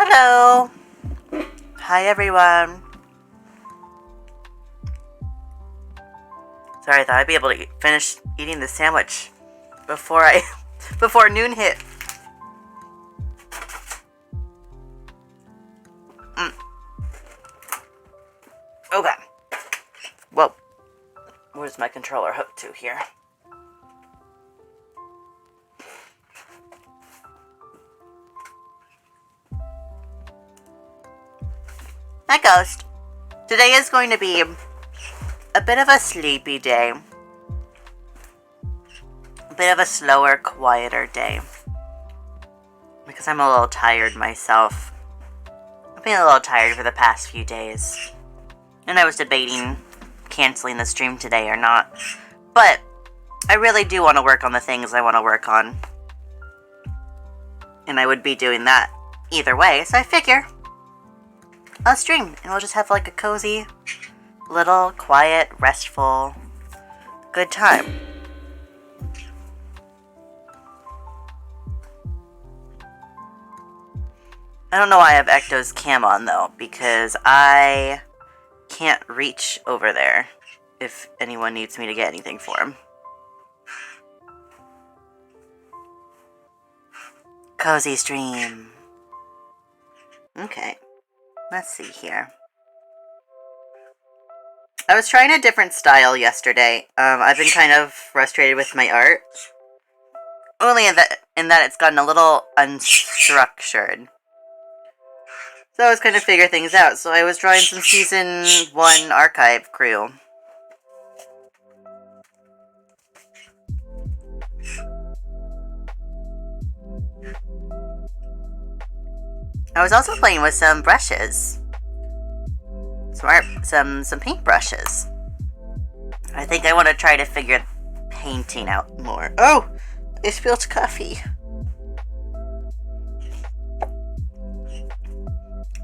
Hello. Hi, everyone. Sorry, I thought I'd be able to finish eating the sandwich before noon hit. Okay. Well, where's my controller hooked to here? Hi, Ghost. Today is going to be a bit of a sleepy day. A bit of a slower, quieter day. Because I'm a little tired myself. I've been a little tired for the past few days. And I was debating canceling the stream today or not. But I really do want to work on the things I want to work on. And I would be doing that either way, so I figure I'll stream and we'll just have like a cozy, little, quiet, restful, good time. I don't know why I have Ecto's cam on though, because I can't reach over there if anyone needs me to get anything for him. Cozy stream. Okay, let's see here. I was trying a different style yesterday. I've been kind of frustrated with my art. Only in that it's gotten a little unstructured. So I was kind of figure things out. So I was drawing some Season 1 archive crew. I was also playing with some brushes. Some paint brushes. I think I want to try to figure painting out more. Oh! I spilled coffee.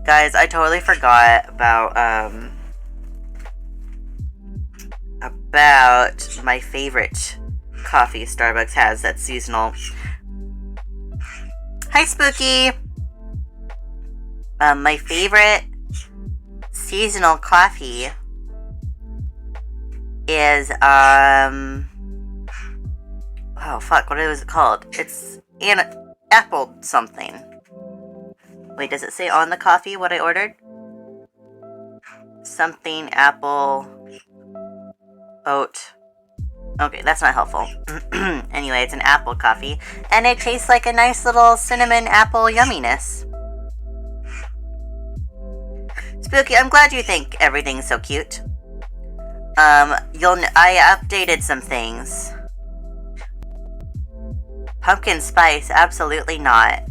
Guys, I totally forgot about my favorite coffee Starbucks has that's seasonal. Hi, Spooky! My favorite seasonal coffee is, oh, fuck, what was it called? It's an apple something. Wait, does it say on the coffee what I ordered? Something apple oat. Okay, that's not helpful. Anyway, it's an apple coffee, and it tastes like a nice little cinnamon apple yumminess. Spooky, I'm glad you think everything's so cute. I updated some things. Pumpkin spice, absolutely not.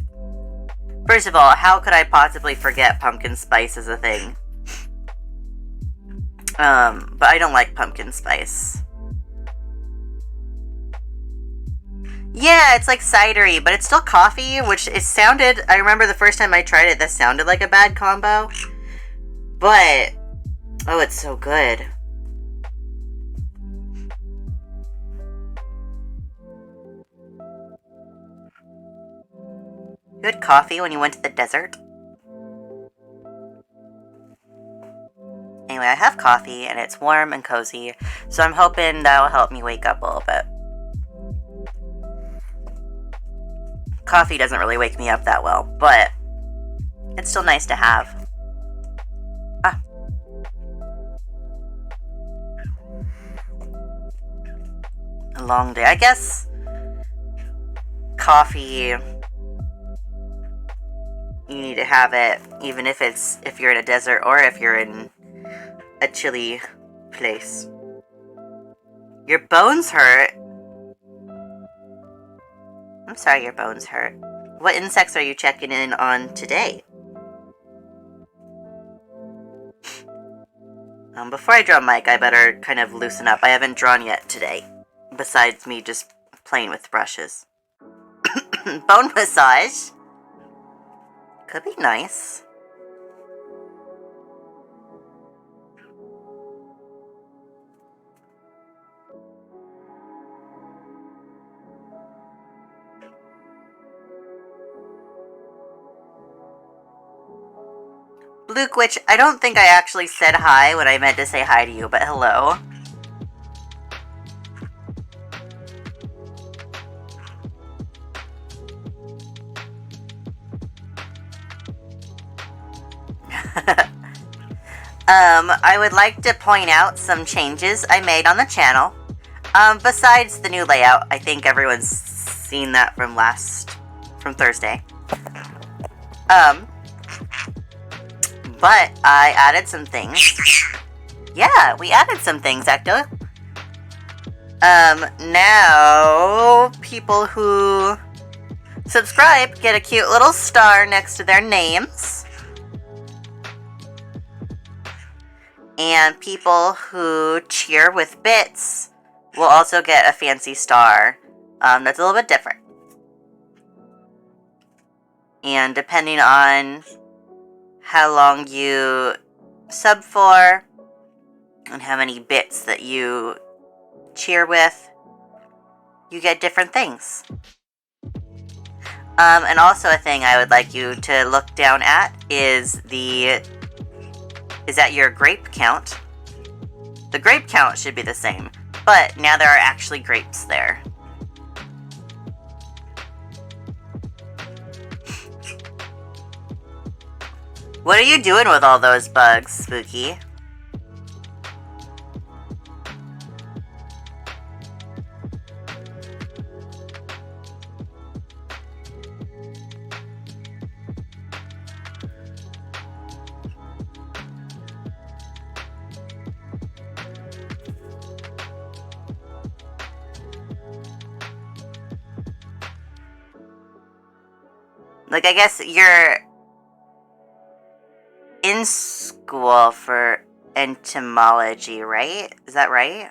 First of all, how could I possibly forget pumpkin spice as a thing? But I don't like pumpkin spice. Yeah, it's like cidery, but it's still coffee, which it sounded... I remember the first time I tried it, this sounded like a bad combo. But... oh, it's so good. You had coffee when you went to the desert? Anyway, I have coffee, and it's warm and cozy, so I'm hoping that'll help me wake up a little bit. Coffee doesn't really wake me up that well, but it's still nice to have. Ah. A long day. I guess coffee, you need to have it even if you're in a desert or if you're in a chilly place. Your bones hurt? I'm sorry your bones hurt. What insects are you checking in on today? Before I draw Mike, I better kind of loosen up. I haven't drawn yet today, besides me just playing with brushes. Bone massage? Could be nice. Luke, which I don't think I actually said hi when I meant to say hi to you, but hello. I would like to point out some changes I made on the channel. Besides the new layout, I think everyone's seen that from Thursday. But I added some things. Yeah, we added some things, Ecto. Now people who subscribe get a cute little star next to their names. And people who cheer with bits will also get a fancy star that's a little bit different. And depending on how long you sub for and how many bits that you cheer with, you get different things. And also a thing I would like you to look down at is at your grape count. The grape count should be the same, but now there are actually grapes there. What are you doing with all those bugs, Spooky? Like, I guess you're in school for entomology, right? Is that right?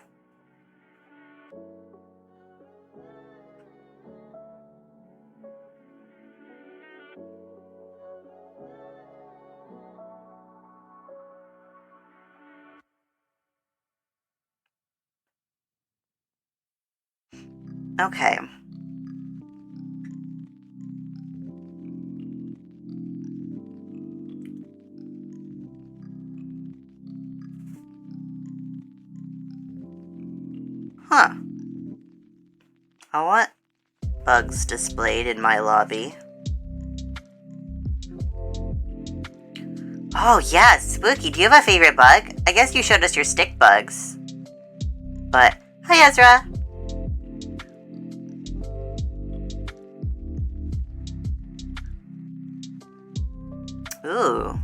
Okay. Huh. I want bugs displayed in my lobby. Oh yeah, Spooky, do you have a favorite bug? I guess you showed us your stick bugs. But, hi Ezra! Ooh.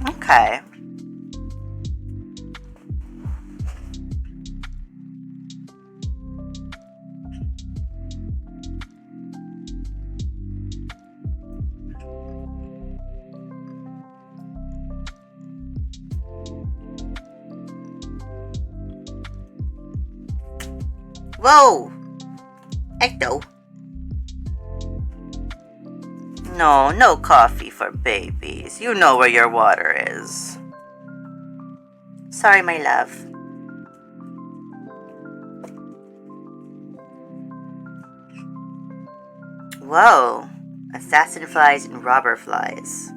Okay. Whoa! Ecto. No coffee for babies. You know where your water is. Sorry, my love. Whoa. Assassin flies and robber flies.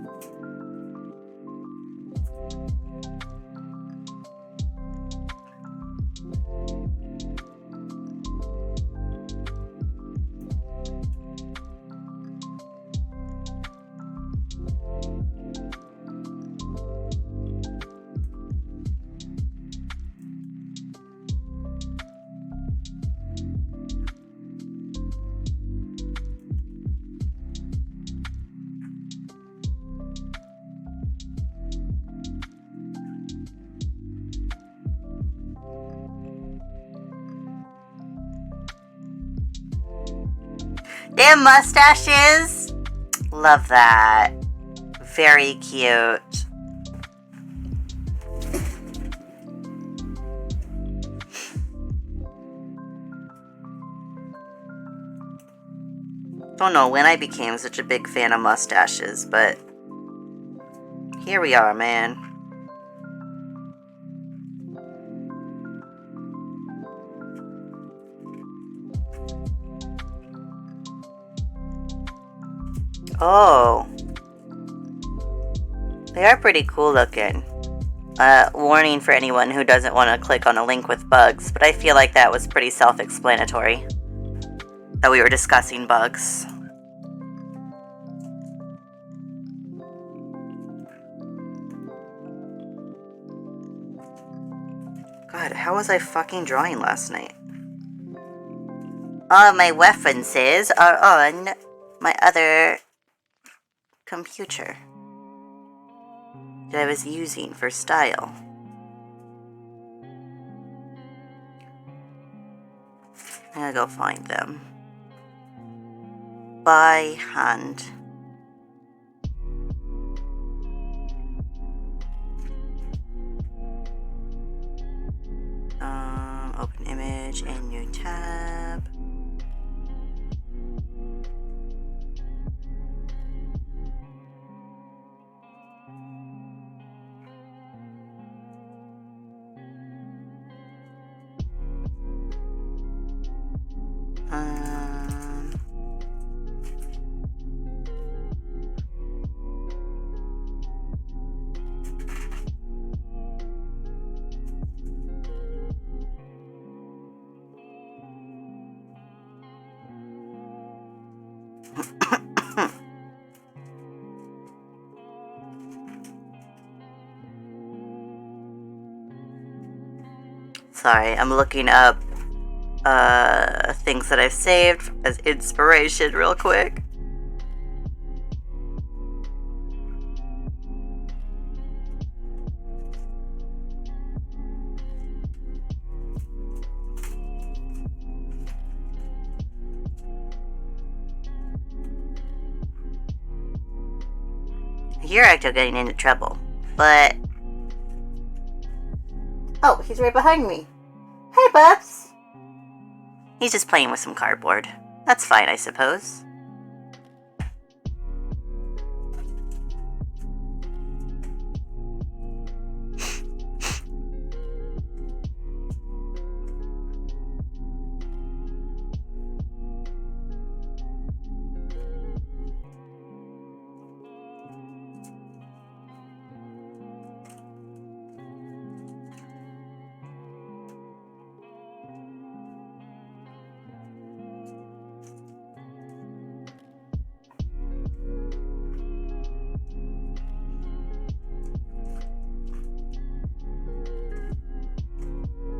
Damn mustaches! Love that. Very cute. Don't know when I became such a big fan of mustaches, but here we are, man. Oh. They are pretty cool looking. Warning for anyone who doesn't want to click on a link with bugs, but I feel like that was pretty self-explanatory. That we were discussing bugs. God, how was I fucking drawing last night? All of my references are on my other computer that I was using for style. I'm gonna go find them. By hand. Open image and new tab. Sorry, I'm looking up things that I've saved as inspiration real quick. You're actually getting into trouble, but... Oh, he's right behind me. Hey, Bubs! He's just playing with some cardboard. That's fine, I suppose.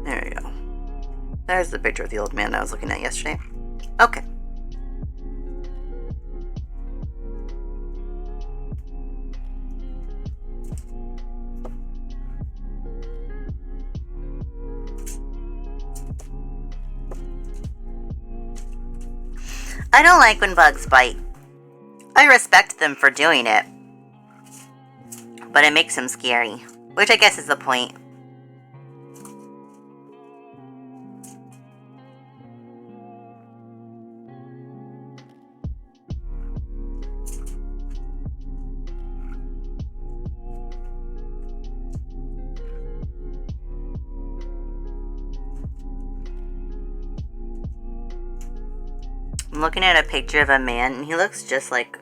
There we go. There's the picture of the old man I was looking at yesterday. Okay. I don't like when bugs bite. I respect them for doing it, but it makes them scary, which I guess is the point. I'm looking at a picture of a man, and he looks just like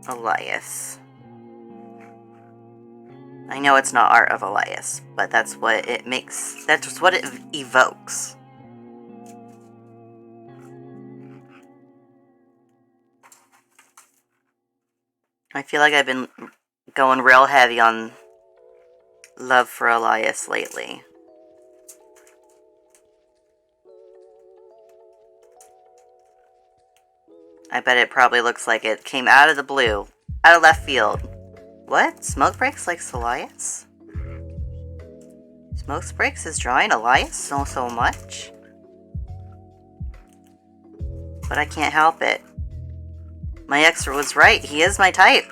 Elias. I know it's not art of Elias, but that's what it makes. That's what it evokes. I feel like I've been going real heavy on love for Elias lately. I bet it probably looks like it came out of the blue, out of left field. What? Smoke Breaks likes Elias? Smoke Breaks is drawing Elias so much? But I can't help it. My ex was right, he is my type.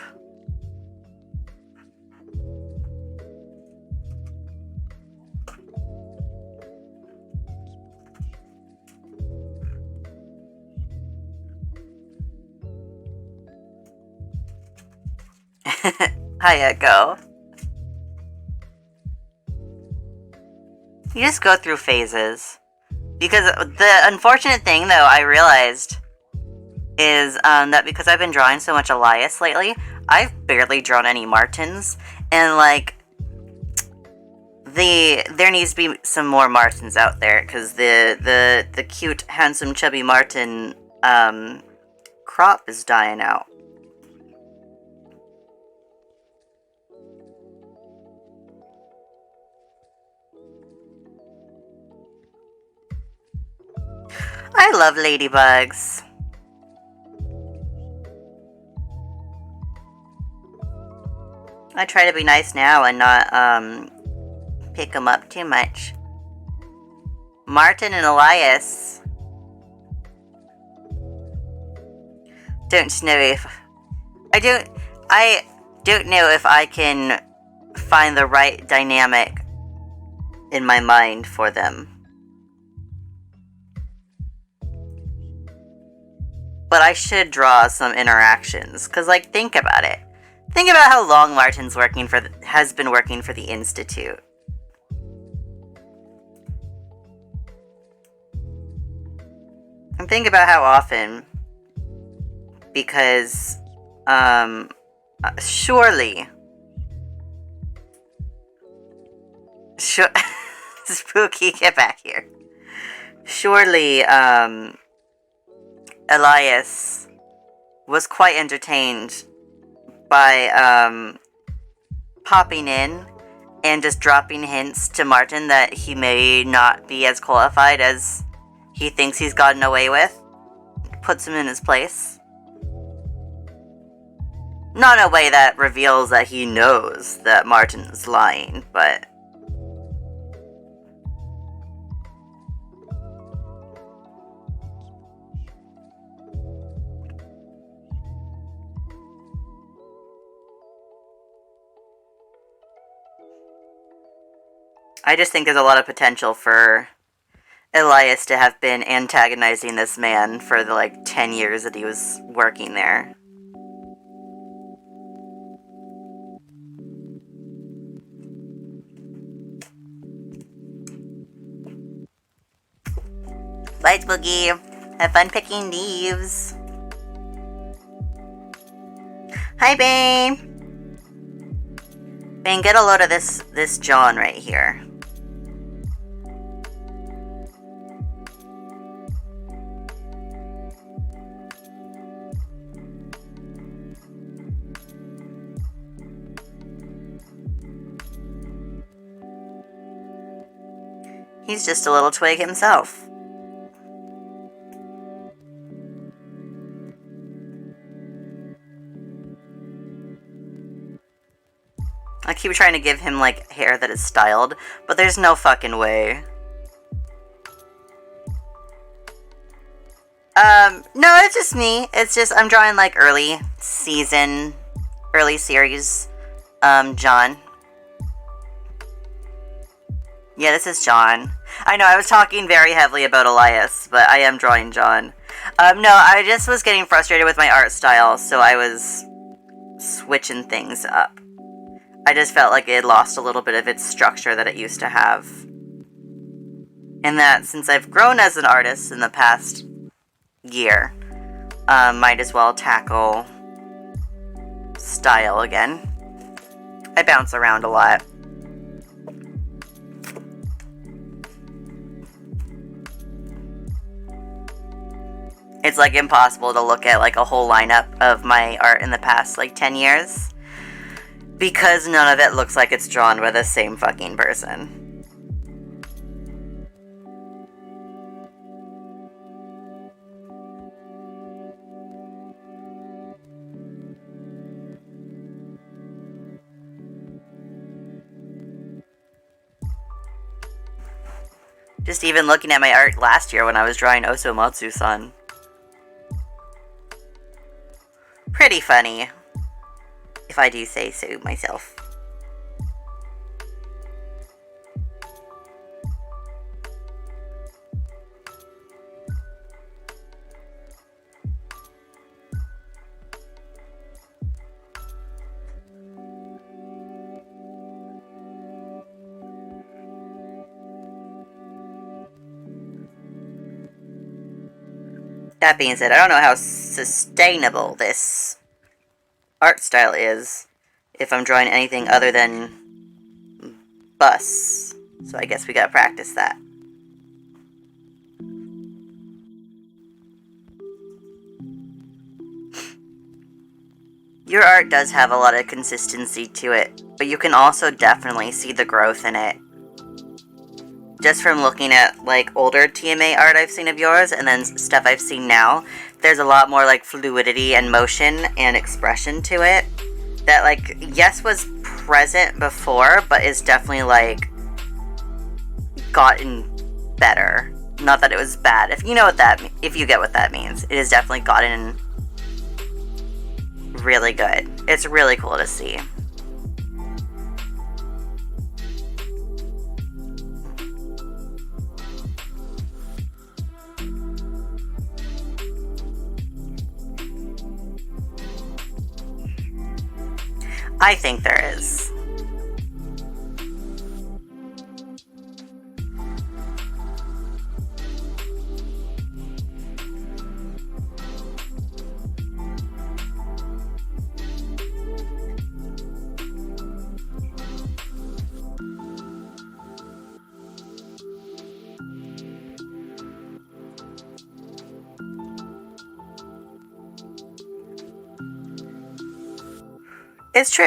Hi, Echo. You just go through phases. Because the unfortunate thing, though, I realized is that because I've been drawing so much Elias lately, I've barely drawn any Martins, and like there needs to be some more Martins out there because the cute, handsome, chubby Martin crop is dying out. I love ladybugs. I try to be nice now and not pick them up too much. Martin and Elias. Don't know if I don't know if I can find the right dynamic in my mind for them. But I should draw some interactions, cause like think about it. Think about how long Martin's has been working for the Institute. And think about how often, because surely Spooky, get back here. Surely Elias was quite entertained by popping in and just dropping hints to Martin that he may not be as qualified as he thinks he's gotten away with. Puts him in his place. Not in a way that reveals that he knows that Martin is lying, but I just think there's a lot of potential for Elias to have been antagonizing this man for the 10 years that he was working there. Bye, Boogie. Have fun picking leaves. Hi, babe. Bane, get a load of this John right here. He's just a little twig himself. I keep trying to give him, hair that is styled, but there's no fucking way. No, it's just me. It's just, I'm drawing, early series, John. Yeah, this is John. I know, I was talking very heavily about Elias, but I am drawing John. No, I just was getting frustrated with my art style, so I was switching things up. I just felt like it had lost a little bit of its structure that it used to have. And that, since I've grown as an artist in the past year, might as well tackle style again. I bounce around a lot. It's impossible to look at a whole lineup of my art in the past 10 years. Because none of it looks like it's drawn by the same fucking person. Just even looking at my art last year when I was drawing Osomatsu-san. Pretty funny, if I do say so myself. That being said, I don't know how sustainable this art style is if I'm drawing anything other than busts. So I guess we gotta practice that. Your art does have a lot of consistency to it, but you can also definitely see the growth in it. Just from looking at, like, older TMA art I've seen of yours, and then stuff I've seen now, there's a lot more, like, fluidity and motion and expression to it. That, like, yes, was present before, but is definitely, like, gotten better. Not that it was bad. If you know what that, if you get what that means, it has definitely gotten really good. It's really cool to see. I think there is. It's true.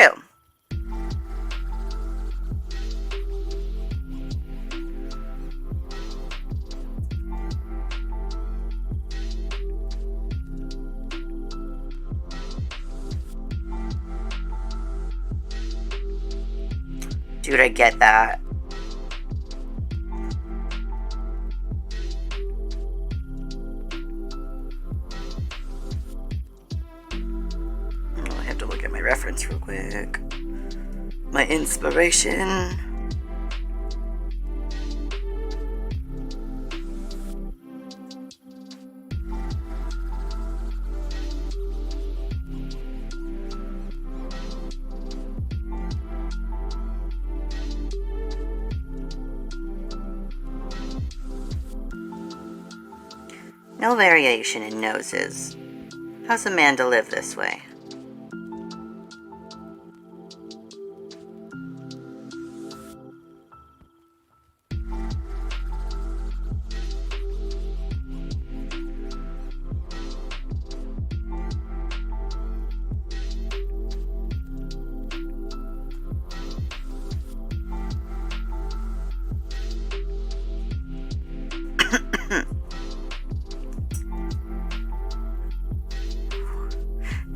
Dude, I get that. I have to look at my reference real quick. My inspiration. No variation in noses. How's a man to live this way?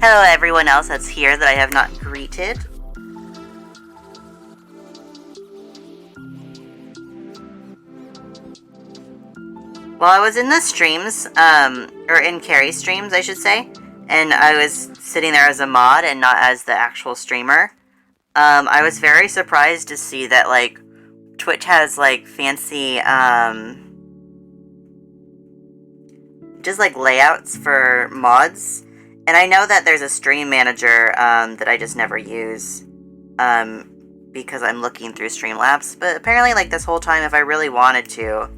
Hello everyone else that's here that I have not greeted. While I was in the streams, or in Carrie's streams, I should say, and I was sitting there as a mod and not as the actual streamer, I was very surprised to see that, like, Twitch has, like, fancy, just, like, layouts for mods. And I know that there's a stream manager that I just never use because I'm looking through Streamlabs. But apparently, like, this whole time, if I really wanted to,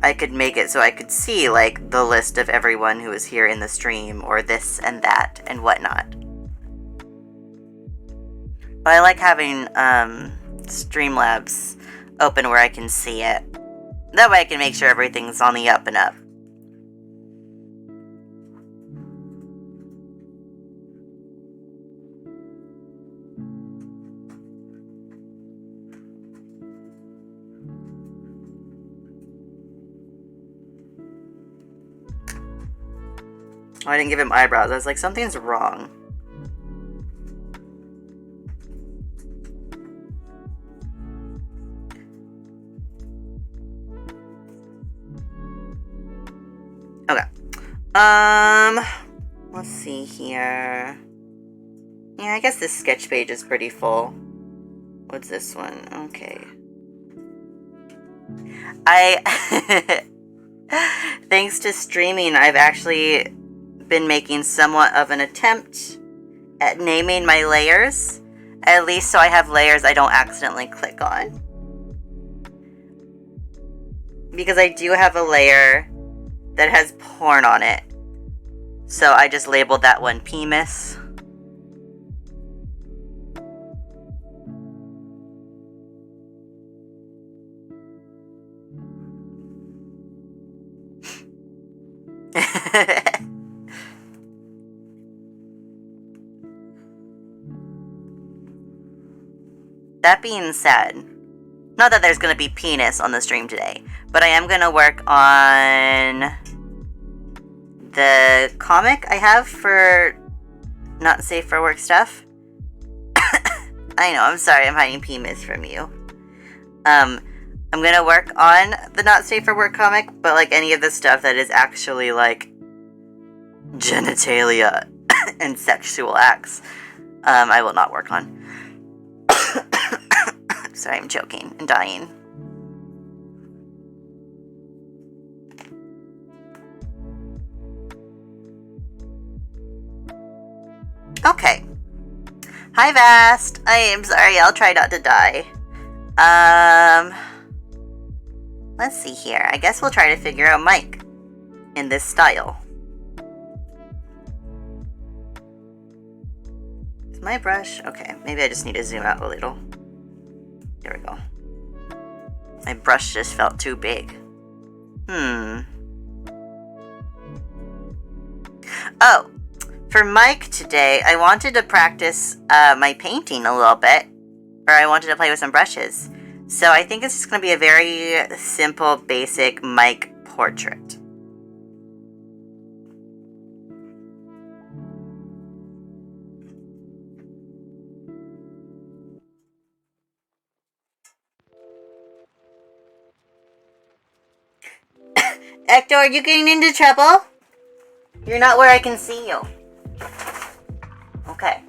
I could make it so I could see, like, the list of everyone who is here in the stream, or this and that and whatnot. But I like having Streamlabs open where I can see it. That way I can make sure everything's on the up and up. Oh, I didn't give him eyebrows. I was like, something's wrong. Okay. Let's see here. Yeah, I guess this sketch page is pretty full. What's this one? Okay. Thanks to streaming, I've actually been making somewhat of an attempt at naming my layers, at least so I have layers I don't accidentally click on. Because I do have a layer that has porn on it, So I just labeled that one PEMIS. That being said, not that there's going to be penis on the stream today, but I am going to work on the comic I have for not safe for work stuff. I know, I'm sorry, I'm hiding PEMIS from you. I'm going to work on the not safe for work comic, but like any of the stuff that is actually like genitalia and sexual acts, I will not work on. Sorry, I'm choking and dying. Okay. Hi, Vast. I am sorry, I'll try not to die. Let's see here. I guess we'll try to figure out Mike in this style. Is my brush? Okay, maybe I just need to zoom out a little. There we go. My brush just felt too big. Oh, for Mike today, I wanted to practice my painting a little bit. Or I wanted to play with some brushes. So I think it's just going to be a very simple, basic Mike portrait. Hector, are you getting into trouble? You're not where I can see you. Okay.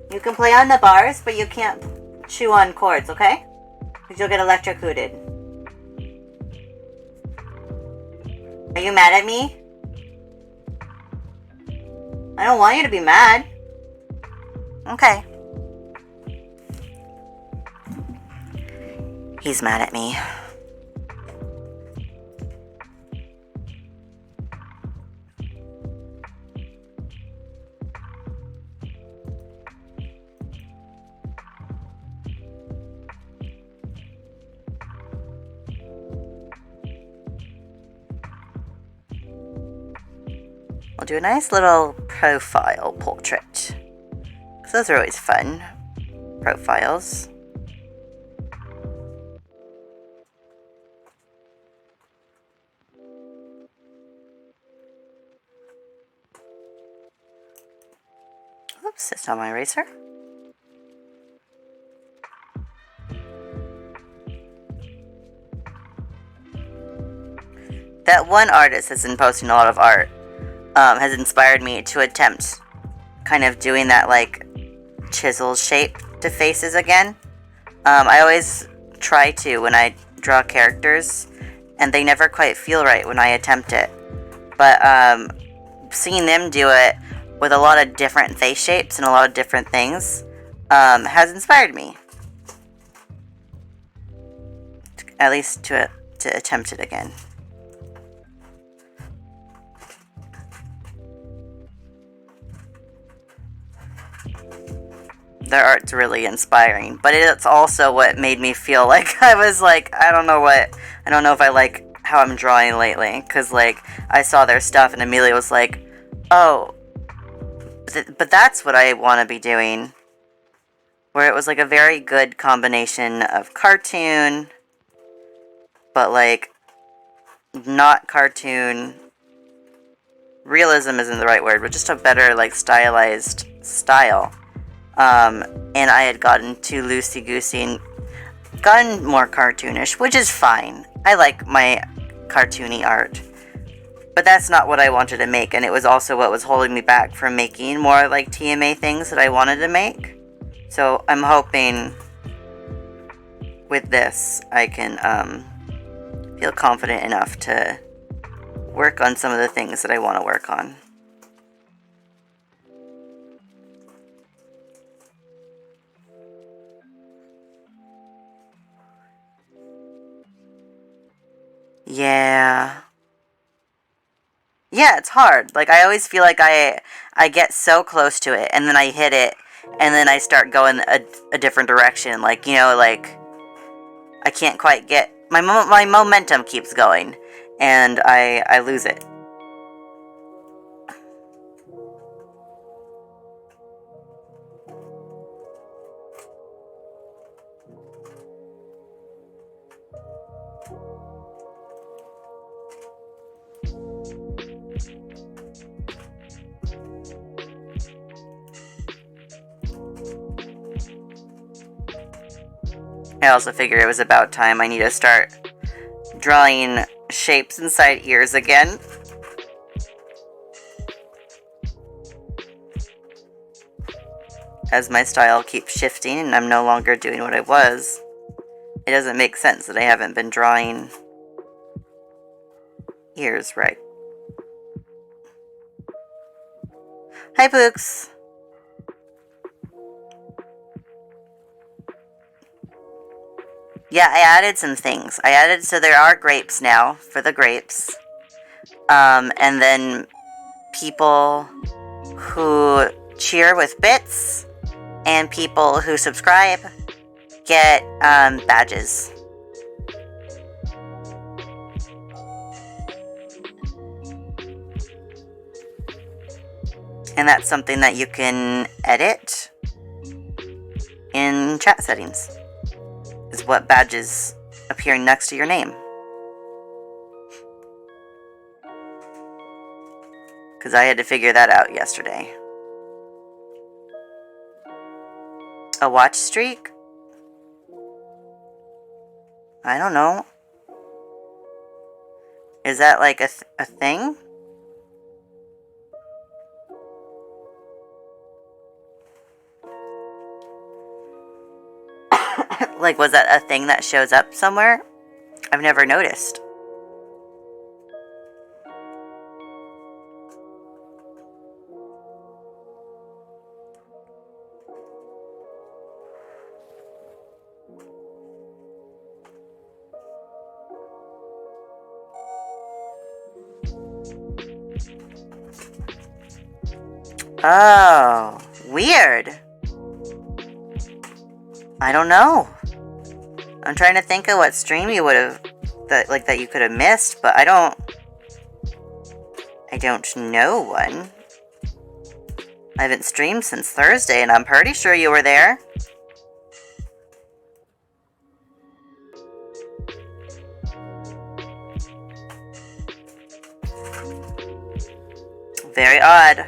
You can play on the bars, but you can't chew on cords, okay? Because you'll get electrocuted. Are you mad at me? I don't want you to be mad. Okay. He's mad at me. We'll do a nice little profile portrait. Because those are always fun. Profiles. Oops, it's not my eraser. That one artist that's been posting a lot of art has inspired me to attempt kind of doing that like chisel shape to faces again. I always try to when I draw characters, and they never quite feel right when I attempt it. But seeing them do it with a lot of different face shapes and a lot of different things has inspired me. At least to attempt it again. Their art's really inspiring, but it's also what made me feel like I was like, I don't know if I like how I'm drawing lately, because like I saw their stuff and Amelia was like, oh, but that's what I want to be doing, where it was like a very good combination of cartoon, but like not cartoon. Realism isn't the right word, but just a better like stylized style. And I had gotten too loosey-goosey and gotten more cartoonish, which is fine. I like my cartoony art. But that's not what I wanted to make, and it was also what was holding me back from making more like TMA things that I wanted to make. So I'm hoping with this I can feel confident enough to work on some of the things that I want to work on. Yeah. Yeah, it's hard. Like, I always feel like I get so close to it, and then I hit it, and then I start going a different direction. Like, you know, like, I can't quite get... My momentum keeps going, and I lose it. I also figure it was about time I need to start drawing shapes inside ears again. As my style keeps shifting and I'm no longer doing what I was, it doesn't make sense that I haven't been drawing ears right. Hi, Books. Yeah, I added some things. So there are grapes now for the grapes. And then people who cheer with bits and people who subscribe get badges. And that's something that you can edit in chat settings. Is what badges appear next to your name. Because I had to figure that out yesterday. A watch streak? I don't know. Is that like a thing? Like, was that a thing that shows up somewhere? I've never noticed. Oh, weird. I don't know. I'm trying to think of what stream you would have that you could have missed, but I don't know one. I haven't streamed since Thursday, and I'm pretty sure you were there. Very odd.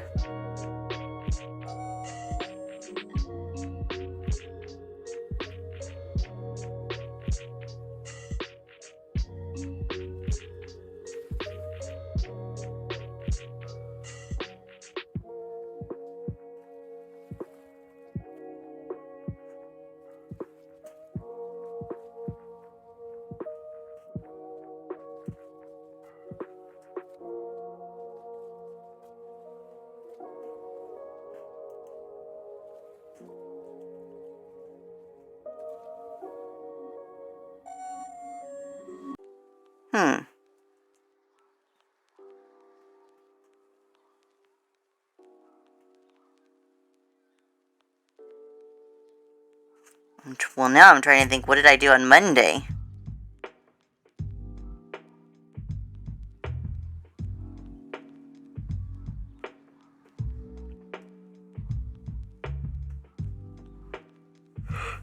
Well, now I'm trying to think, what did I do on Monday?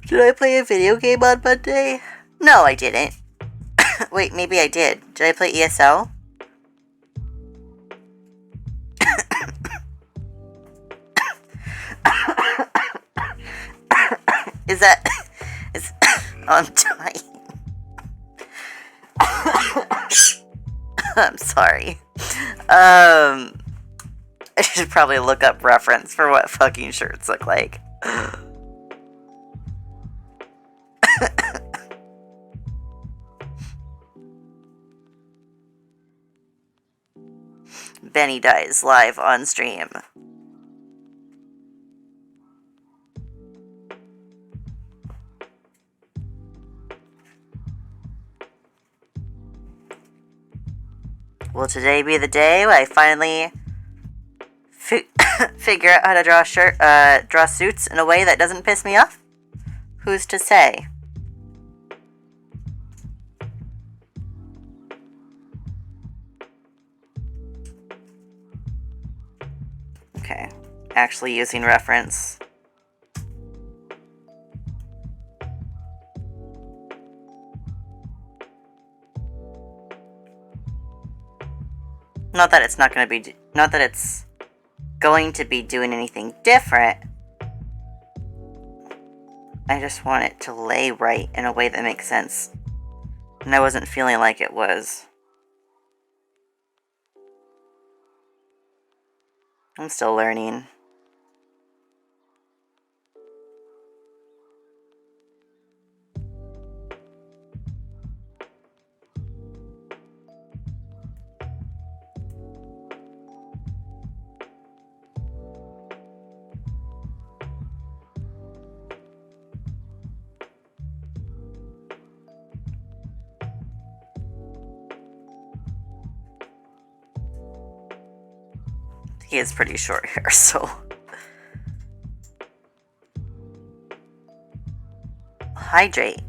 Did I play a video game on Monday? No, I didn't. Wait, maybe I did. Did I play ESO? Is that... Is... Oh, I'm dying. I'm sorry. I should probably look up reference for what fucking shirts look like. Benny dies live on stream. Will today be the day I finally figure out how to draw suits in a way that doesn't piss me off? Who's to say? Okay, actually using reference. Not that it's going to be doing anything different. I just want it to lay right in a way that makes sense. And I wasn't feeling like it was. I'm still learning. He has pretty short hair, so. Hydrate.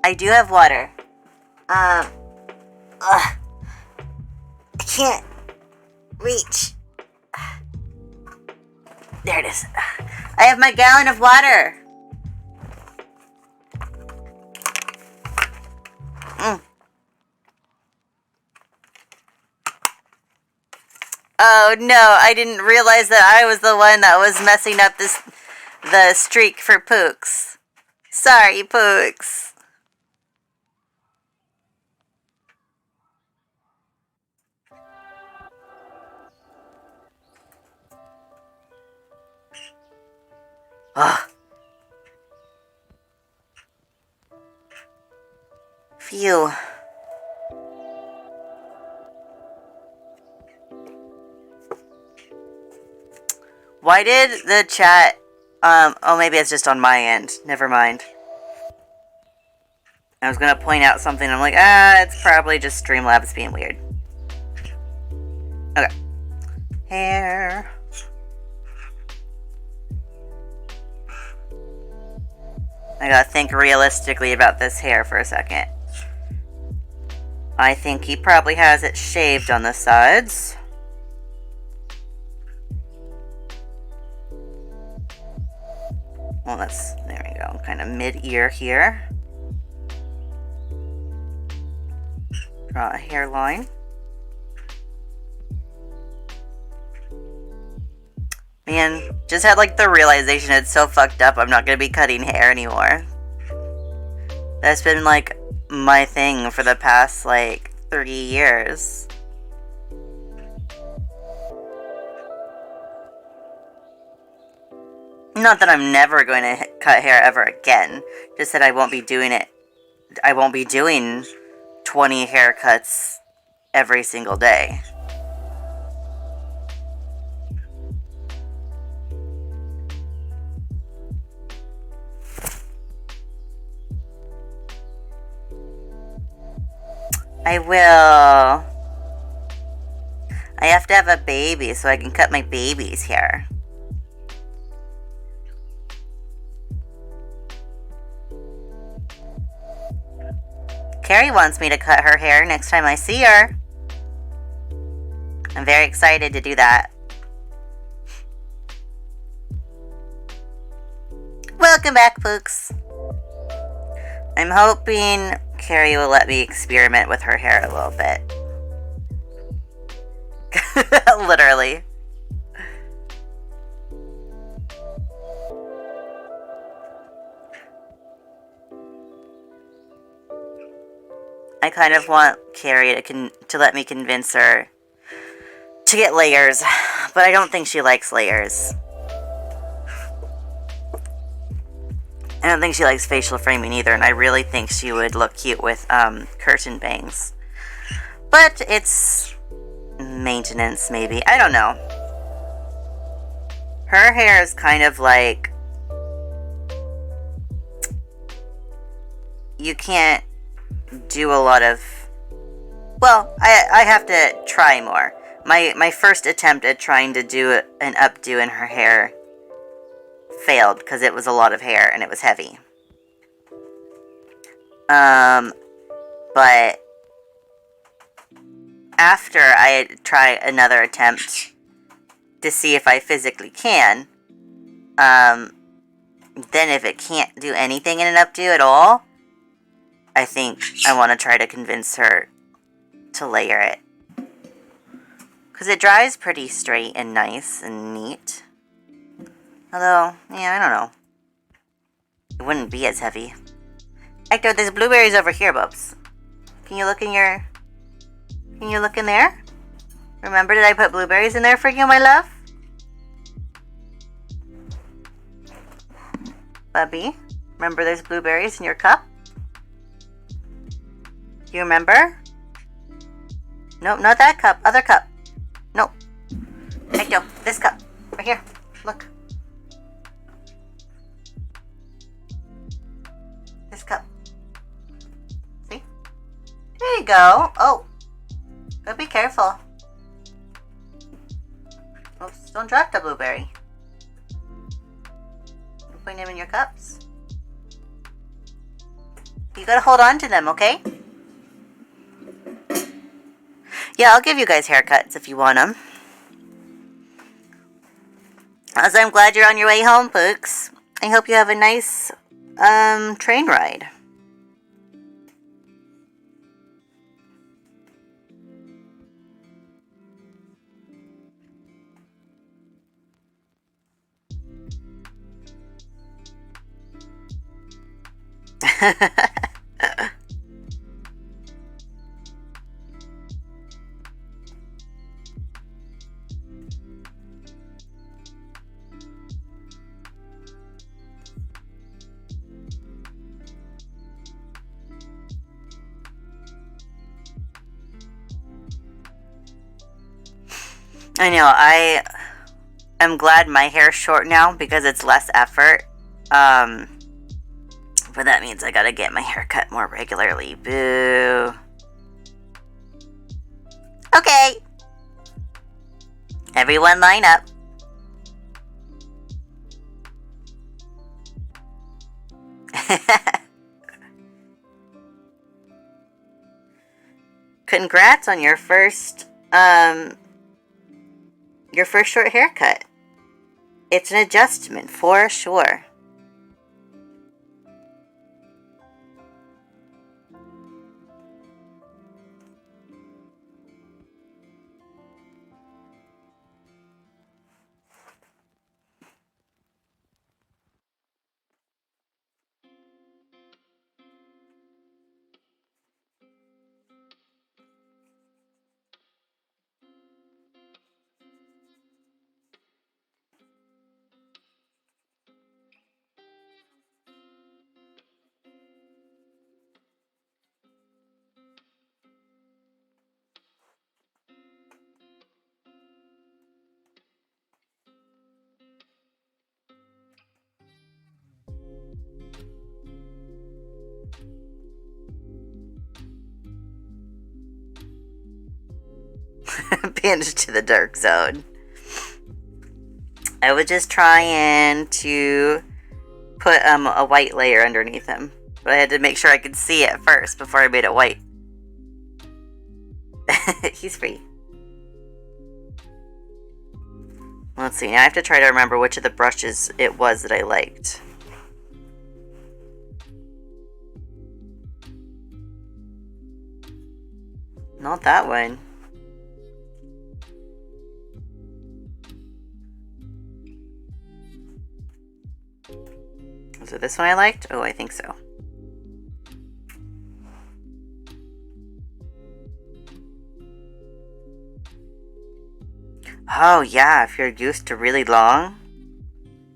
I do have water. I can't reach. There it is. I have my gallon of water. Oh no, I didn't realize that I was the one that was messing up the streak for Pooks. Sorry, Pooks. Ugh. Phew. Why did the chat, oh, maybe it's just on my end. Never mind. I was gonna point out something, I'm like, it's probably just Streamlabs being weird. Okay. Hair. I gotta think realistically about this hair for a second. I think he probably has it shaved on the sides. Well, there we go, kind of mid-ear here. Draw a hairline. Man, just had like the realization it's so fucked up I'm not gonna be cutting hair anymore. That's been like my thing for the past like 3 years. Not that I'm never going to cut hair ever again. Just that I won't be doing it. I won't be doing 20 haircuts every single day. I will. I have to have a baby so I can cut my baby's hair. Carrie wants me to cut her hair next time I see her. I'm very excited to do that. Welcome back, Pooks. I'm hoping Carrie will let me experiment with her hair a little bit. Literally. I kind of want Carrie to let me convince her to get layers, but I don't think she likes layers. I don't think she likes facial framing either, and I really think she would look cute with curtain bangs. But it's maintenance, maybe. I don't know. Her hair is kind of like... You can't do a lot of... well, I have to try more. My first attempt at trying to do an updo in her hair failed because it was a lot of hair and it was heavy. But after I try another attempt to see if I physically can, then if it can't do anything in an updo at all, I think I want to try to convince her to layer it. Because it dries pretty straight and nice and neat. Although, yeah, I don't know. It wouldn't be as heavy. Hector, there's blueberries over here, Bubs. Can you look in your... Can you look in there? Remember, did I put blueberries in there for you, my love? Bubby, remember there's blueberries in your cup? You remember? Nope, not that cup. Other cup. Nope. Hector, this cup. Right here. Look. This cup. See? There you go. Oh. Gotta be careful. Oops, don't drop the blueberry. I'm putting them in your cups. You gotta hold on to them, okay? Yeah, I'll give you guys haircuts if you want them. Also, I'm glad you're on your way home, folks. I hope you have a nice train ride. I know, I am glad my hair's short now because it's less effort. But that means I gotta get my hair cut more regularly. Boo. Okay. Everyone line up. Congrats on your first short haircut. It's an adjustment for sure. Bandaged to the dark zone. I was just trying to put a white layer underneath him, but I had to make sure I could see it first before I made it white. He's free. Let's see, now I have to try to remember which of the brushes it was that I liked. Not that one. Was it this one I liked? Oh, I think so. Oh yeah, if you're used to really long.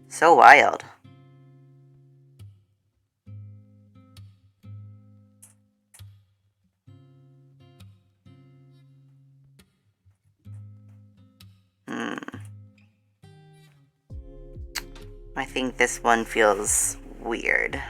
So wild. I think this one feels weird.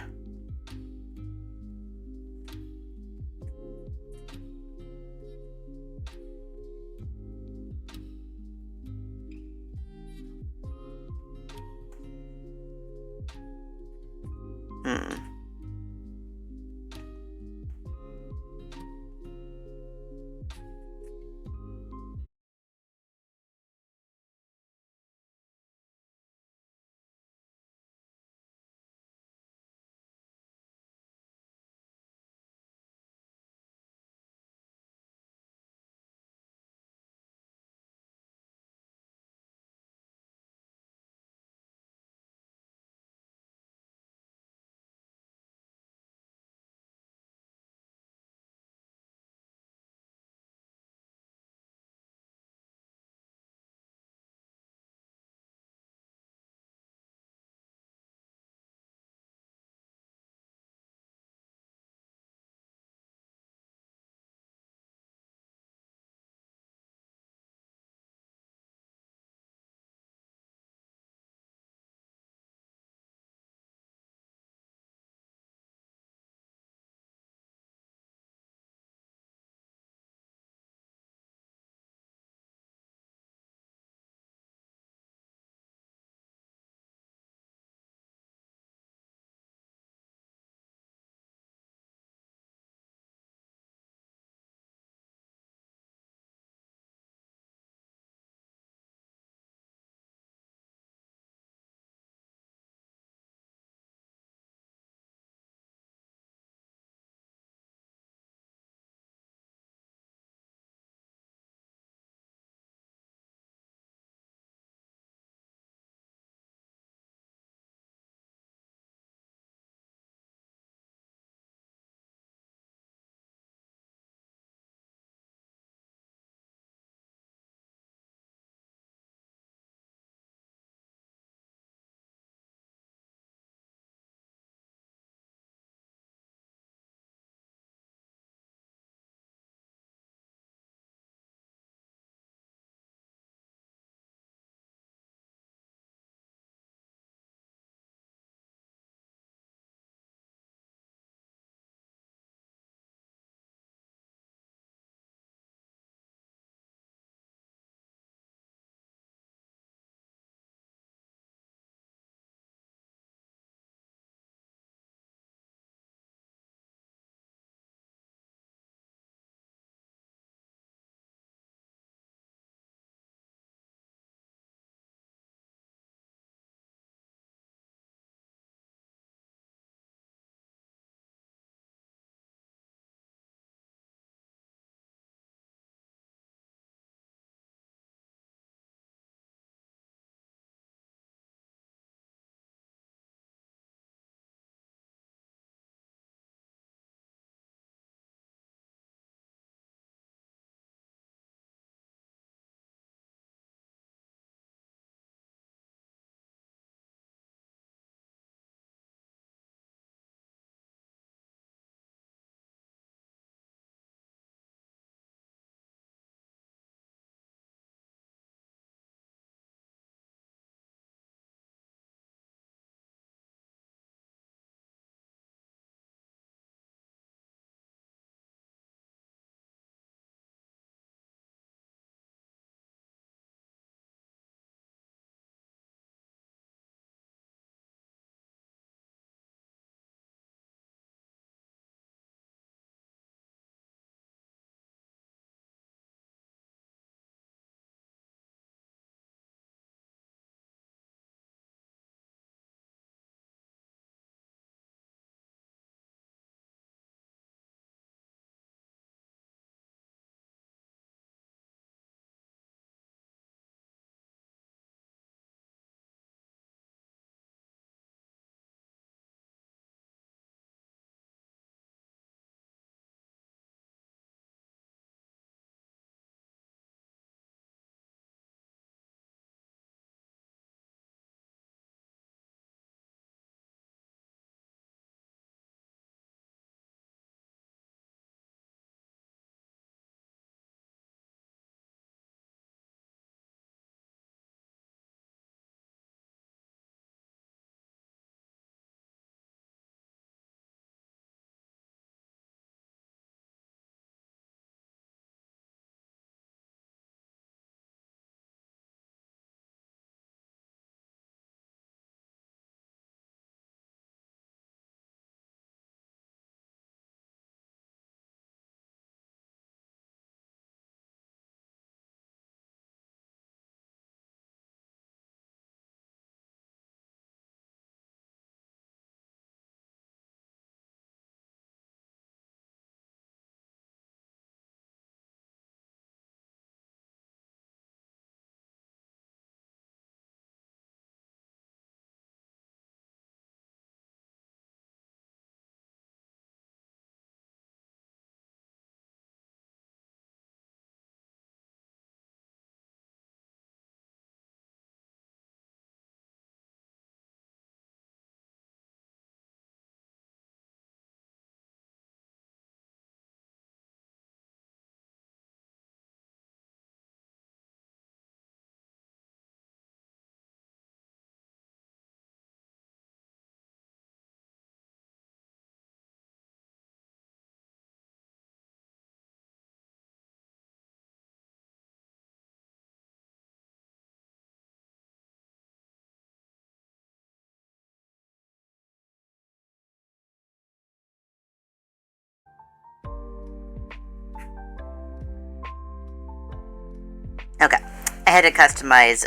I had to customize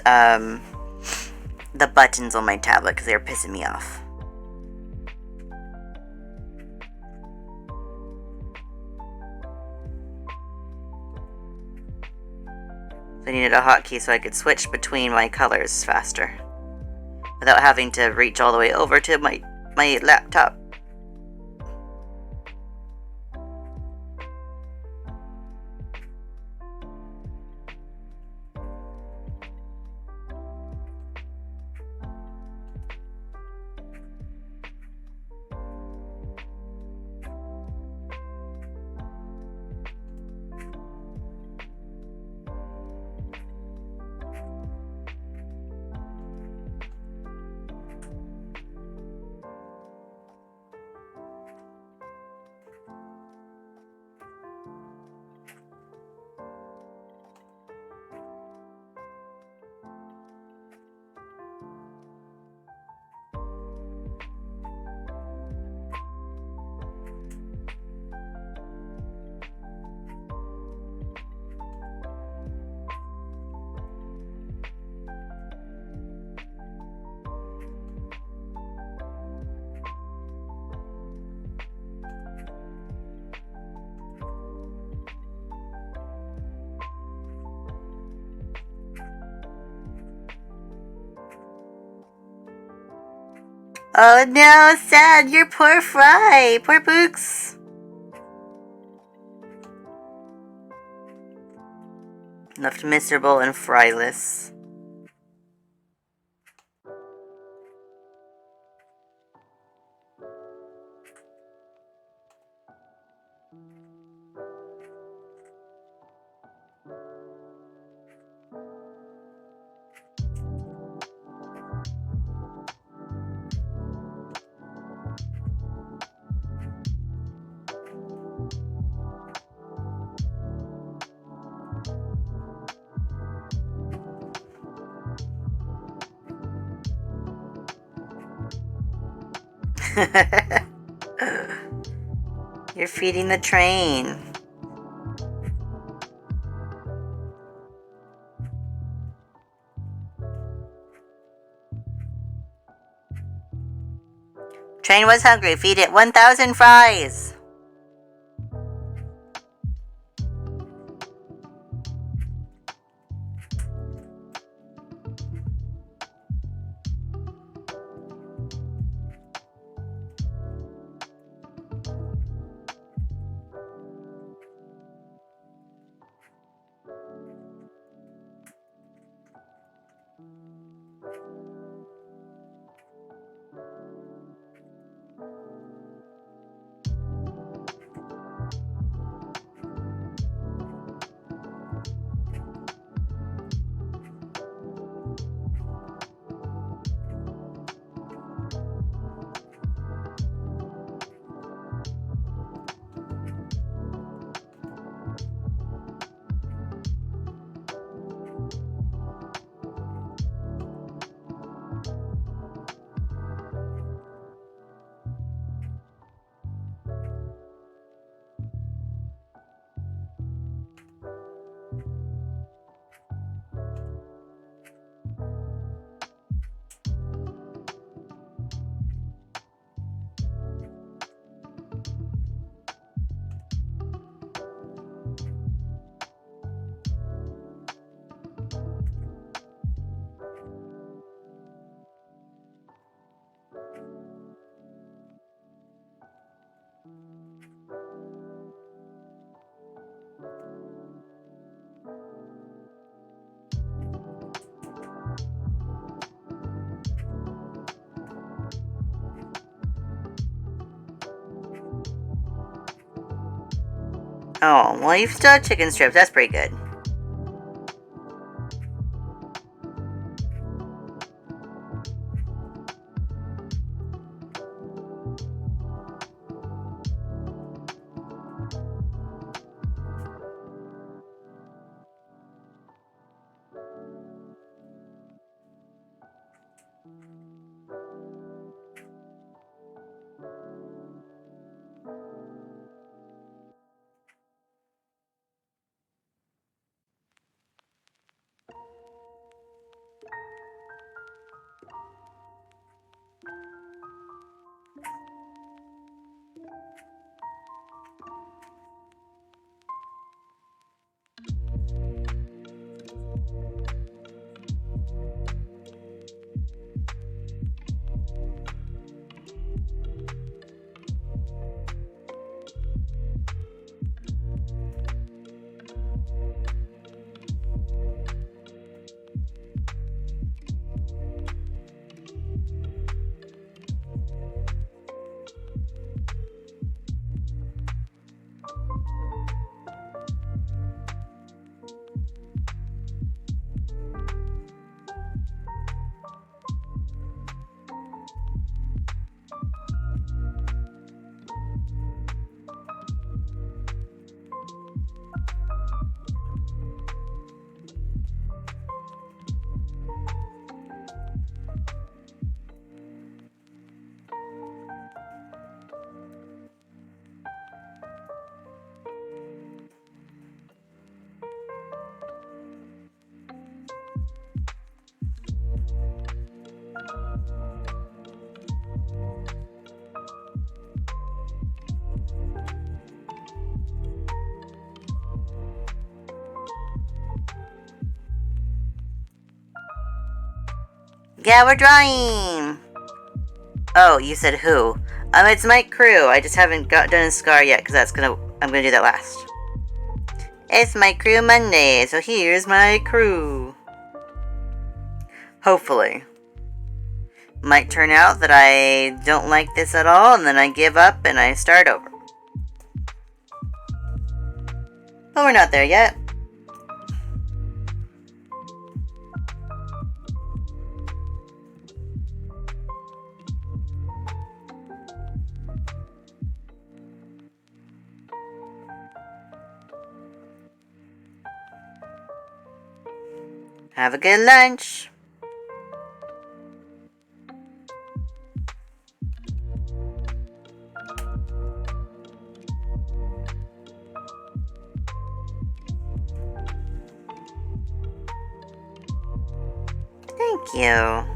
the buttons on my tablet because they were pissing me off. So I needed a hotkey so I could switch between my colors faster without having to reach all the way over to my laptop. Oh no, sad, your poor Fry, poor Books. Left miserable and Fryless. You're feeding the train. Train was hungry. Feed it 1,000 fries. Oh, well, you've still had chicken strips. That's pretty good. Yeah, we're drawing! Oh, you said who? It's my crew. I just haven't done a scar yet, because I'm gonna do that last. It's my crew Monday, so here's my crew. Hopefully. Might turn out that I don't like this at all, and then I give up and I start over. But we're not there yet. Have a good lunch. Thank you.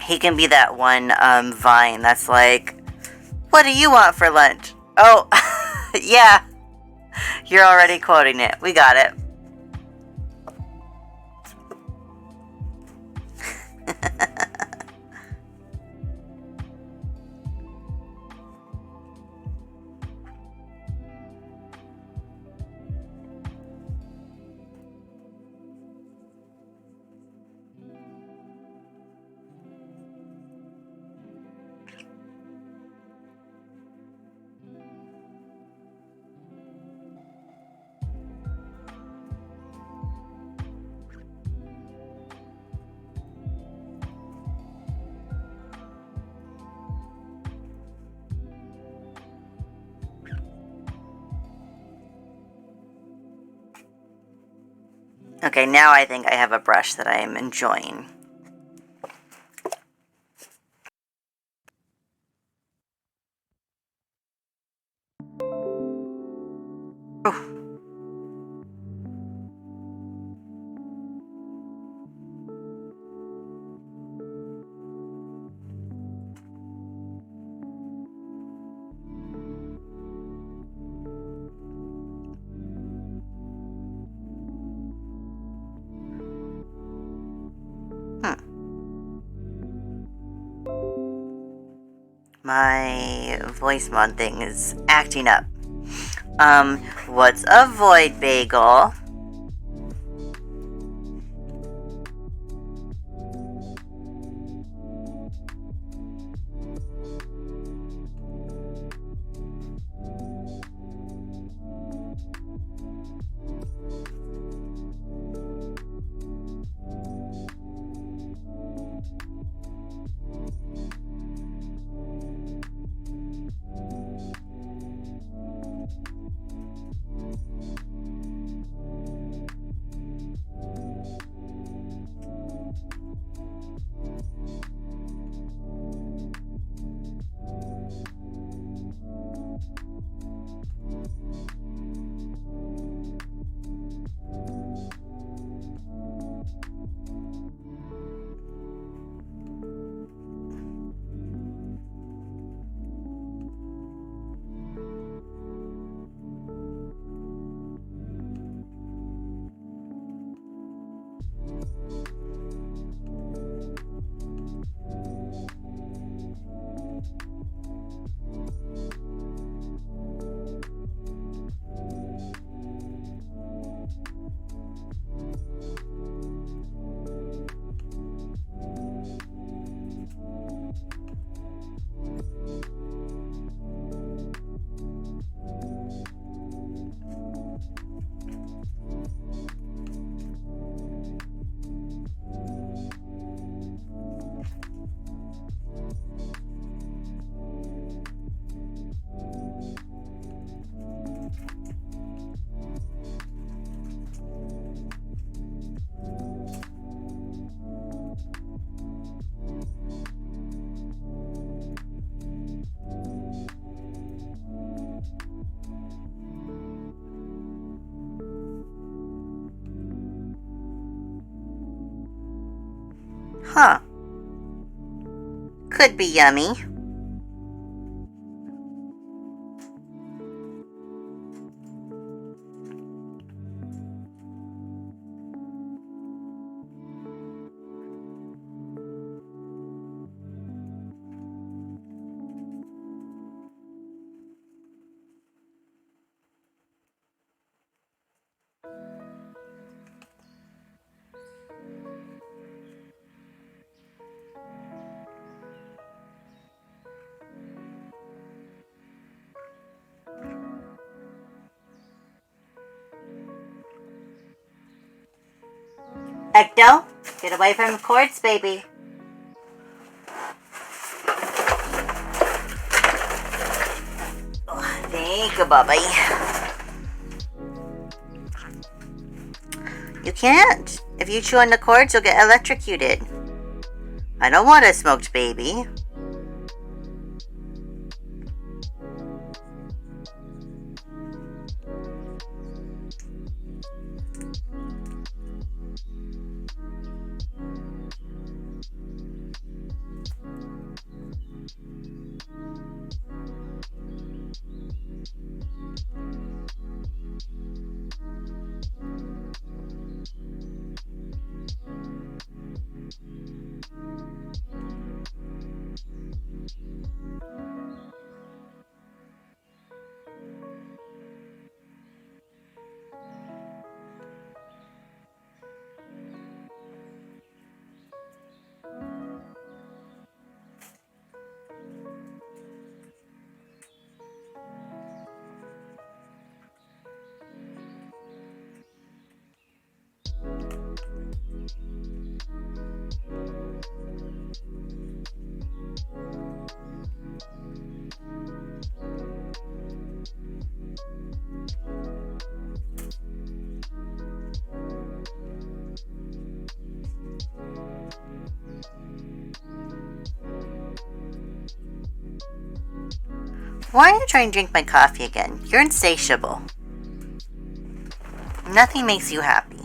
He can be that one Vine that's like, what do you want for lunch? Oh, yeah. You're already quoting it. We got it. Okay, now I think I have a brush that I am enjoying. My voice mod thing is acting up. What's a void bagel? Huh. Could be yummy. Ecto, get away from the cords, baby. Oh, thank you, Bubby. You can't. If you chew on the cords, you'll get electrocuted. I don't want a smoked baby. Why are you trying to drink my coffee again? You're insatiable. Nothing makes you happy.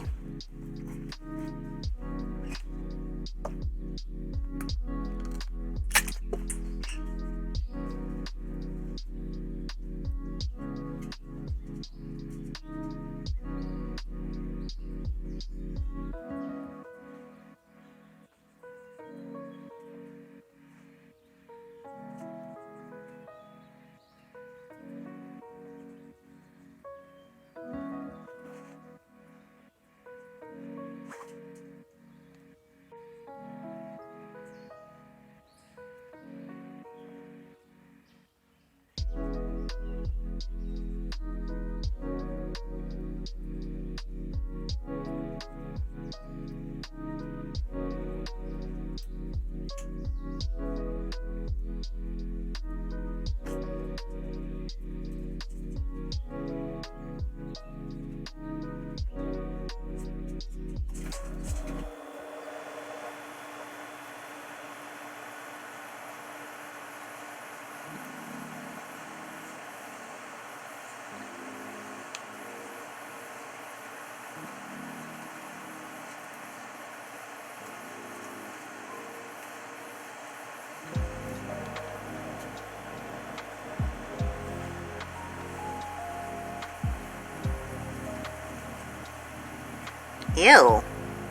Ew.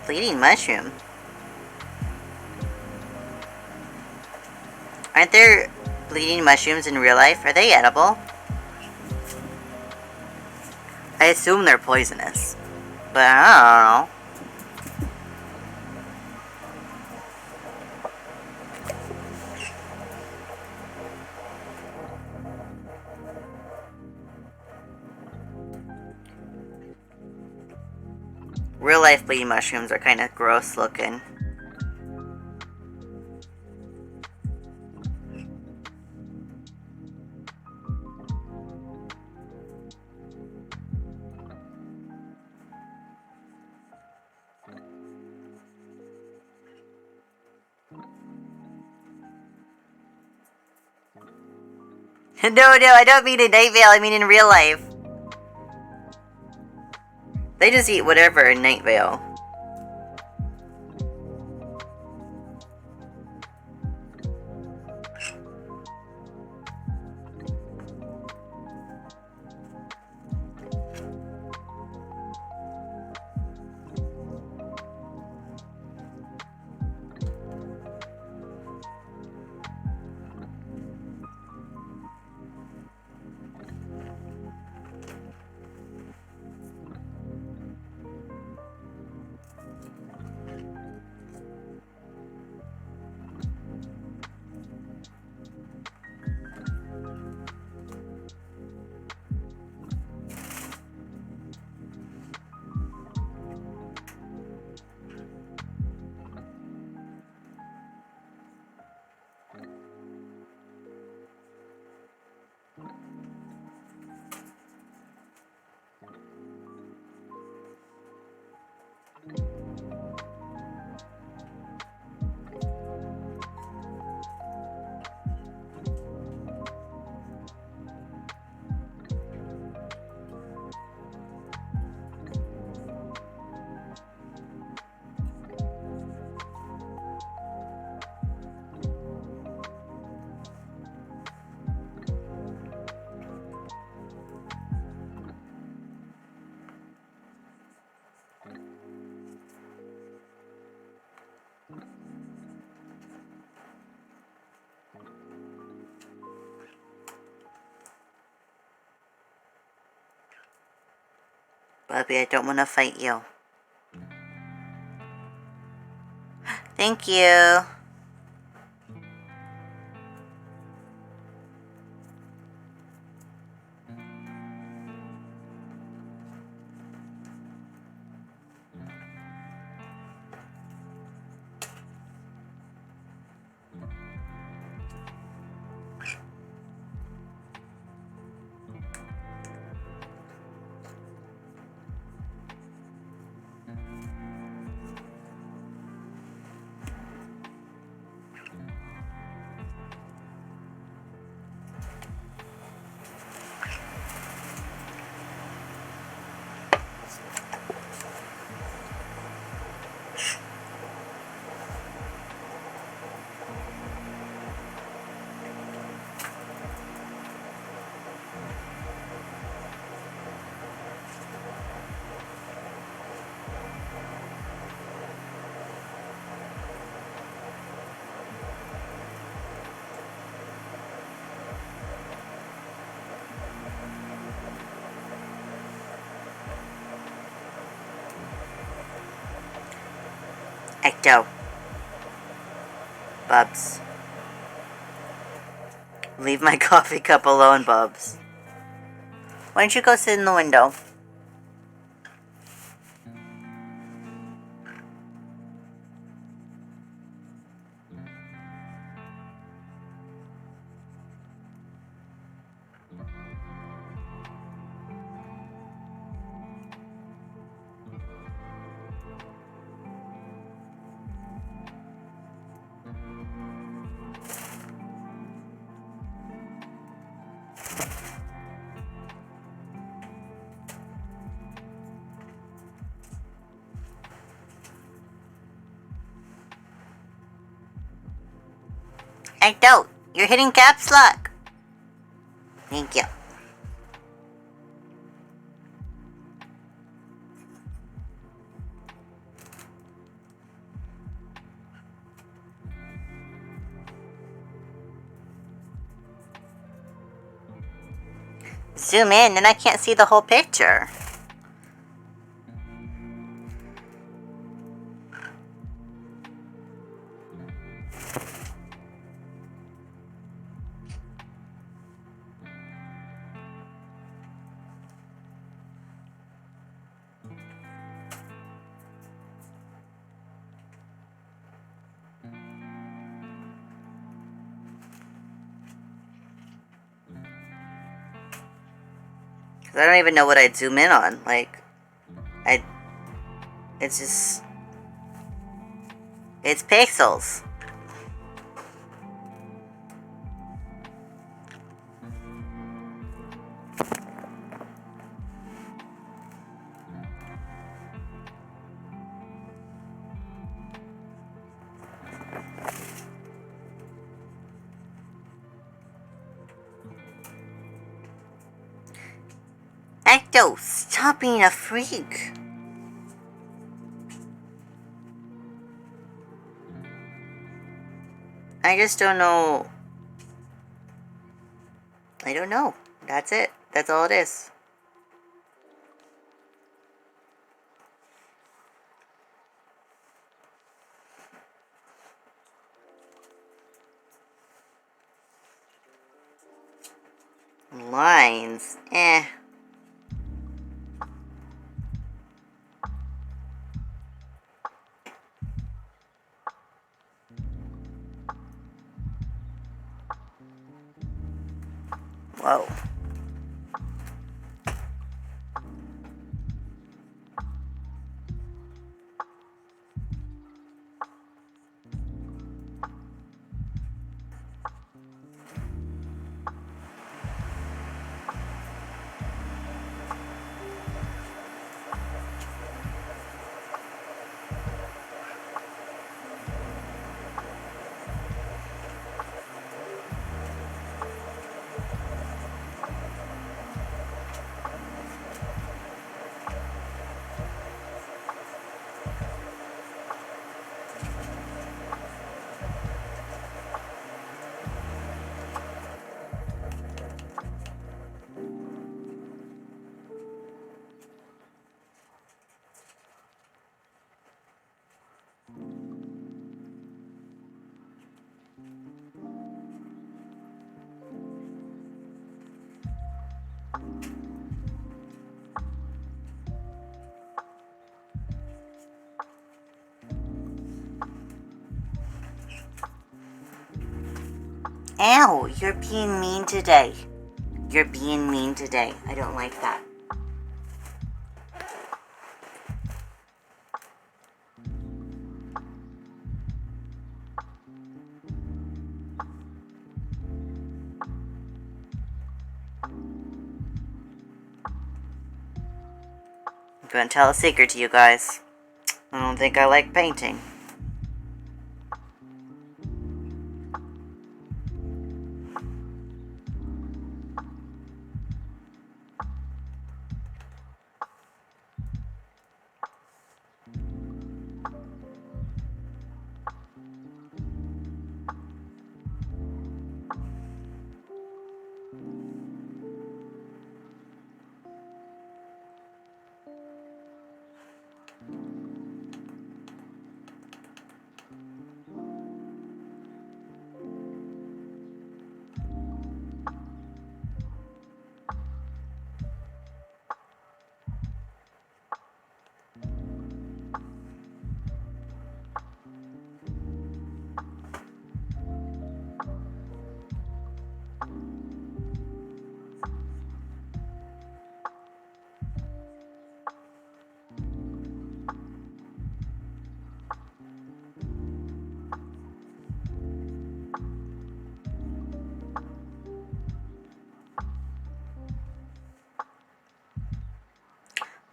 Bleeding mushroom. Aren't there bleeding mushrooms in real life? Are they edible? I assume they're poisonous. But I don't know. Real life bleeding mushrooms are kind of gross looking. No, I don't mean in Night Vale, I mean in real life. They just eat whatever in Night Vale. Bobby, I don't want to fight you. Thank you. Ecto. Bubs. Leave my coffee cup alone, Bubs. Why don't you go sit in the window? Ecto, you're hitting caps lock. Thank you. Zoom in and I can't see the whole picture. I don't even know what I'd zoom in on. It's just, it's pixels. Ecto, stop being a freak. I just don't know. I don't know. That's it. That's all it is. Lines. Eh. Whoa. Ow, you're being mean today. You're being mean today. I don't like that. I'm gonna tell a secret to you guys. I don't think I like painting.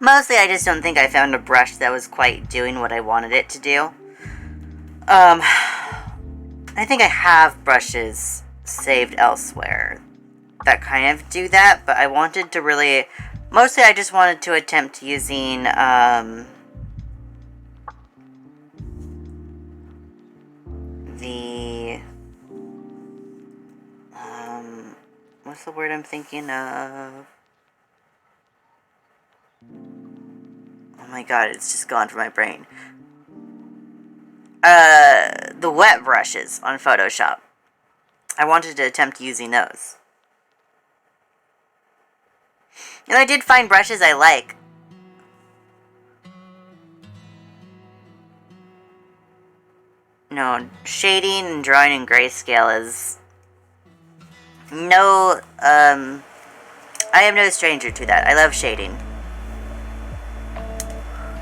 Mostly, I just don't think I found a brush that was quite doing what I wanted it to do. I think I have brushes saved elsewhere that kind of do that, but I wanted to really... Mostly, I just wanted to attempt using, what's the word I'm thinking of? Oh my god, it's just gone from my brain. The wet brushes on Photoshop. I wanted to attempt using those. And I did find brushes I like. No, shading and drawing in grayscale is... No, I am no stranger to that. I love shading.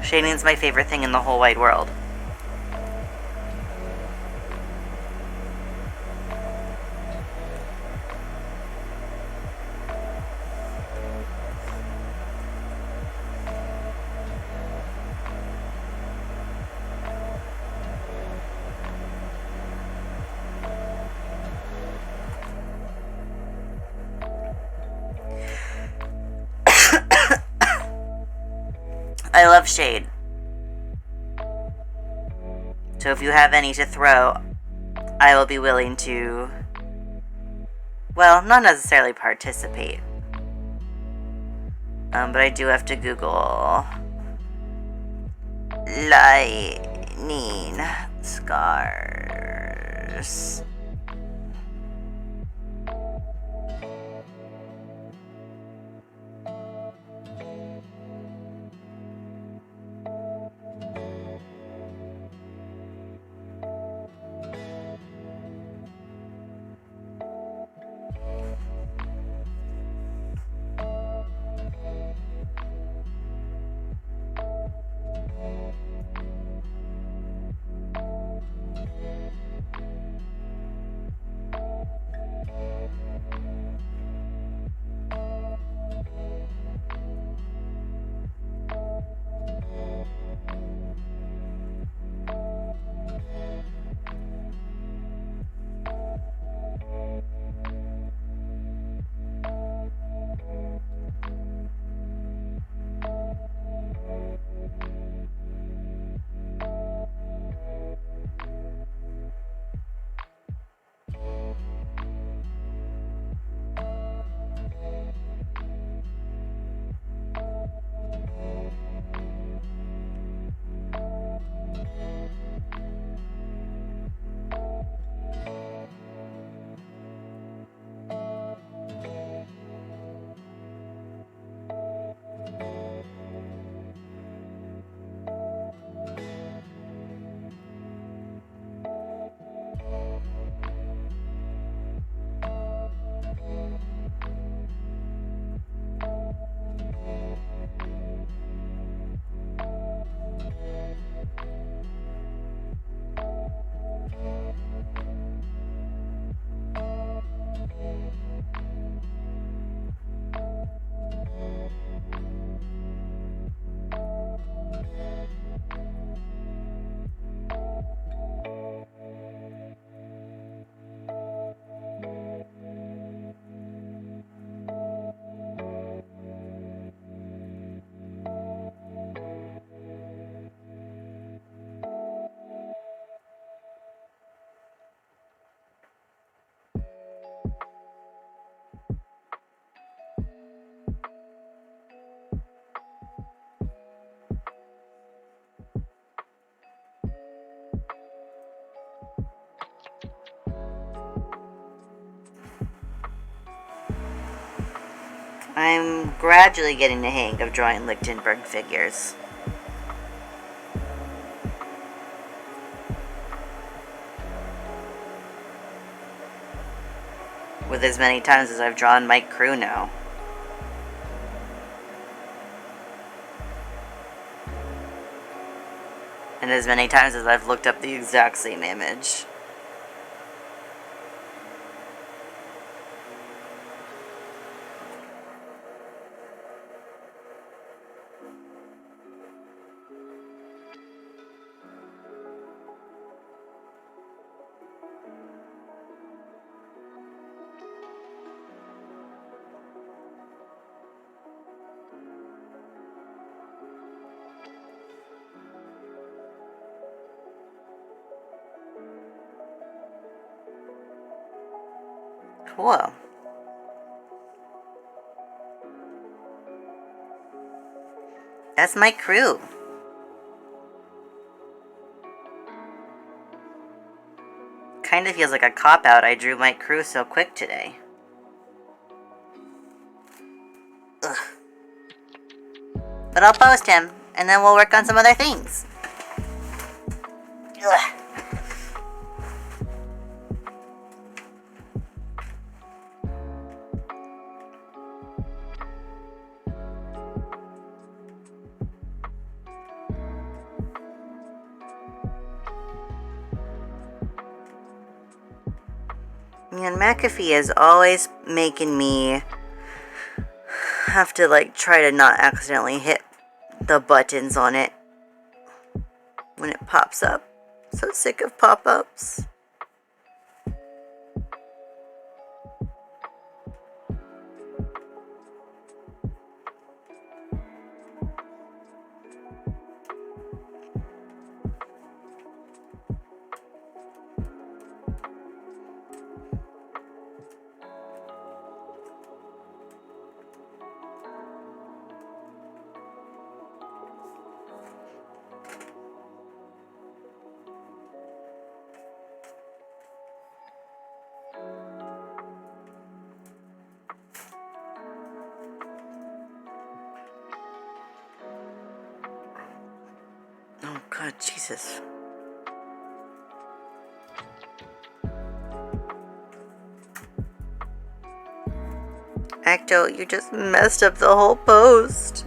Shading is my favorite thing in the whole wide world. I love shade. So if you have any to throw, I will be willing to, well, not necessarily participate. But I do have to Google lightning scars. I'm gradually getting the hang of drawing Lichtenberg figures. with as many times as I've drawn Mike Crew now. And as many times as I've looked up the exact same image. Cool. That's my crew. Kinda feels like a cop-out I drew Mike Crew so quick today. Ugh. But I'll post him, and then we'll work on some other things. Ugh. And McAfee is always making me have to like try to not accidentally hit the buttons on it when it pops up. So sick of pop-ups. Oh God, Jesus. Acto, you just messed up the whole post.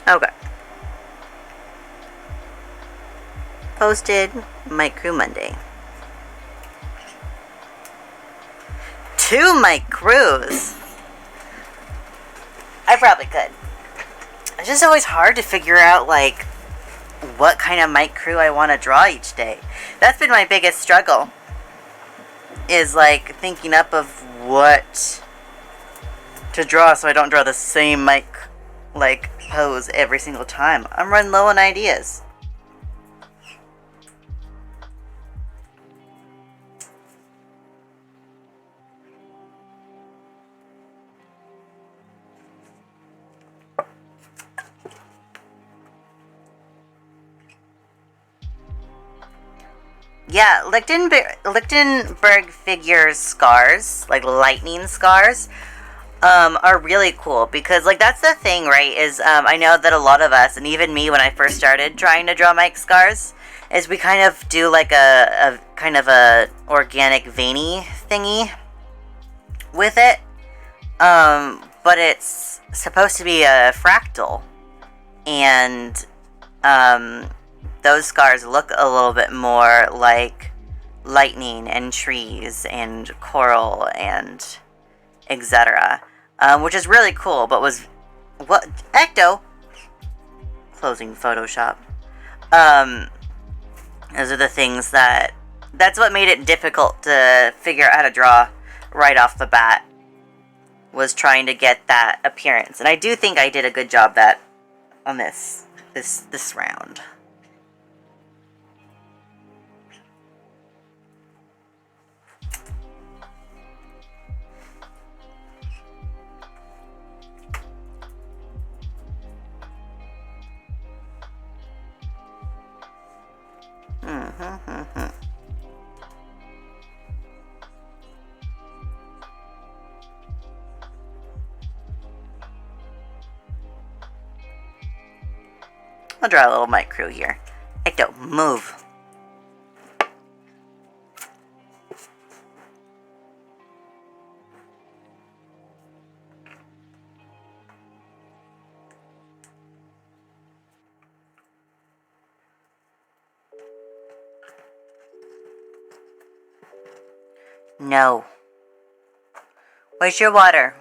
Okay. Posted Mike Crew Monday. 2 Mike Crews. I probably could. It's just always hard to figure out, like, what kind of Mike Crew I want to draw each day. That's been my biggest struggle. Is, like, thinking up of what to draw so I don't draw the same Mike, like, pose every single time. I'm running low on ideas. Yeah, Lichtenberg figures scars, like lightning scars, are really cool because, like, that's the thing, right, is, I know that a lot of us, and even me when I first started trying to draw Mike scars, is we kind of do, like, a kind of a organic veiny thingy with it, but it's supposed to be a fractal, and, those scars look a little bit more like lightning and trees and coral and etc. Which is really cool, but was... What? Ecto! Closing Photoshop. Those are the things that's what made it difficult to figure out how to draw right off the bat, was trying to get that appearance. And I do think I did a good job on this round. I'll draw a little micro here. Ecto, move. No. Where's your water?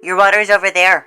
Your water's over there.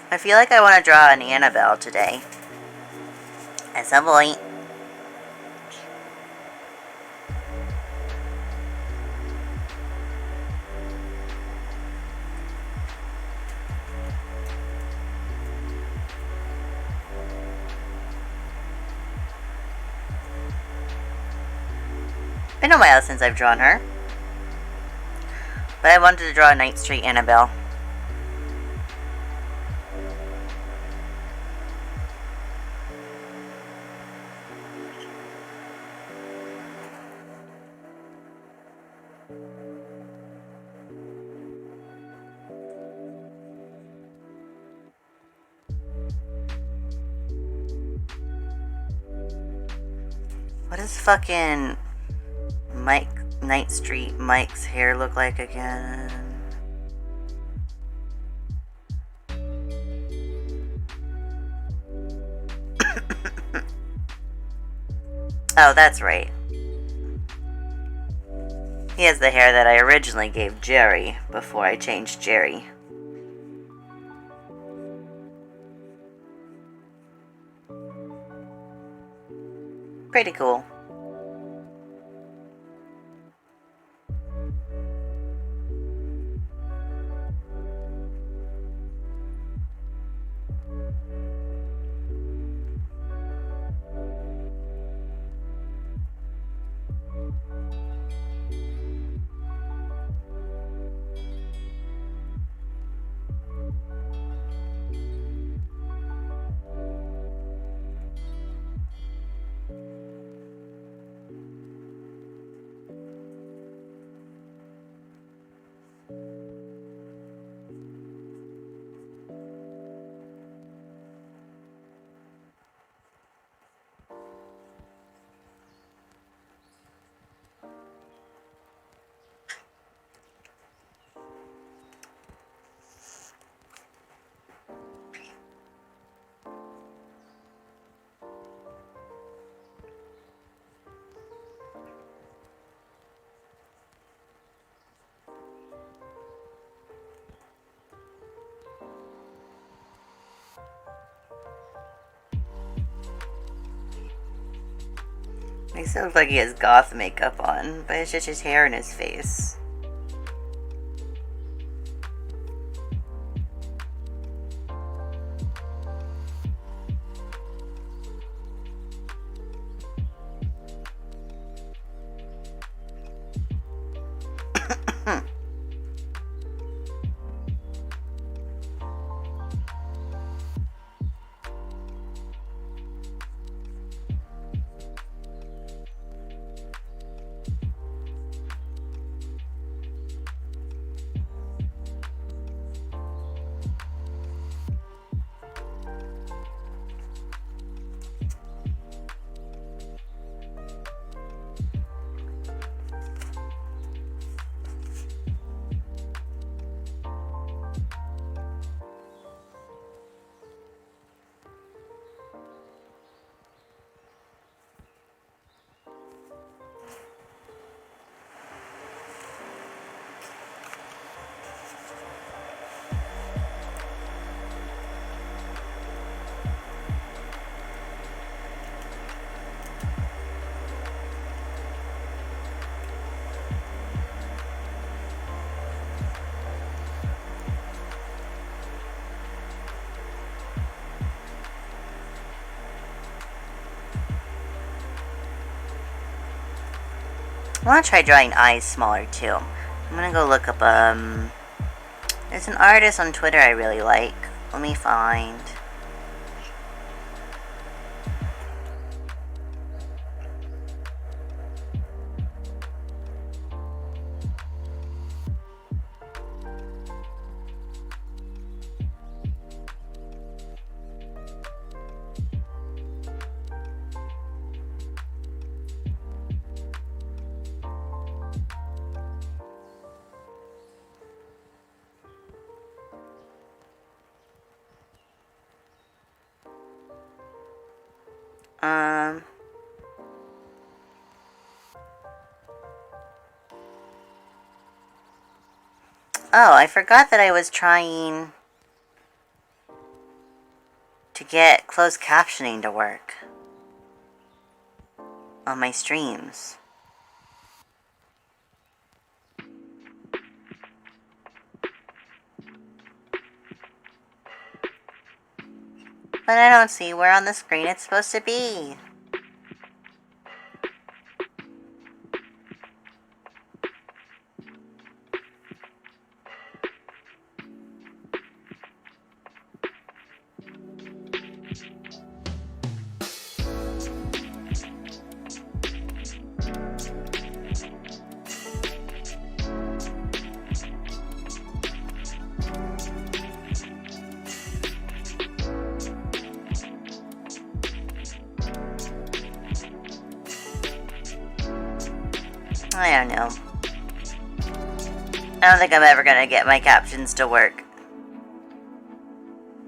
I feel like I want to draw an Annabelle today. At some point. Been a while since I've drawn her. But I wanted to draw a Night Street Annabelle. What does fucking Night Street Mike's hair look like again? Oh, that's right. He has the hair that I originally gave Jerry before I changed Jerry. Pretty cool. Makes it look like he has goth makeup on, but it's just his hair and his face. want to try drawing eyes smaller too. I'm gonna go look up, there's an artist on Twitter I really like. Let me find. Oh, I forgot that I was trying to get closed captioning to work on my streams. But I don't see where on the screen it's supposed to be. I don't know. I don't think I'm ever gonna get my captions to work.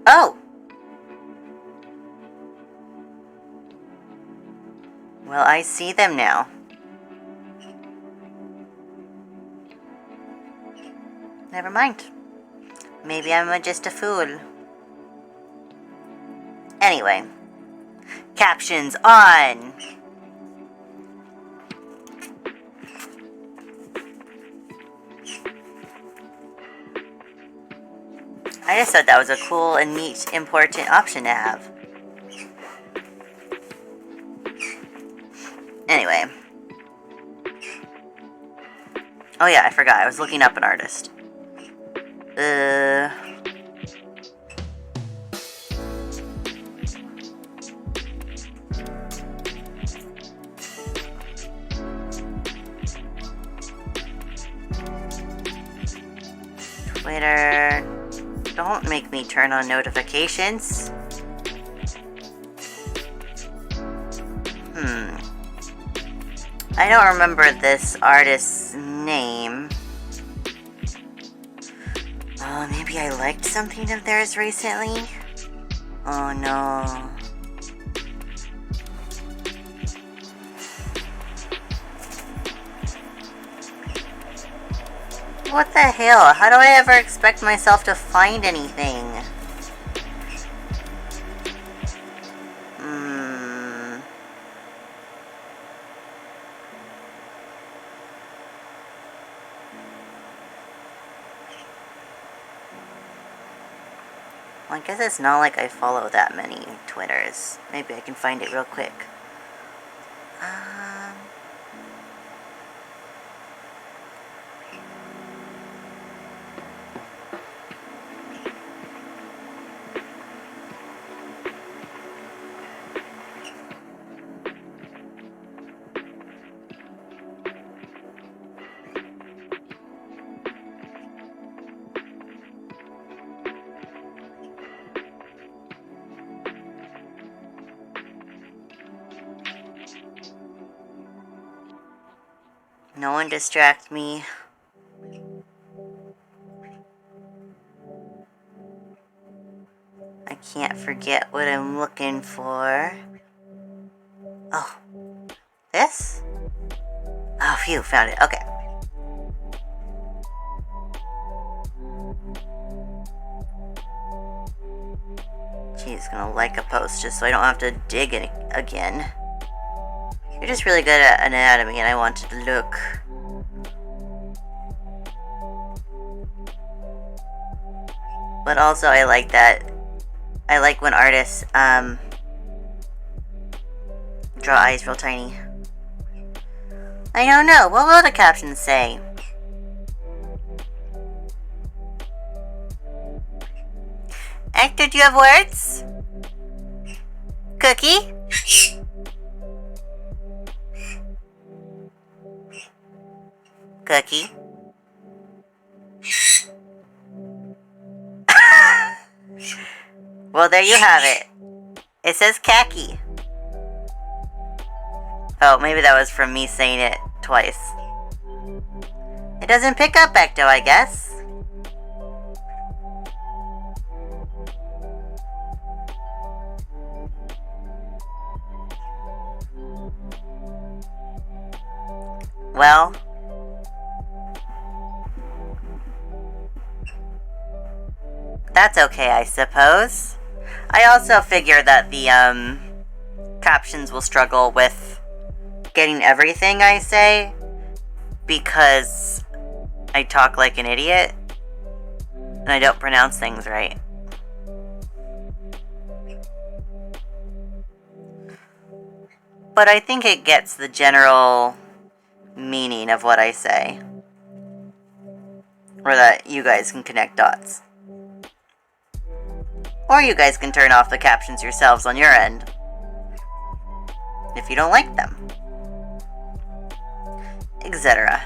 Oh! Well, I see them now. Never mind. Maybe I'm just a fool. Anyway. Captions on! I just thought that was a cool and neat, important option to have. Anyway. Oh yeah, I forgot. I was looking up an artist. Twitter. Don't make me turn on notifications. I don't remember this artist's name. Oh, maybe I liked something of theirs recently? Oh no. What the hell? How do I ever expect myself to find anything? Well, I guess it's not like I follow that many Twitters. Maybe I can find it real quick. No one distract me. I can't forget what I'm looking for. Oh. This? Oh, phew, found it. Okay. She's gonna like a post just so I don't have to dig it again. You're just really good at anatomy and I wanted to look. But also I like that. I like when artists draw eyes real tiny. I don't know. What will the caption say? Hector, do you have words? Cookie? Cookie? Well, there you have it. It says khaki. Oh, maybe that was from me saying it twice. It doesn't pick up Ecto, I guess. Well, that's okay, I suppose. I also figure that the captions will struggle with getting everything I say because I talk like an idiot and I don't pronounce things right. But I think it gets the general meaning of what I say, or that you guys can connect dots. Or you guys can turn off the captions yourselves on your end if you don't like them, etc.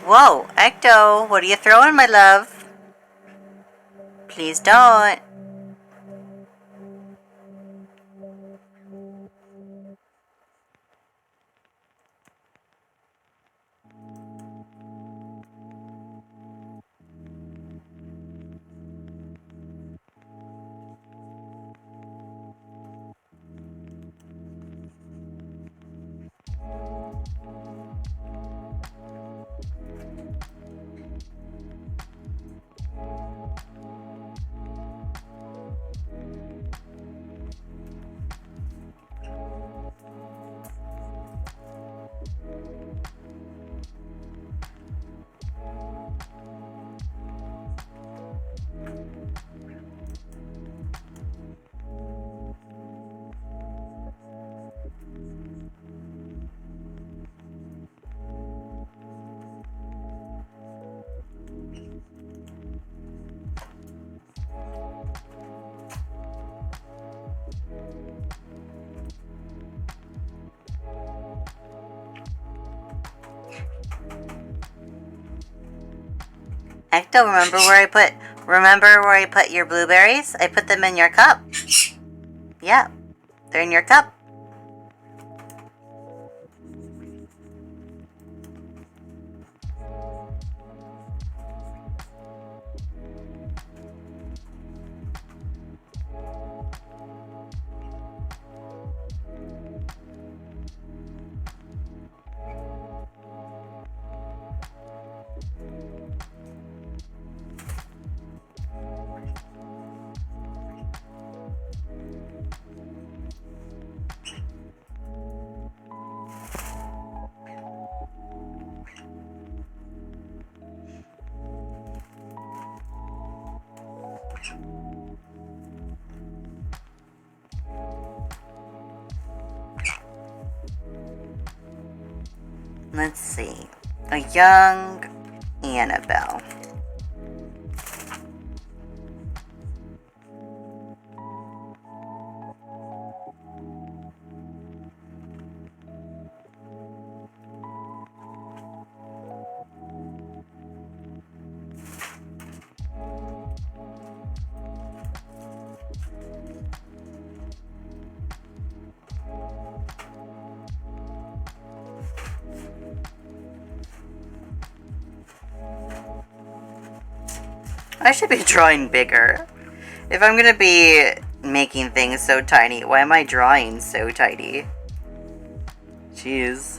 Whoa, Ecto, what are you throwing, my love? Please don't. Ecto, remember where I put your blueberries? I put them in your cup. Yeah, they're in your cup. Let's see. A young Annabelle. I should be drawing bigger. If I'm gonna be making things so tiny, why am I drawing so tiny? Jeez.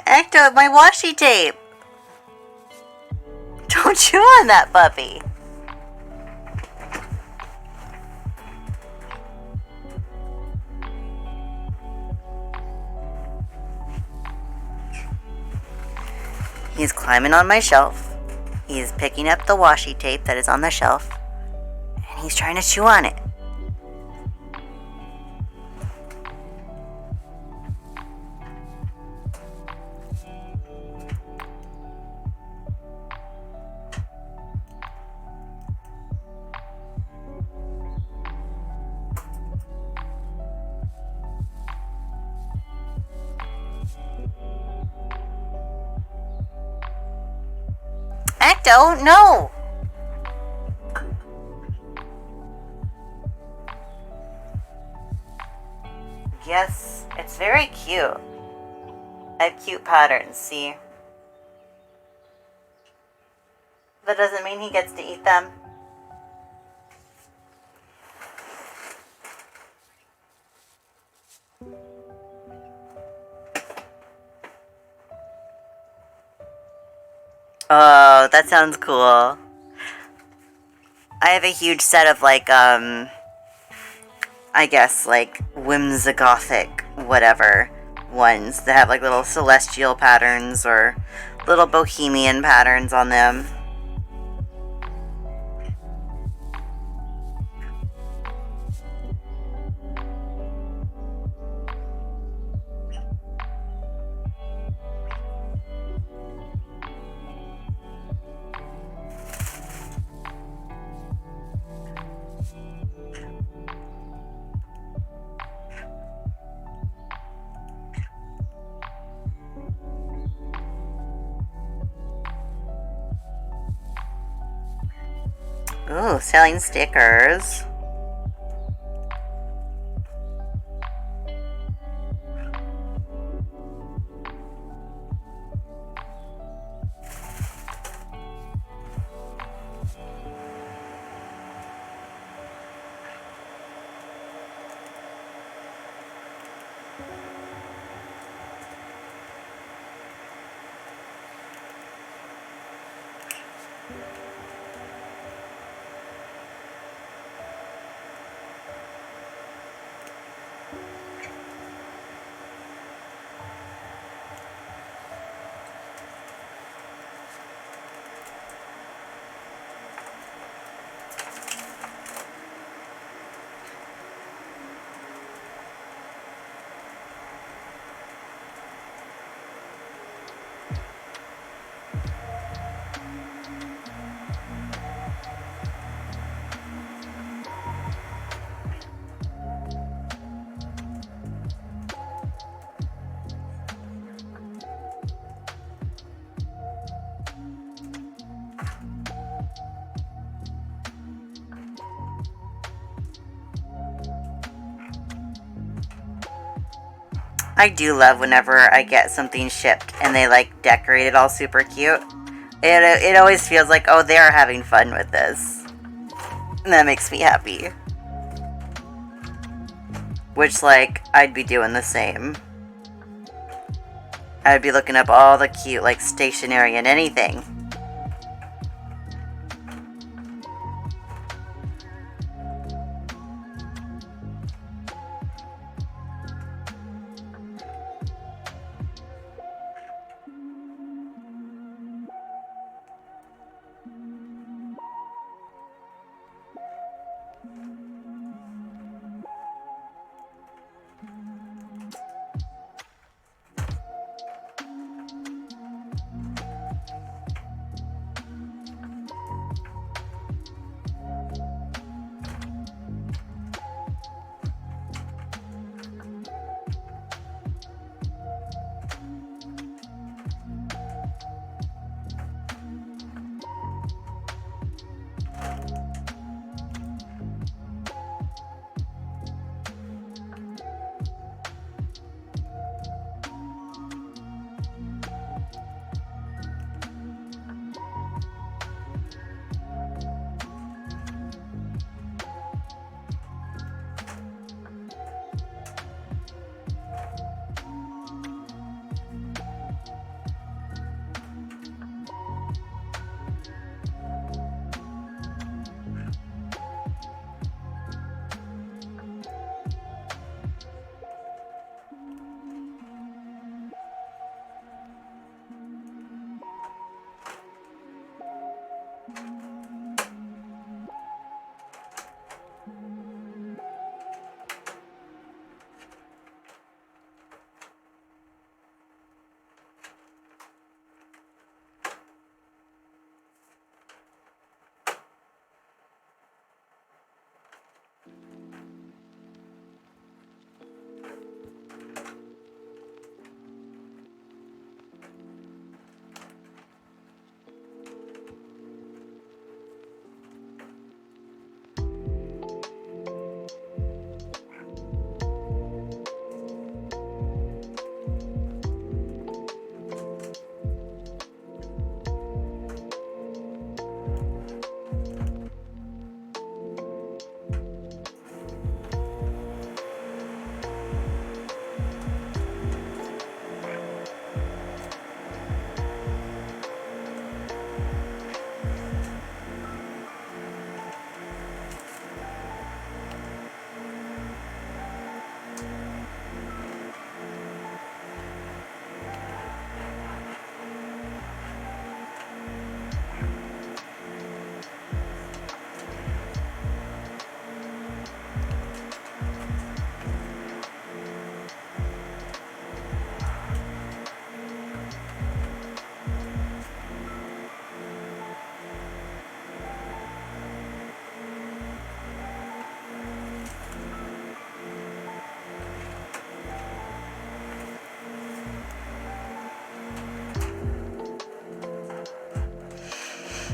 Ecto, my washi tape! Don't chew on that puppy! He's climbing on my shelf. He's picking up the washi tape that is on the shelf. And he's trying to chew on it. Ecto, no! Yes, it's very cute. I have cute patterns, see? That doesn't mean he gets to eat them. Oh, that sounds cool. I have a huge set of, like, I guess, like, whimsigothic, whatever, ones that have, like, little celestial patterns or little bohemian patterns on them. Ooh, selling stickers. I do love whenever I get something shipped and they like decorate it all super cute. It always feels like, oh, they're having fun with this. And that makes me happy. Which, like, I'd be doing the same. I'd be looking up all the cute, like, stationery and anything.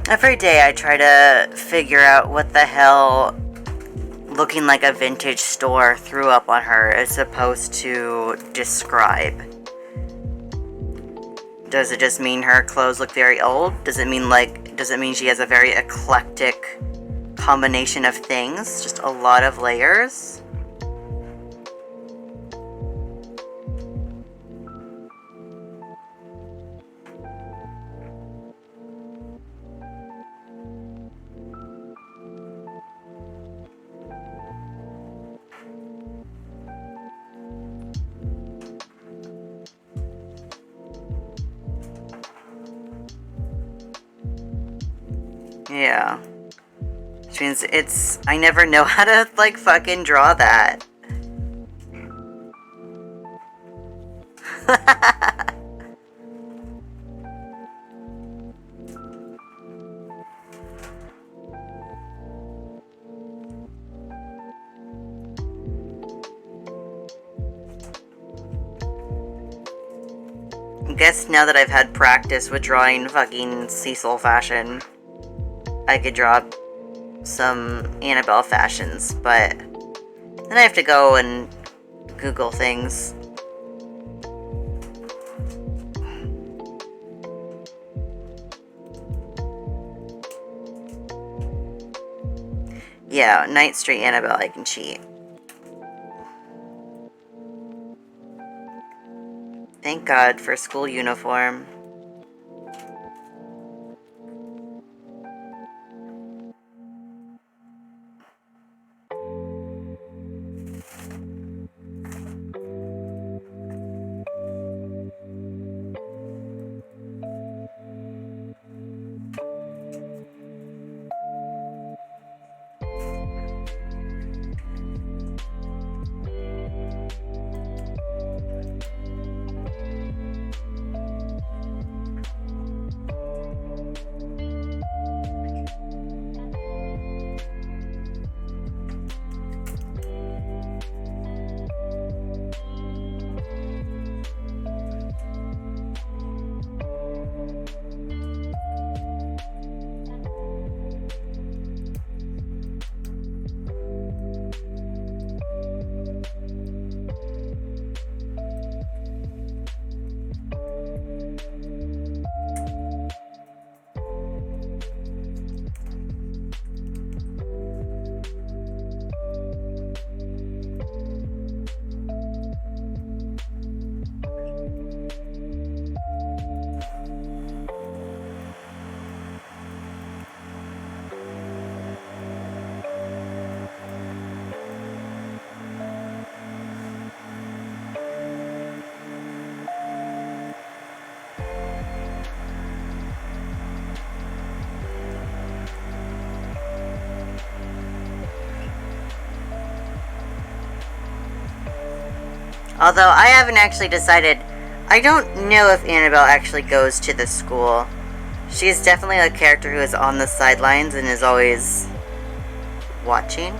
Every day I try to figure out what the hell looking like a vintage store threw up on her is supposed to describe. Does it just mean her clothes look very old? Does it mean she has a very eclectic combination of things? Just a lot of layers? Yeah. Which means I never know how to, like, fucking draw that. I guess now that I've had practice with drawing fucking Cecil fashion, I could draw some Annabelle fashions, but then I have to go and Google things. Yeah, Night Street Annabelle, I can cheat. Thank God for school uniform. Although I haven't actually decided. I don't know if Annabelle actually goes to the school. She's definitely a character who is on the sidelines and is always watching.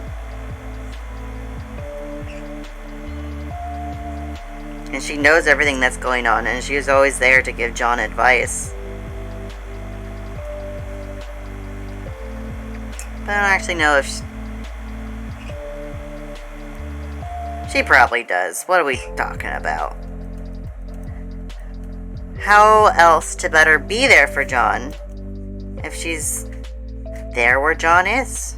And she knows everything that's going on, and she was always there to give John advice. But I don't actually know if she probably does. What are we talking about? How else to better be there for John if she's there where John is?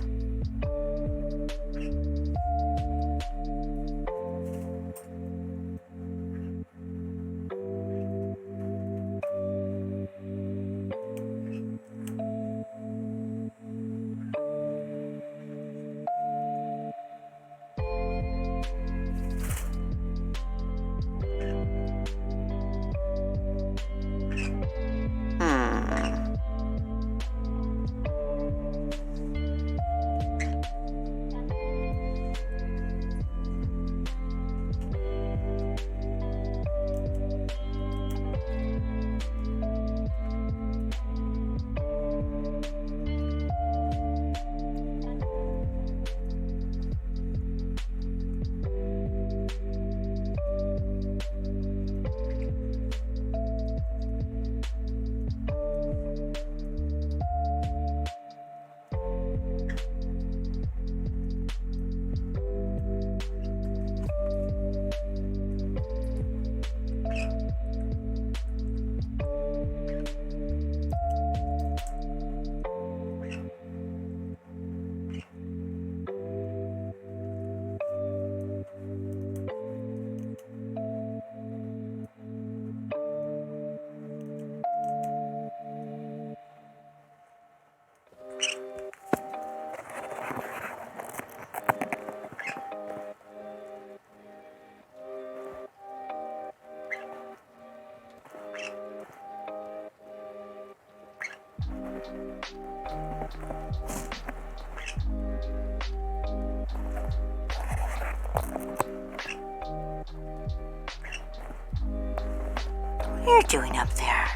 What are you doing up there?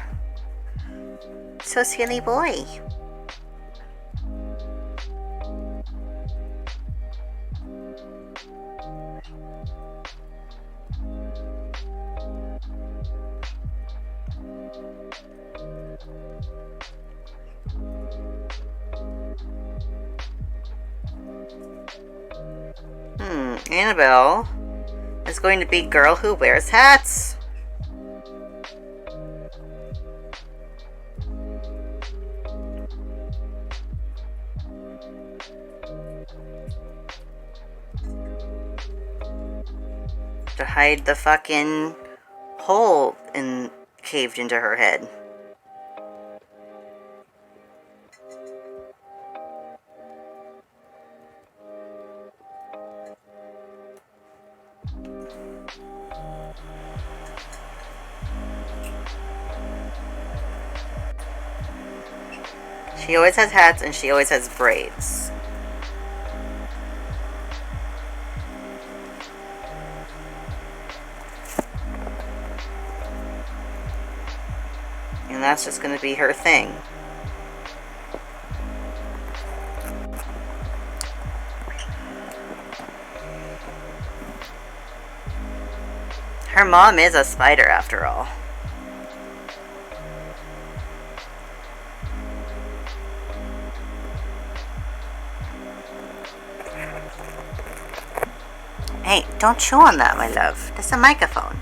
So silly boy. Annabelle is going to be girl who wears hats. To hide the fucking hole caved into her head. She always has hats and she always has braids. And that's just going to be her thing. Her mom is a spider after all. Hey, don't chew on that, my love. That's a microphone.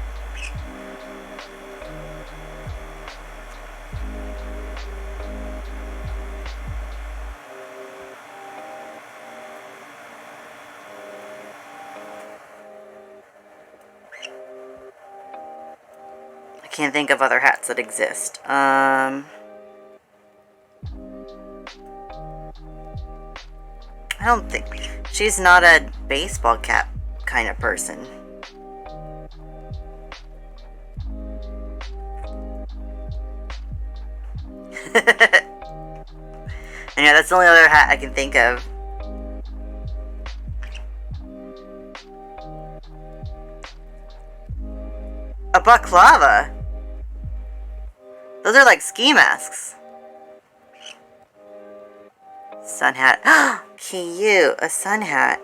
I can't think of other hats that exist. I don't think... She's not a baseball cap kind of person. And yeah, that's the only other hat I can think of. A baklava? Those are like ski masks. Sun hat. Cute. A sun hat.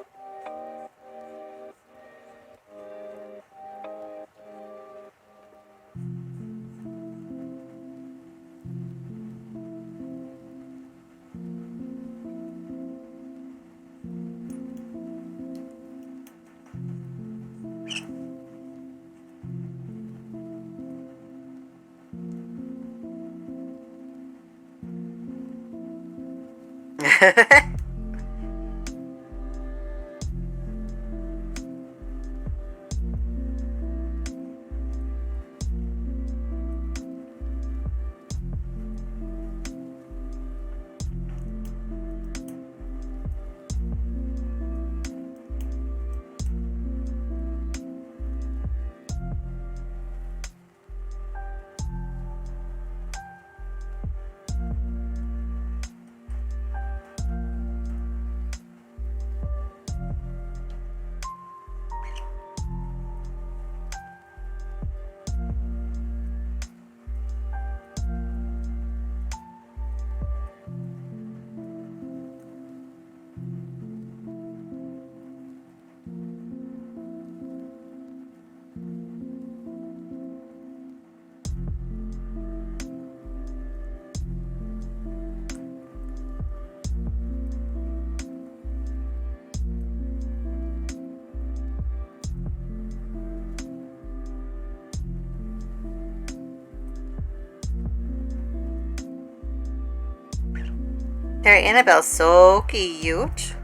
Their Annabelle's so cute.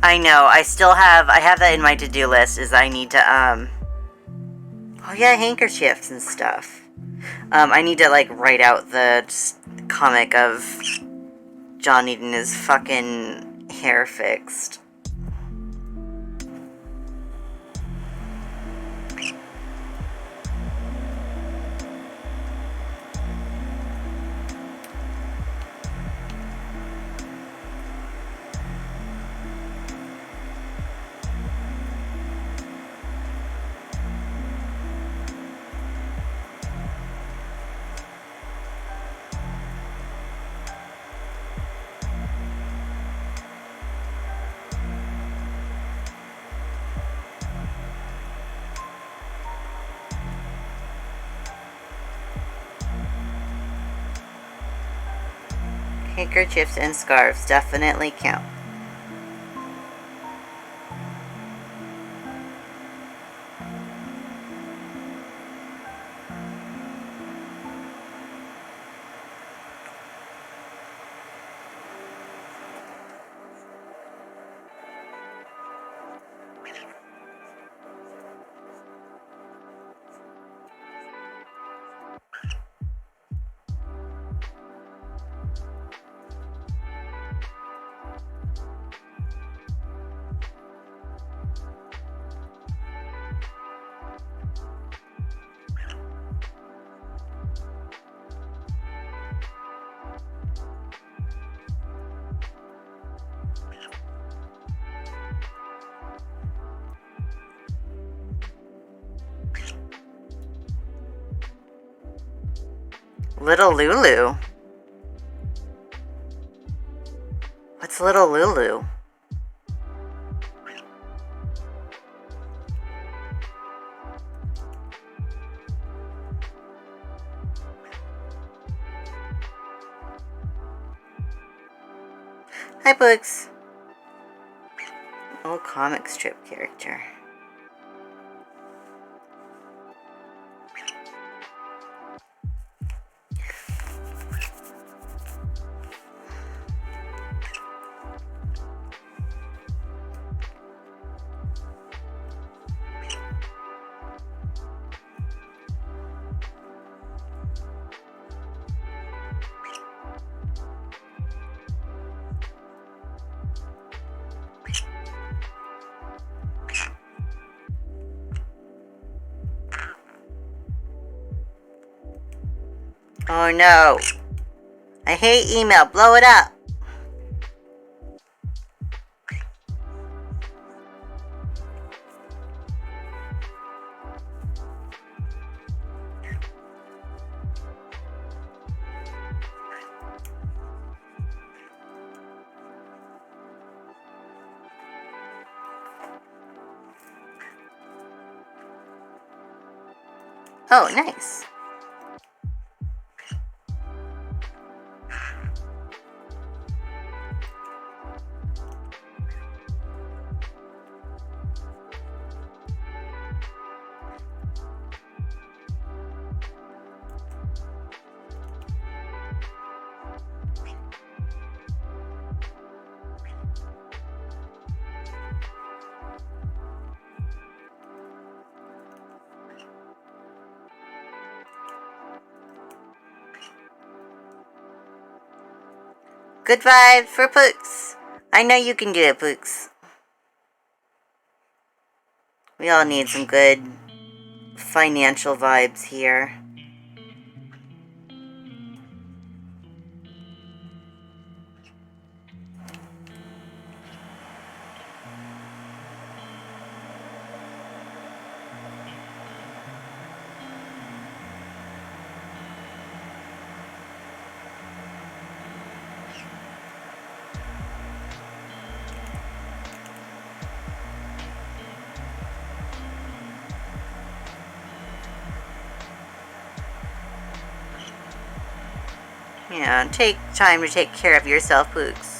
I know. I have that in my to-do list, is I need to, oh yeah, handkerchiefs and stuff. I need to, like, write out the comic of John needing his fucking hair fixed. Handkerchiefs and scarves definitely count. Little Lulu? What's Little Lulu? Hi, Books. Old comic strip character. Oh no. I hate email. Blow it up. Oh, nice. Good vibes for Pooks. I know you can do it, Pooks. We all need some good financial vibes here. Yeah, take time to take care of yourself, Pooks.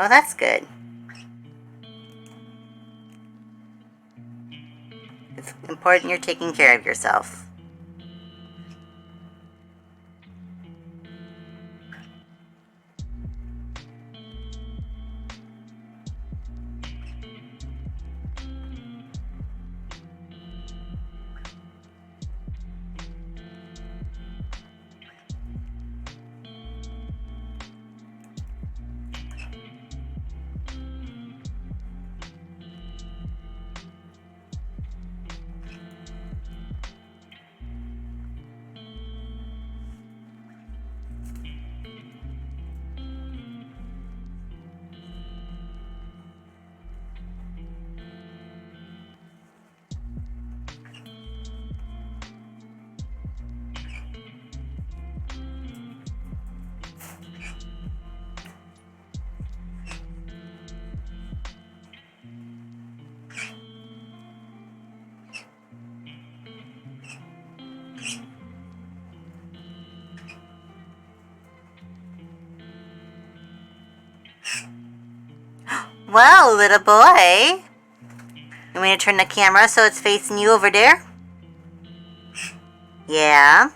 Oh, that's good. It's important you're taking care of yourself. Well, little boy. You want me to turn the camera so it's facing you over there? Yeah?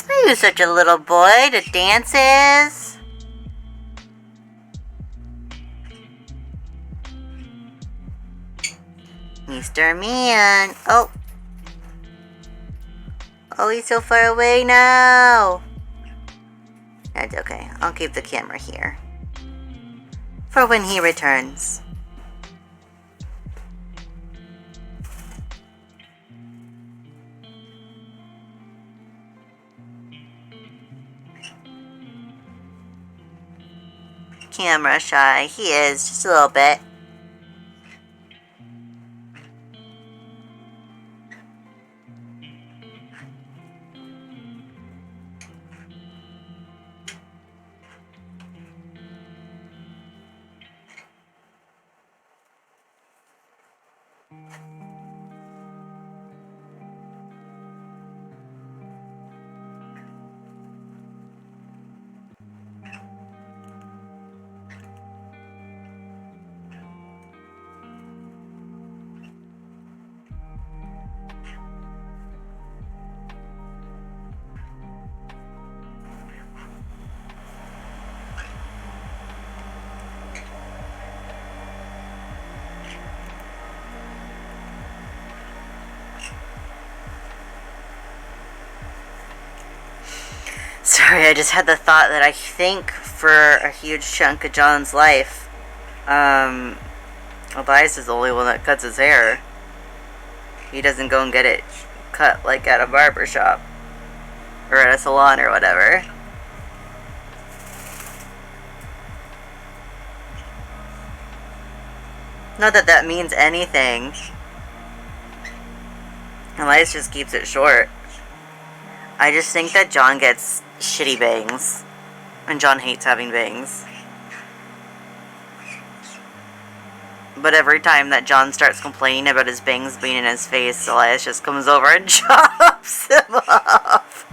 Are you such a little boy to dances? Mr. Man. Oh. Oh, he's so far away now. That's okay. I'll keep the camera here. For when he returns. Camera shy. He is, just a little bit. Sorry, I just had the thought that I think for a huge chunk of John's life, Elias is the only one that cuts his hair. He doesn't go and get it cut like at a barber shop or at a salon or whatever. Not that that means anything. Elias just keeps it short. I just think that John gets shitty bangs. And John hates having bangs. But every time that John starts complaining about his bangs being in his face, Elias just comes over and chops him off.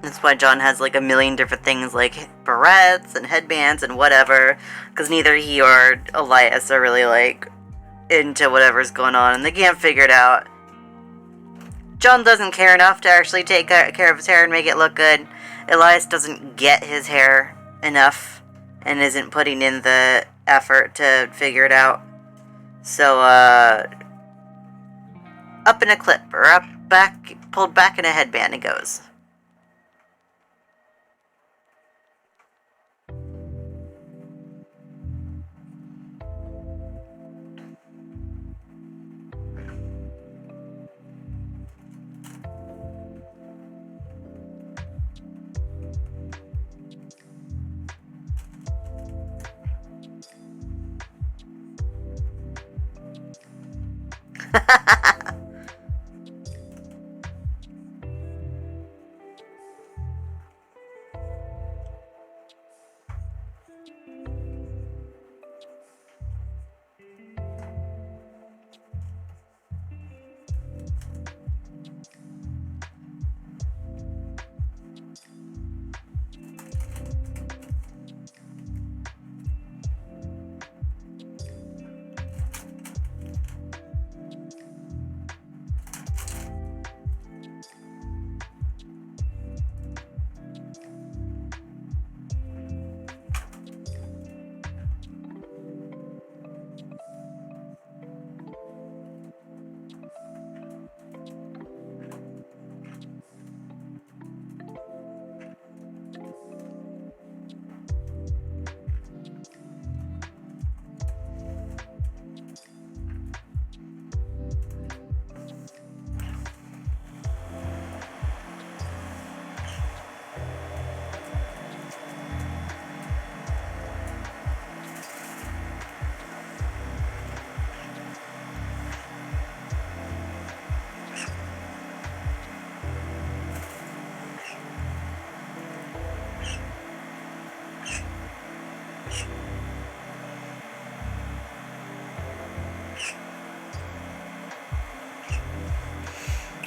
That's why John has like a million different things like barrettes and headbands and whatever, because neither he or Elias are really like into whatever's going on and they can't figure it out. John doesn't care enough to actually take care of his hair and make it look good. Elias doesn't get his hair enough and isn't putting in the effort to figure it out. So, up in a clip or up back, pulled back in a headband it goes.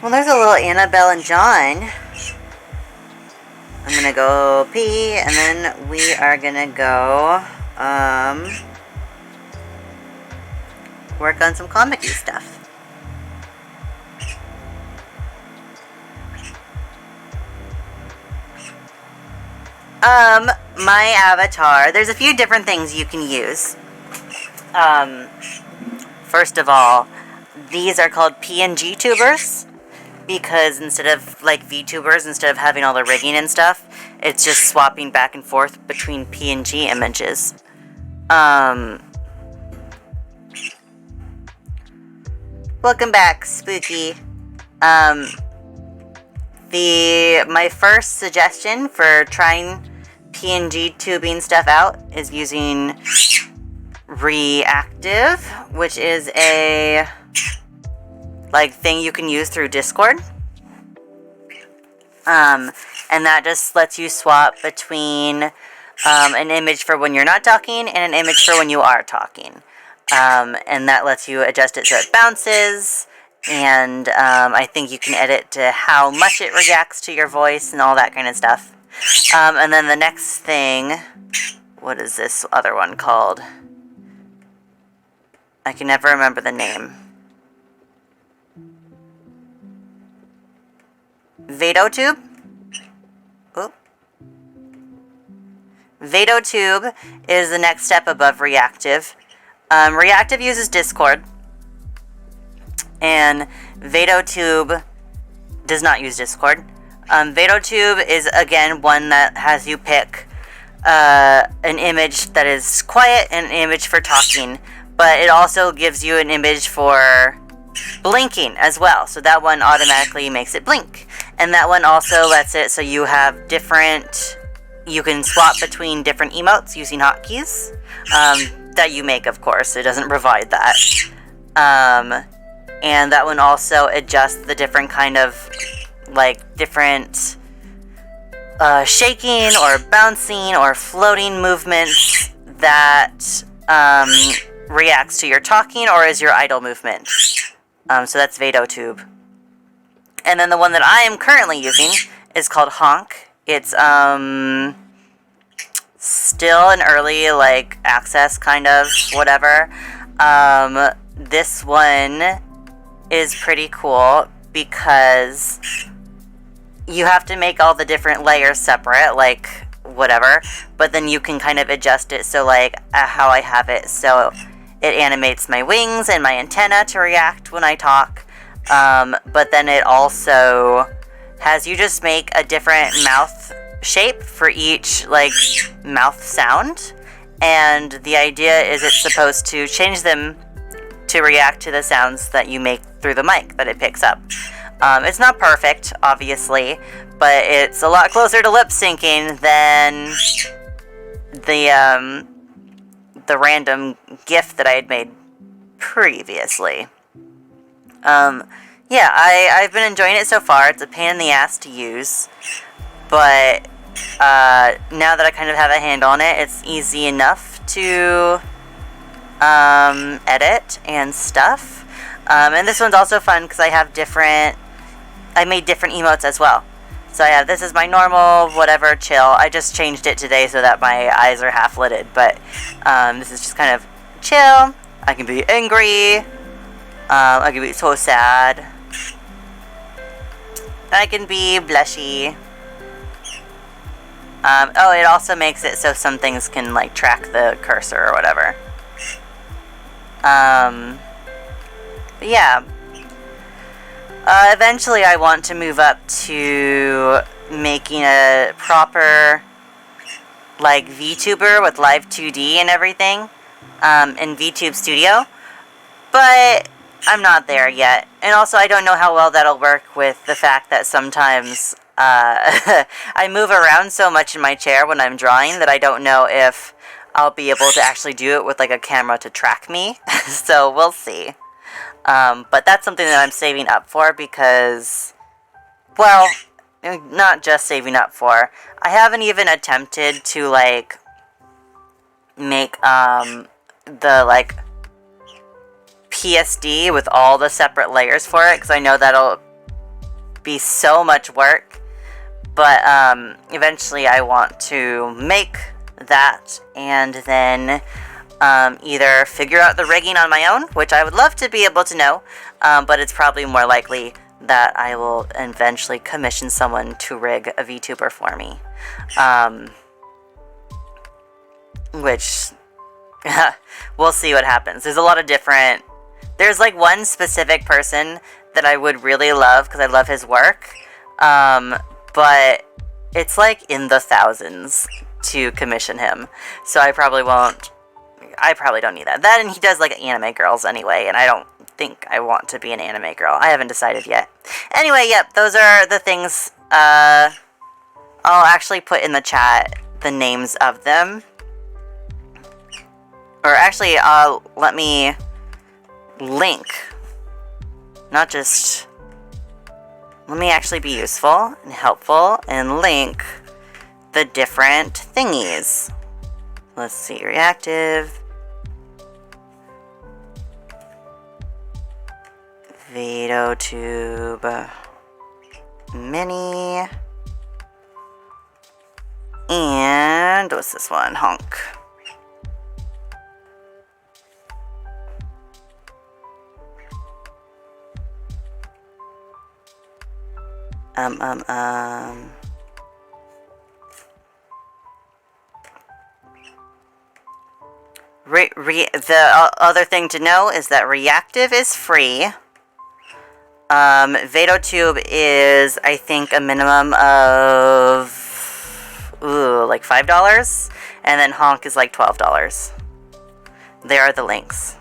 Well, there's a little Annabelle and John. I'm gonna go pee, and then we are gonna go, work on some comic-y stuff. My avatar, there's a few different things you can use. First of all, these are called PNG tubers, because instead of, like, VTubers, instead of having all the rigging and stuff, it's just swapping back and forth between PNG images. Welcome back, Spooky. My first suggestion for trying PNG tubing stuff out is using Reactive, which is a thing you can use through Discord. And that just lets you swap between an image for when you're not talking and an image for when you are talking. And that lets you adjust it so it bounces, and I think you can edit to how much it reacts to your voice and all that kind of stuff. And then the next thing, what is this other one called? I can never remember the name. VadoTube? Oh. VadoTube is the next step above Reactive. Reactive uses Discord, and VadoTube does not use Discord. VadoTube is, again, one that has you pick an image that is quiet and an image for talking, but it also gives you an image for blinking as well, so that one automatically makes it blink. And that one also lets it so you have different, you can swap between different emotes using hotkeys, that you make, of course. It doesn't provide that. And that one also adjusts the different kind of, different shaking or bouncing or floating movements that reacts to your talking or is your idle movement. So that's VadoTube. And then the one that I am currently using is called Honk. It's still an early access kind of whatever. This one is pretty cool because you have to make all the different layers separate, whatever, but then you can kind of adjust it so how I have it, so it animates my wings and my antenna to react when I talk, but then it also has you just make a different mouth shape for each mouth sound, and the idea is it's supposed to change them to react to the sounds that you make through the mic that it picks up. It's not perfect, obviously, but it's a lot closer to lip syncing than the random GIF that I had made previously. Yeah, I've been enjoying it so far. It's a pain in the ass to use, but now that I kind of have a handle on it, it's easy enough to edit and stuff. And this one's also fun because I made different emotes as well. So I have, this is my normal, whatever, chill. I just changed it today so that my eyes are half lidded, but this is just kind of chill. I can be angry. I can be so sad. I can be blushy. Oh, it also makes it so some things can track the cursor or whatever. But yeah. Eventually I want to move up to making a proper VTuber with live 2D and everything in VTube Studio, but I'm not there yet. And also I don't know how well that'll work with the fact that sometimes I move around so much in my chair when I'm drawing that I don't know if I'll be able to actually do it with a camera to track me. So we'll see. But that's something that I'm saving up for because, well, not just saving up for. I haven't even attempted to make the PSD with all the separate layers for it, because I know that'll be so much work. But eventually I want to make that and then either figure out the rigging on my own, which I would love to be able to know, but it's probably more likely that I will eventually commission someone to rig a VTuber for me. Which, we'll see what happens. There's a lot of different... There's like one specific person that I would really love because I love his work, but it's like in the thousands to commission him, so I probably won't. I probably don't need that. That, and he does like anime girls anyway, and I don't think I want to be an anime girl. I haven't decided yet. Anyway, yep, those are the things. I'll actually put in the chat the names of them. Or actually, let me link. Not just... Let me actually be useful and helpful and link the different thingies. Let's see, reactive. VatoTube Mini. And what's this one? Honk. The other thing to know is that Reactive is free. VatoTube is, I think, a minimum of, like $5. And then Honk is like $12. There are the links.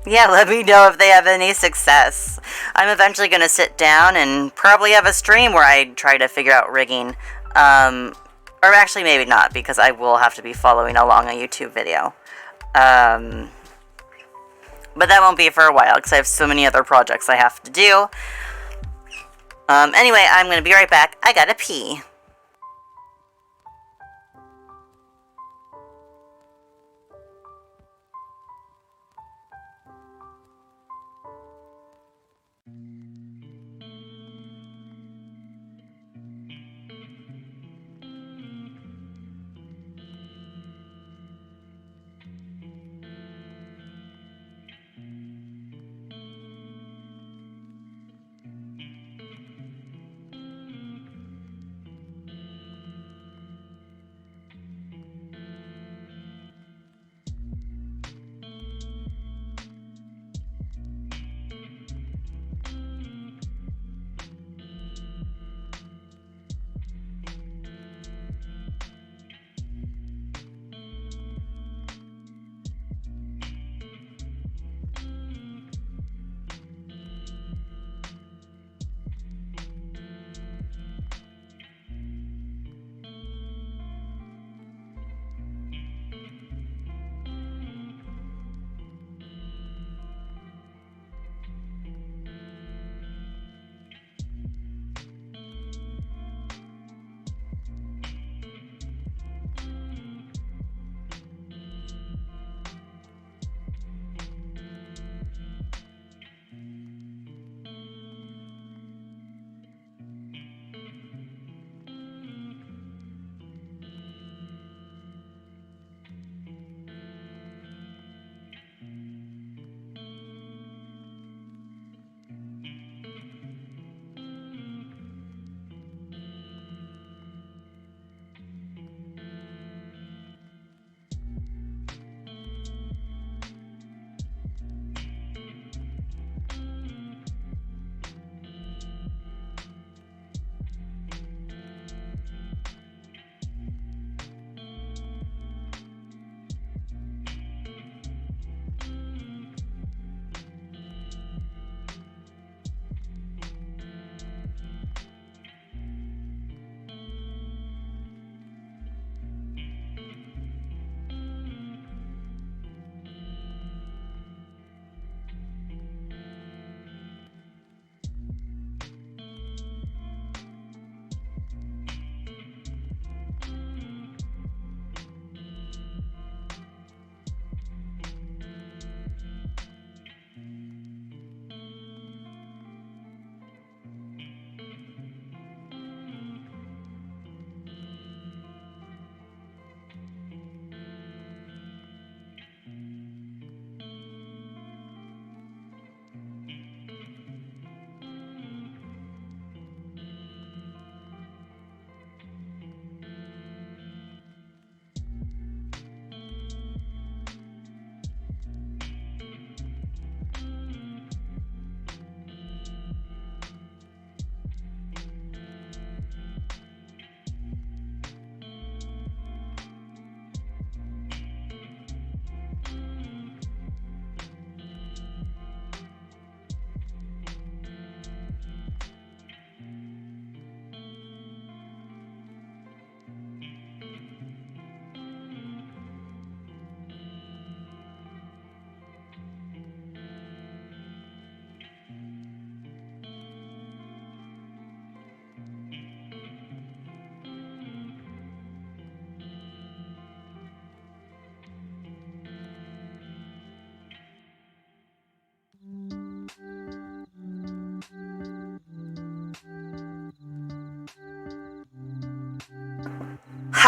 Yeah, let me know if they have any success. I'm eventually going to sit down and probably have a stream where I try to figure out rigging. Or actually maybe not, because I will have to be following along a YouTube video. But that won't be for a while, because I have so many other projects I have to do. Anyway, I'm going to be right back. I gotta pee.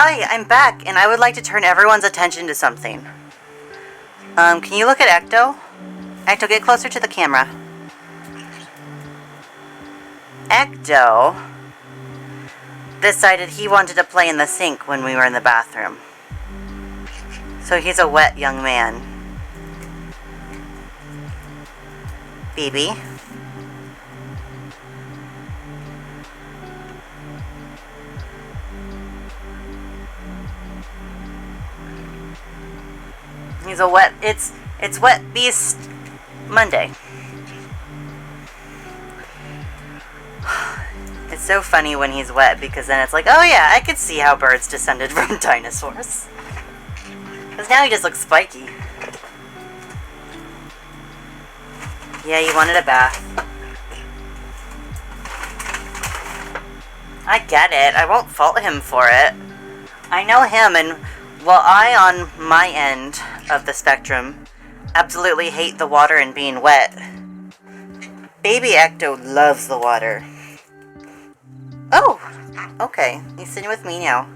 Hi, I'm back, and I would like to turn everyone's attention to something. Can you look at Ecto? Ecto, get closer to the camera. Ecto decided he wanted to play in the sink when we were in the bathroom. So he's a wet young man. Phoebe? He's a wet... It's Wet Beast Monday. It's so funny when he's wet, because then it's like, oh yeah, I could see how birds descended from dinosaurs. Because now he just looks spiky. Yeah, you wanted a bath. I get it. I won't fault him for it. I know him, and while I, on my end of the spectrum, absolutely hate the water and being wet, baby Ecto loves the water. Oh, okay. He's sitting with me now.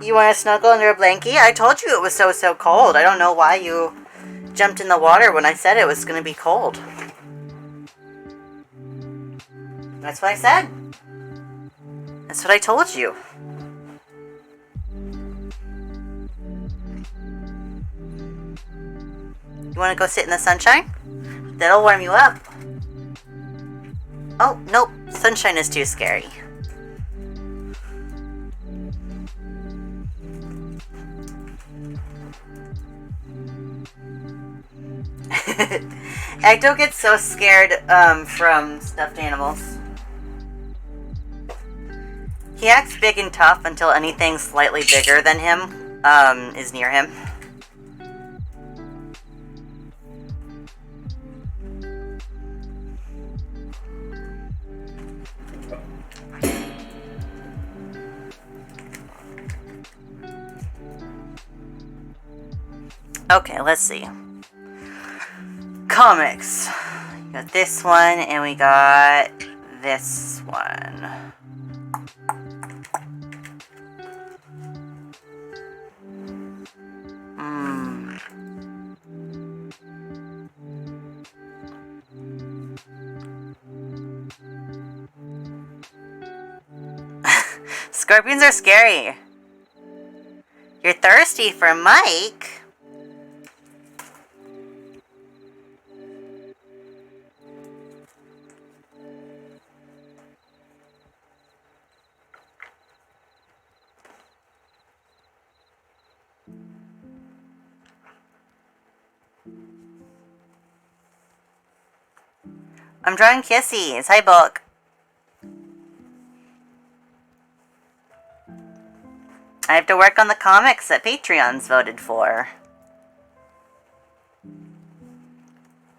You want to snuggle under a blankie? I told you it was so cold. I don't know why you jumped in the water when I said it was going to be cold. That's what I said. That's what I told you. You want to go sit in the sunshine? That'll warm you up. Oh, nope. Sunshine is too scary. Ecto gets so scared from stuffed animals. He acts big and tough until anything slightly bigger than him is near him. Okay, let's see. Comics. We got this one, and we got this one. Scorpions are scary. You're thirsty for Mike? I'm drawing kissies. Hi, book. I have to work on the comics that Patreons voted for.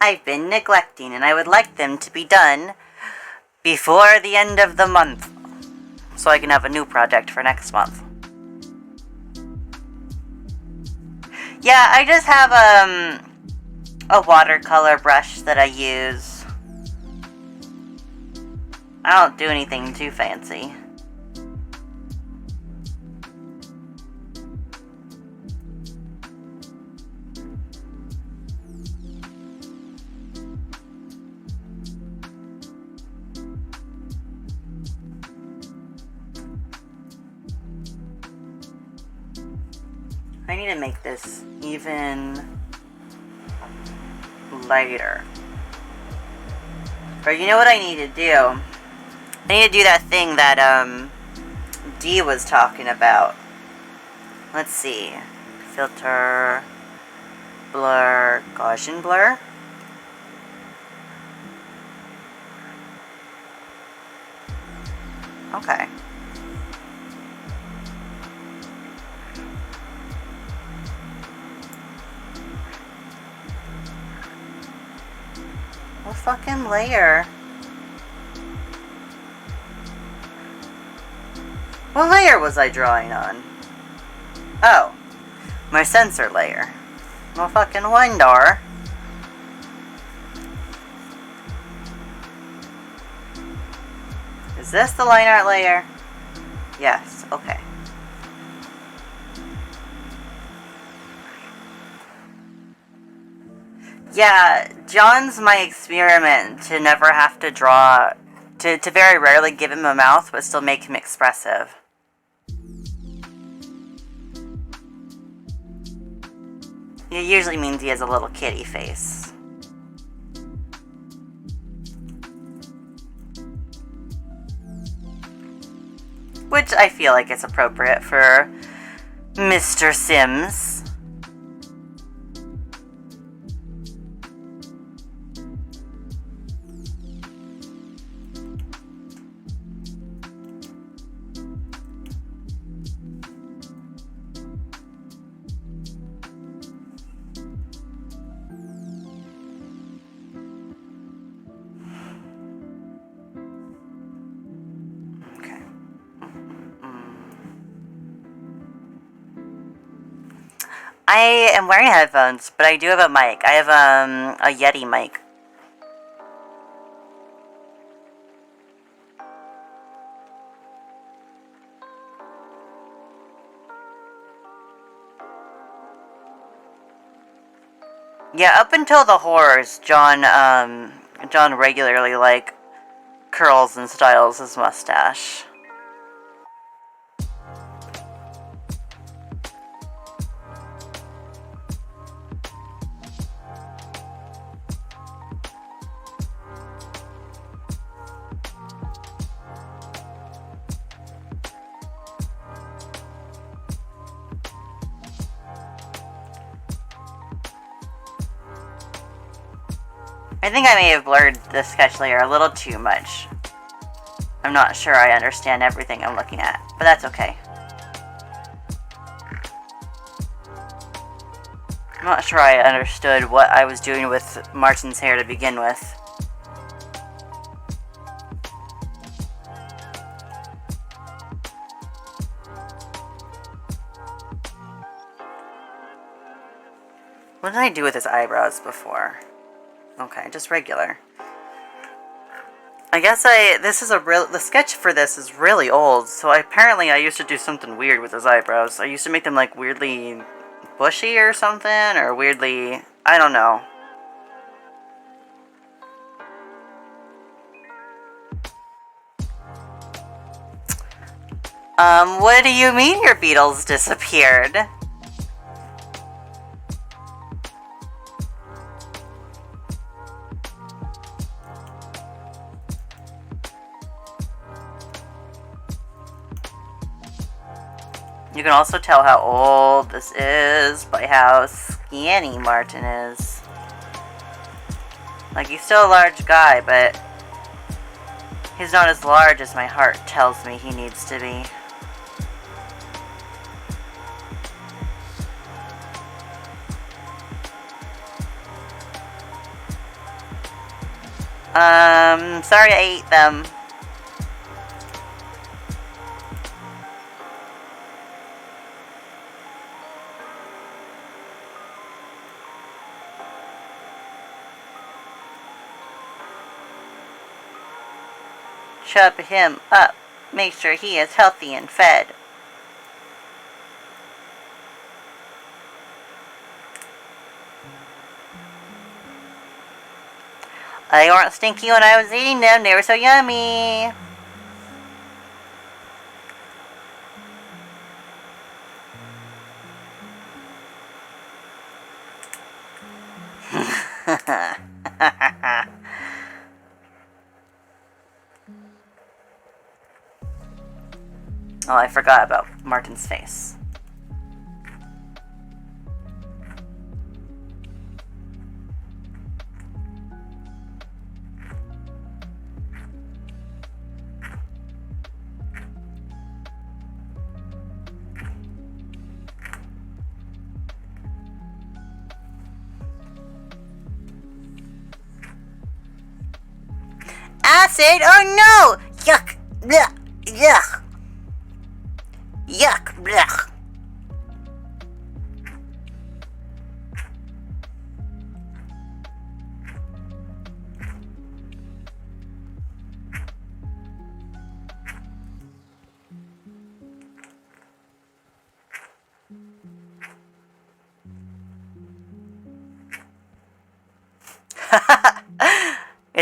I've been neglecting, and I would like them to be done before the end of the month, so I can have a new project for next month. Yeah, I just have a watercolor brush that I use. I don't do anything too fancy. I need to make this even lighter. Or you know what I need to do? I need to do that thing that Dee was talking about. Let's see. Filter, blur, Gaussian blur. Okay. What fucking layer? What layer was I drawing on? Oh, my sensor layer. Well, fucking wonder. Is this the line art layer? Yes, okay. Yeah, John's my experiment to never have to draw, to very rarely give him a mouth, but still make him expressive. It usually means he has a little kitty face. Which I feel like is appropriate for Mr. Sims. I am wearing headphones, but I do have a mic. I have a Yeti mic. Yeah, up until the horrors, John regularly curls and styles his mustache. I think I may have blurred the sketch layer a little too much. I'm not sure I understand everything I'm looking at, but that's okay. I'm not sure I understood what I was doing with Martin's hair to begin with. What did I do with his eyebrows before? Okay, just regular. I guess the sketch for this is really old, so apparently I used to do something weird with his eyebrows. I used to make them weirdly bushy or something, or weirdly, I don't know. What do you mean your beetles disappeared? You can also tell how old this is by how skinny Martin is. He's still a large guy, but he's not as large as my heart tells me he needs to be. Sorry I ate them. Chub him up. Make sure he is healthy and fed. They weren't stinky when I was eating them. They were so yummy. Oh, I forgot about Martin's face. Acid? Oh no! Yuck! Blech! Yuck! Yuck! Blech!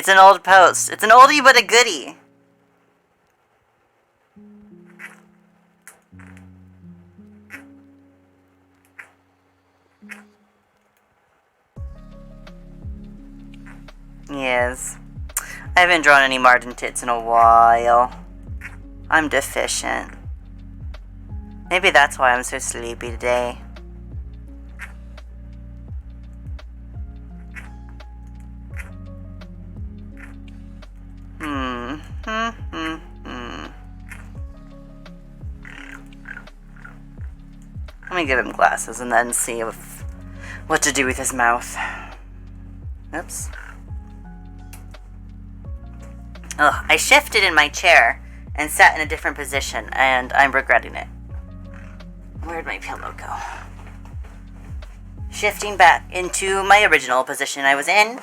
It's an old post. It's an oldie but a goodie. Yes. I haven't drawn any Martin tits in a while. I'm deficient. Maybe that's why I'm so sleepy today. Let me give him glasses and then see what to do with his mouth. Oops. Ugh, I shifted in my chair and sat in a different position, and I'm regretting it. Where'd my pillow go? Shifting back into my original position I was in.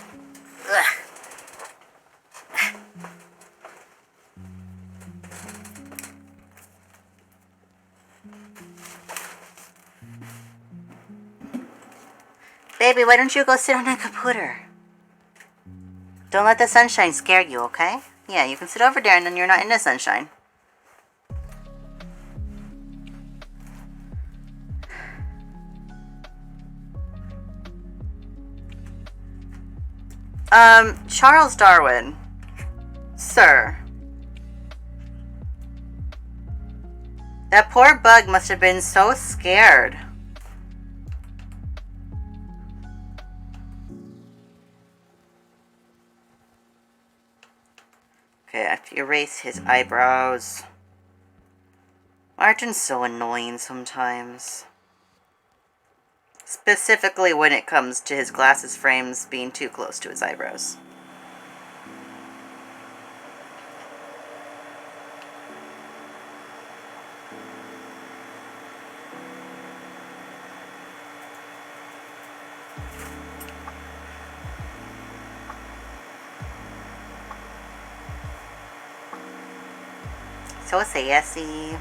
Ugh. Baby, why don't you go sit on the computer? Don't let the sunshine scare you, okay? Yeah, you can sit over there and then you're not in the sunshine. Charles Darwin. Sir. That poor bug must have been so scared. Okay, I have to erase his eyebrows. Martin's so annoying sometimes. Specifically when it comes to his glasses frames being too close to his eyebrows. So sassy.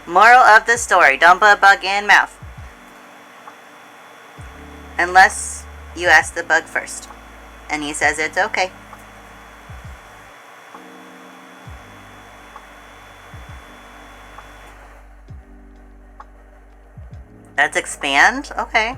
Moral of the story, don't put a bug in mouth. Unless you ask the bug first. And he says it's okay. That's expand? Okay.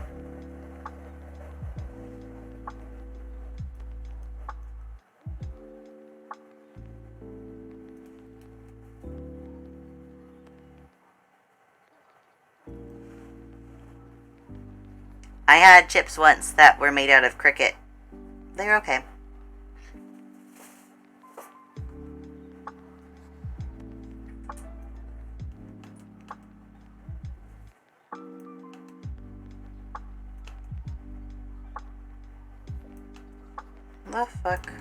I had chips once that were made out of cricket. They're okay. The fuck?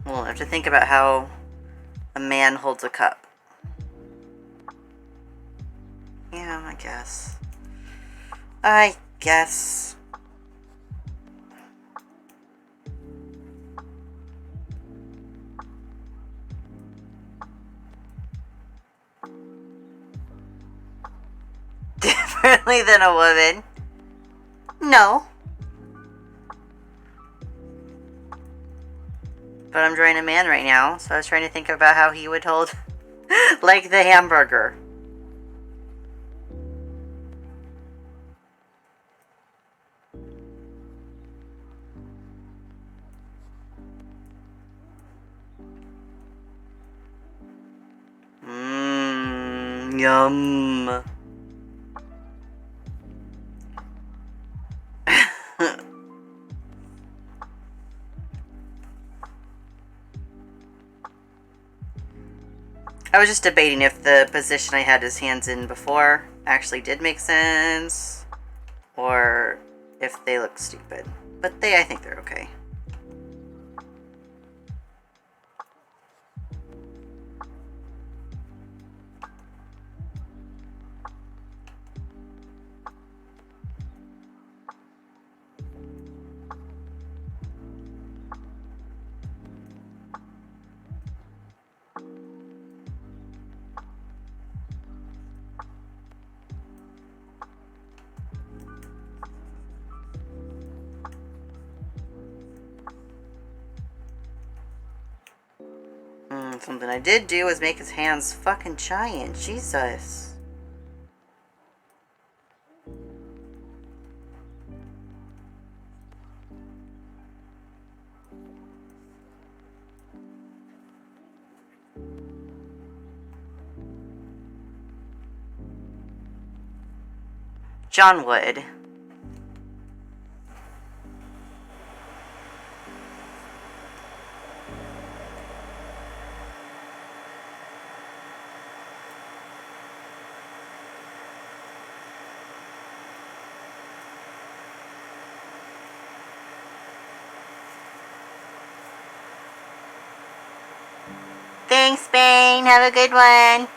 Well, I have to think about how a man holds a cup. Yeah, I guess. I guess. Differently than a woman? No. But I'm drawing a man right now, so I was trying to think about how he would hold, like the hamburger. Yum. I was just debating if the position I had his hands in before actually did make sense, or if they look stupid. But I think they're okay. Something I did do was make his hands fucking giant. Jesus. John Wood. Thanks, Bane. Have a good one.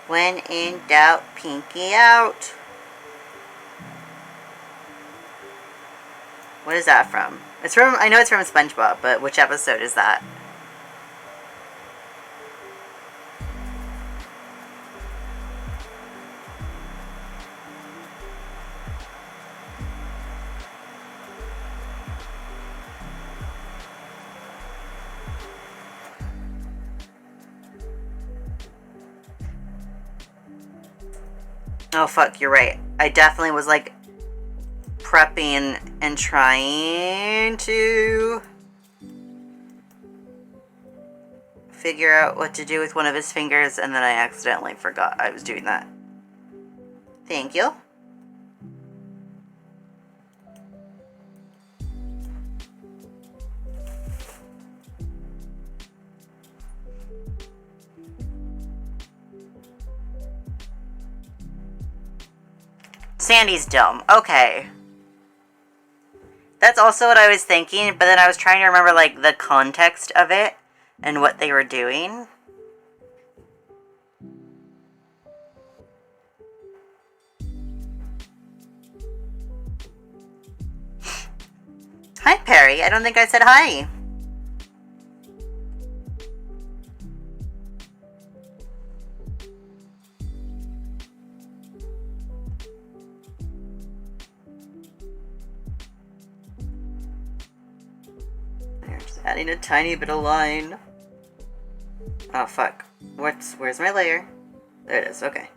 When in doubt, pinky out. What is that from? It's from, I know it's from SpongeBob, but which episode is that? Oh fuck, you're right. I definitely was like prepping and trying to figure out what to do with one of his fingers, and then I accidentally forgot I was doing that. Thank you. Sandy's Dome. Okay. That's also what I was thinking, but then I was trying to remember, like, the context of it and what they were doing. Hi, Perry. I don't think I said hi. Adding a tiny bit of line. Oh fuck. Where's my layer? There it is, okay.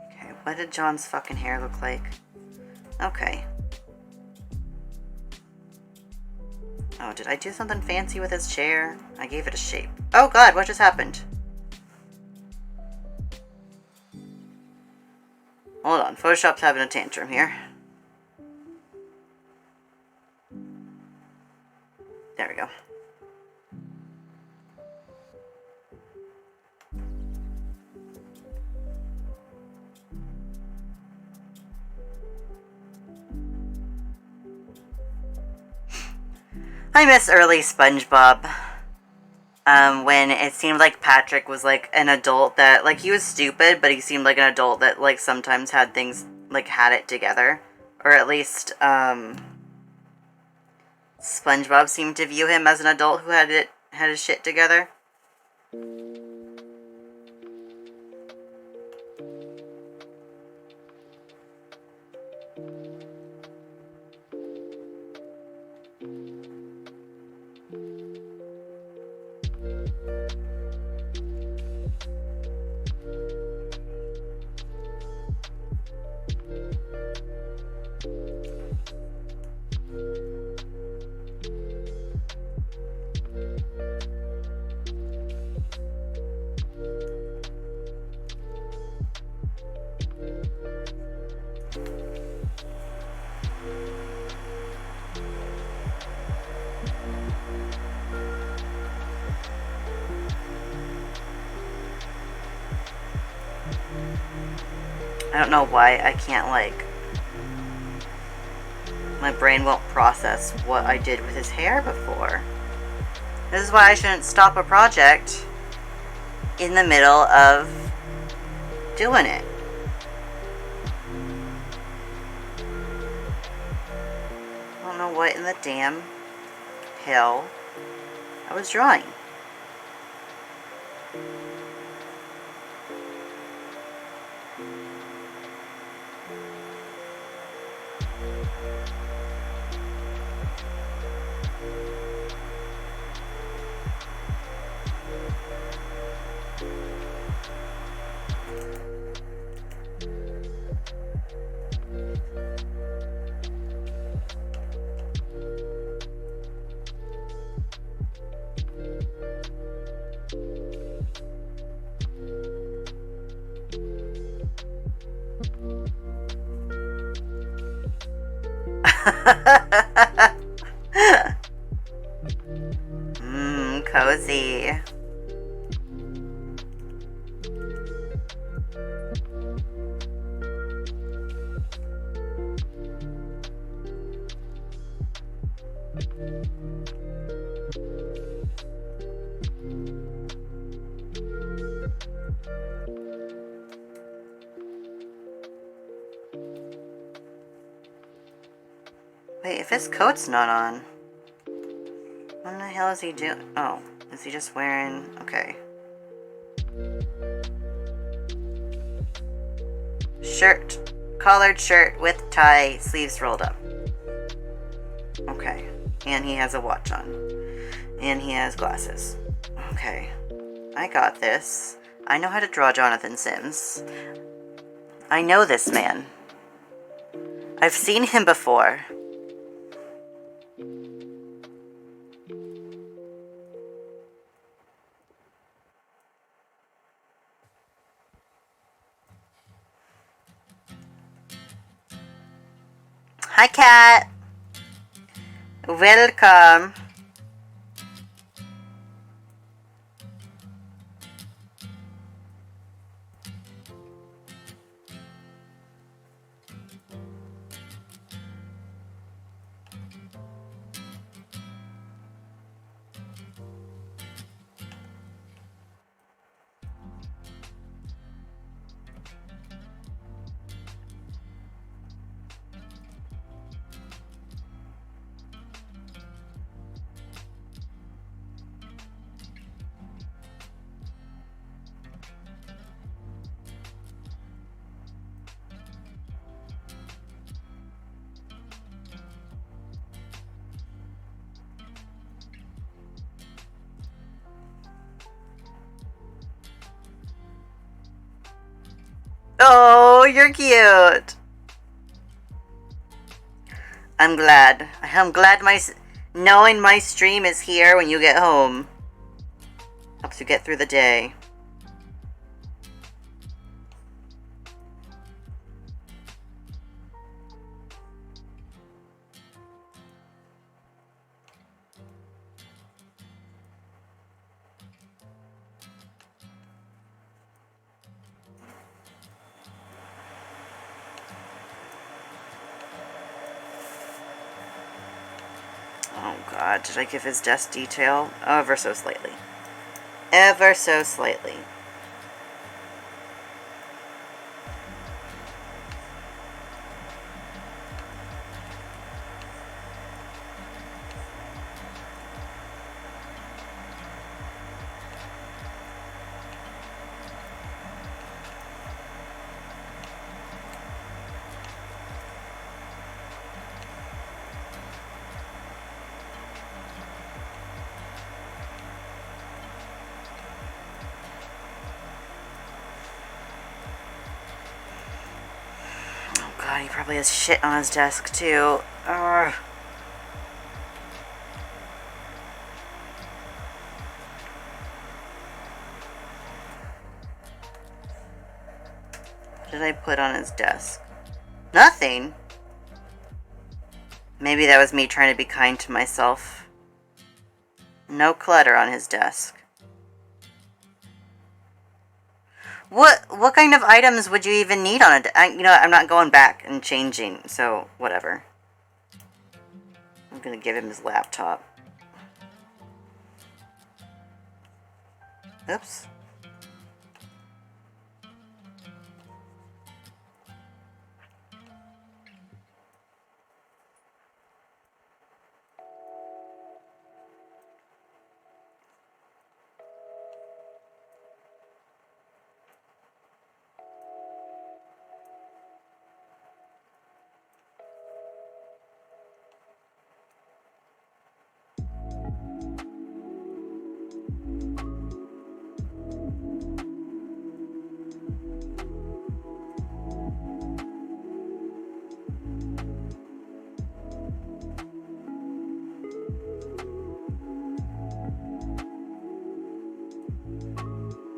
Okay, what did John's fucking hair look like? Okay. Oh, did I do something fancy with his chair? I gave it a shape. Oh god, what just happened? Hold on, Photoshop's having a tantrum here. There we go. I miss early SpongeBob. When it seemed like Patrick was, like, an adult that, like, he was stupid, but he seemed like an adult that, like, sometimes had things, like, had it together. Or at least, SpongeBob seemed to view him as an adult who had his shit together. I don't know why I can't, like, my brain won't process what I did with his hair before. This is why I shouldn't stop a project in the middle of doing it. I don't know what in the damn hell I was drawing. Cozy. Wait, if his coat's not on, what the hell is he doing? Oh, is he just wearing... Okay. Shirt. Collared shirt with tie, sleeves rolled up. Okay. And he has a watch on. And he has glasses. Okay. I got this. I know how to draw Jonathan Sims. I know this man. I've seen him before. Hi, Cat. Welcome. Oh, you're cute. I'm glad. I'm glad knowing my stream is here when you get home. Helps you get through the day. Oh god, did I give his desk detail? Ever so slightly. Ever so slightly. God, he probably has shit on his desk, too. Ugh. What did I put on his desk? Nothing. Maybe that was me trying to be kind to myself. No clutter on his desk. What kind of items would you even need on a... you know what, I'm not going back and changing, so whatever. I'm gonna give him his laptop. Oops.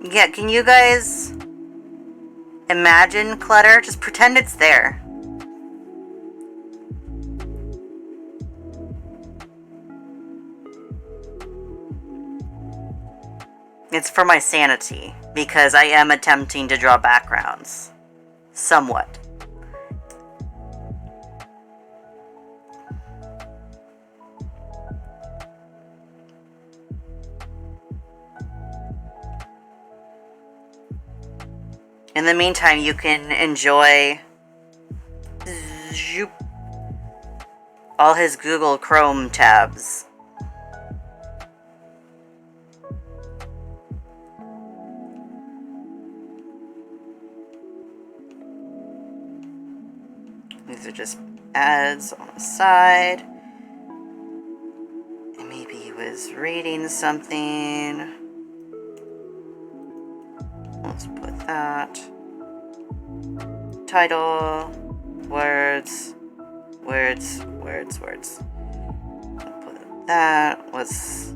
Yeah, can you guys imagine clutter? Just pretend it's there. It's for my sanity, because I am attempting to draw backgrounds. Somewhat. In the meantime, you can enjoy all his Google Chrome tabs. These are just ads on the side. And maybe he was reading something. Let's put that. Title, words, words, words, words. Put that. Let's.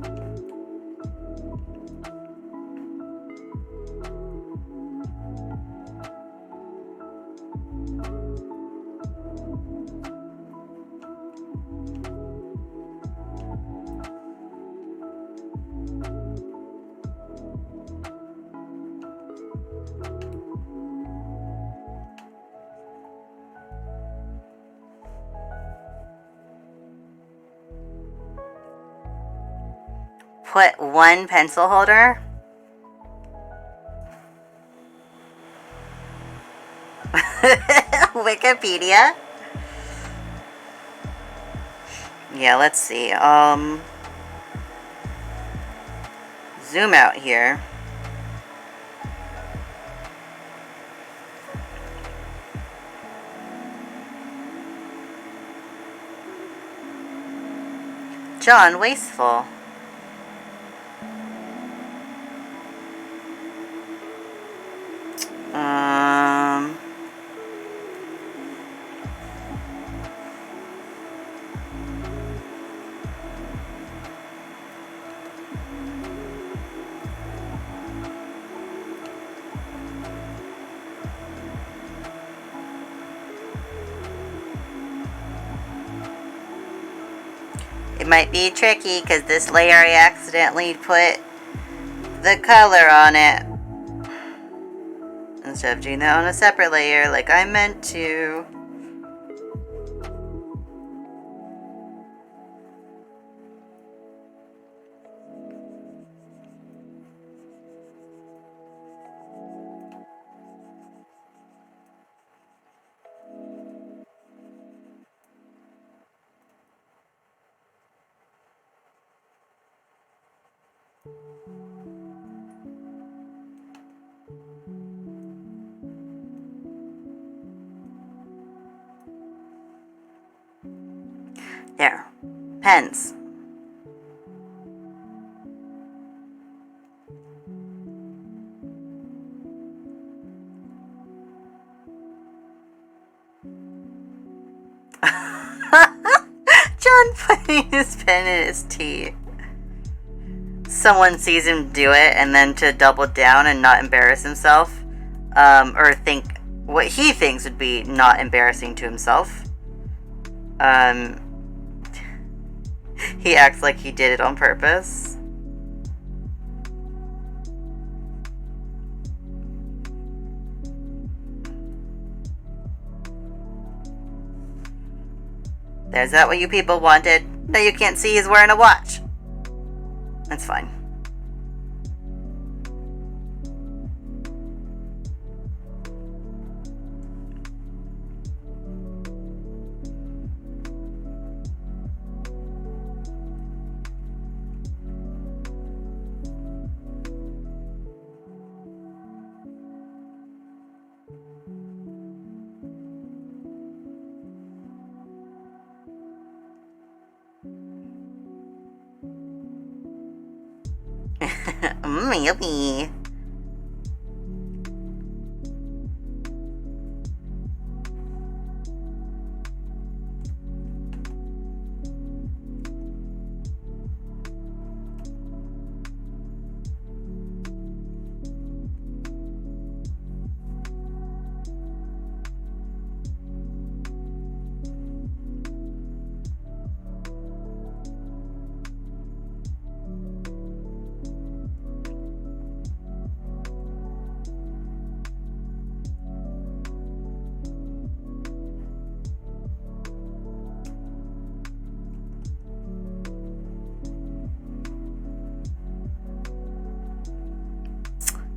Put one pencil holder. Wikipedia. Yeah, let's see. Zoom out here. John Wasteful. It might be tricky because this layer I accidentally put the color on it instead of doing that on a separate layer like I meant to. There. Pens. John putting his pen in his tea. Someone sees him do it and then to double down and not embarrass himself. Or think what he thinks would be not embarrassing to himself. He acts like he did it on purpose. There's that what you people wanted. That you can't see he's wearing a watch. That's fine. Yummy.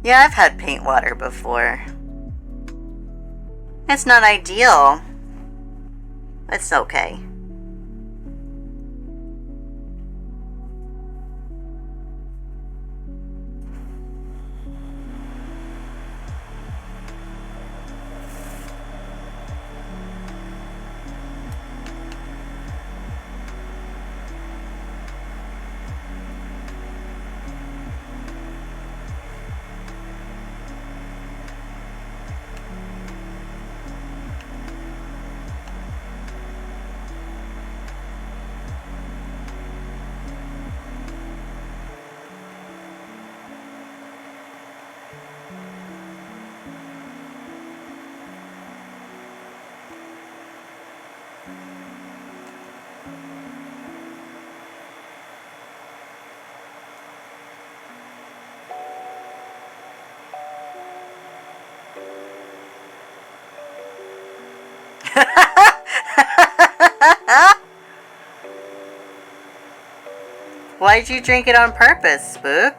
Yeah, I've had paint water before. It's not ideal. It's okay. Why'd you drink it on purpose, Spook?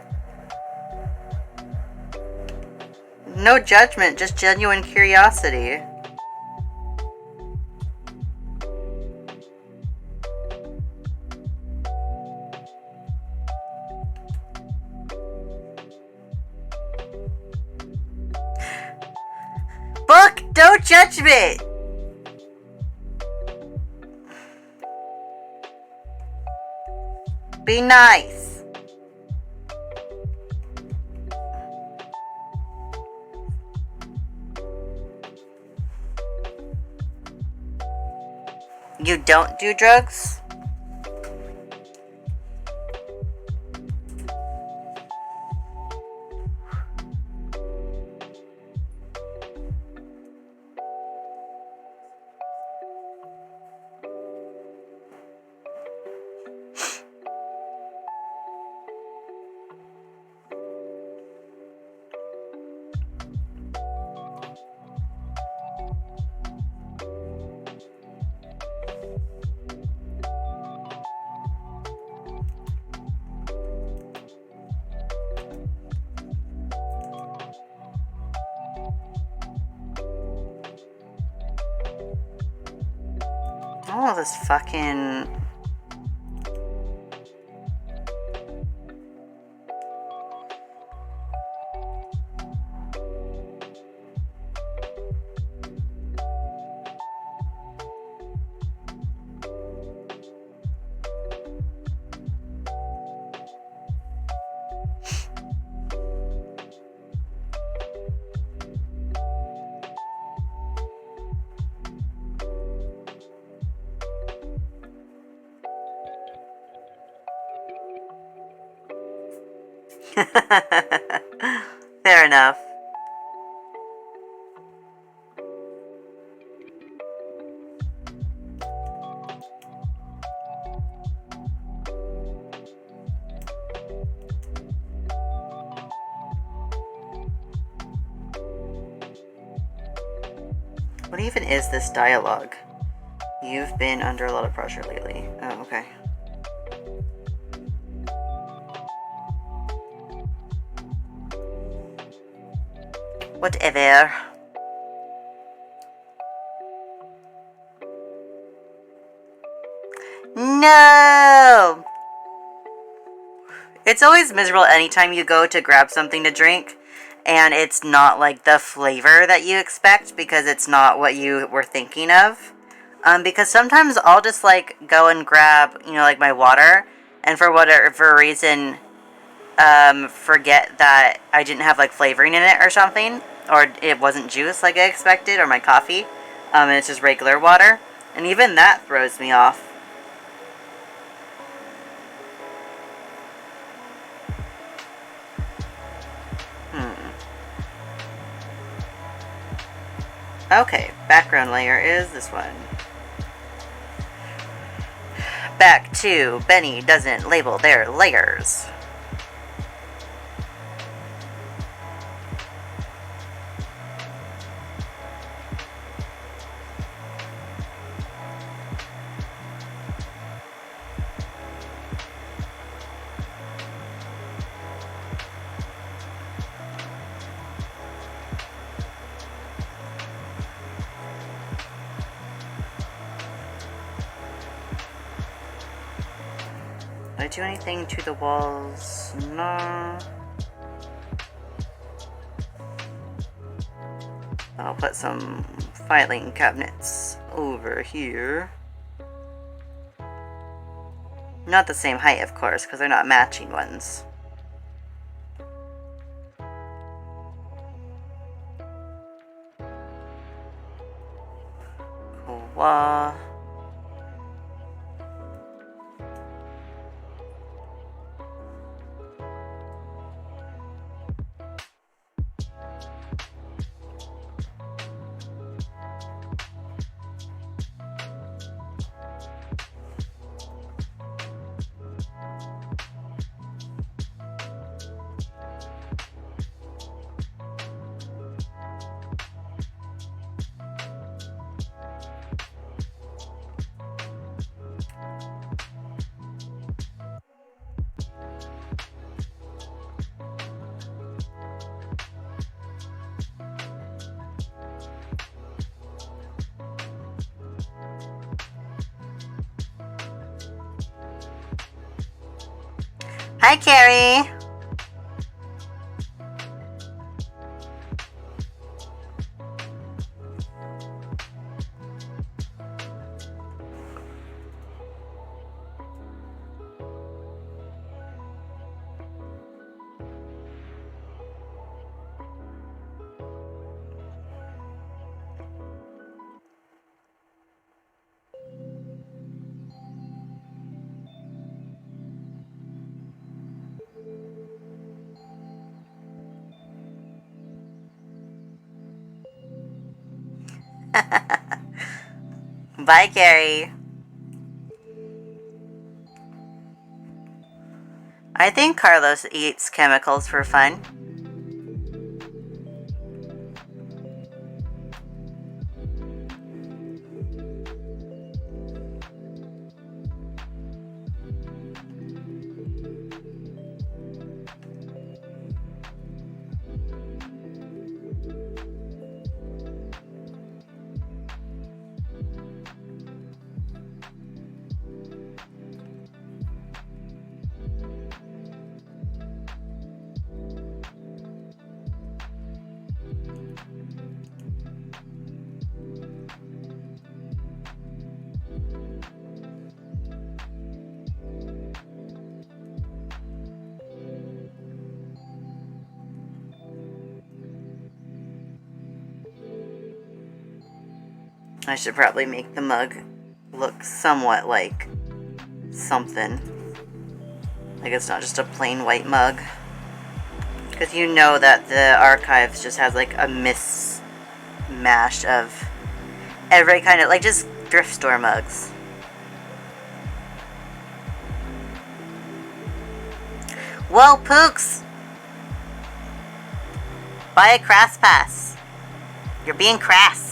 No judgment, just genuine curiosity. Book, don't judge me! Be nice. You don't do drugs? Oh, this fucking... Fair enough. What even is this dialogue? You've been under a lot of pressure lately. Oh, okay. Whatever. No! It's always miserable anytime you go to grab something to drink and it's not like the flavor that you expect because it's not what you were thinking of. Because sometimes I'll just like go and grab, you know, like my water, and for whatever reason, forget that I didn't have like flavoring in it or something, or it wasn't juice like I expected, or my coffee, and it's just regular water, and even that throws me off. Okay, background layer is this one. Back to Benny doesn't label their layers. Did I do anything to the walls? No. I'll put some filing cabinets over here. Not the same height, of course, because they're not matching ones. Cool. Hi, Carrie. Bye, Carrie. I think Carlos eats chemicals for fun. I should probably make the mug look somewhat like something. Like it's not just a plain white mug. Because you know that the archives just has like a mismatch of every kind of, like just thrift store mugs. Whoa, Pooks! Buy a crass pass. You're being crass.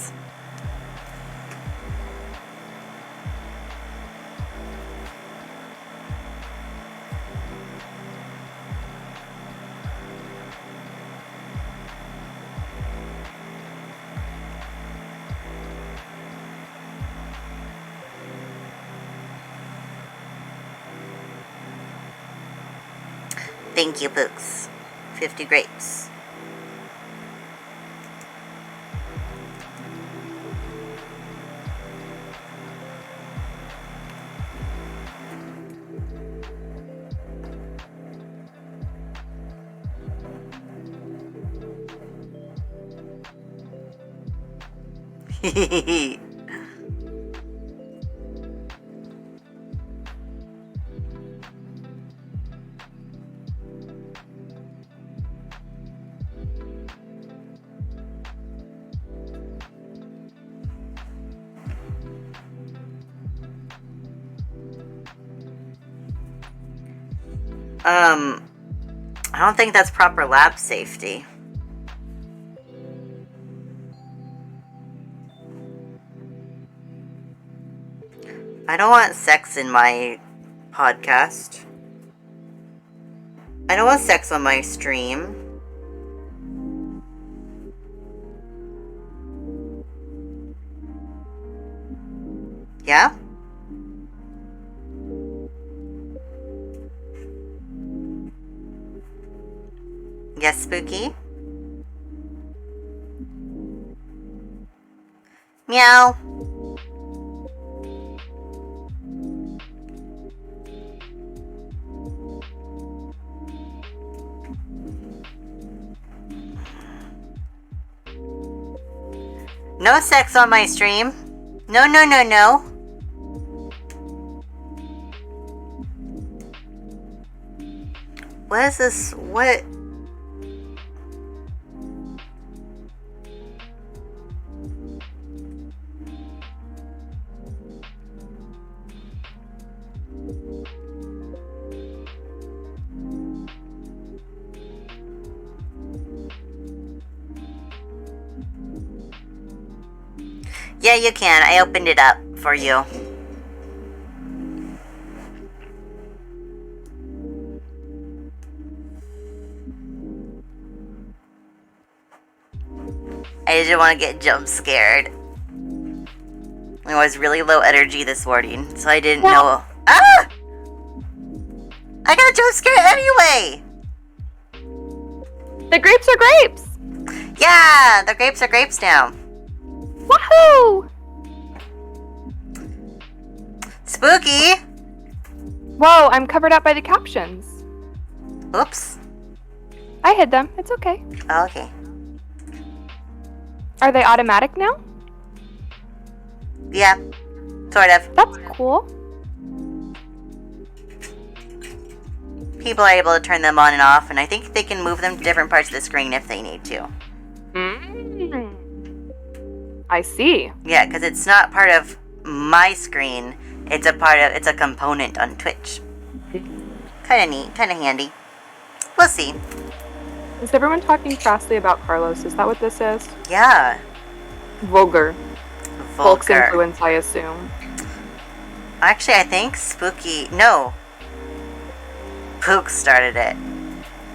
Thank you, Pooks. 50 grapes. Hehehe. I don't think that's proper lab safety. I don't want sex in my podcast. I don't want sex on my stream. Yeah? Yes, Spooky? Meow. No sex on my stream. No, no, no, no. What is this? What? Yeah, you can. I opened it up for you. I didn't want to get jump scared. I was really low energy this morning, so I didn't know. Ah! I got jump scared anyway! The grapes are grapes! Yeah, the grapes are grapes now. Woohoo! Spooky! Whoa, I'm covered up by the captions. Oops. I hid them. It's okay. Oh, okay. Are they automatic now? Yeah, sort of. That's cool. People are able to turn them on and off, and I think they can move them to different parts of the screen if they need to. I see. Yeah, because it's not part of my screen. It's a component on Twitch. Kind of neat, kind of handy. We'll see. Is everyone talking fastly about Carlos? Is that what this is? Yeah. Vulgar. Folks Vulgar. influence, I assume. Actually, I think Spooky... No. Pook started it.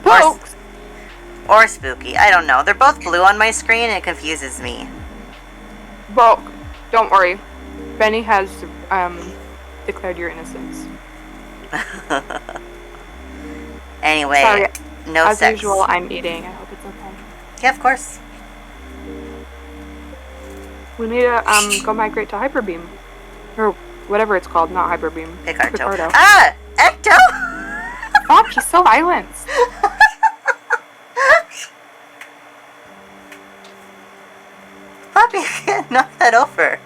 Folks! Or Spooky. I don't know. They're both blue on my screen and it confuses me. Bulk. Don't worry. Benny has declared your innocence. Anyway, Sorry. no As sex. usual, I'm eating. I hope it's okay. Yeah, of course. We need to go migrate to Hyperbeam. Or whatever it's called, not Hyperbeam. Picardo. Ah! Ecto! Stop, he's so violent. Poppy, I can't knock that over.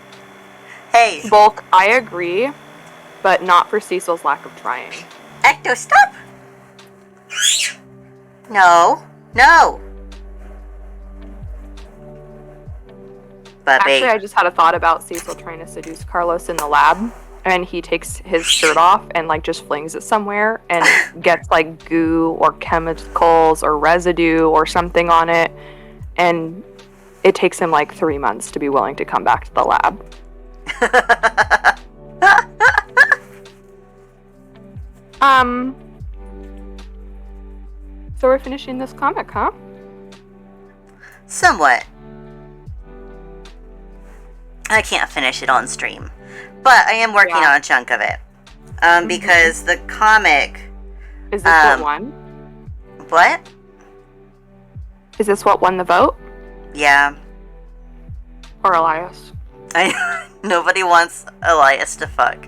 Hey. Bulk, I agree, but not for Cecil's lack of trying. Ecto, stop! No. No! Puppy. Actually, I just had a thought about Cecil trying to seduce Carlos in the lab, and he takes his shirt off and like just flings it somewhere and gets like goo or chemicals or residue or something on it, and it takes him like 3 months to be willing to come back to the lab. So we're finishing this comic, huh? Somewhat. I can't finish it on stream, but I am working on a chunk of it. Because the comic... Is this what won? What? Is this what won the vote? Yeah. Or Elias? Nobody wants Elias to fuck.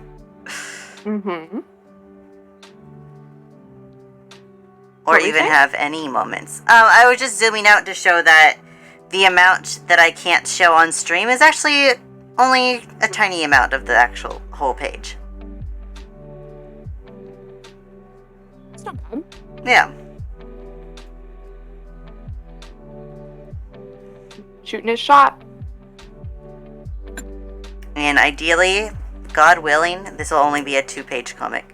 Mm-hmm. Or even have any moments. I was just zooming out to show that the amount that I can't show on stream is actually only a tiny amount of the actual whole page. It's not bad. Yeah. Shooting his shot. And ideally, God willing, this will only be a 2-page comic.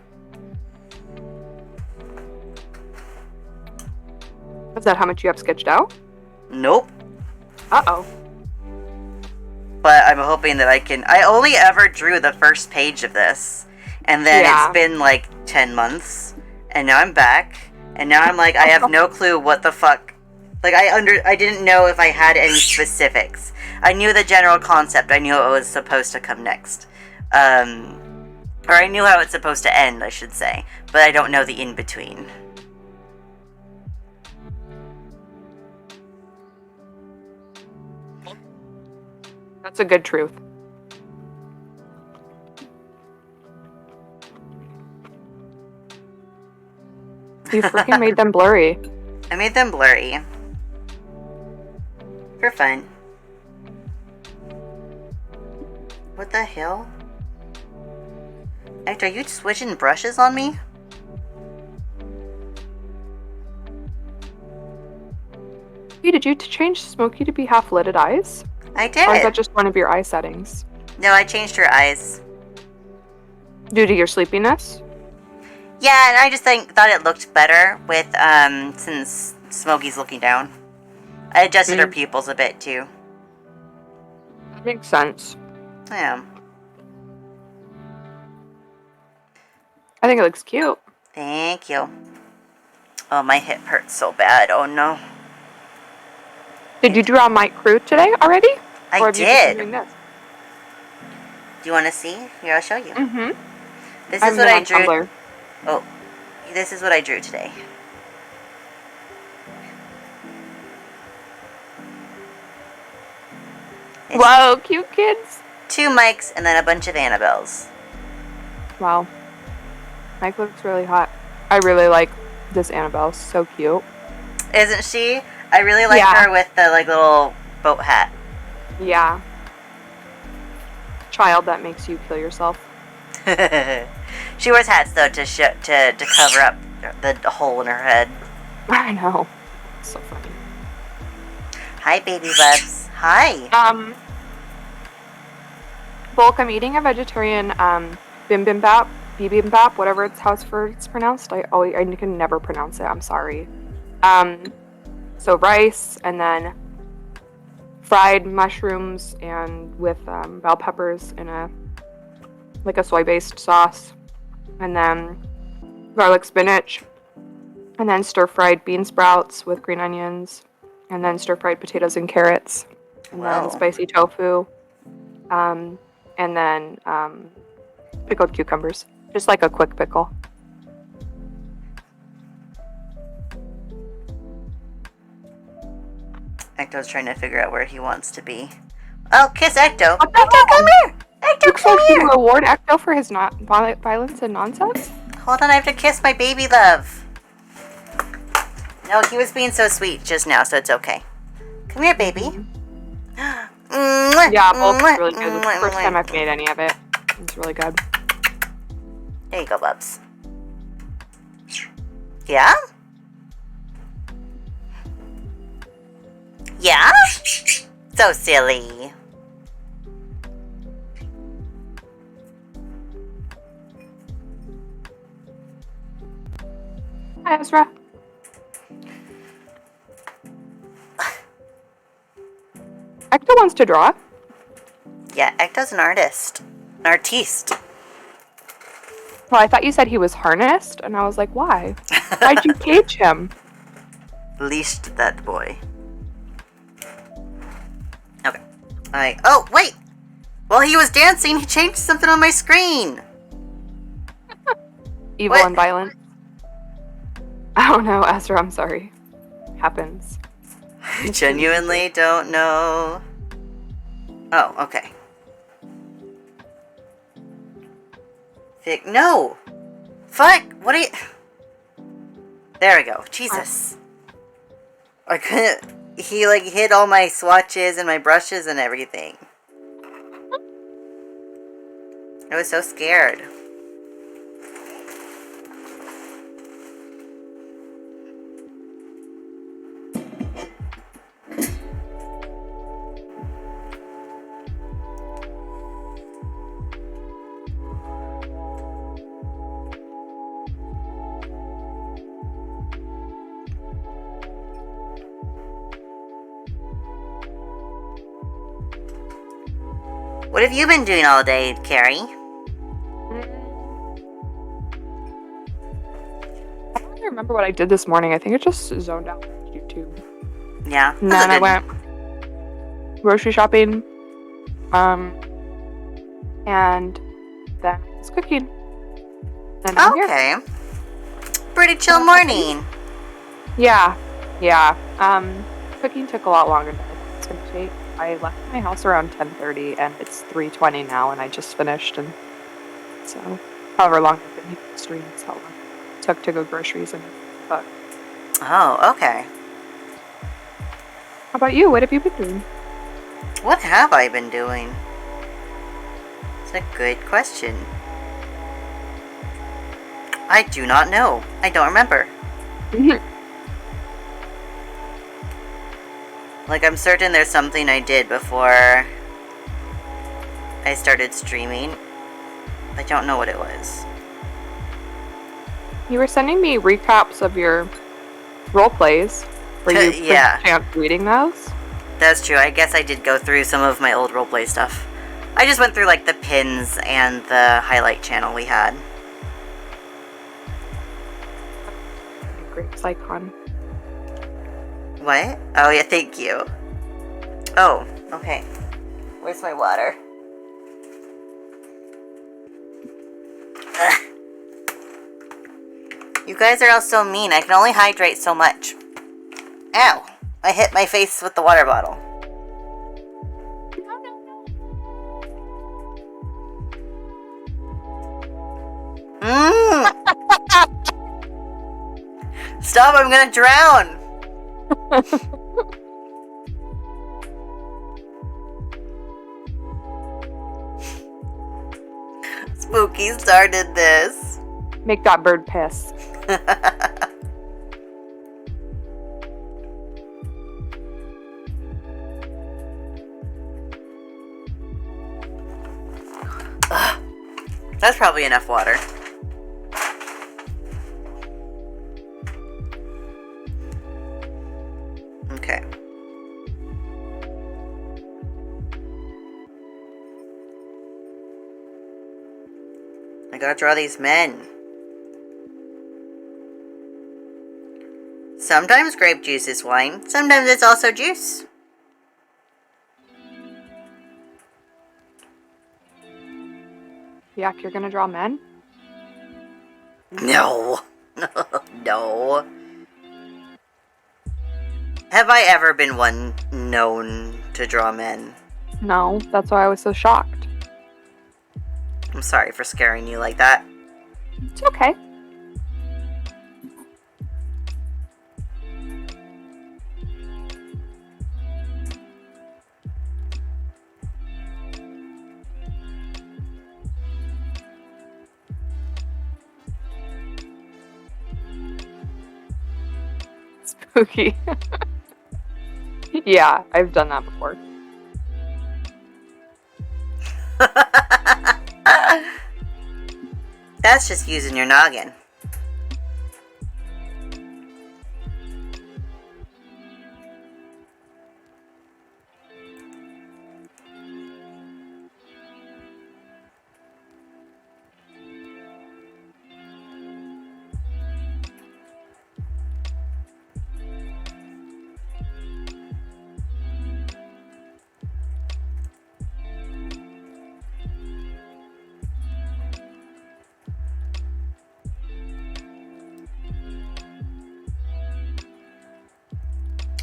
Is that how much you have sketched out? Nope. Uh-oh. But I'm hoping that I only ever drew the first page of this. And then it's been like 10 months. And now I'm back. And now I'm like, I have no clue what the fuck. Like, I didn't know if I had any specifics. I knew the general concept. I knew what was supposed to come next. Or I knew how it's supposed to end, I should say. But I don't know the in-between. That's a good truth. You freaking made them blurry. I made them blurry. For fun. What the hell? Hector, are you switching brushes on me? Hey, did you change Smokey to be half-lidded eyes? I did. Or is that just one of your eye settings? No, I changed her eyes. Due to your sleepiness? Yeah, and I just thought it looked better with, since Smokey's looking down. I adjusted her pupils a bit, too. Makes sense. Yeah. I think it looks cute. Thank you. Oh, my hip hurts so bad. Oh, no. Did you draw Mike Crew today already? I or have you did. just been doing this? Do you want to see? Here, I'll show you. Mm-hmm. This is what I drew. Tumblr. Oh, this is what I drew today. It's Whoa, cute kids. 2 Mikes and then a bunch of Annabelles. Wow. Mike looks really hot. I really like this Annabelle. So cute. Isn't she? I really like Yeah. her with the little boat hat. Yeah. Child that makes you kill yourself. She wears hats though to cover up the hole in her head. I know. So funny. Hi, baby bubs. Hi. Bulk, I'm eating a vegetarian bibimbap, whatever it's it's pronounced. I can never pronounce it. I'm sorry. So rice and then fried mushrooms and with bell peppers in a soy-based sauce, and then garlic spinach, and then stir-fried bean sprouts with green onions, and then stir-fried potatoes and carrots, and then spicy tofu, and then pickled cucumbers. Just like a quick pickle. Ecto's trying to figure out where he wants to be. Oh, kiss Ecto. What the Ecto, hell? come here. Ecto, Looks come like here. you reward Ecto for his violence and nonsense. Hold on, I have to kiss my baby love. No, he was being so sweet just now, so it's okay. Come here, baby. Yeah, both is really good. It's the first time I've made any of it. It's really good. There you go, Bubs. Yeah? Yeah? So silly. Hi, Ezra. Ecto wants to draw. Yeah, Ecto's an artist. An artiste. Well, I thought you said he was harnessed, and I was like, why? Why'd you cage him? Leashed that boy. Okay. Oh, wait! While he was dancing, he changed something on my screen! Evil What? and violent. I don't know, Ezra, I'm sorry. Happens. I genuinely don't know. Oh, okay. No! Fuck! What are you... There we go. Jesus. I couldn't... He, hit all my swatches and my brushes and everything. I was so scared. What have you been doing all day, Carrie? I don't even remember what I did this morning. I think I just zoned out on YouTube. Yeah. And then I went grocery shopping. And then I was cooking. And I'm here. Okay. Pretty chill morning. Yeah. Cooking took a lot longer than I thought it was gonna take. I left my house around 10:30 and it's 3:20 now and I just finished and so however long I've been here on the streets, how long it took to go groceries and but Oh, okay. how about you? What have you been doing? What have I been doing? It's a good question. I do not know. I don't remember. Like, I'm certain there's something I did before I started streaming. I don't know what it was. You were sending me recaps of your role plays. Were you Yeah. chance reading those? That's true. I guess I did go through some of my old roleplay stuff. I just went through, like, the pins and the highlight channel we had. Grapes icon. What? Oh, yeah, thank you. Oh, okay. Where's my water? Ugh. You guys are all so mean. I can only hydrate so much. Ow! I hit my face with the water bottle. Mmm! Stop, I'm gonna drown! Spooky started this. Make that bird piss. Ugh. That's probably enough water. Okay. I gotta draw these men. Sometimes grape juice is wine, sometimes it's also juice. Yak, you're gonna draw men? No. No. Have I ever been one known to draw men? No, that's why I was so shocked. I'm sorry for scaring you like that. It's okay. Spooky. Yeah, I've done that before. That's just using your noggin.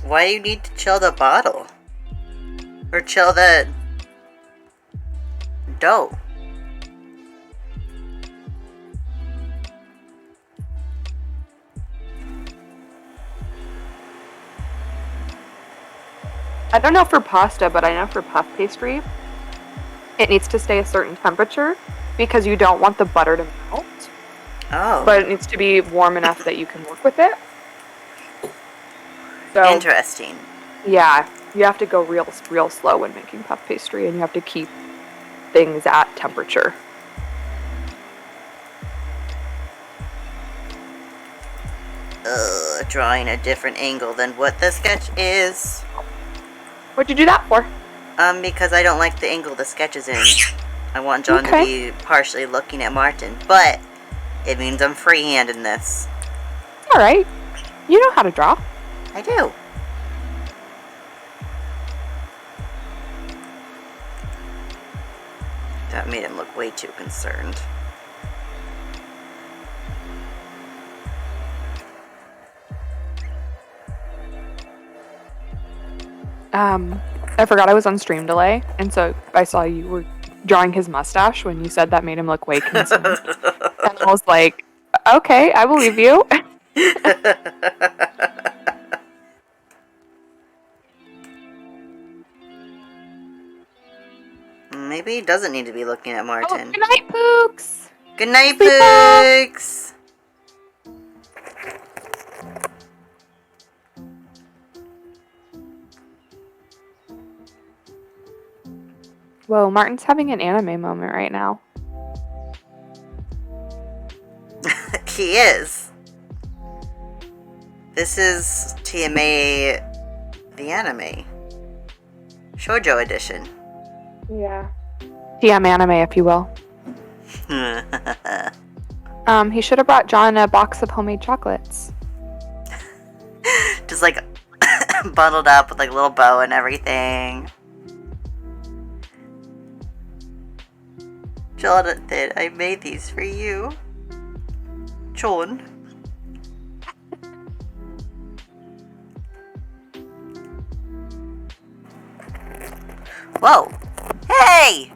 Why do you need to chill the bottle? Or chill the dough? I don't know for pasta, but I know for puff pastry, it needs to stay a certain temperature because you don't want the butter to melt. Oh. But it needs to be warm enough that you can work with it. So, Interesting. yeah, you have to go real slow when making puff pastry, and you have to keep things at temperature. Drawing a different angle than what the sketch is. What'd you do that for? Because I don't like the angle the sketch is in. I want John to Okay. be partially looking at Martin, but it means I'm freehanding this. Alright. You know how to draw. I do. That made him look way too concerned. I forgot I was on stream delay, and so I saw you were drawing his mustache when you said that made him look way concerned. And I was like, okay, I believe you. Maybe he doesn't need to be looking at Oh, Martin. good night, Pooks. Good night, Sleep well. Pooks! Whoa, Martin's having an anime moment right now. He is. This is TMA the anime. Shoujo edition. Yeah. TM anime, if you will. He should have brought John a box of homemade chocolates. Just like bundled up with like a little bow and everything. Jonathan, I made these for you. John. Whoa. Hey!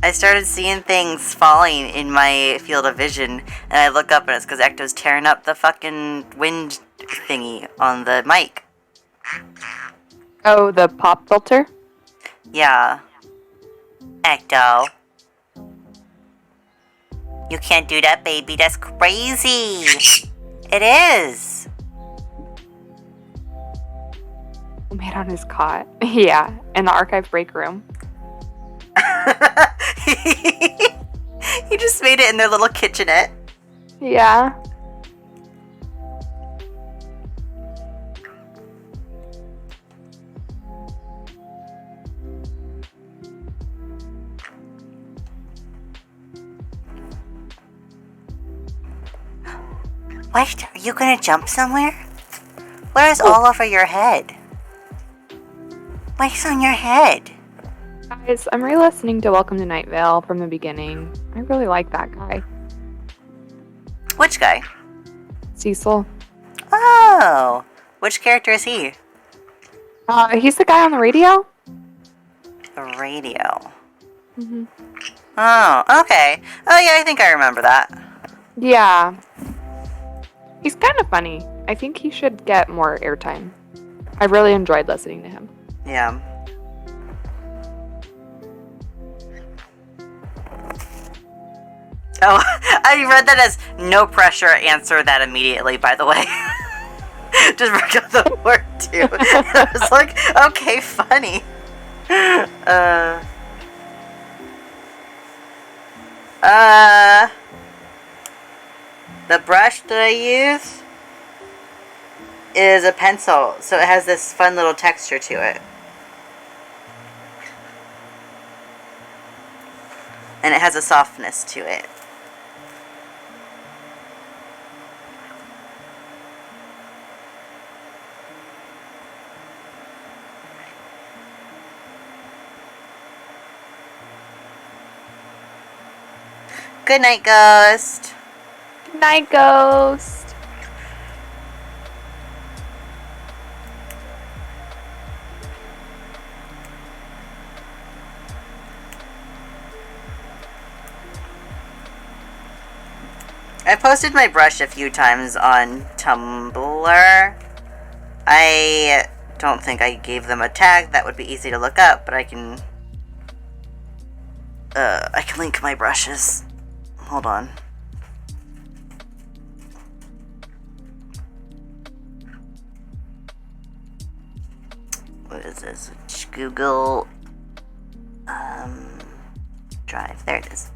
I started seeing things falling in my field of vision, and I look up and it's because Ecto's tearing up the fucking wind thingy on the mic. Oh, the pop filter? Yeah. Ecto. You can't do that, baby. That's crazy. It is. Made on his cot. Yeah, in the archive break room. He just made it in their little kitchenette. Yeah. Wait, are you gonna jump somewhere? What is all over your head? What's on your head? Guys, I'm re-listening to Welcome to Night Vale from the beginning. I really like that guy. Which guy? Cecil. Oh, which character is he? He's the guy on the radio? The radio. Mm-hmm. Oh, okay. Oh yeah, I think I remember that. Yeah. He's kind of funny. I think he should get more airtime. I really enjoyed listening to him. Yeah. Oh, I read that as no pressure, answer that immediately, by the way. Just forgot the word, too. I was like, okay, funny. The brush that I use is a pencil, so it has this fun little texture to it. And it has a softness to it. Good night, Ghost. Good night, Ghost. I posted my brush a few times on Tumblr. I don't think I gave them a tag that would be easy to look up, but I can link my brushes. Hold on. What is this? Google Drive. There it is.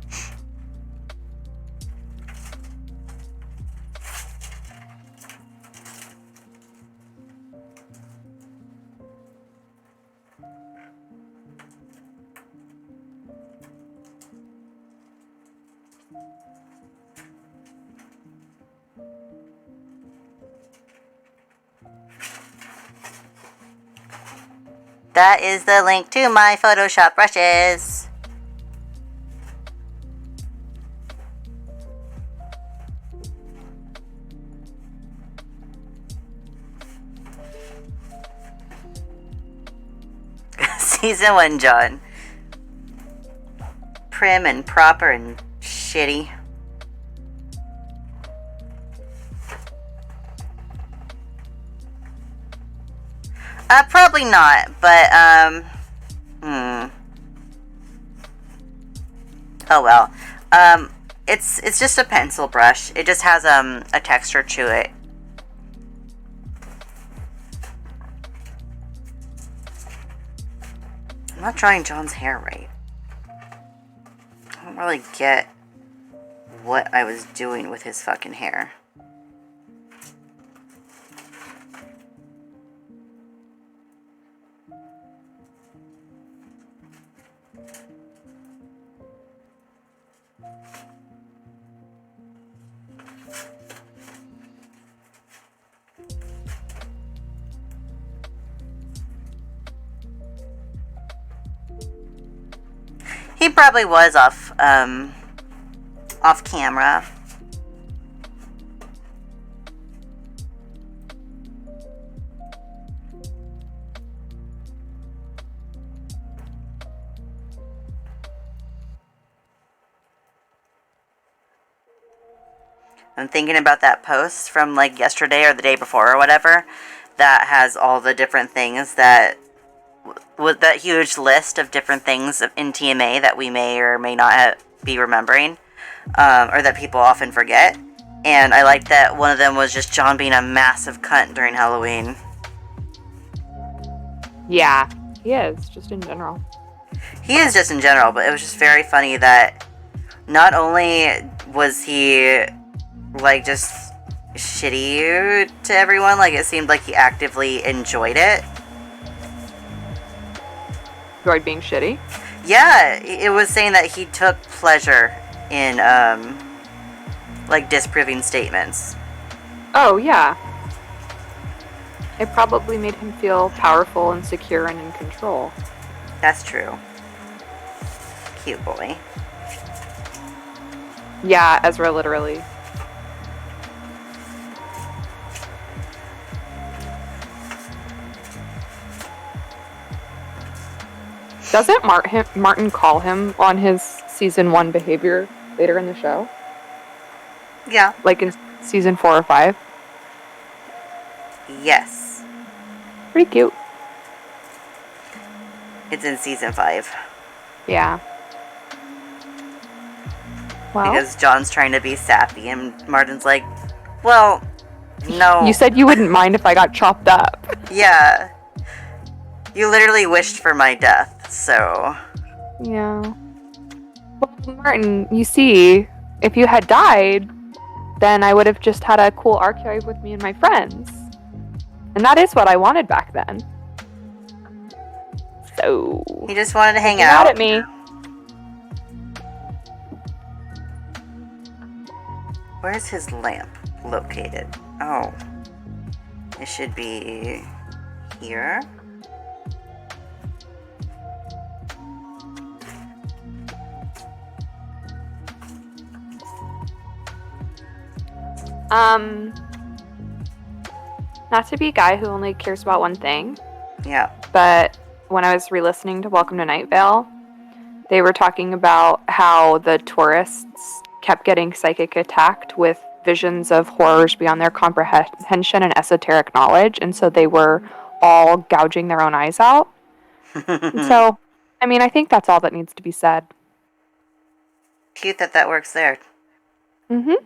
That is the link to my Photoshop brushes. Season 1 John. Prim and proper and shitty. Probably not, but, oh well. It's just a pencil brush. It just has, a texture to it. I'm not drawing John's hair right. I don't really get what I was doing with his fucking hair. He probably was off camera. I'm thinking about that post from like yesterday or the day before or whatever that has all the different things that with that huge list of different things in TMA that we may or may not be remembering, or that people often forget. And I like that one of them was just John being a massive cunt during Halloween. Yeah, he is, just in general. He is just in general, but it was just very funny that not only was he, like, just shitty to everyone, like, it seemed like he actively enjoyed it. Enjoyed being shitty? Yeah, it was saying that he took pleasure in, like, disproving statements. Oh, yeah. It probably made him feel powerful and secure and in control. That's true. Cute boy. Yeah, Ezra, literally. Doesn't Martin call him on his season 1 behavior later in the show? Yeah. Like in season 4 or 5? Yes. Pretty cute. It's in season 5. Yeah. Well, because John's trying to be sappy and Martin's like, well, no. You said you wouldn't mind if I got chopped up. Yeah. You literally wished for my death, so... Yeah. Well, Martin, you see, if you had died, then I would have just had a cool archive with me and my friends. And that is what I wanted back then. So... He just wanted to hang out out. At me. Where's his lamp located? Oh. It should be... here? Not to be a guy who only cares about one thing. Yeah. But when I was re-listening to Welcome to Night Vale, they were talking about how the tourists kept getting psychic attacked with visions of horrors beyond their comprehension and esoteric knowledge, and so they were all gouging their own eyes out. And so, I mean, I think that's all that needs to be said. Cute that works there. Mm-hmm.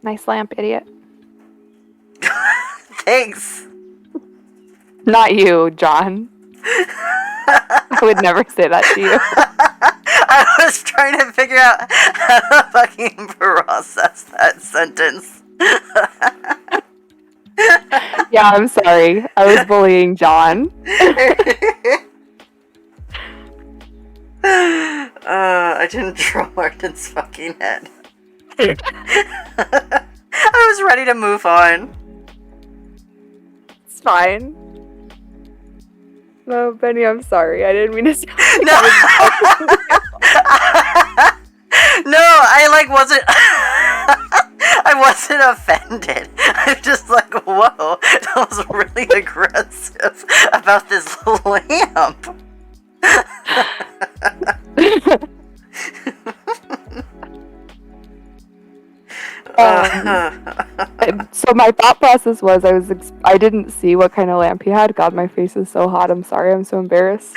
Nice lamp, idiot. Thanks. Not you, John. I would never say that to you. I was trying to figure out how to fucking process that sentence. Yeah, I'm sorry. I was bullying John. I didn't draw Martin's fucking head. I was ready to move on. It's fine. No, Benny, I'm sorry. I didn't mean to say No. No, I wasn't I wasn't offended. was really aggressive about this lamp. So my thought process was I didn't see what kind of lamp he had. God, my face is so hot. I'm sorry. I'm so embarrassed.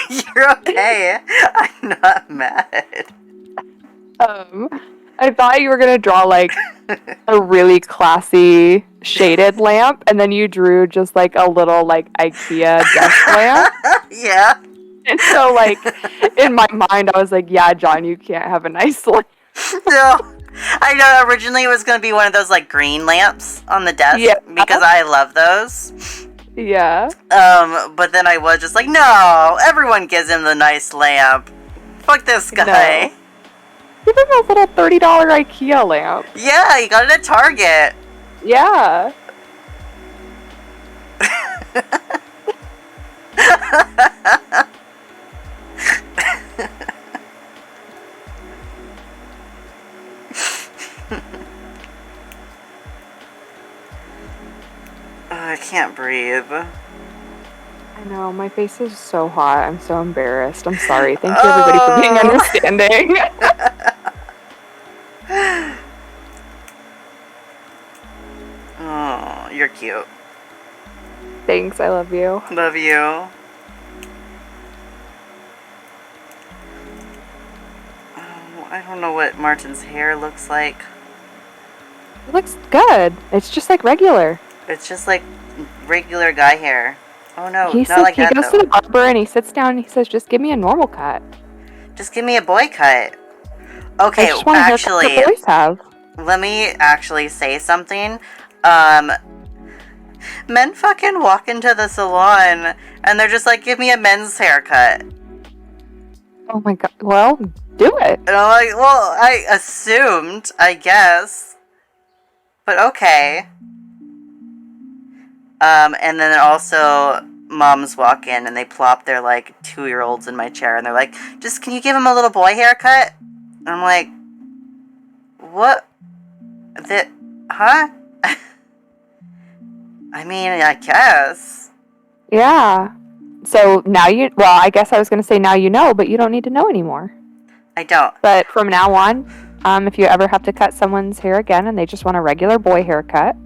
You're okay. I'm not mad. I thought you were gonna draw like a really classy shaded lamp, and then you drew just like a little like IKEA desk lamp. Yeah. And so like in my mind, I was like, yeah, John, you can't have a nice lamp. No. I know originally it was going to be one of those like green lamps on the desk because I love those. Yeah. But then I was just like, no, everyone gives him the nice lamp. Fuck this guy. No. Give him a little $30 IKEA lamp. Yeah, you got it at Target. Yeah. I can't breathe. I know, my face is so hot. I'm so embarrassed. I'm sorry. Thank you, everybody, for being understanding. Oh, you're cute. Thanks, I love you. Love you. I don't know what Martin's hair looks like. It looks good. It's just like regular. It's just like regular guy hair. Oh no, He not says like he that goes though. to the barber and he sits down and he says, "Just give me a normal cut." Just give me a boy cut. I Okay, just want a haircut actually, that boys have. let me actually say something. Men fucking walk into the salon and they're just like, give me a men's haircut. Oh my god. Well, do it. And I'm like, well, I assumed, I guess. But okay. And then also, moms walk in and they plop their, like, 2-year-olds in my chair and they're like, just, can you give him a little boy haircut? And I'm like, what? Huh? I mean, I guess. Yeah. So now well, I guess I was going to say now you know, but you don't need to know anymore. I don't. But from now on, if you ever have to cut someone's hair again and they just want a regular boy haircut,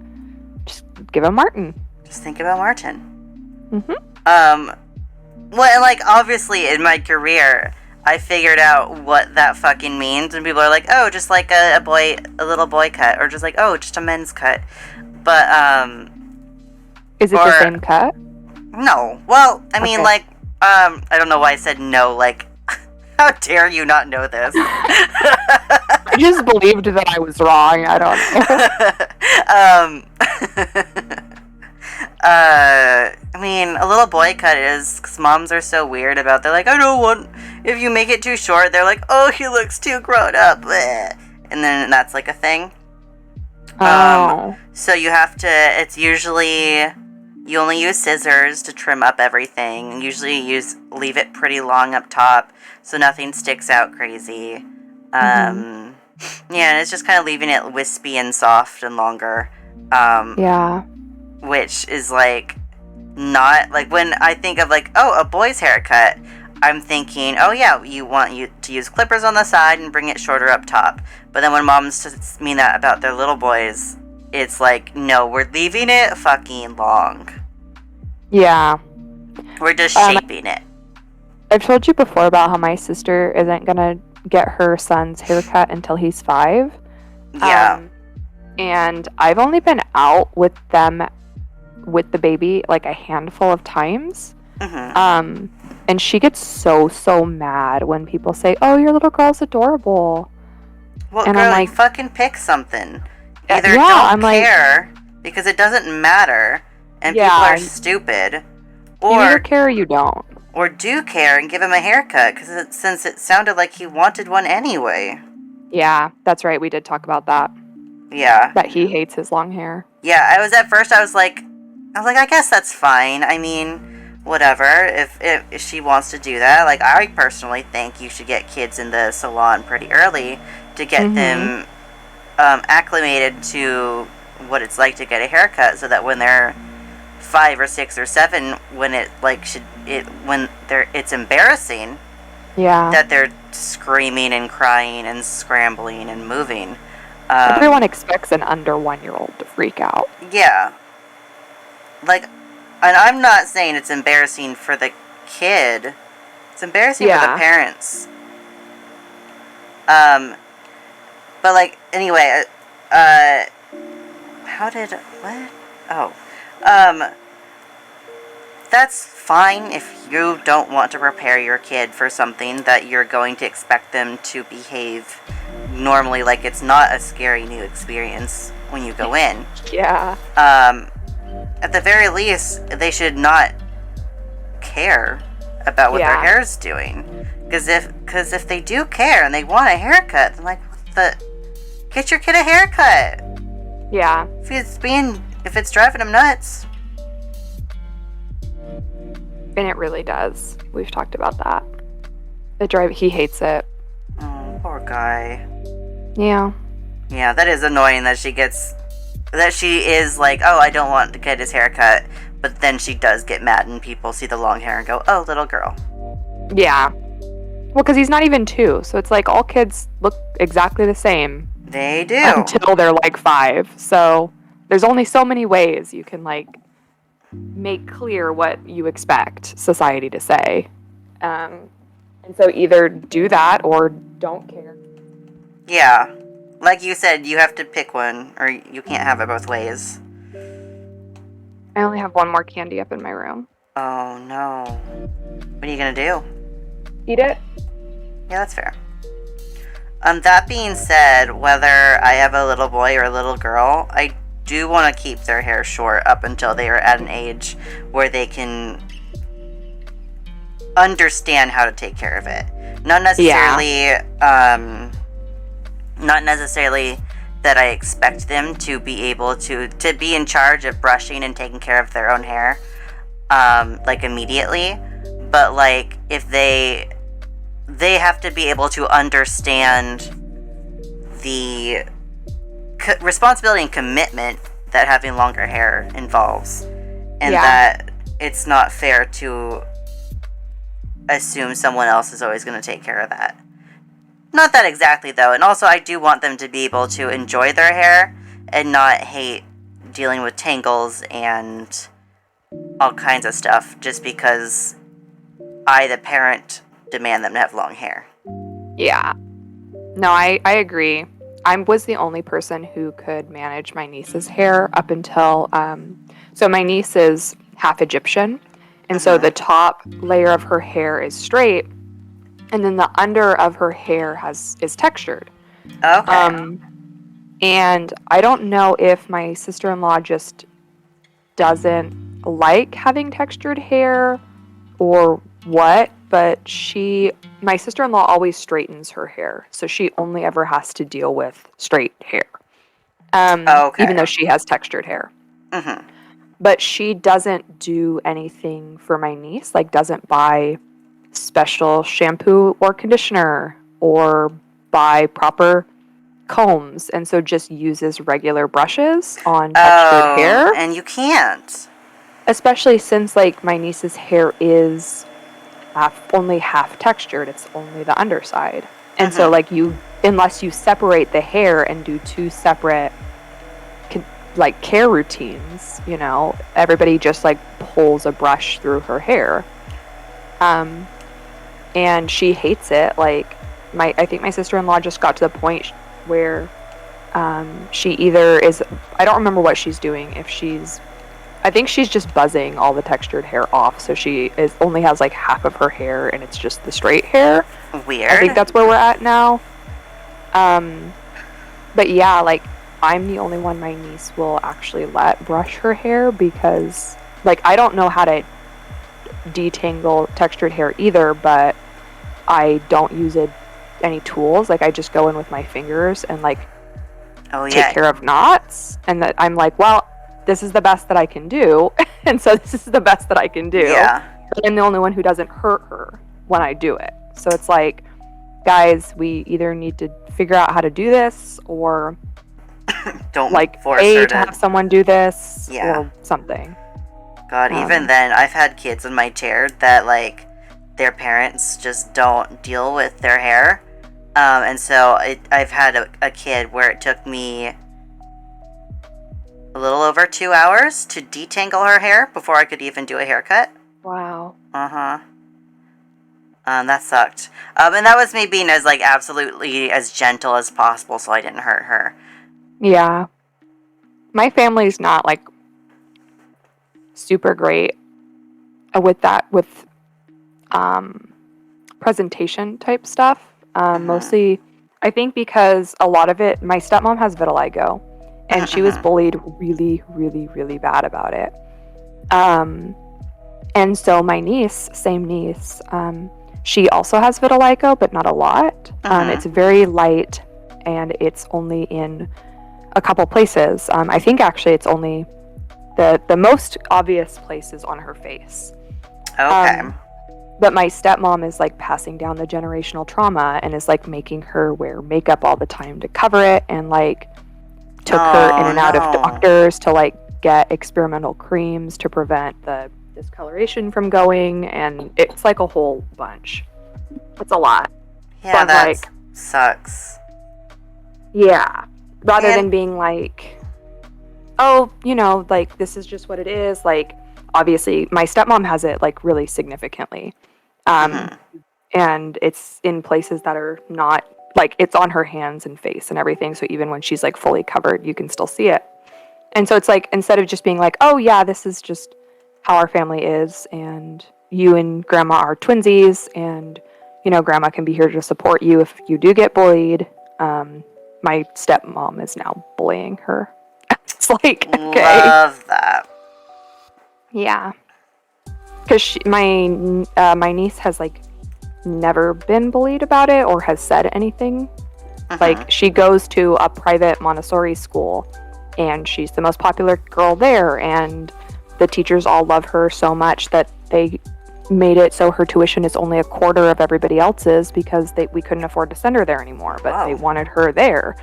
just give them Martin. Just think about Martin. Mm-hmm. Well, and, like, obviously, in my career, I figured out what that fucking means, and people are like, oh, just like a little boy cut, or just like, oh, just a men's cut. But, Is it the same cut? No. Well, I mean, Okay. like, I don't know why I said no, like, how dare you not know this? I just believed that I was wrong. I don't know. I mean, a little boy cut is, because moms are so weird about, they're like, I don't want, if you make it too short, they're like, oh, he looks too grown up, bleh. And then that's like a thing. Oh. So you have to, it's usually, you only use scissors to trim up everything, and usually leave it pretty long up top, so nothing sticks out crazy. Yeah, and it's just kind of leaving it wispy and soft and longer. Yeah. Which is, like, not, like, when I think of, like, oh, a boy's haircut, I'm thinking, oh, yeah, you want you to use clippers on the side and bring it shorter up top. But then when moms mean that about their little boys, it's like, no, we're leaving it fucking long. Yeah. We're just shaping it. I've told you before about how my sister isn't going to get her son's haircut until he's 5. Yeah. And I've only been out with them with the baby like a handful of times. Mm-hmm. And she gets so mad when people say, "Oh, your little girl's adorable." Well, and girl, I'm like, fucking pick something. Either yeah, don't I'm care, because it doesn't matter, and Yeah. people are stupid, you either or care or you don't. or do care and give him a haircut, because since it sounded like he wanted one anyway. Yeah, that's right. We did talk about that. Yeah. That he hates his long hair. Yeah, I was like, I guess that's fine. I mean, whatever. If she wants to do that, like, I personally think you should get kids in the salon pretty early to get them acclimated to what it's like to get a haircut, so that when they're 5 or 6 or 7 when it like it's embarrassing Yeah. that they're screaming and crying and scrambling and moving. Everyone expects an under 1-year-old to freak out. Yeah. Like, and I'm not saying it's embarrassing for the kid. It's embarrassing for the parents. But like, anyway, what? Oh. That's fine if you don't want to prepare your kid for something that you're going to expect them to behave normally, like it's not a scary new experience when you go in. Yeah. At the very least, they should not care about what their hair's doing. Because if they do care and they want a haircut, then like, get your kid a haircut. Yeah. If it's driving them nuts. And it really does. We've talked about that. He hates it. Oh, poor guy. Yeah. Yeah, that is annoying that she is like, oh, I don't want to get his haircut, but then she does get mad and people see the long hair and go, oh, little girl. Yeah. Well, because he's not even 2, so it's like all kids look exactly the same. They do. Until they're like 5. So there's only so many ways you can like make clear what you expect society to say. And so either do that or don't care. Yeah. Like you said, you have to pick one, or you can't have it both ways. I only have one more candy up in my room. Oh, no. What are you gonna do? Eat it? Yeah, that's fair. That being said, whether I have a little boy or a little girl, I do want to keep their hair short up until they are at an age where they can understand how to take care of it. Not necessarily, not necessarily that I expect them to be able to be in charge of brushing and taking care of their own hair, like immediately, but like if they have to be able to understand the responsibility and commitment that having longer hair involves, and that it's not fair to assume someone else is always going to take care of that. Not that exactly, though. And also, I do want them to be able to enjoy their hair and not hate dealing with tangles and all kinds of stuff just because I, the parent, demand them to have long hair. Yeah. No, I agree. I was the only person who could manage my niece's hair up until... so my niece is half Egyptian, and so the top layer of her hair is straight, and then the under of her hair is textured. Okay. And I don't know if my sister-in-law just doesn't like having textured hair or what, but my sister-in-law always straightens her hair, so she only ever has to deal with straight hair. Even though she has textured hair. Mm-hmm. But she doesn't do anything for my niece, like doesn't buy special shampoo or conditioner or buy proper combs, and so just uses regular brushes on textured hair. And you can't. Especially since like my niece's hair is only half textured, it's only the underside. And so like unless you separate the hair and do 2 separate like care routines, you know, everybody just like pulls a brush through her hair. And she hates it. Like I think my sister-in-law just got to the point where she either is, I don't remember what she's doing, I think she's just buzzing all the textured hair off, so she only has like half of her hair and it's just the straight hair. Weird. I think that's where we're at now. But yeah, like I'm the only one my niece will actually let brush her hair, because like I don't know how to detangle textured hair either, but I don't use any tools. Like I just go in with my fingers and like take care of knots, and that I'm like, well, this is the best that I can do, and so this is the best that I can do. Yeah. But I'm the only one who doesn't hurt her when I do it. So it's like, guys, we either need to figure out how to do this, or don't like force her to have someone do this, or something. God, even then, I've had kids in my chair that, like, their parents just don't deal with their hair. And so I've had a kid where it took me a little over 2 hours to detangle her hair before I could even do a haircut. Wow. Uh-huh. That sucked. And that was me being as, like, absolutely as gentle as possible so I didn't hurt her. Yeah. My family's not, like, super great with that, with presentation type stuff. Mostly, I think because a lot of it, my stepmom has vitiligo, and she was bullied really, really, really bad about it. And so my niece, same niece, she also has vitiligo, but not a lot. It's very light, and it's only in a couple places. I think actually it's only the most obvious places on her face. Okay. But my stepmom is like passing down the generational trauma and is like making her wear makeup all the time to cover it, and like took her in and out of doctors to like get experimental creams to prevent the discoloration from going, and it's like a whole bunch. It's a lot. Yeah, but that like, sucks. Yeah. Rather than being like, oh, you know, like this is just what it is. Like, obviously, my stepmom has it like really significantly. And it's in places that are not, like, it's on her hands and face and everything. So even when she's like fully covered, you can still see it. And so it's like, instead of just being like, oh yeah, this is just how our family is, and you and grandma are twinsies, and, you know, grandma can be here to support you if you do get bullied. My stepmom is now bullying her. It's like, okay. Love that. Yeah. Because my niece has like never been bullied about it or has said anything. Like, she goes to a private Montessori school, and she's the most popular girl there, and the teachers all love her so much that they made it so her tuition is only a quarter of everybody else's, because we couldn't afford to send her there anymore, but they wanted her there.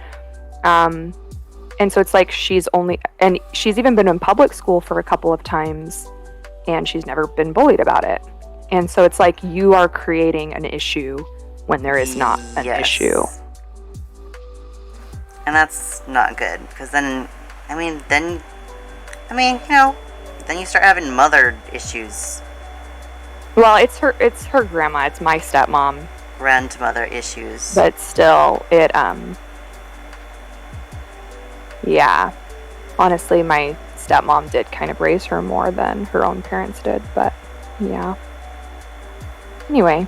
And so it's like she's even been in public school for a couple of times, and she's never been bullied about it. And so it's like, you are creating an issue when there is not an issue. And that's not good, because then you know, then you start having mother issues. Well, it's her grandma. It's my stepmom. Grandmother issues. But still, yeah. Honestly, my stepmom did kind of raise her more than her own parents did, but yeah. Anyway,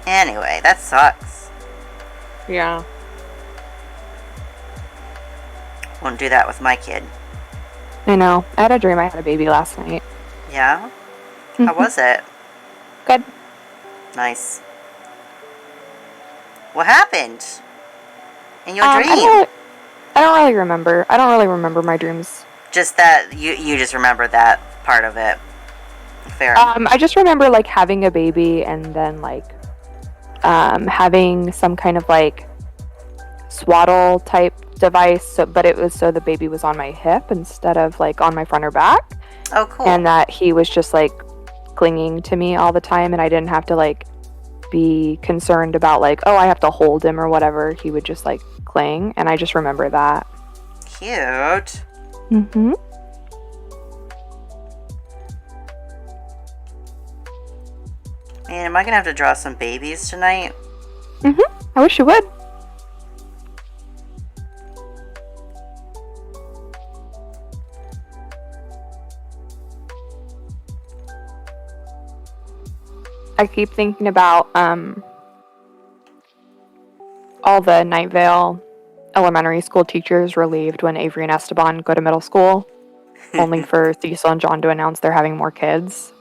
that sucks. Yeah. Won't do that with my kid. I know. I had a dream I had a baby last night. Yeah? How was it? Good. Nice. What happened in your dream? I don't really remember. I don't really remember my dreams. Just that you just remember that part of it. Fair. I just remember like having a baby, and then like having some kind of like swaddle type device, but it was so the baby was on my hip instead of like on my front or back. Oh, cool. And that he was just like clinging to me all the time, and I didn't have to like be concerned about like, oh, I have to hold him or whatever. He would just like cling, and I just remember that. Cute. Mm-hmm. Man, am I gonna have to draw some babies tonight? Mm-hmm. I wish you would. I keep thinking about all the Night Vale elementary school teachers relieved when Avery and Esteban go to middle school, only for Cecil and John to announce they're having more kids.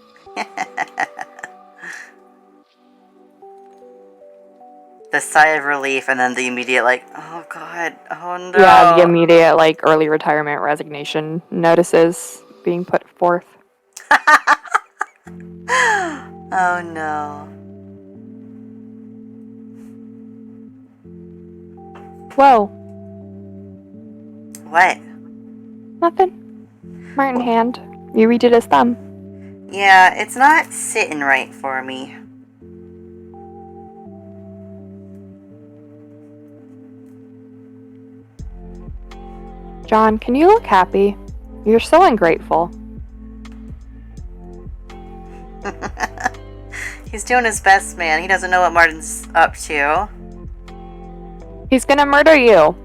The sigh of relief, and then the immediate like, oh god, oh no. Yeah, the immediate like early retirement resignation notices being put forth. Oh no. Whoa. What? Nothing. Martin hand. You redid his thumb. Yeah, it's not sitting right for me. John, can you look happy? You're so ungrateful. He's doing his best, man. He doesn't know what Martin's up to. He's gonna murder you.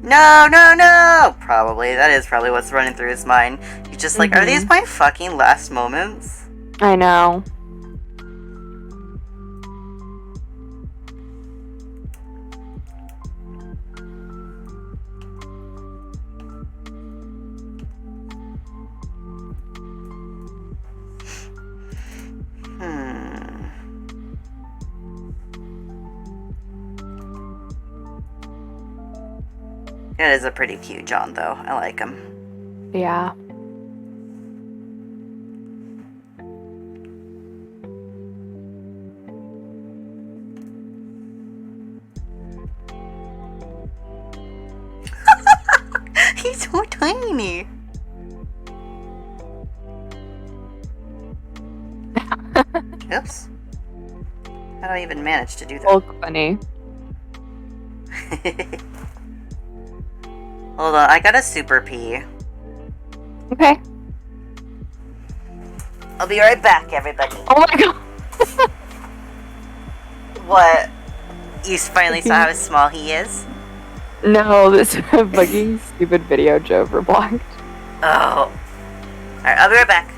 No, no, no! Probably. That is probably what's running through his mind. He's just like, are these my fucking last moments? I know. That is a pretty cute John, though. I like him. Yeah. He's so tiny. Oops. How do I even manage to do that? Look funny. Hold on, I got a super pee. Okay. I'll be right back, everybody. Oh my god. What? You finally saw how small he is? No, this fucking stupid video Joe blocked. Oh. Alright, I'll be right back.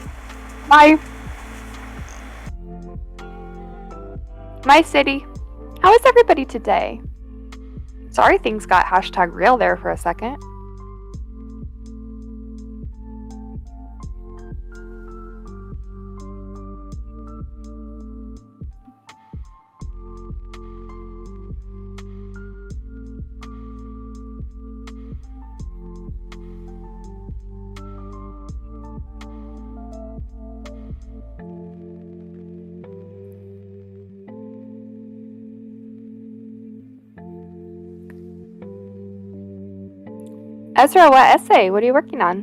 Bye. My city. How is everybody today? Sorry things got #real there for a second. Ezra, what essay? What are you working on?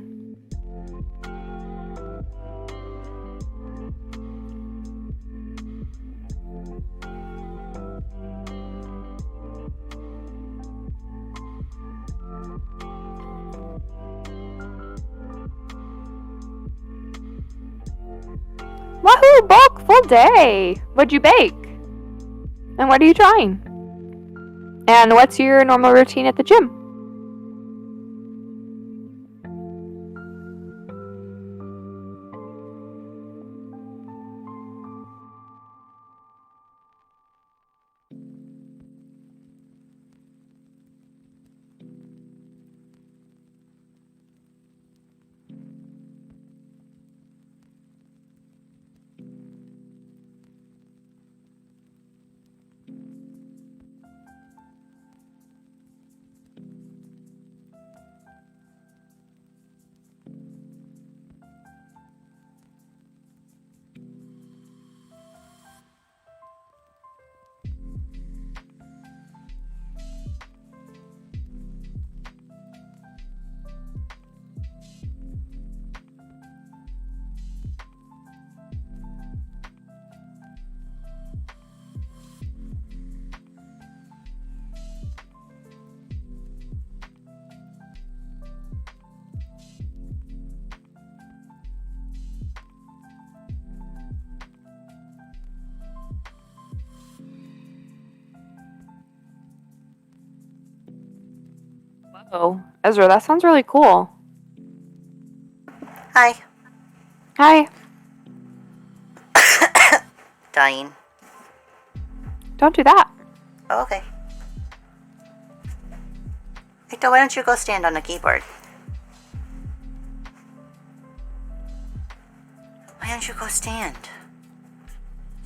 Woohoo! Bulk! Full day! What'd you bake? And what are you drawing? And what's your normal routine at the gym? Oh, Ezra, that sounds really cool. Hi. Hi. Dying. Don't do that. Oh, okay. Victor, why don't you go stand on the keyboard? Why don't you go stand?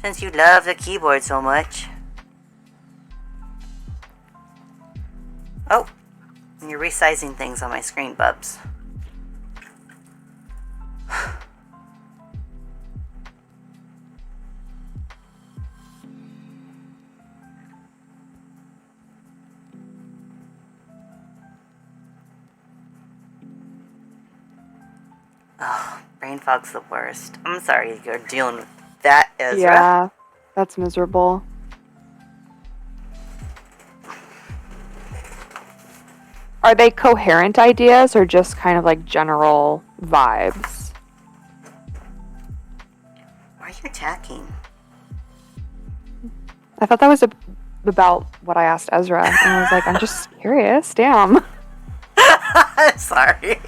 Since you love the keyboard so much. Oh, and you're resizing things on my screen, Bubs. Oh, brain fog's the worst. I'm sorry you're dealing with that, Ezra. Yeah, that's miserable. Are they coherent ideas or just kind of like general vibes? Why are you attacking? I thought that was about what I asked Ezra, and I was like, I'm just curious. Damn. Sorry.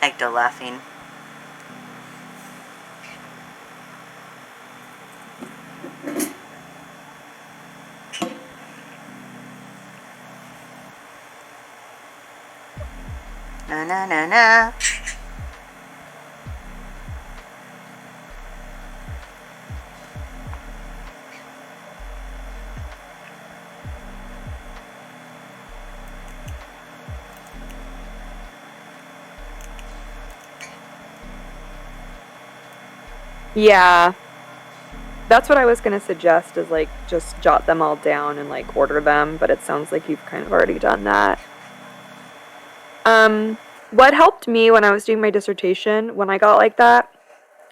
Ecto laughing. Na na na na. Yeah. That's what I was going to suggest is like just jot them all down and like order them, but it sounds like you've kind of already done that. What helped me when I was doing my dissertation, when I got like that,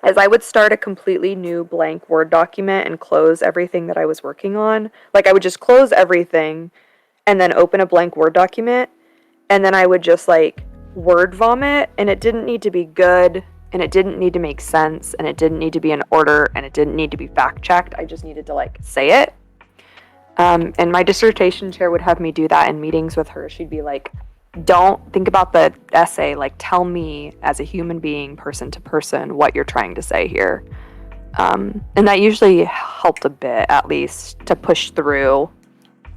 is I would start a completely new blank Word document and close everything that I was working on. Like I would just close everything and then open a blank Word document, and then I would just like word vomit, and it didn't need to be good, and it didn't need to make sense, and it didn't need to be in order, and it didn't need to be fact checked. I just needed to like say it. And my dissertation chair would have me do that in meetings with her. She'd be like, don't think about the essay, like tell me as a human being, person to person, what you're trying to say here. And that usually helped a bit, at least, to push through.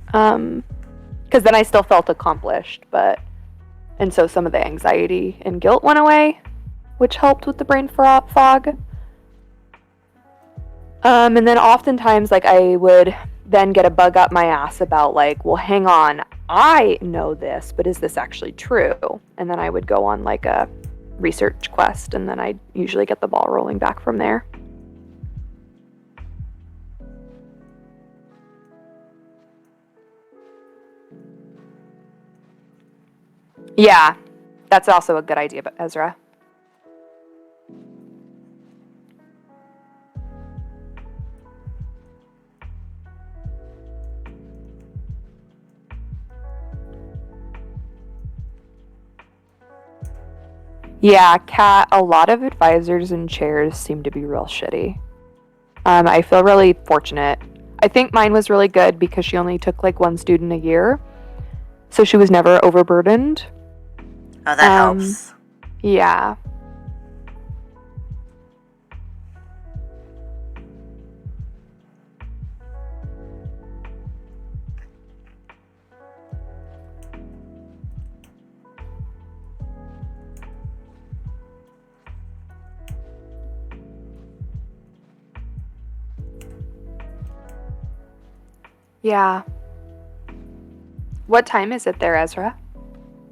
Because then I still felt accomplished, and so some of the anxiety and guilt went away, which helped with the brain fog. And then oftentimes, like, I would then get a bug up my ass about, like, well, hang on, I know this, but is this actually true? And then I would go on, like, a research quest, and then I'd usually get the ball rolling back from there. Yeah, that's also a good idea, Ezra. Yeah, Kat, a lot of advisors and chairs seem to be real shitty. I feel really fortunate. I think mine was really good because she only took like one student a year, so she was never overburdened. Oh, that helps. Yeah. Yeah. What time is it there, Ezra?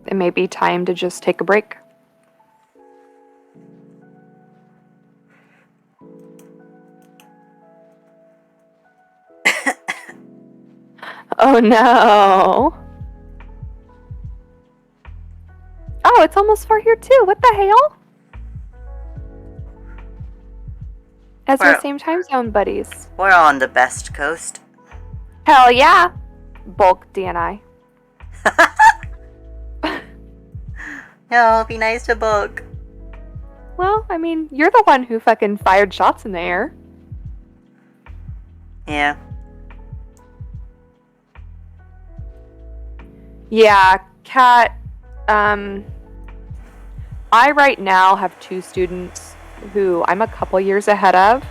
It may be time to just take a break. Oh no. Oh, it's almost 4 here too. What the hell? Ezra, same time zone, buddies. We're on the best coast. Hell yeah. Bulk DNI. No, be nice to Bulk. Well, I mean, you're the one who fucking fired shots in the air. Yeah. Yeah, Kat, I right now have 2 students who I'm a couple years ahead of.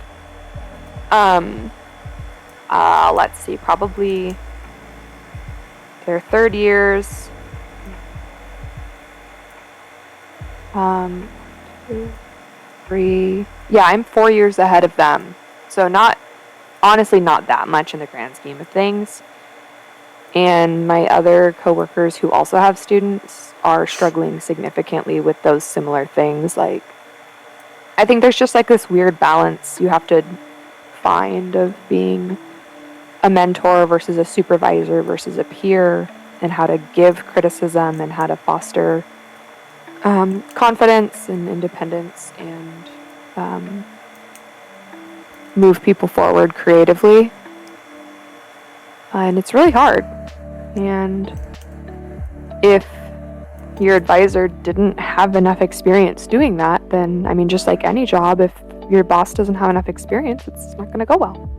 Let's see, probably their 3rd years. 2, 3. Yeah, I'm 4 years ahead of them. So honestly not that much in the grand scheme of things. And my other coworkers who also have students are struggling significantly with those similar things. Like, I think there's just like this weird balance you have to find of being a mentor versus a supervisor versus a peer, and how to give criticism and how to foster confidence and independence and move people forward creatively. And it's really hard. And if your advisor didn't have enough experience doing that, then, I mean, just like any job, if your boss doesn't have enough experience, it's not going to go well.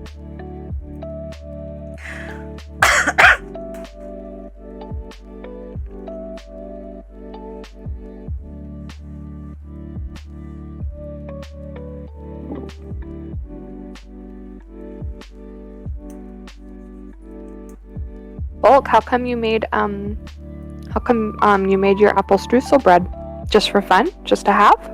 Bulk, how come you made your apple streusel bread? Just for fun? Just to have?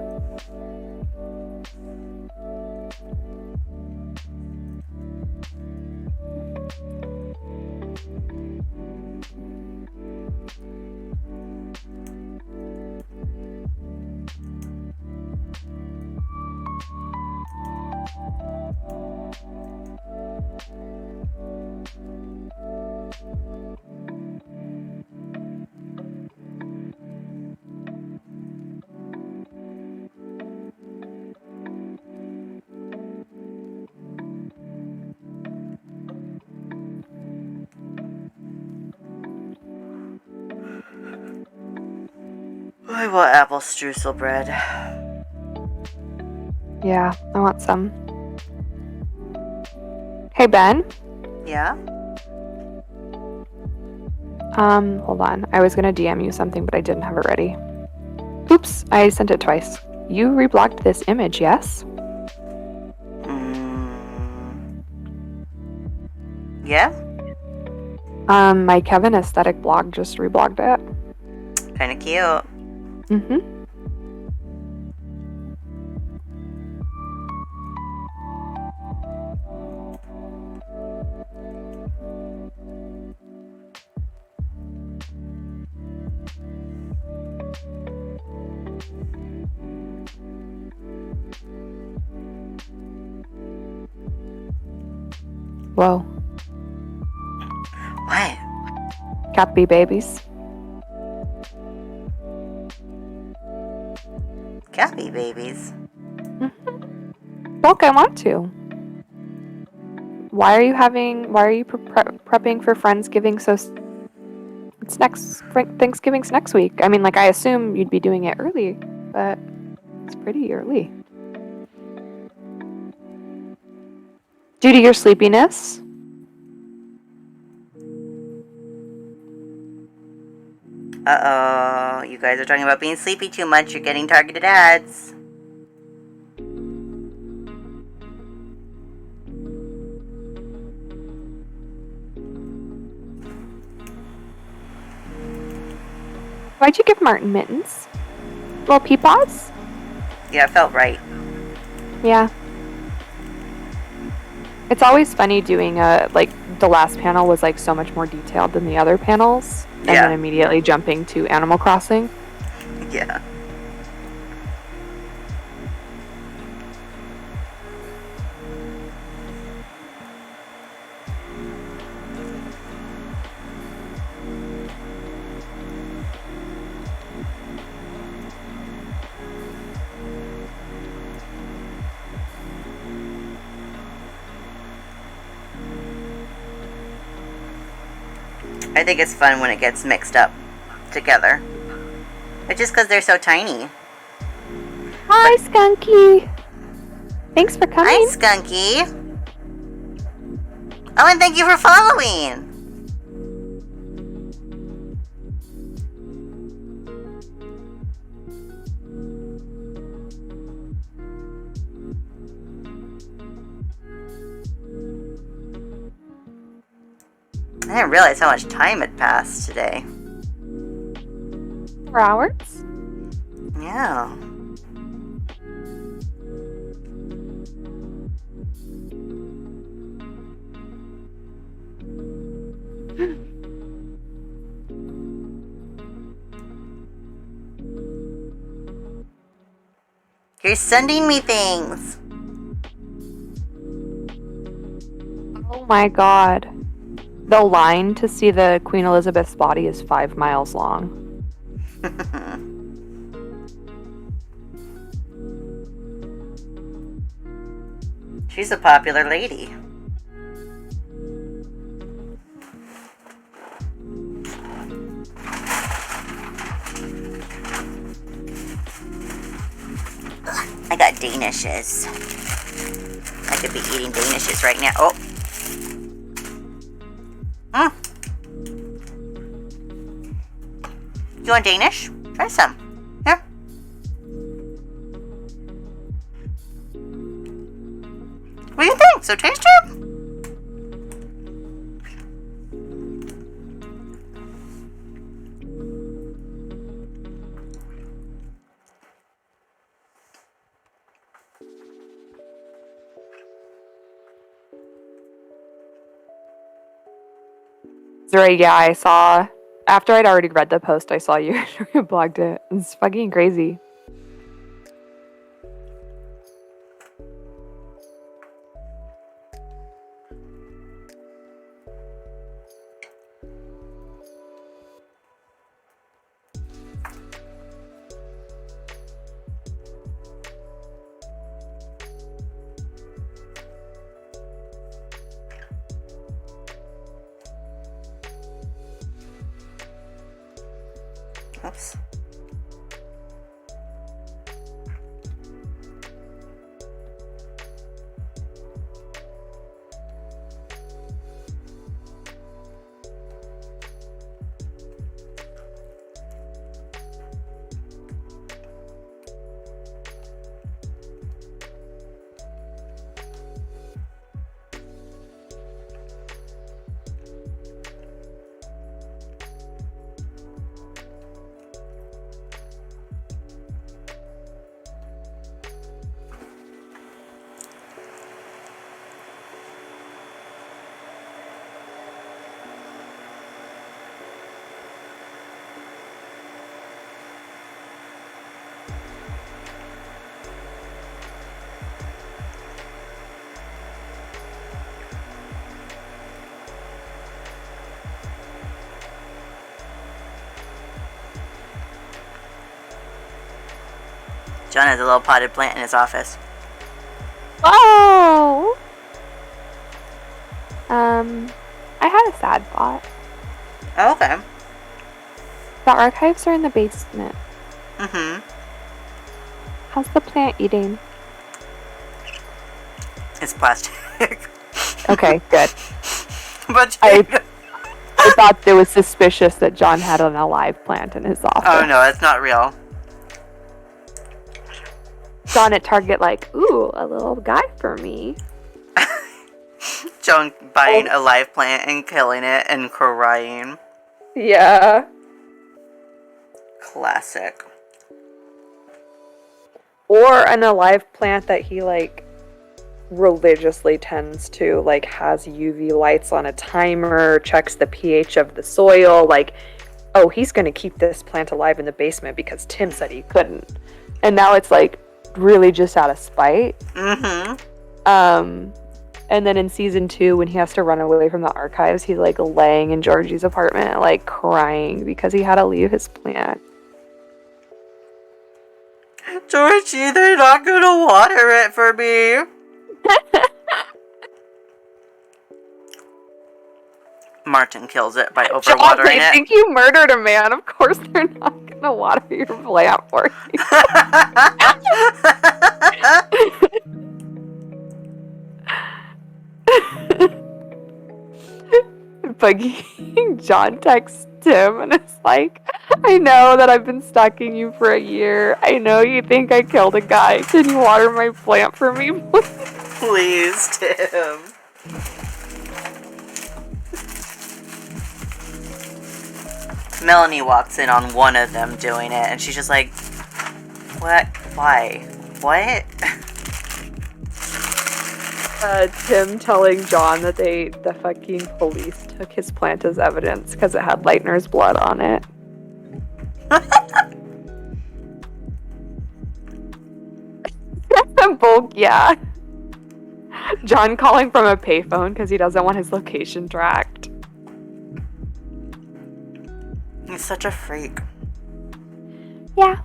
I want apple streusel bread. Yeah, I want some. Hey, Ben? Yeah? Hold on. I was gonna DM you something, but I didn't have it ready. Oops, I sent it twice. You reblocked this image, yes? Yeah? My Kevin Aesthetic blog just reblogged it. Kinda cute. Mm-hmm. Whoa. What? Cappy babies. Gappy babies. Bulk, I want to. Why are you prepping for Friendsgiving Thanksgiving's next week? I mean, like, I assume you'd be doing it early, but it's pretty early. Due to your sleepiness? Uh-oh. You guys are talking about being sleepy too much. You're getting targeted ads. Why'd you give Martin mittens? Little peepaws? Yeah, it felt right. Yeah. It's always funny doing the last panel was like so much more detailed than the other panels. And then immediately jumping to Animal Crossing. Yeah. I think it's fun when it gets mixed up together. But just because they're so tiny. Hi, Skunky! Thanks for coming. Hi, Skunky! Oh, and thank you for following! I didn't realize how much time had passed today. 4 hours? Yeah. You're sending me things. Oh my god. The line to see the Queen Elizabeth's body is 5 miles long. She's a popular lady. I got Danishes. I could be eating Danishes right now. Oh. You want Danish? Try some. Here. What do you think? So tasty? Right, yeah, I saw, after I'd already read the post, I saw you blogged it. It's fucking crazy. Oops. John has a little potted plant in his office. Whoa! I had a sad thought. Oh, okay. The archives are in the basement. Mm-hmm. How's the plant eating? It's plastic. Okay, good. But I thought it was suspicious that John had an alive plant in his office. oh no, it's not real. John at Target like, ooh, a little guy for me. John buying a live plant and killing it and crying. Yeah. Classic. Or an alive plant that he like religiously tends to, like has UV lights on a timer, checks the pH of the soil, like, oh, he's gonna keep this plant alive in the basement because Tim said he couldn't. And now it's like really just out of spite. Mm-hmm. And then in season 2, when he has to run away from the archives, he's like laying in Georgie's apartment, like crying because he had to leave his plant. Georgie, they're not gonna water it for me. Martin kills it by John, overwatering they it. think you murdered a man. Of course they're not gonna water your plant for you. Buggy John texts Tim and it's like, I know that I've been stalking you for a year. I know you think I killed a guy. Can you water my plant for me, please? Please, Tim. Melanie walks in on one of them doing it, and she's just like, what? Why? What? Tim telling John that the fucking police took his plant as evidence because it had Leitner's blood on it. Bulk, yeah. John calling from a payphone because he doesn't want his location tracked. such a freak. Yeah.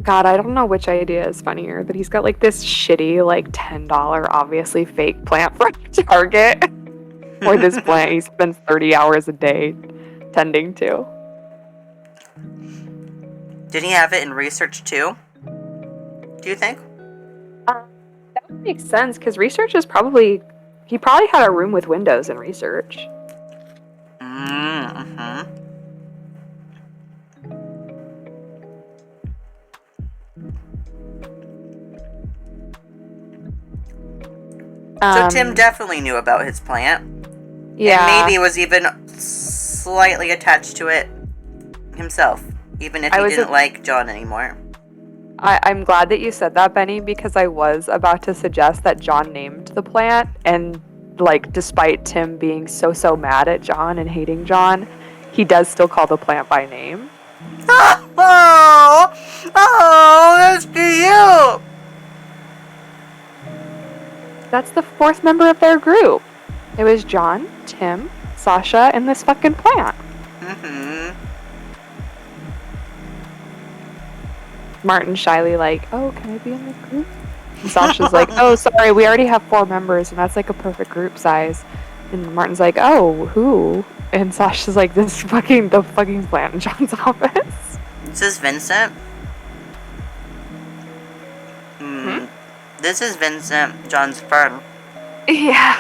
God, I don't know which idea is funnier, but he's got like this shitty, like $10, obviously fake plant from Target, or this plant he spends 30 hours a day tending to. Did he have it in research too? Do you think? That would make sense because research is probably he probably had a room with windows in research. Mm-hmm. So Tim definitely knew about his plant. Yeah. And maybe was even slightly attached to it himself, even if he didn't like John anymore. I'm glad that you said that, Benny, because I was about to suggest that John named the plant, and like despite Tim being so mad at John and hating John, he does still call the plant by name. Oh, that's cute. That's the fourth member of their group. It was John, Tim, Sasha, and this fucking plant. Mm-hmm. Martin shyly like, oh, can I be in the group? And Sasha's like, oh, sorry, we already have 4 members, and that's like a perfect group size. And Martin's like, oh, who? And Sasha's like, the fucking plant in John's office. This is Vincent. This is Vincent, John's friend. Yeah.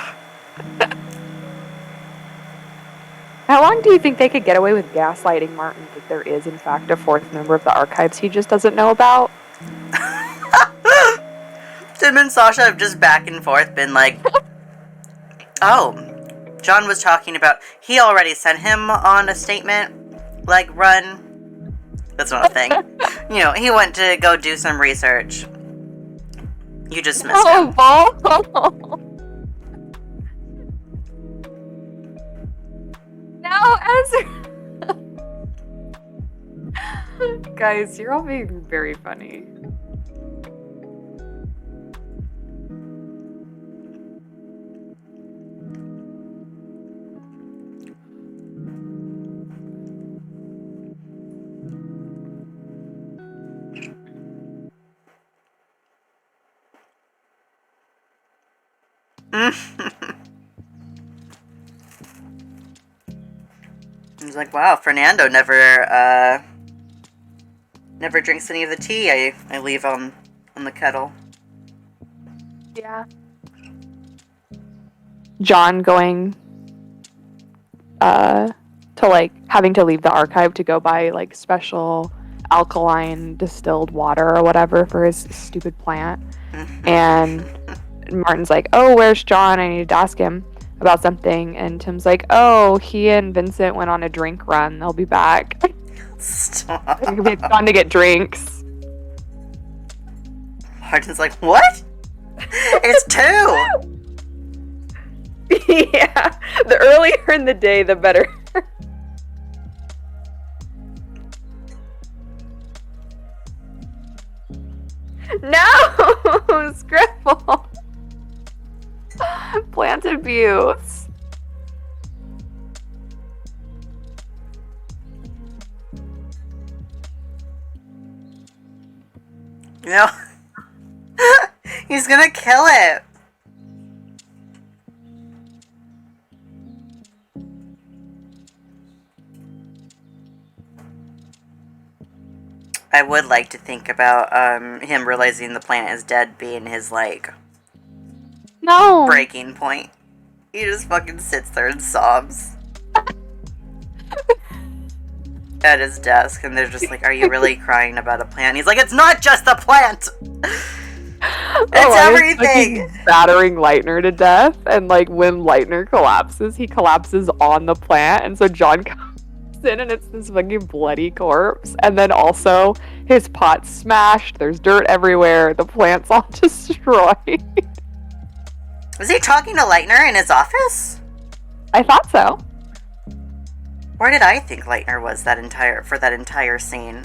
How long do you think they could get away with gaslighting Martin that there is, in fact, a 4th member of the archives he just doesn't know about? Tim and Sasha have just back and forth been like, oh, John was talking about, he already sent him on a statement, like, run. That's not a thing. You know, he went to go do some research. You just missed him. No, Ezra. Guys, you're all being very funny. He's like, wow, Fernando never drinks any of the tea I leave on the kettle. Yeah. John going to like having to leave the archive to go buy like special alkaline distilled water or whatever for his stupid plant. And Martin's like, oh, where's John? I need to ask him about something. And Tim's like, oh, he and Vincent went on a drink run. They'll be back. Stop. They've gone to get drinks. Martin's like, what? It's 2! Yeah. The earlier in the day, the better. No! Scribble! Plant abuse. You know, he's gonna kill it. I would like to think about him realizing the planet is dead being his, like, No. breaking point. He just fucking sits there and sobs at his desk, and they're just like, are you really crying about a plant? And he's like, it's not just the plant! It's everything! Battering Leitner to death, and like when Leitner collapses, he collapses on the plant, and so John comes in and it's this fucking bloody corpse, and then also his pot's smashed, there's dirt everywhere, the plant's all destroyed. Was he talking to Leitner in his office? I thought so. Where did I think Leitner was for that entire scene?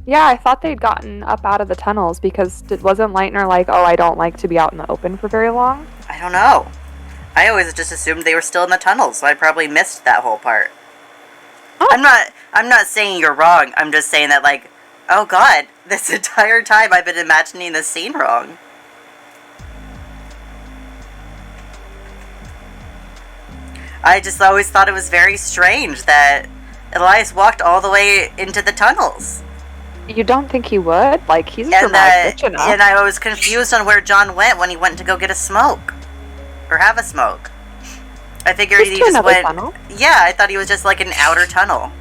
Yeah, I thought they'd gotten up out of the tunnels because wasn't Leitner like, oh, I don't like to be out in the open for very long? I don't know. I always just assumed they were still in the tunnels, so I probably missed that whole part. Oh. I'm not saying you're wrong. I'm just saying that, like, oh god, this entire time I've been imagining the scene wrong. I just always thought it was very strange that Elias walked all the way into the tunnels. You don't think he would? Like, he's a dramatic bitch enough. And I was confused on where John went when he went to go get a smoke. Or have a smoke. I figured he just went... Tunnel? Yeah, I thought he was just like an outer tunnel.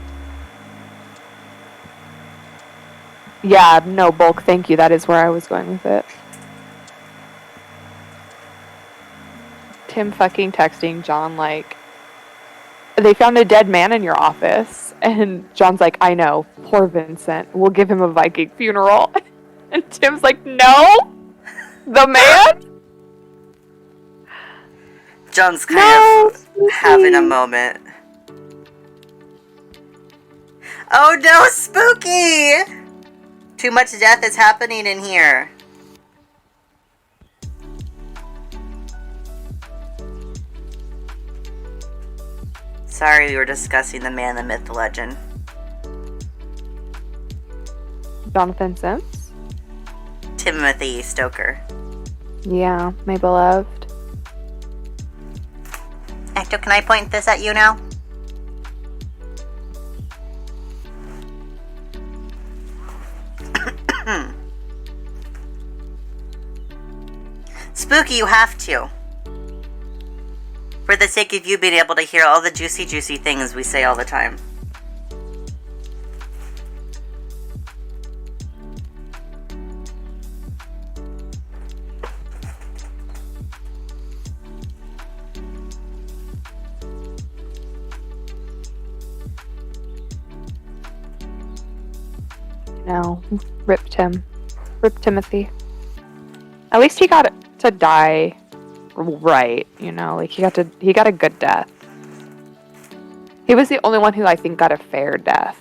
Yeah, no, Bulk, thank you. That is where I was going with it. Tim fucking texting John like, they found a dead man in your office. And John's like, I know, poor Vincent. We'll give him a Viking funeral. And Tim's like, no! The man? John's kind of having a moment. Oh no, spooky! Too much death is happening in here. Sorry, we were discussing the man, the myth, the legend. Jonathan Sims? Timothy Stoker. Yeah, my beloved. Ecto, can I point this at you now? Spooky, you have to. For the sake of you being able to hear all the juicy things we say all the time. No, rip Tim. Rip Timothy. At least he got to die right, you know, like he got a good death. He was the only one who I think got a fair death.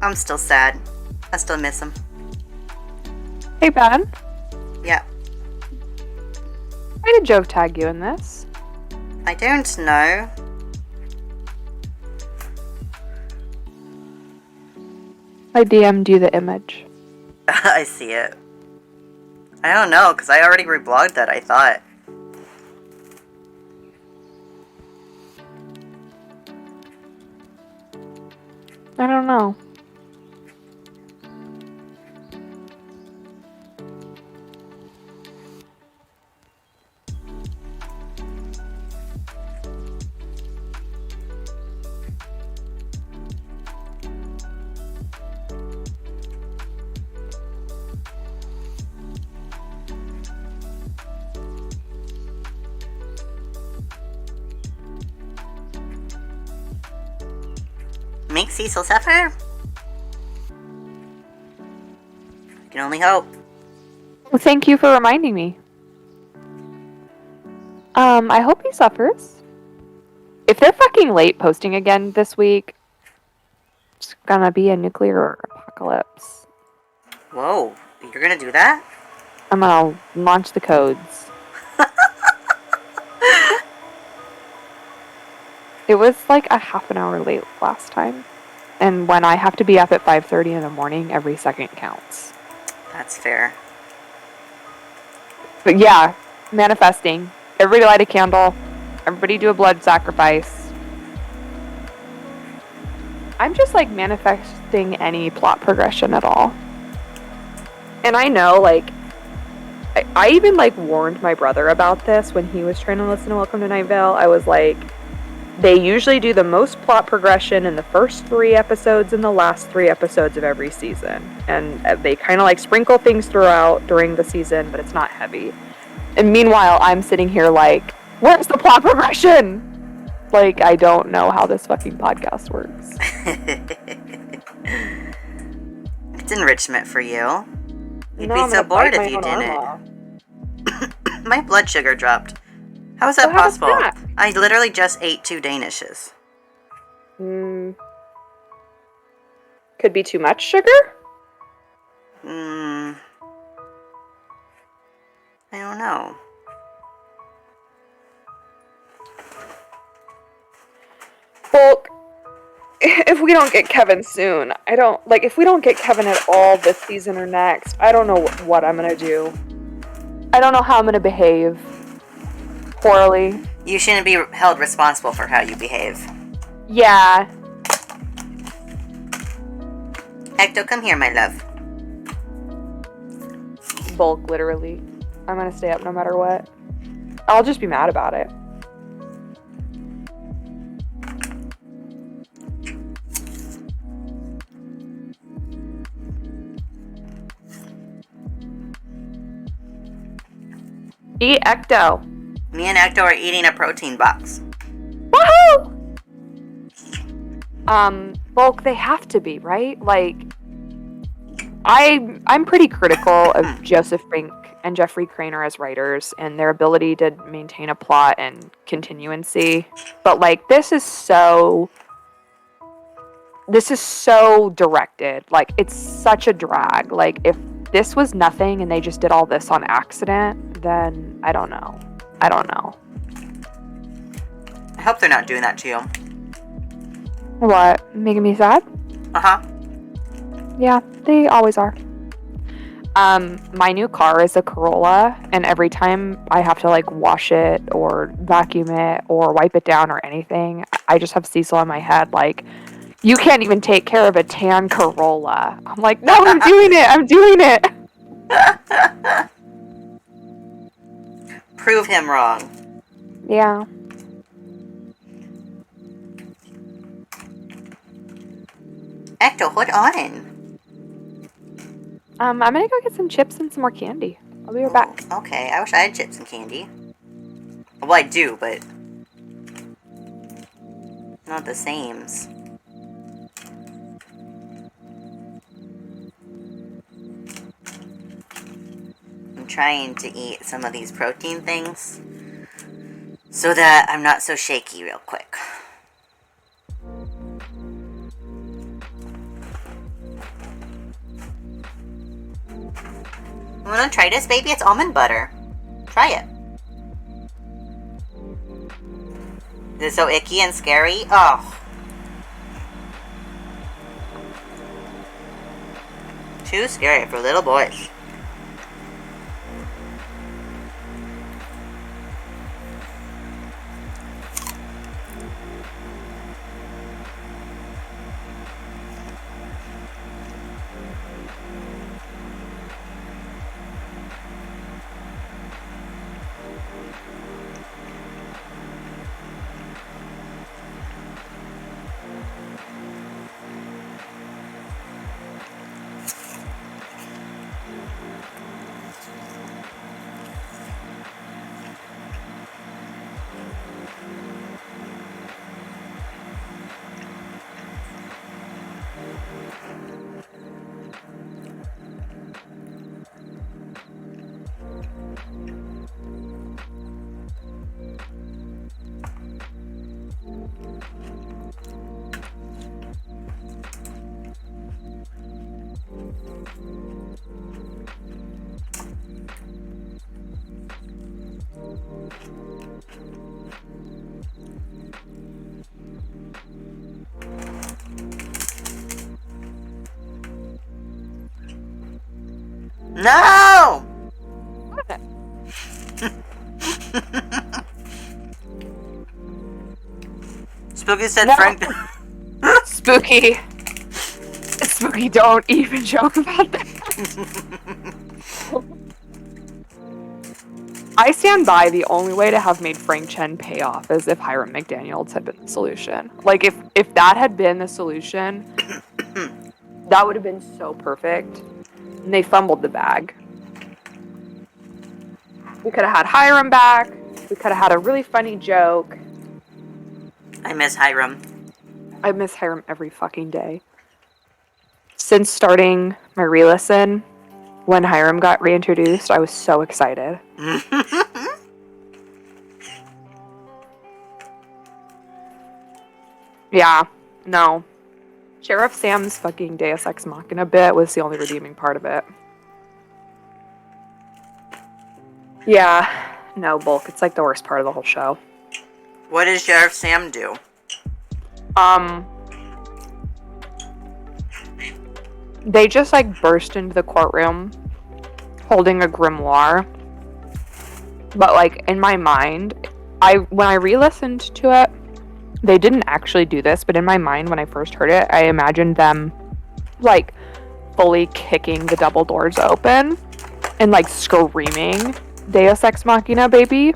I'm still sad. I still miss him. Hey, Ben. Yeah. Why did Jove tag you in this? I don't know. I DM'd you the image. I see it. I don't know, because I already reblogged that, I thought. I don't know. Make Cecil suffer? I can only hope. Well, thank you for reminding me. I hope he suffers. If they're fucking late posting again this week, it's gonna be a nuclear apocalypse. Whoa, you're gonna do that? I'm gonna launch the codes. It was like a half an hour late last time. And when I have to be up at 5:30 in the morning, every second counts. That's fair. But yeah, manifesting. Everybody light a candle. Everybody do a blood sacrifice. I'm just like manifesting any plot progression at all. And I know, like, I even like warned my brother about this when he was trying to listen to Welcome to Night Vale. I was like, they usually do the most plot progression in the first 3 episodes and the last 3 episodes of every season. And they kind of like sprinkle things throughout during the season, but it's not heavy. And meanwhile, I'm sitting here like, where's the plot progression? Like, I don't know how this fucking podcast works. It's enrichment for you. You'd be so bored if you didn't. My blood sugar dropped. How is that possible? I literally just ate 2 Danishes. Mm, could be too much sugar? I don't know. Well, if we don't get Kevin soon, if we don't get Kevin at all this season or next, I don't know what I'm gonna do. I don't know how I'm gonna behave. Poorly. You shouldn't be held responsible for how you behave. Yeah. Ecto, come here, my love. Bulk, literally. I'm gonna stay up no matter what. I'll just be mad about it. Eat Ecto. Me and Ecto are eating a protein box. Woohoo! Bulk, they have to be, right? Like, I'm pretty critical of Joseph Brink and Jeffrey Craner as writers and their ability to maintain a plot and continuancy. But like, this is so directed. Like, it's such a drag. Like, if this was nothing and they just did all this on accident, then I don't know. I hope they're not doing that to you. What? Making me sad? Uh-huh. Yeah, they always are. My new car is a Corolla, and every time I have to like wash it or vacuum it or wipe it down or anything, I just have Cecil in my head like, you can't even take care of a tan Corolla. I'm like, no, I'm doing it. Prove him wrong. Yeah. Ecto, hold on. I'm gonna go get some chips and some more candy. I'll be right back. Okay, I wish I had chips and candy. Well, I do, but not the sames. I'm trying to eat some of these protein things so that I'm not so shaky real quick. You wanna try this, baby? It's almond butter. Try it. Is it so icky and scary? Oh. Too scary for little boys. No! Spooky said No. Frank. Spooky. Spooky, don't even joke about that. I stand by the only way to have made Frank Chen pay off is if Hiram McDaniels had been the solution. Like, if that had been the solution, that would have been so perfect. And they fumbled the bag. We could have had Hiram back. We could have had a really funny joke. I miss Hiram. I miss Hiram every fucking day. Since starting my re-listen, when Hiram got reintroduced, I was so excited. Yeah. No. Sheriff Sam's fucking Deus Ex Machina bit was the only redeeming part of it. Yeah. No, Bulk. It's like the worst part of the whole show. What does Sheriff Sam do? They just like burst into the courtroom holding a grimoire. But like in my mind, when I re-listened to it, they didn't actually do this, but in my mind when I first heard it, I imagined them like fully kicking the double doors open and like screaming Deus Ex Machina, baby.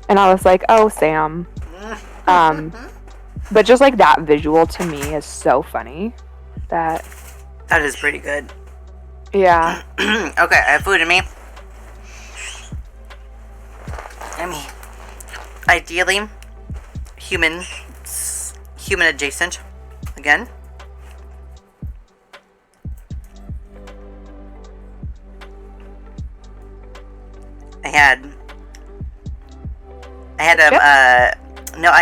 And I was like, oh, Sam. But just like that visual to me is so funny that is pretty good. Yeah. Okay, I have food in me. I mean, ideally, human adjacent. Again. I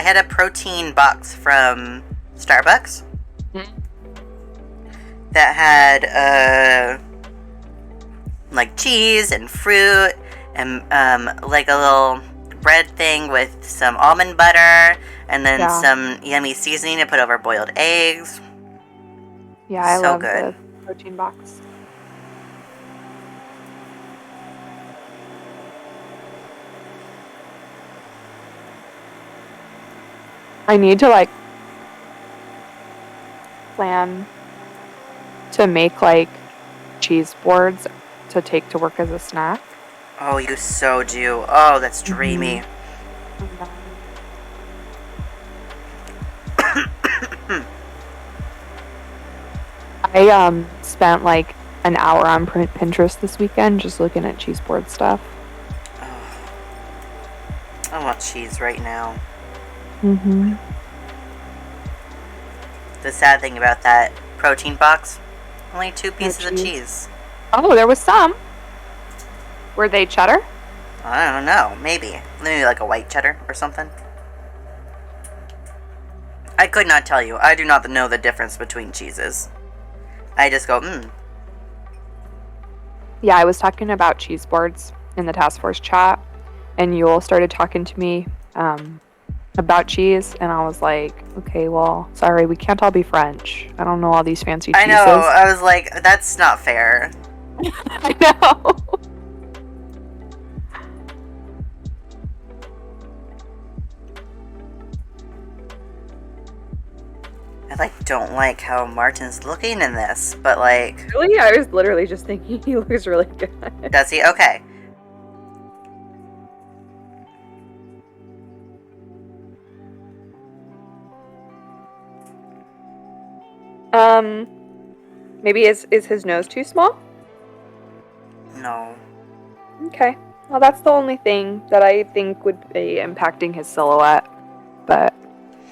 had a protein box from Starbucks. Mm-hmm. That had like cheese and fruit and like a little bread thing with some almond butter and then some yummy seasoning to put over boiled eggs. Yeah, I love the protein box. I need to like plan to make like cheese boards to take to work as a snack. Oh, you so do. Oh, that's dreamy. I spent like an hour on Pinterest this weekend just looking at cheese board stuff. Oh, I want cheese right now. Mm-hmm. The sad thing about that protein box, only 2 pieces of cheese. Oh, there was some. Were they cheddar? I don't know. Maybe like a white cheddar or something. I could not tell you. I do not know the difference between cheeses. I just go, Yeah, I was talking about cheese boards in the task force chat, and Yule started talking to me about cheese, and I was like, okay, well, sorry, we can't all be French. I don't know all these fancy cheeses. I know. I was like, that's not fair. I know. I don't like how Martin's looking in this, but like... Really? I was literally just thinking he looks really good. Does he? Okay. Maybe is his nose too small? No. Okay. Well, that's the only thing that I think would be impacting his silhouette. But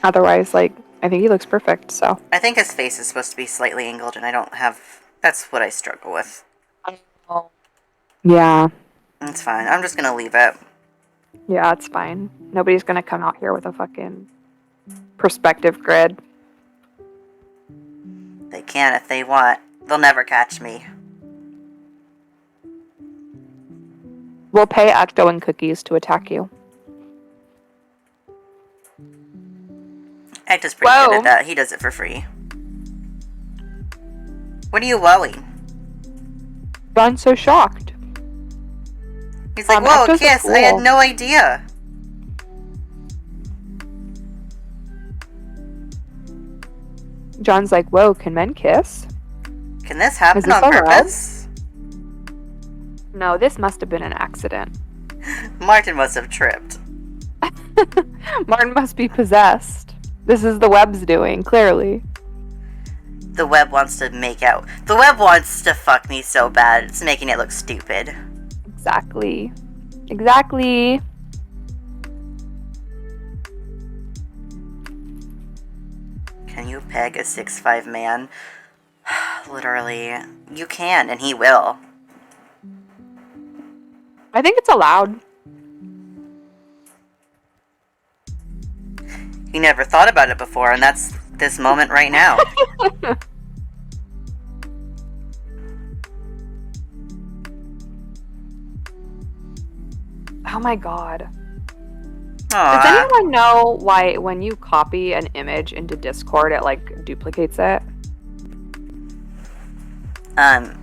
otherwise, like, I think he looks perfect, so. I think his face is supposed to be slightly angled, and I don't have... That's what I struggle with. Yeah. It's fine. I'm just gonna leave it. Yeah, it's fine. Nobody's gonna come out here with a fucking perspective grid. They can if they want. They'll never catch me. We'll pay Ecto and Cookies to attack you. Ecto's pretty good at that. He does it for free. What are you wowing? I'm so shocked. He's like, whoa, Ecto's kiss! cool. I had no idea. John's like, whoa, can men kiss? Can this happen this on allowed? purpose? No, this must have been an accident. Martin must have tripped. Martin must be possessed. This is the web's doing, clearly. The web wants to make out. The web wants to fuck me so bad, it's making it look stupid. Exactly. Exactly. Can you peg a 6'5" man? Literally. You can, and he will. I think it's allowed. He never thought about it before, and that's this moment right now. Oh my god. Aww. Does anyone know why when you copy an image into Discord, it like duplicates it? I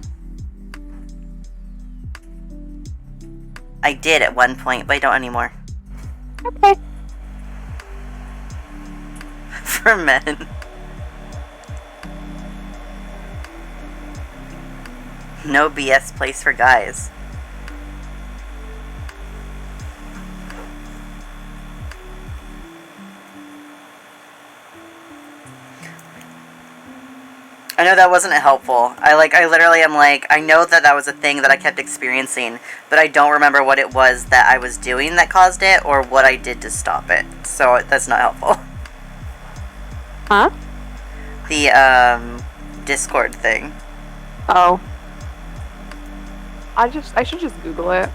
did at one point, but I don't anymore. Okay. For men. No BS place for guys. I know that wasn't helpful. I literally am like, I know that was a thing that I kept experiencing, but I don't remember what it was that I was doing that caused it, or what I did to stop it. So that's not helpful. Huh? The, Discord thing. Oh. I should just Google it.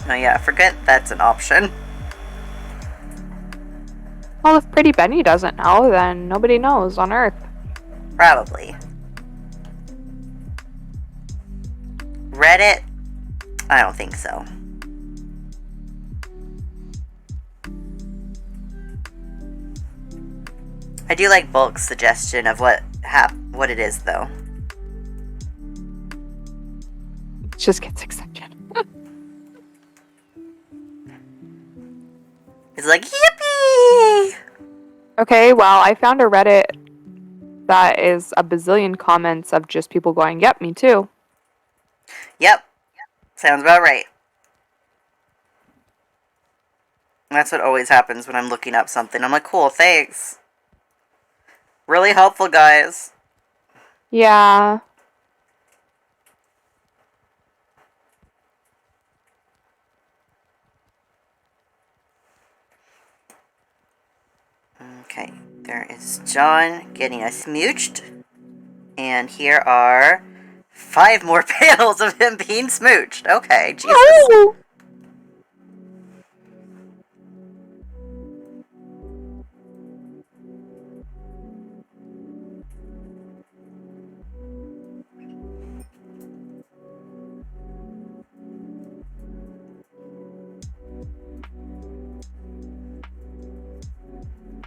Oh yeah, forget that's an option. Well, if Pretty Benny doesn't know, then nobody knows on Earth. Probably. Reddit? I don't think so. I do like Bulk's suggestion of what it is, though. It just gets accepted. It's like, yippee! Okay, well, I found a Reddit that is a bazillion comments of just people going, yep, me too. Yep. Sounds about right. That's what always happens when I'm looking up something. I'm like, cool, thanks. Really helpful, guys. Yeah. Okay, there is John getting us smooched. And here are 5 more panels of him being smooched. Okay, Jesus. Ooh.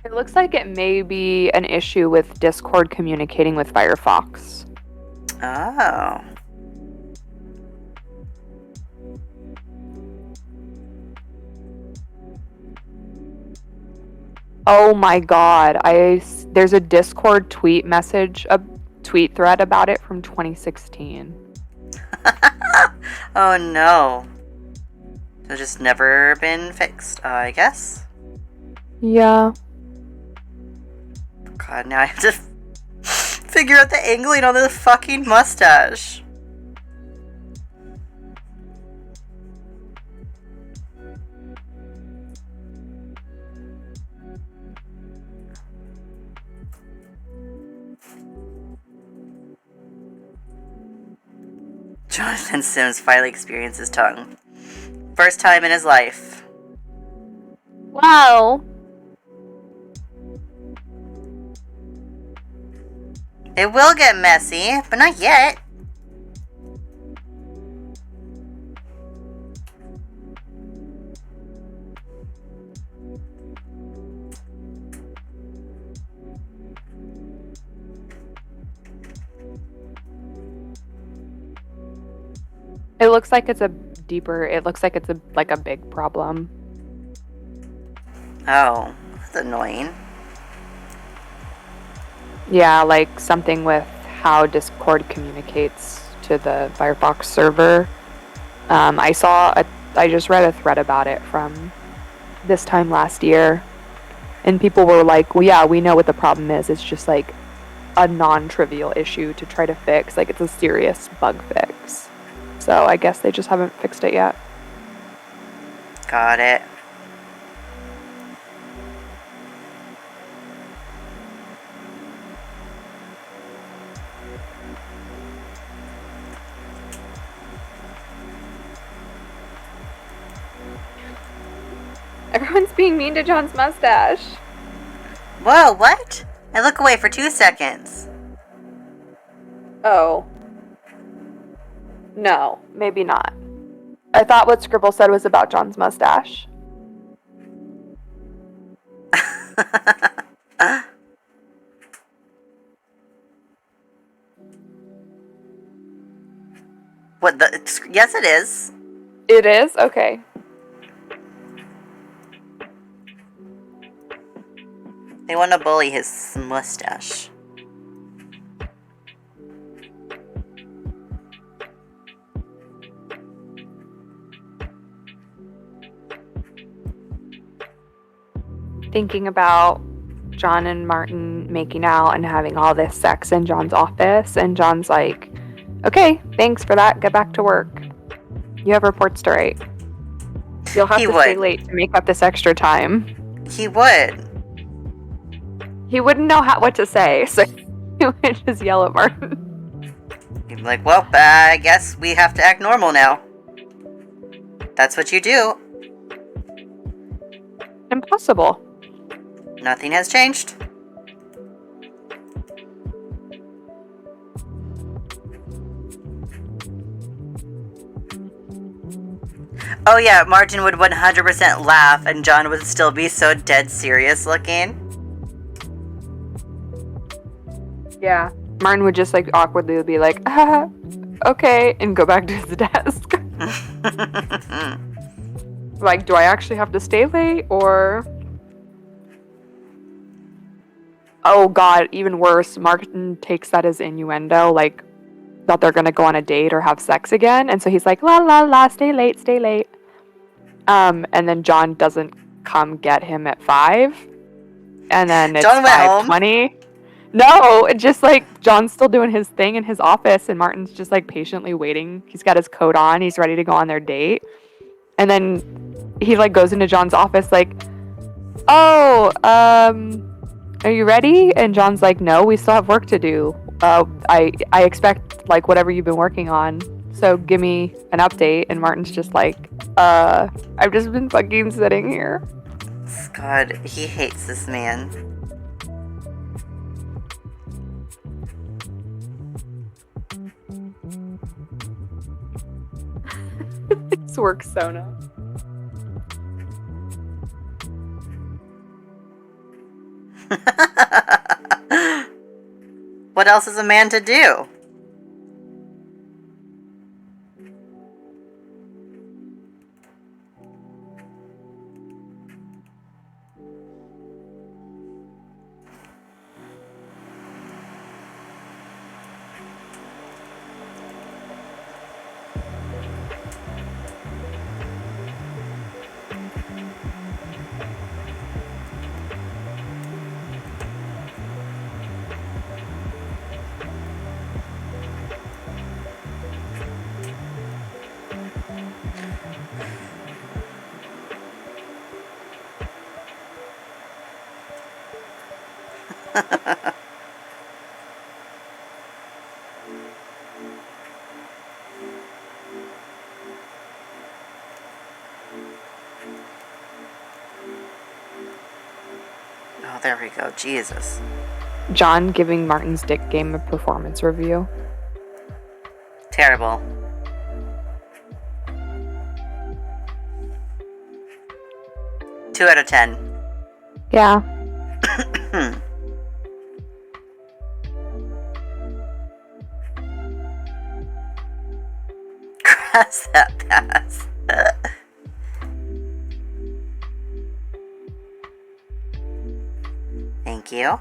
It looks like it may be an issue with Discord communicating with Firefox. Oh. Oh my god, there's a Discord tweet message, a tweet thread about it from 2016. Oh no. It's just never been fixed, I guess. Yeah. God, now I have to figure out the angling on the fucking mustache. Jonathan Sims finally experienced his tongue. First time in his life. Wow. It will get messy, but not yet. It looks like it's like a big problem. Oh, that's annoying. Yeah, like something with how Discord communicates to the Firefox server. I just read a thread about it from this time last year, and people were like, well, yeah, we know what the problem is. It's just like a non-trivial issue to try to fix. Like, it's a serious bug fix. So I guess they just haven't fixed it yet. Got it. Everyone's being mean to John's mustache. Whoa, what? I look away for 2 seconds. Oh. No, maybe not. I thought what Scribble said was about John's mustache. What the? Yes, it is. It is? Okay. They want to bully his mustache. Thinking about John and Martin making out and having all this sex in John's office, and John's like, okay, thanks for that, get back to work. You have reports to write. You'll have to stay late to make up this extra time. He would. He wouldn't know what to say, so he would just yell at Martin. He'd be like, well, I guess we have to act normal now. That's what you do. Impossible. Nothing has changed. Oh yeah, Martin would 100% laugh and John would still be so dead serious looking. Yeah. Martin would just like awkwardly be like, okay, and go back to his desk. Like, do I actually have to stay late or... Oh god, even worse, Martin takes that as innuendo, like that they're gonna go on a date or have sex again, and so he's like, la la la, stay late, stay late. And then John doesn't come get him at 5, and then it's 5:20. No, it's just like John's still doing his thing in his office, and Martin's just like patiently waiting. He's got his coat on, he's ready to go on their date, and then he like goes into John's office like, oh, are you ready? And John's like, no, we still have work to do. I expect like whatever you've been working on. So give me an update. And Martin's just like, I've just been fucking sitting here. God, he hates this man. This works so now. What else is a man to do? Oh, there we go. Jesus. John giving Martin's dick game a performance review. Terrible. Two out of 10. Yeah. Cross that pass. Thank you.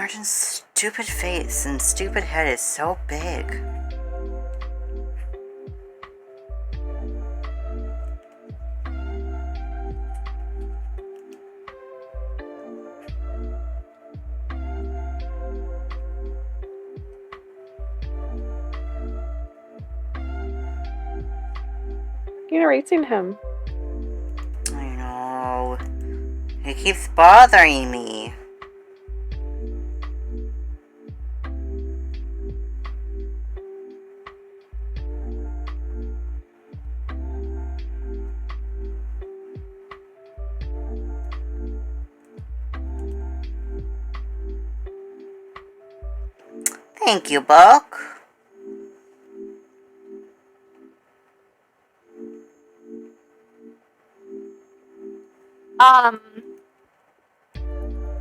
Arden's stupid face and stupid head is so big. You're erasing him. I know. He keeps bothering me. Thank you, Book.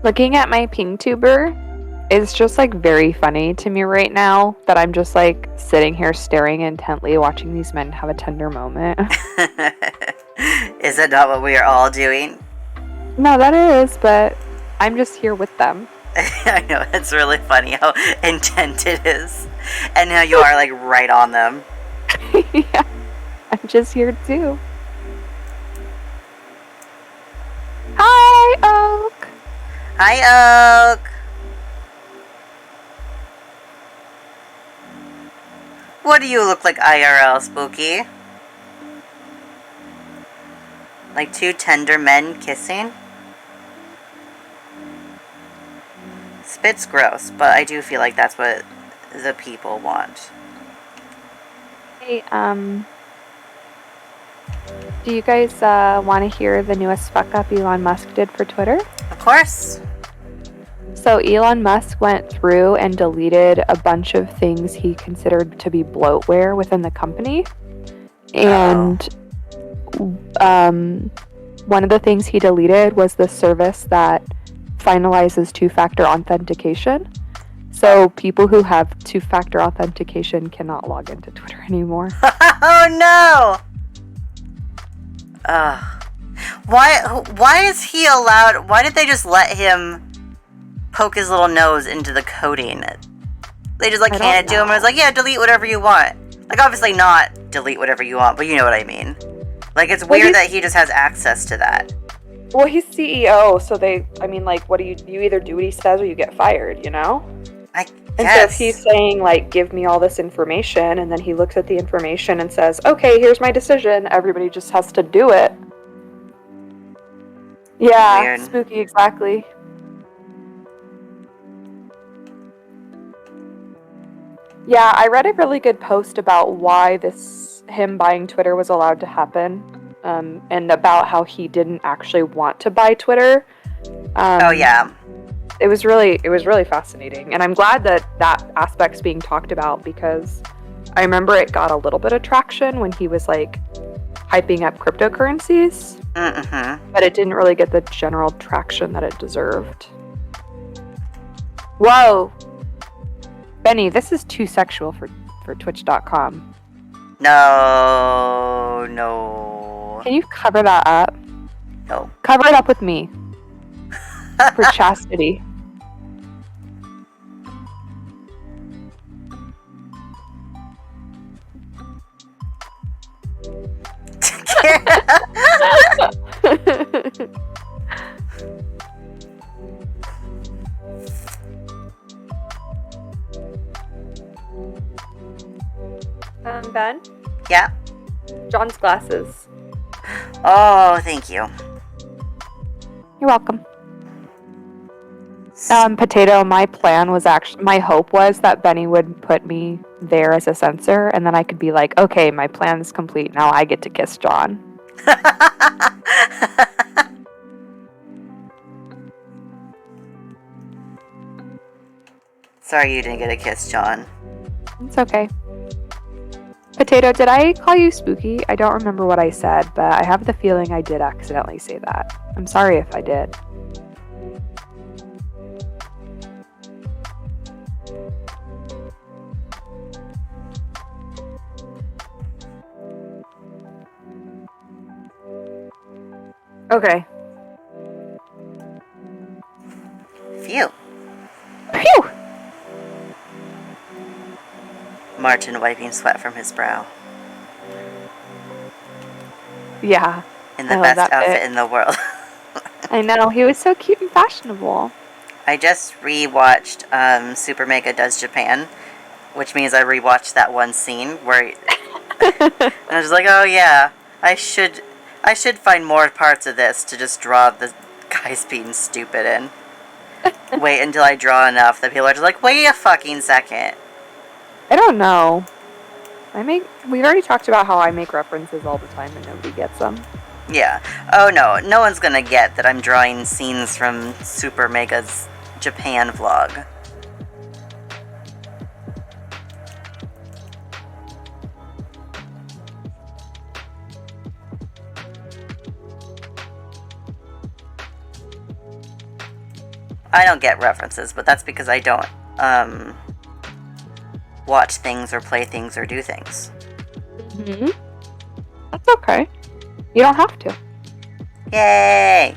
Looking at my PingTuber is just like very funny to me right now that I'm just like sitting here staring intently watching these men have a tender moment. Is that not what we are all doing? No, that is, but I'm just here with them. I know, it's really funny how intent it is. And how you are like right on them. Yeah, I'm just here too. Hi, Oak. Hi, Oak. What do you look like IRL, Spooky? Like two tender men kissing? Spit's gross, but I do feel like that's what the people want. Hey, do you guys want to hear the newest fuck up Elon Musk did for Twitter? Of course. So Elon Musk went through and deleted a bunch of things he considered to be bloatware within the company. And one of the things he deleted was the service that finalizes two-factor authentication. So people who have two-factor authentication cannot log into Twitter anymore. Oh no! Why is he allowed? Why did they just let him poke his little nose into the coding? They just like hand it to him and it's like, yeah, delete whatever you want. Like obviously not delete whatever you want, but you know what I mean. Like it's weird that he just has access to that. Well, he's CEO, so what do you either do what he says or you get fired, you know? I And guess. so if he's saying, like, give me all this information, and then he looks at the information and says, okay, here's my decision, everybody just has to do it. Yeah, Weird. spooky, exactly. Yeah, I read a really good post about why him buying Twitter was allowed to happen, and about how he didn't actually want to buy Twitter. Oh yeah. It was really fascinating, and I'm glad that aspect's being talked about because I remember it got a little bit of traction when he was like hyping up cryptocurrencies, but it didn't really get the general traction that it deserved. Whoa, Benny, this is too sexual for Twitch.com. No. Can you cover that up? No. Cover it up with me for chastity. Ben? Yeah? John's glasses. Oh, thank you. You're welcome. Potato, my hope was that Benny would put me there as a censor, and then I could be like, okay, my plan's complete, now I get to kiss John. Sorry you didn't get a kiss, John. It's okay. Potato, did I call you spooky? I don't remember what I said, but I have the feeling I did accidentally say that. I'm sorry if I did. Okay. Phew. Phew! Martin wiping sweat from his brow. Yeah. In the I love best that outfit bit. in the world. I know, he was so cute and fashionable. I just rewatched Super Mega Does Japan, which means I rewatched that one scene where I was like, oh yeah, I should find more parts of this to just draw the guys being stupid in. Wait until I draw enough that people are just like, wait a fucking second. I don't know. We've already talked about how I make references all the time and nobody gets them. Yeah. Oh no, no one's gonna get that I'm drawing scenes from Super Mega's Japan vlog. I don't get references, but that's because I don't watch things or play things or do things. Mm-hmm. That's okay. You don't have to. Yay!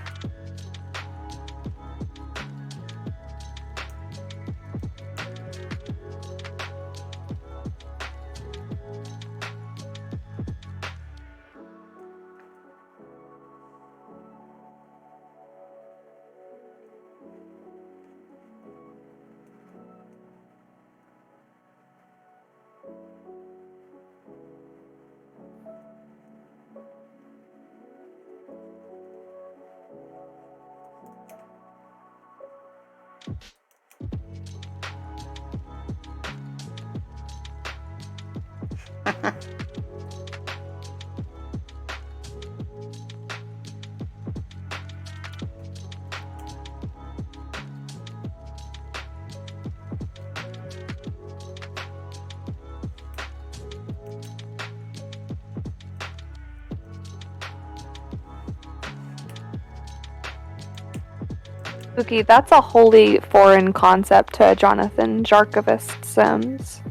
Spooky, that's a wholly foreign concept to Jonathan Jarkovist Sims.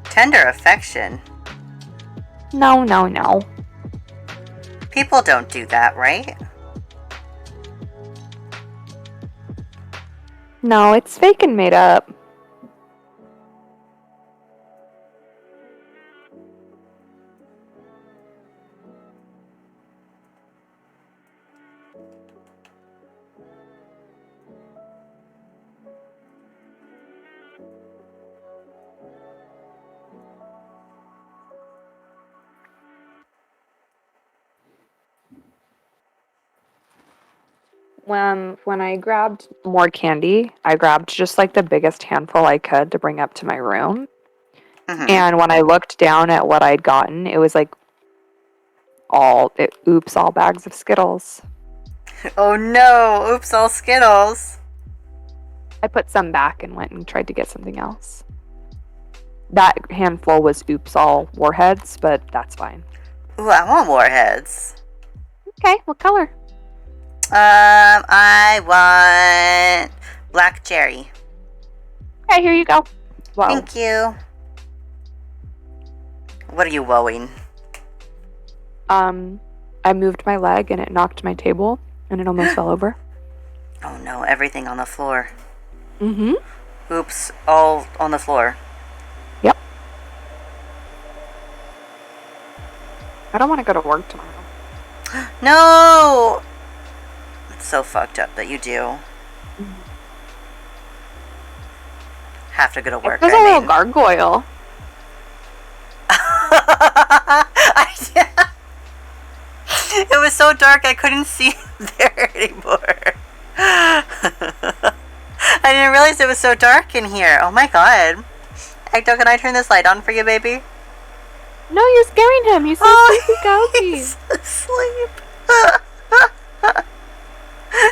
Tender affection. No, no, no. People don't do that, right? No, it's fake and made up. When I grabbed more candy, I grabbed just like the biggest handful I could to bring up to my room. Mm-hmm. And when I looked down at what I'd gotten, it was like all bags of Skittles. Oh no! Oops, all Skittles. I put some back and went and tried to get something else. That handful was all warheads, but that's fine. Ooh, I want warheads. Okay, what color? I want black cherry. Okay, here you go. Wow. Thank you. What are you woeing? I moved my leg and it knocked my table and it almost fell over. Oh no, everything on the floor. Mm-hmm. Oops, all on the floor. Yep. I don't want to go to work tomorrow. No! It's so fucked up that you do. Have to go to work. There's a little gargoyle. It was so dark I couldn't see there anymore. I didn't realize it was so dark in here. Oh my god. Ecto, can I turn this light on for you, baby? No, you're scaring him. He's so sleepy, Goki. He's asleep.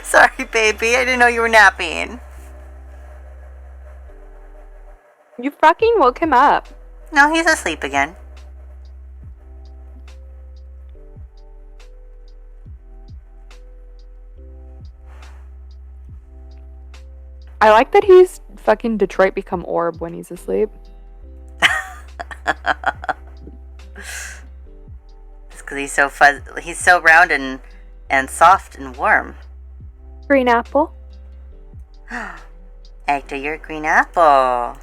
Sorry, baby. I didn't know you were napping. You fucking woke him up. No, he's asleep again. I like that he's fucking Detroit become Orb when he's asleep. It's because he's so round and soft and warm. Green apple. Ecto, you're a green apple.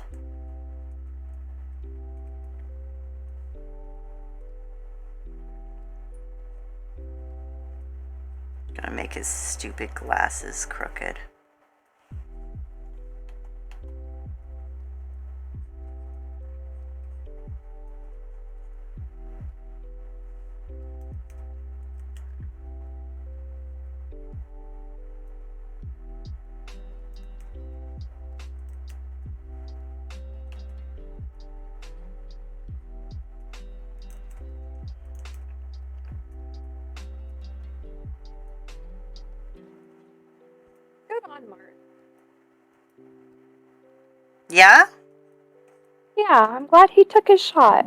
Gonna make his stupid glasses crooked. Good on Martin. Yeah? Yeah, I'm glad he took his shot.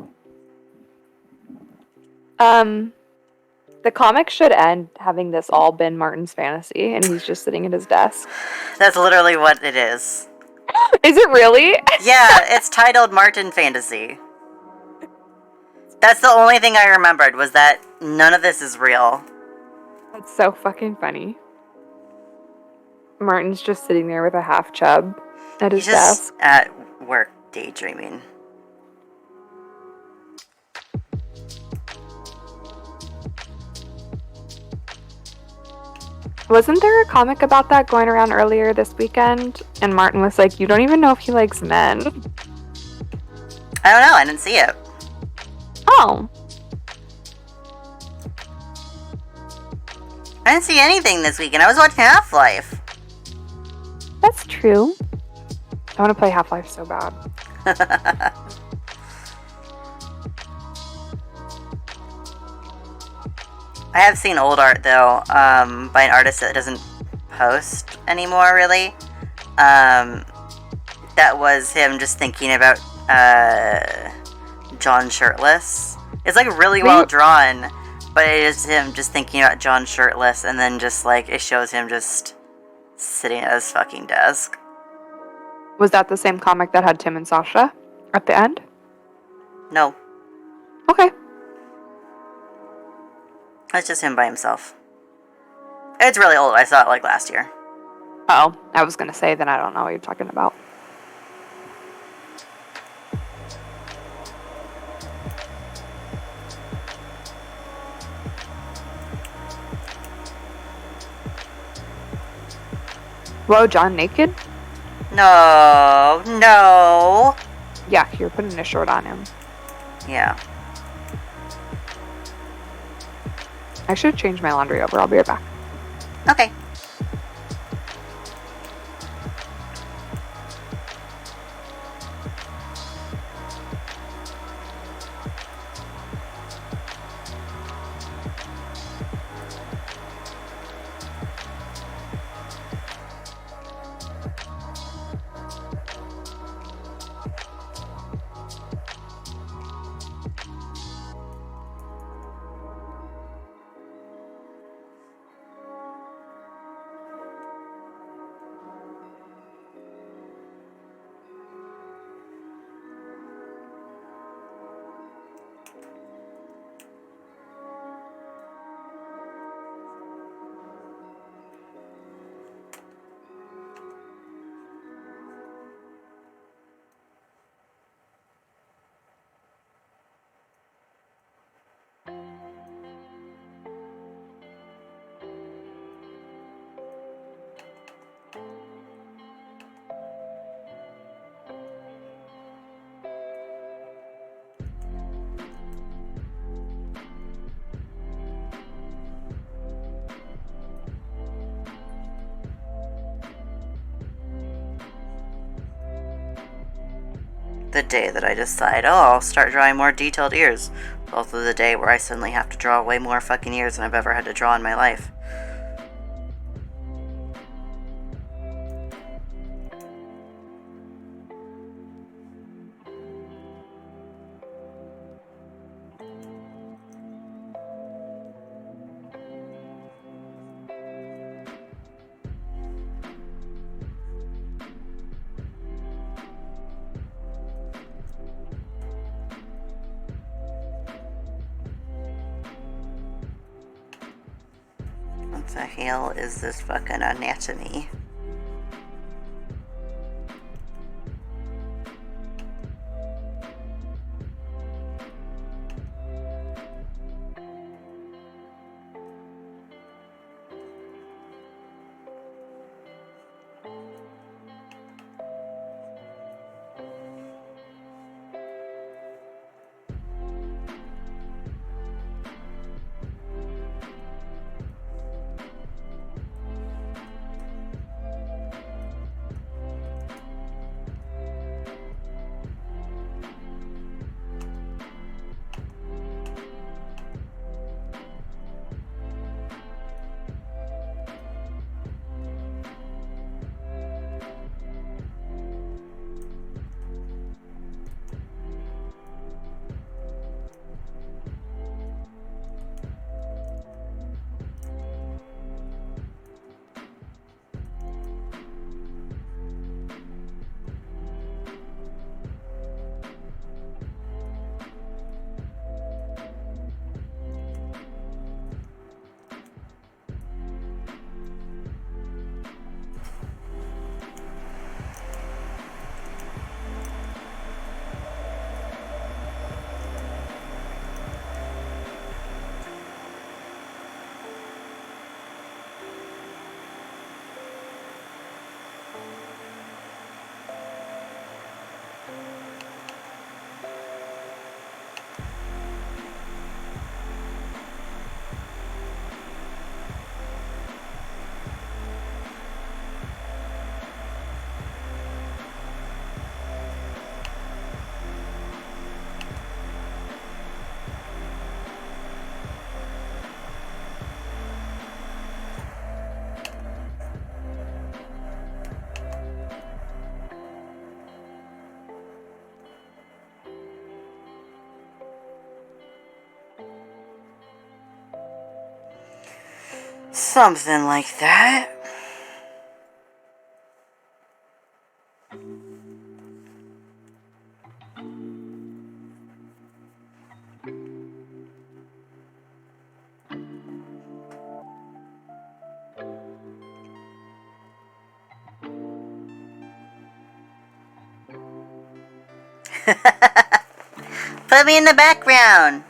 The comic should end having this all been Martin's fantasy, and he's just sitting at his desk. That's literally what it is. Is it really? Yeah, it's titled Martin Fantasy. That's the only thing I remembered, was that none of this is real. That's so fucking funny. Martin's just sitting there with a half chub at his He's just desk. at work daydreaming. Wasn't there a comic about that going around earlier this weekend? And Martin was like, you don't even know if he likes men. I don't know, I didn't see it. Oh. I didn't see anything this weekend. I was watching Half-Life. That's true. I want to play Half-Life so bad. I have seen old art, though, by an artist that doesn't post anymore, really. That was him just thinking about John shirtless. It's, like, really well drawn, but it is him just thinking about John shirtless, and then just, like, it shows him just sitting at his fucking desk. Was that the same comic that had Tim and Sasha at the end? No. Okay. It's just him by himself. It's really old. I saw it, like, last year. Oh, I was gonna say, then I don't know what you're talking about. Whoa, John naked? No. No. Yeah, you're putting a shirt on him. Yeah. I should change my laundry over. I'll be right back. Okay. The day that I decide, oh, I'll start drawing more detailed ears. It's also the day where I suddenly have to draw way more fucking ears than I've ever had to draw in my life. What the hell is this fucking anatomy? Something like that. Put me in the background.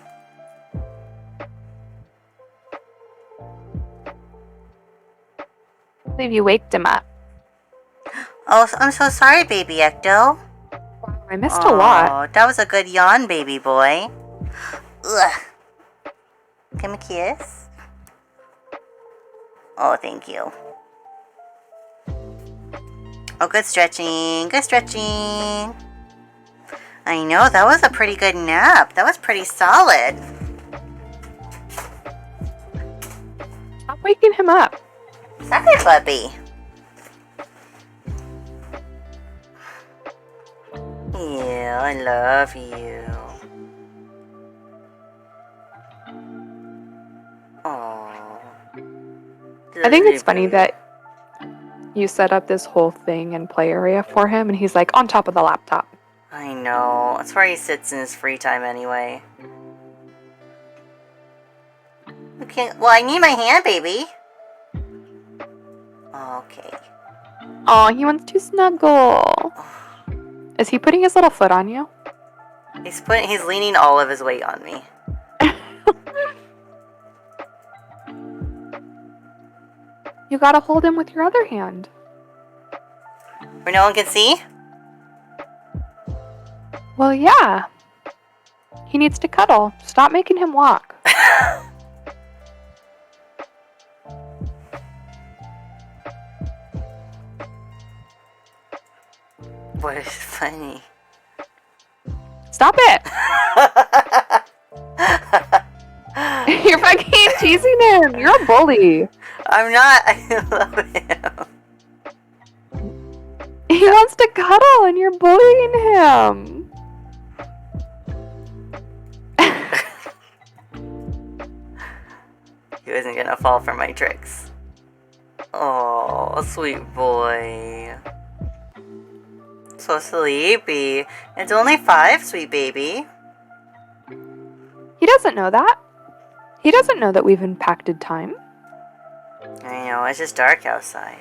I believe you waked him up. Oh, I'm so sorry, baby Ecto. I missed a lot. Oh, that was a good yawn, baby boy. Ugh. Give me a kiss. Oh, thank you. Oh, good stretching. Good stretching. I know, that was a pretty good nap. That was pretty solid. Stop waking him up. Sorry, puppy. Yeah, I love you. Oh. I think it's funny that you set up this whole thing and play area for him, and he's like on top of the laptop. I know. That's where he sits in his free time anyway. Okay. Well, I need my hand, baby. Okay. Oh, he wants to snuggle. Is he putting his little foot on you? He's leaning all of his weight on me. You gotta hold him with your other hand. Where no one can see? Well, yeah. He needs to cuddle. Stop making him walk. What is funny? Stop it! You're fucking teasing him. You're a bully. I'm not. I love him. He wants to cuddle and you're bullying him. He wasn't gonna fall for my tricks. Oh, sweet boy. So sleepy. It's only 5, sweet baby. He doesn't know that. He doesn't know that we've impacted time. I know, it's just dark outside.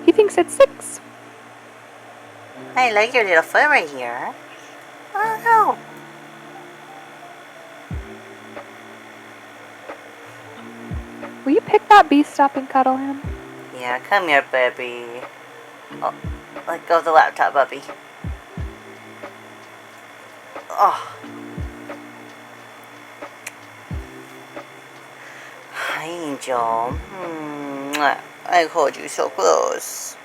He thinks it's 6. I like your little foot right here. Oh no. Will you pick that beast up and cuddle him? Yeah, come here, baby. Oh, let go of the laptop, puppy. Oh. Hi, Angel. I hold you so close.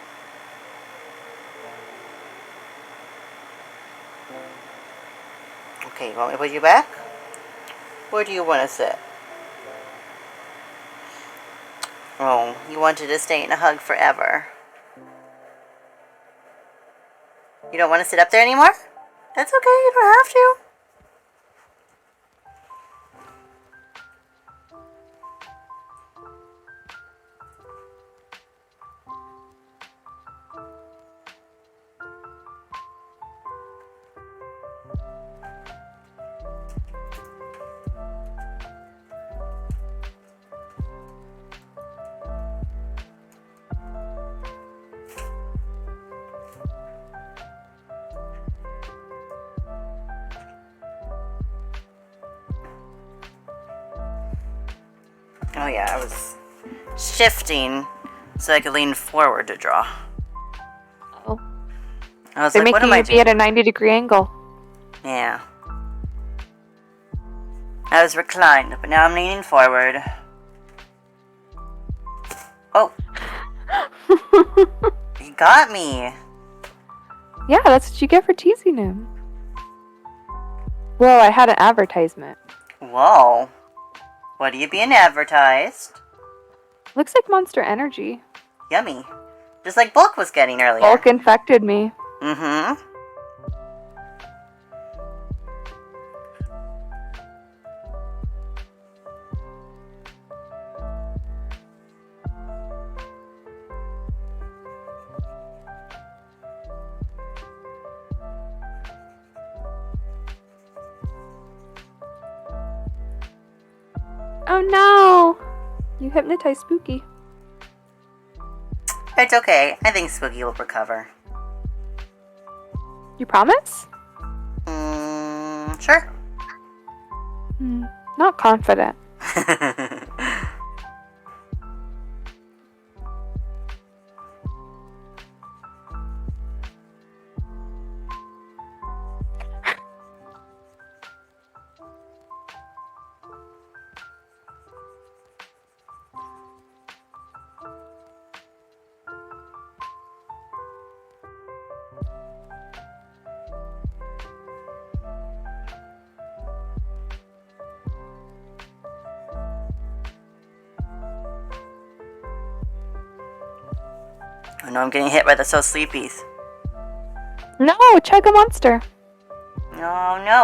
Okay, you want me to put you back? Where do you want to sit? Oh, you wanted to stay in a hug forever. You don't want to sit up there anymore? That's okay, you don't have to. Oh yeah, I was shifting so I could lean forward to draw. Oh. I was They're like, what making am I you be doing? at a 90-degree angle. Yeah. I was reclined, but now I'm leaning forward. Oh. You got me. Yeah, that's what you get for teasing him. Whoa, I had an advertisement. Whoa. What are you being advertised? Looks like Monster Energy. Yummy. Just like Bulk was getting earlier. Bulk infected me. Mm-hmm. Oh no! You hypnotized Spooky. It's okay. I think Spooky will recover. You promise? Sure. Not confident. I know I'm getting hit by the So Sleepies. No, chug a monster. No,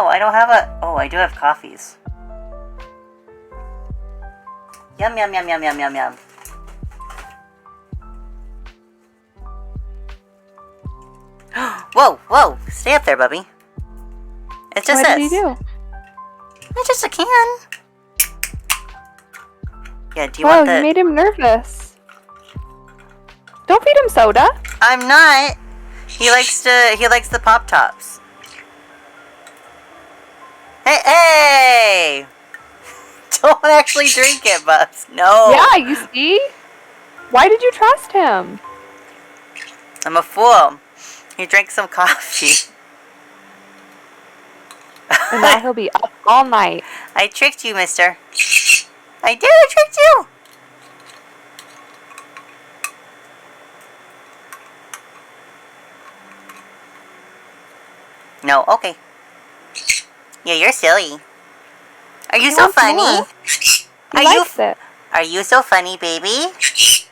I don't have a... Oh, I do have coffees. Yum, yum, yum, yum, yum, yum, yum. Whoa, stay up there, Bubby. It's just What this. did he do? It's just a can. Yeah, do you Whoa, want the... you made him nervous. Don't feed him soda. I'm not. He likes the Pop Tops. Hey! Don't actually drink it, Bubs. No. Yeah, you see? Why did you trust him? I'm a fool. He drank some coffee. And now he'll be up all night. I tricked you, mister. I tricked you. No, okay. Yeah, you're silly. Are you He so wants funny? more. He Are likes it. Are you so funny, baby?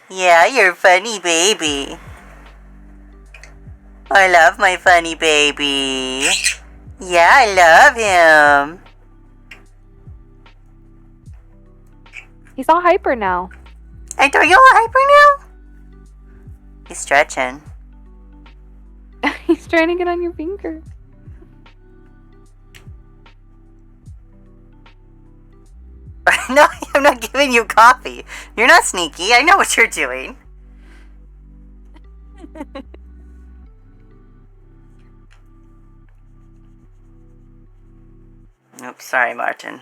Yeah, you're funny, baby. I love my funny baby. Yeah, I love him. He's all hyper now. Are you all hyper now? He's stretching. He's trying to get on your finger. No, I'm not giving you coffee. You're not sneaky. I know what you're doing. Oops, sorry, Martin.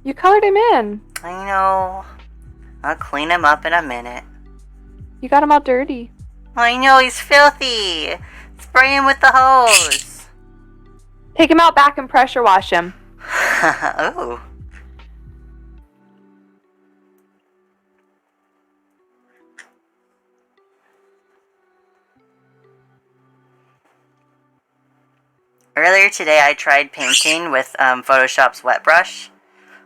You colored him in. I know. I'll clean him up in a minute. You got him all dirty. I know, he's filthy. Spray him with the hose. Take him out back and pressure wash him. Ooh. Earlier today, I tried painting with Photoshop's wet brush.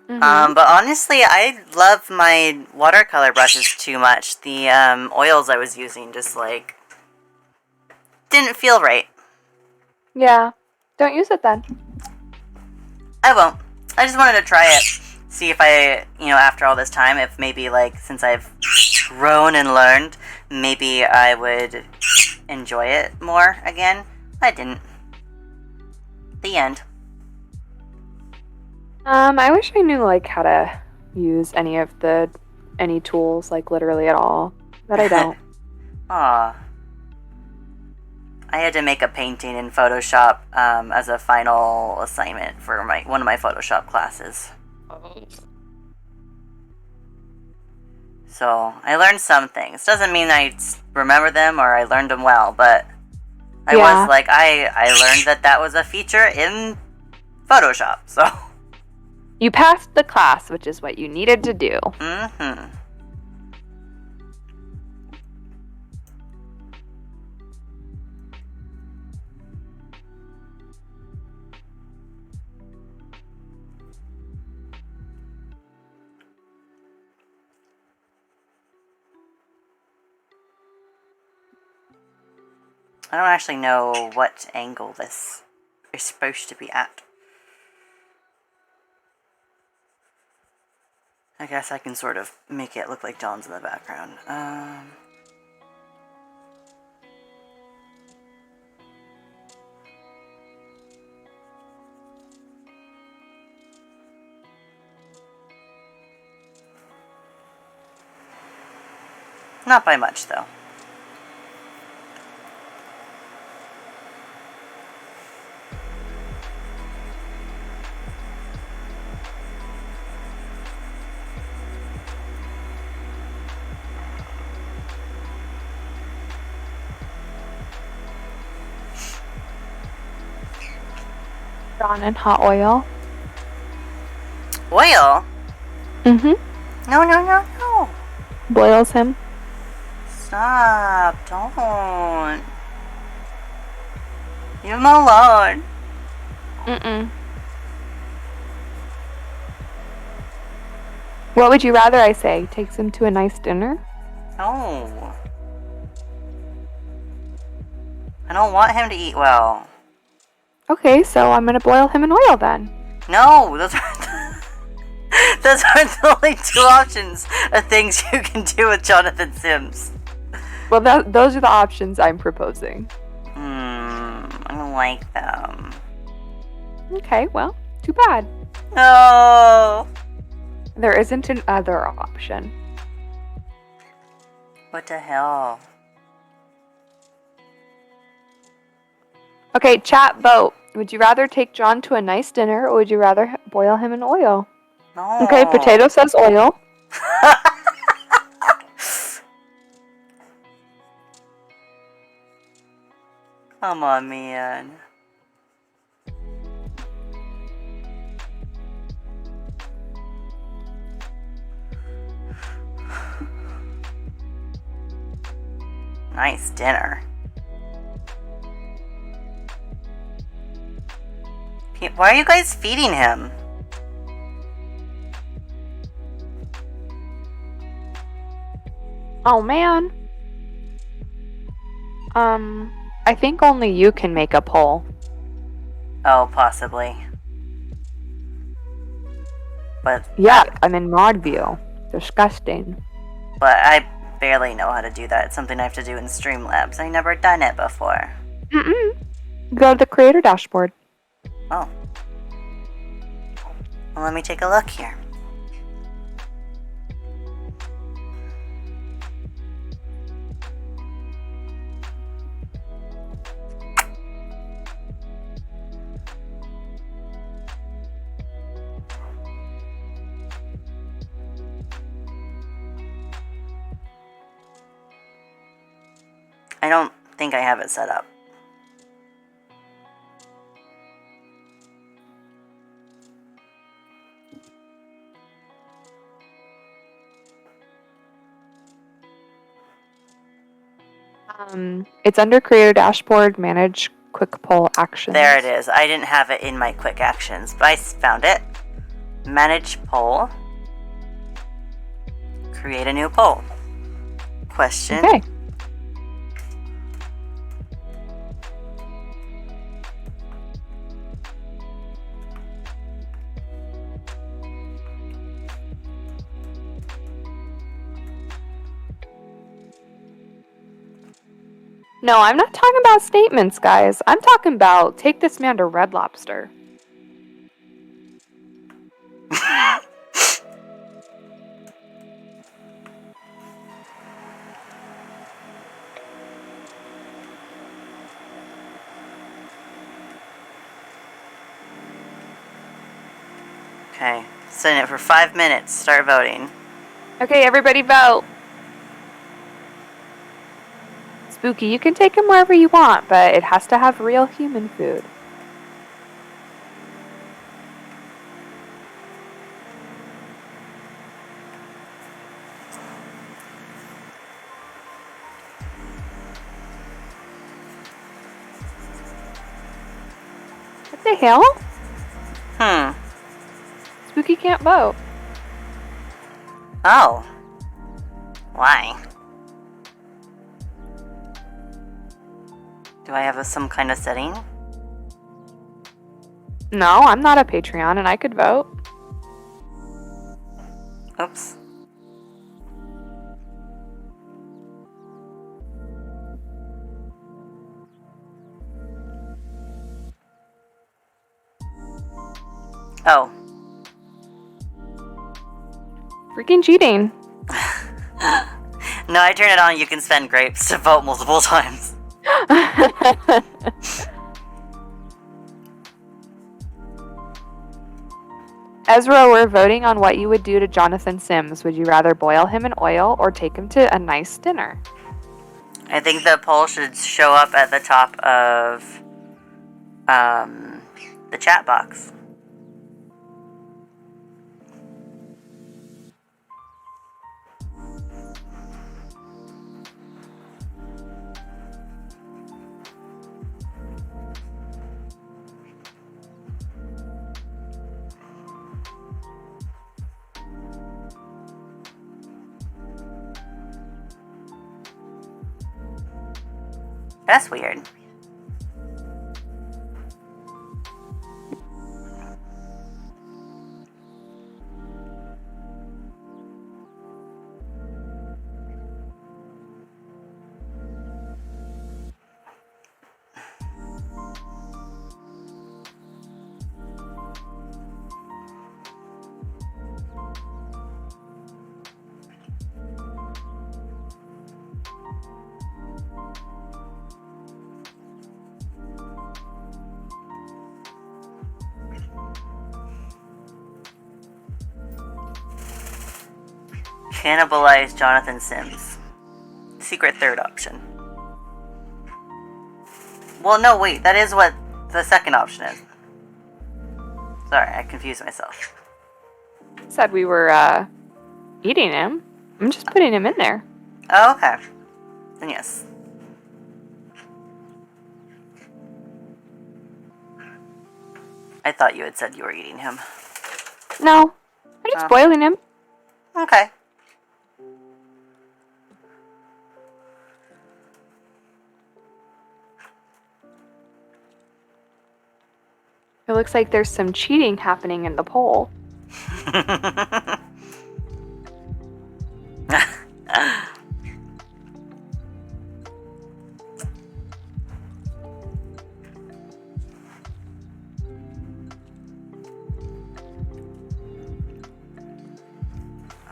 But honestly, I love my watercolor brushes too much. The oils I was using just like didn't feel right. Yeah. Don't use it then. I won't. I just wanted to try it. See if I, after all this time, if maybe like since I've grown and learned, maybe I would enjoy it more again. I didn't. The end. I wish I knew like how to use any tools, like literally at all. But I don't. Aw. I had to make a painting in Photoshop as a final assignment for one of my Photoshop classes. So I learned some things. Doesn't mean I remember them or I learned them well, but I was like, I learned that was a feature in Photoshop. So You passed the class, which is what you needed to do. mm-hmm. I don't actually know what angle this is supposed to be at. I guess I can sort of make it look like Dawn's in the background. Not by much, though. Drawn in hot oil. Oil? Mm-hmm. No. Boils him. Stop. Don't. Leave him alone. Mm-mm. What would you rather I say? Takes him to a nice dinner? No. I don't want him to eat well. Okay, so I'm gonna boil him in oil then. No, those aren't the only two options of things you can do with Jonathan Sims. Well, those are the options I'm proposing. I don't like them. Okay, well, too bad. No. There isn't an other option. What the hell? Okay, chat, vote. Would you rather take John to a nice dinner, or would you rather boil him in oil? No. Okay, Potato says oil. Come on, man. Nice dinner. Why are you guys feeding him? Oh, man. I think only you can make a poll. Oh, possibly. But Yeah, I'm in mod view. Disgusting. But I barely know how to do that. It's something I have to do in Streamlabs. I've never done it before. Mm-mm. Go to the creator dashboard. Oh. Well, let me take a look here. I don't think I have it set up. It's under creator dashboard, manage quick poll actions. There it is. I didn't have it in my quick actions, but I found it. Manage poll. Create a new poll. Question. Okay. No, I'm not talking about statements, guys. I'm talking about take this man to Red Lobster. Okay. Setting it for 5 minutes. Start voting. Okay, everybody vote. Spooky, you can take him wherever you want, but it has to have real human food. What the hell? Spooky can't vote. Oh. Why? Do I have some kind of setting? No, I'm not a Patreon and I could vote. Oops. Oh. Freaking cheating. No, I turn it on. You can spend grapes to vote multiple times. Ezra, we're voting on what you would do to Jonathan Sims. Would you rather boil him in oil or take him to a nice dinner? I think the poll should show up at the top of the chat box. That's weird. Cannibalize Jonathan Sims. Secret third option. Well, no, wait. That is what the second option is. Sorry, I confused myself. Said we were eating him. I'm just putting him in there. Oh, okay. Then yes. I thought you had said you were eating him. No, I'm just boiling him. Okay. It looks like there's some cheating happening in the poll.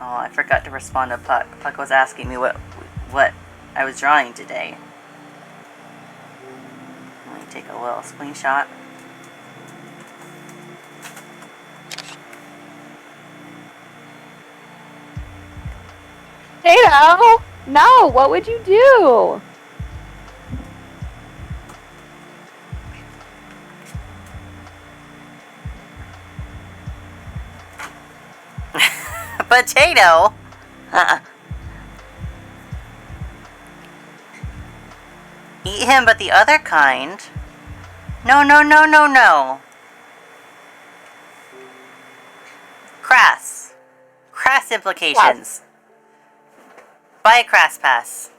Oh, I forgot to respond to Puck. Puck was asking me what I was drawing today. Let me take a little screenshot. Tato! No, what would you do? Potato? Eat him, but the other kind. No, no, no, no, no. Crass. Crass implications. Buy a crass pass.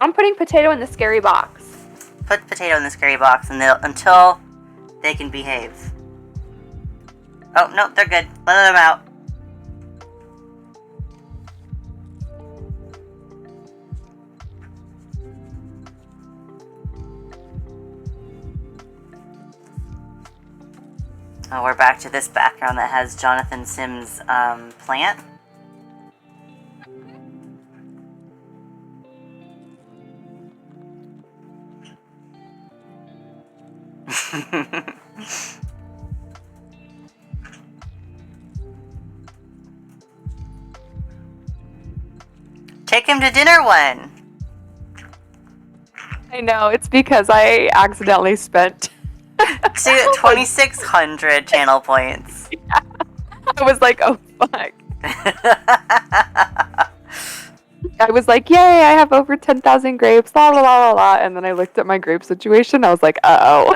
I'm putting Potato in the scary box. Put Potato in the scary box until they can behave. Oh, no, they're good. Let them out. Oh, we're back to this background that has Jonathan Sims' plant. Take him to dinner one. I know, it's because I accidentally spent 2,600 channel points. Yeah. I was like, oh fuck. I was like, yay, I have over 10,000 grapes, la la la la la. And then I looked at my grape situation. I was like, uh-oh.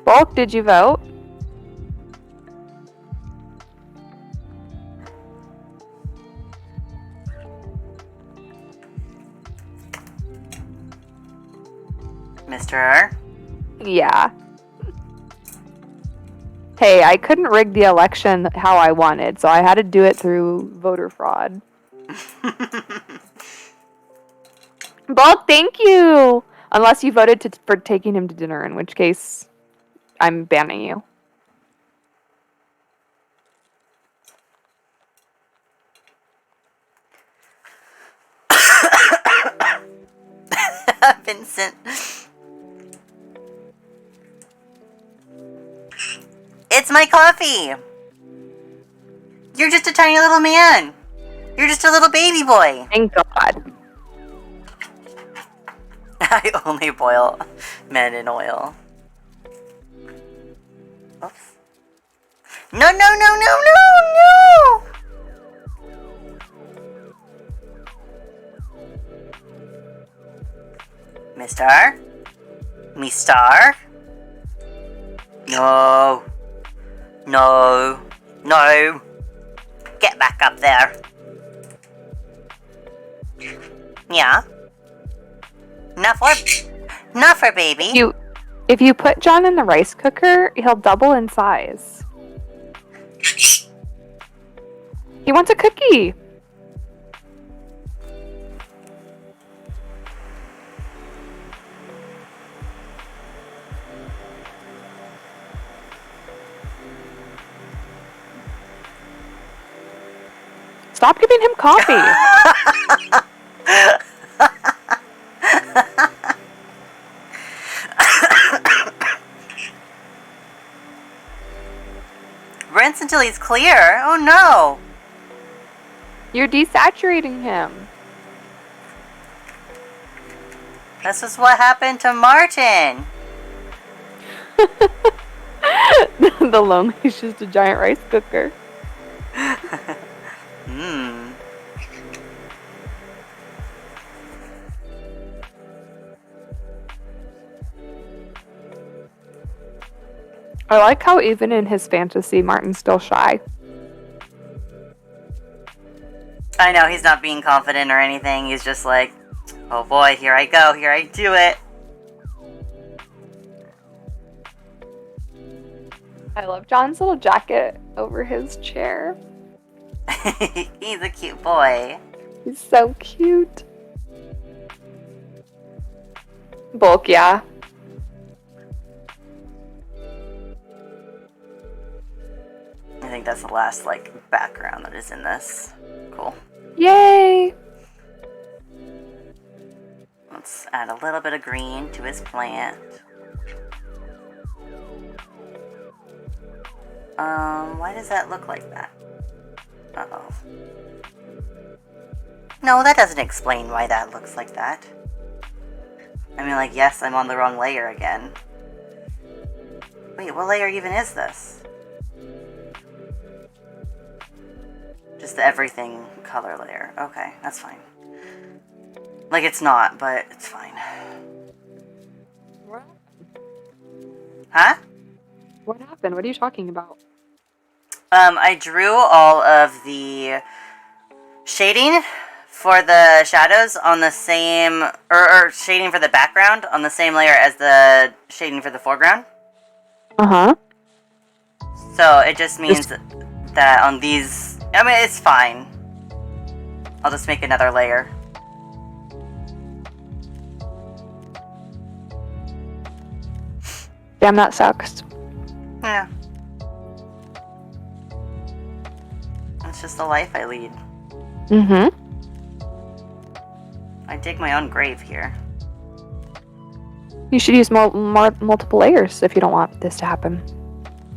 Bulk, did you vote? Mr. R? Yeah. Hey, I couldn't rig the election how I wanted, so I had to do it through voter fraud. Bulk, thank you! Unless you voted for taking him to dinner, in which case I'm banning you. Vincent. It's my coffee. You're just a tiny little man. You're just a little baby boy. Thank God. I only boil men in oil. Oops. No, no, no, no, no, no! Mister? Mister? No. No. No. Get back up there. Yeah? Not for baby. If you put John in the rice cooker, he'll double in size. He wants a cookie. Stop giving him coffee. Rinse until he's clear. Oh no. You're desaturating him. This is what happened to Martin. The lonely's just a giant rice cooker. Mmm. I like how even in his fantasy, Martin's still shy. I know, he's not being confident or anything. He's just like, oh boy, here I go, here I do it. I love John's little jacket over his chair. He's a cute boy. He's so cute. Bulk, yeah. I think that's the last, background that is in this. Cool. Yay! Let's add a little bit of green to his plant. Why does that look like that? Uh-oh. No, that doesn't explain why that looks like that. I mean, yes, I'm on the wrong layer again. Wait, what layer even is this? Just the everything color layer. Okay, that's fine. It's not, but it's fine. Huh? What happened? What are you talking about? I drew all of the shading for the shadows on the same, or shading for the background on the same layer as the shading for the foreground. Uh-huh. So it just means that on these, I mean, it's fine. I'll just make another layer. Damn, that sucks. Yeah. It's just the life I lead. Mm-hmm. I dig my own grave here. You should use more multiple layers if you don't want this to happen.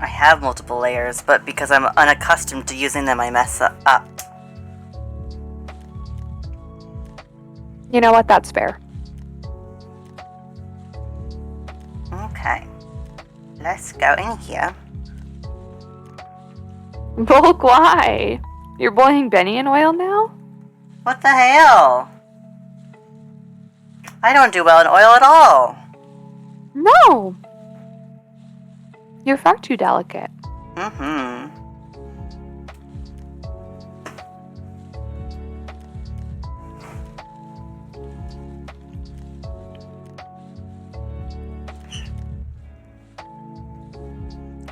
I have multiple layers, but because I'm unaccustomed to using them, I mess up. You know what? That's fair. Okay. Let's go in here. Bulk, why? You're boiling Benny in oil now? What the hell? I don't do well in oil at all. No! You're far too delicate. Mm-hmm.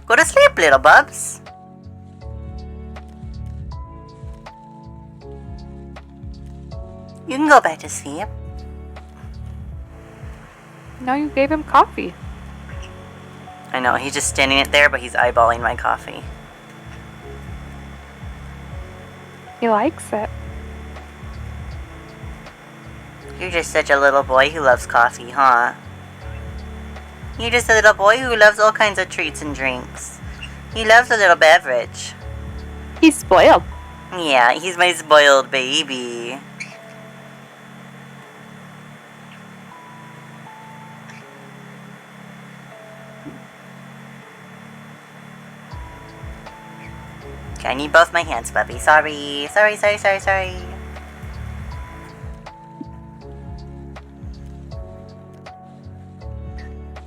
Go to sleep, little bubs. You can go back to sleep. Now you gave him coffee. I know, he's just standing it there, but he's eyeballing my coffee. He likes it. You're just such a little boy who loves coffee, huh? You're just a little boy who loves all kinds of treats and drinks. He loves a little beverage. He's spoiled. Yeah, he's my spoiled baby. Okay, I need both my hands, puppy. Sorry.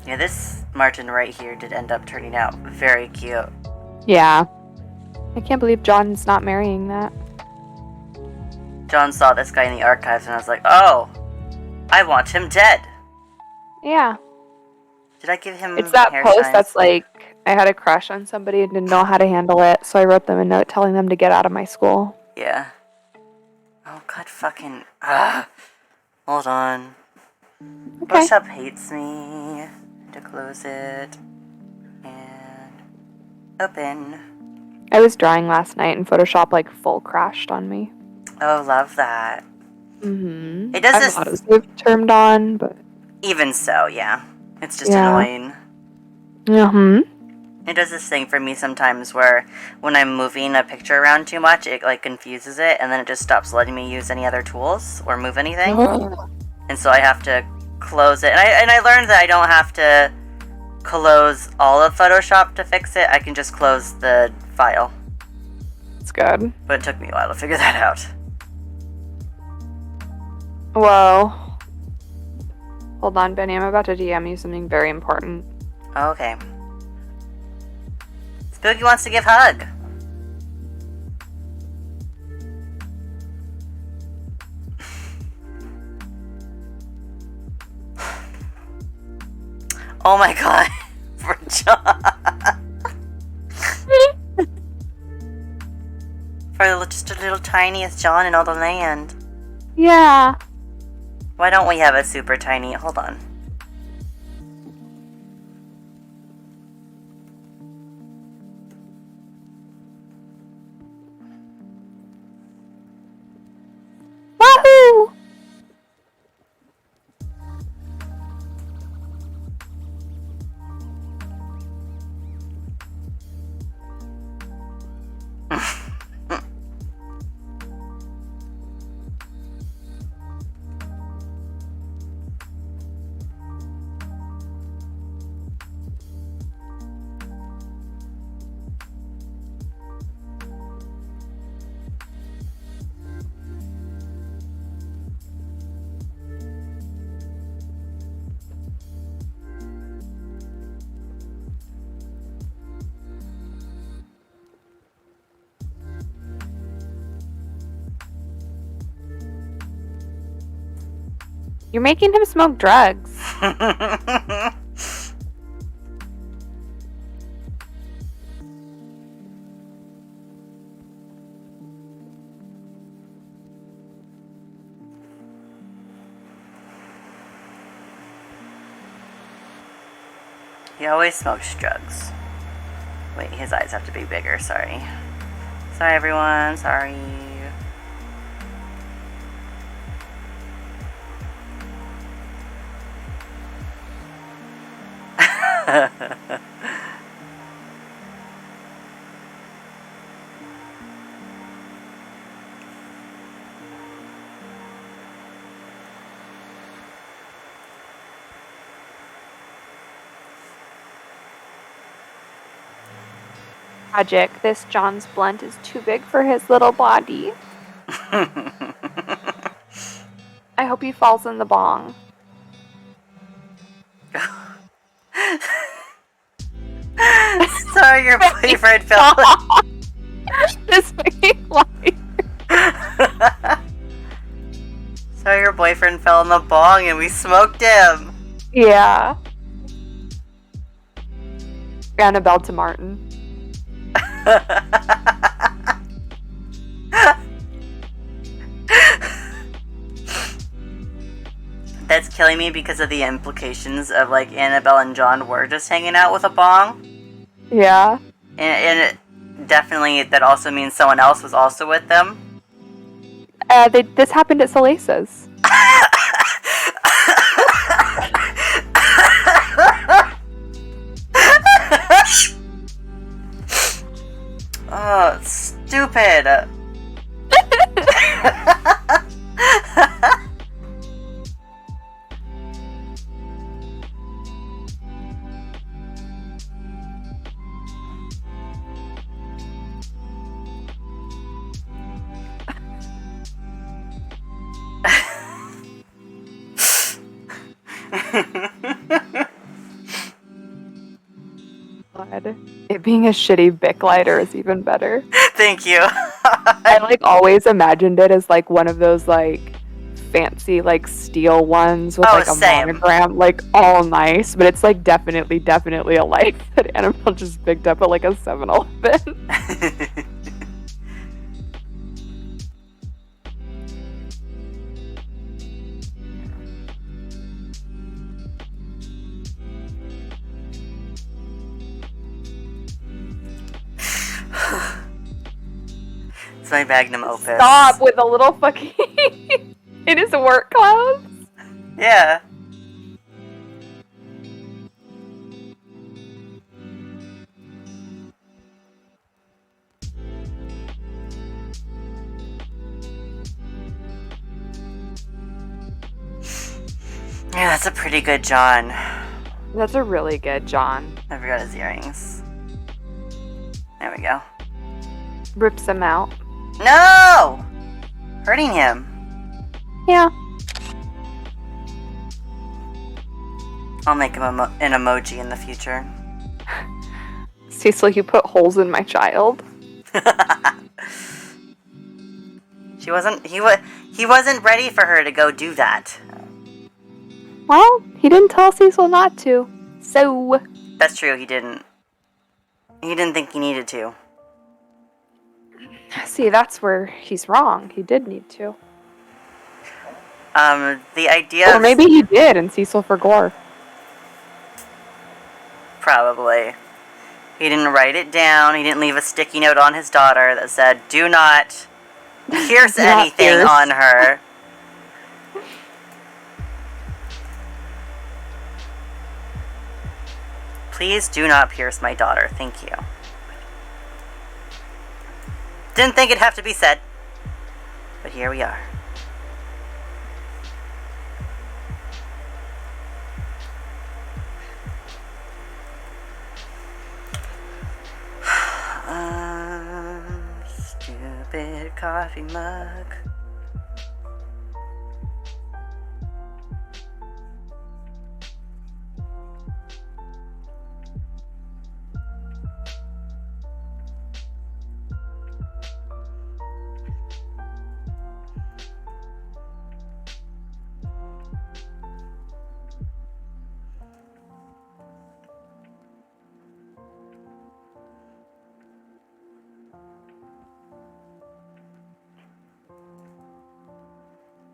Yeah, this Martin right here did end up turning out very cute. Yeah. I can't believe John's not marrying that. John saw this guy in the archives and I was like, oh, I want him dead. Yeah. Did I give him It's that hair post signs? that's like, I had a crush on somebody and didn't know how to handle it, so I wrote them a note telling them to get out of my school. Yeah. Oh, God fucking... Hold on. Okay. Photoshop hates me. To close it. And... open. I was drawing last night and Photoshop like full crashed on me. Oh, love that. Mm-hmm. It does I this... have autosave turned on, but... Even so, yeah. It's just Yeah. annoying. Mm-hmm. It does this thing for me sometimes where when I'm moving a picture around too much, it like confuses it and then it just stops letting me use any other tools or move anything. And so I have to close it. And I learned that I don't have to close all of Photoshop to fix it. I can just close the file. It's good. But it took me a while to figure that out. Whoa. Hold on, Benny. I'm about to DM you something very important. Okay. Spooky wants to give hug. Oh my god. For John. For just the little tiniest John in all the land. Yeah. Why don't we have a super tiny... Hold on. Wahoo! You're making him smoke drugs. He always smokes drugs. Wait, his eyes have to be bigger, sorry. Sorry everyone, sorry. Tragic. This John's blunt is too big for his little body. I hope he falls in the bong. Sorry, your boyfriend fell. This making light. Sorry, your boyfriend fell in the bong and we smoked him. Yeah. Annabelle to Martin. That's killing me because of the implications of, like, Annabelle and John were just hanging out with a bong. Yeah. And it definitely, that also means someone else was also with them. This happened at Salaces. Oh, stupid. God. It being a shitty Bic lighter is even better. Thank you. I like always imagined it as like one of those like fancy like steel ones with like a same. monogram, like all nice, but it's like definitely a light that Annabelle just picked up at like a 7-Eleven. It's my magnum opus. Stop with the little fucking in his work clothes. Yeah. Yeah, that's a pretty good John. That's a really good John. I forgot his earrings. There we go. Rips him out. No! Hurting him. Yeah. I'll make him an emoji in the future. Cecil, you put holes in my child. He wasn't ready for her to go do that. Well, he didn't tell Cecil not to. So. That's true, he didn't. He didn't think he needed to. See, that's where he's wrong. He did need to. The idea Or maybe he did and Cecil forgot. Probably. He didn't write it down. He didn't leave a sticky note on his daughter that said, "Do not pierce anything on her." Please do not pierce my daughter. Thank you. Didn't think it'd have to be said. But here we are. Stupid coffee mug.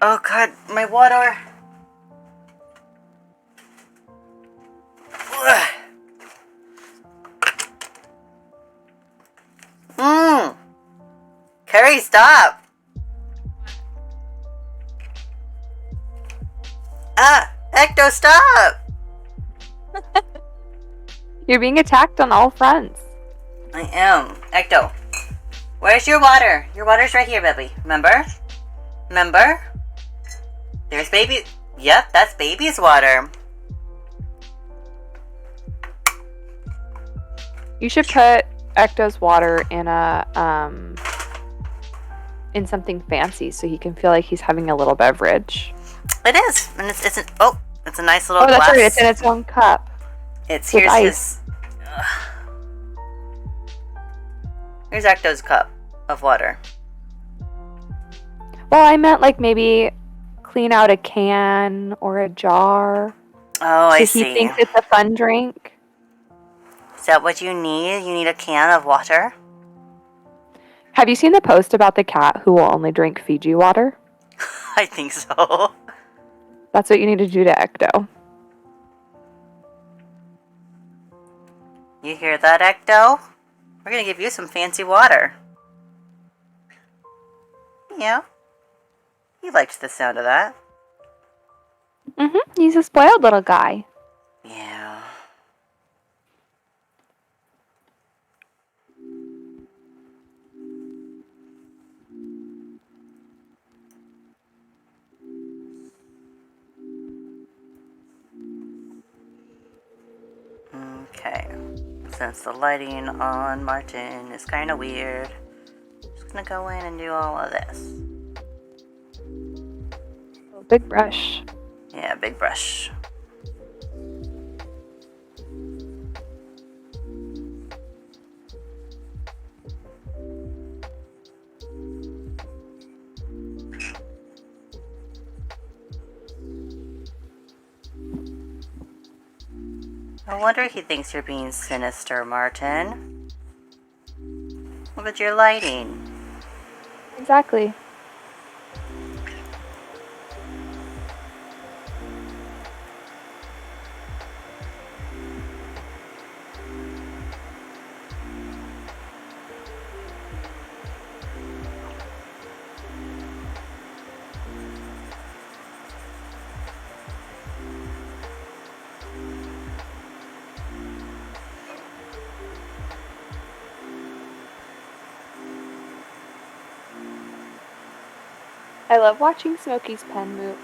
Oh god, my water. Carrie, stop. Ecto, stop. You're being attacked on all fronts. I am. Ecto, where's your water? Your water's right here, baby. Remember? Remember? There's baby. Yep, that's baby's water. You should put Ecto's water in in something fancy so he can feel like he's having a little beverage. It is, and it's a nice little glass. glass. Right. It's in its own cup. Here's Ecto's cup of water. Well, I meant like maybe clean out a can or a jar. Oh, I see. He thinks it's a fun drink. Is that what you need? You need a can of water? Have you seen the post about the cat who will only drink Fiji water? I think so. That's what you need to do to Ecto. You hear that, Ecto? We're gonna give you some fancy water. Yeah. He liked the sound of that. He's a spoiled little guy. Yeah. Okay. Since the lighting on Martin is kind of weird, I'm just gonna go in and do all of this. Oh, big brush. Yeah, big brush. No wonder he thinks you're being sinister, Martin. Look at your lighting. Exactly. I love watching Smokey's pen move.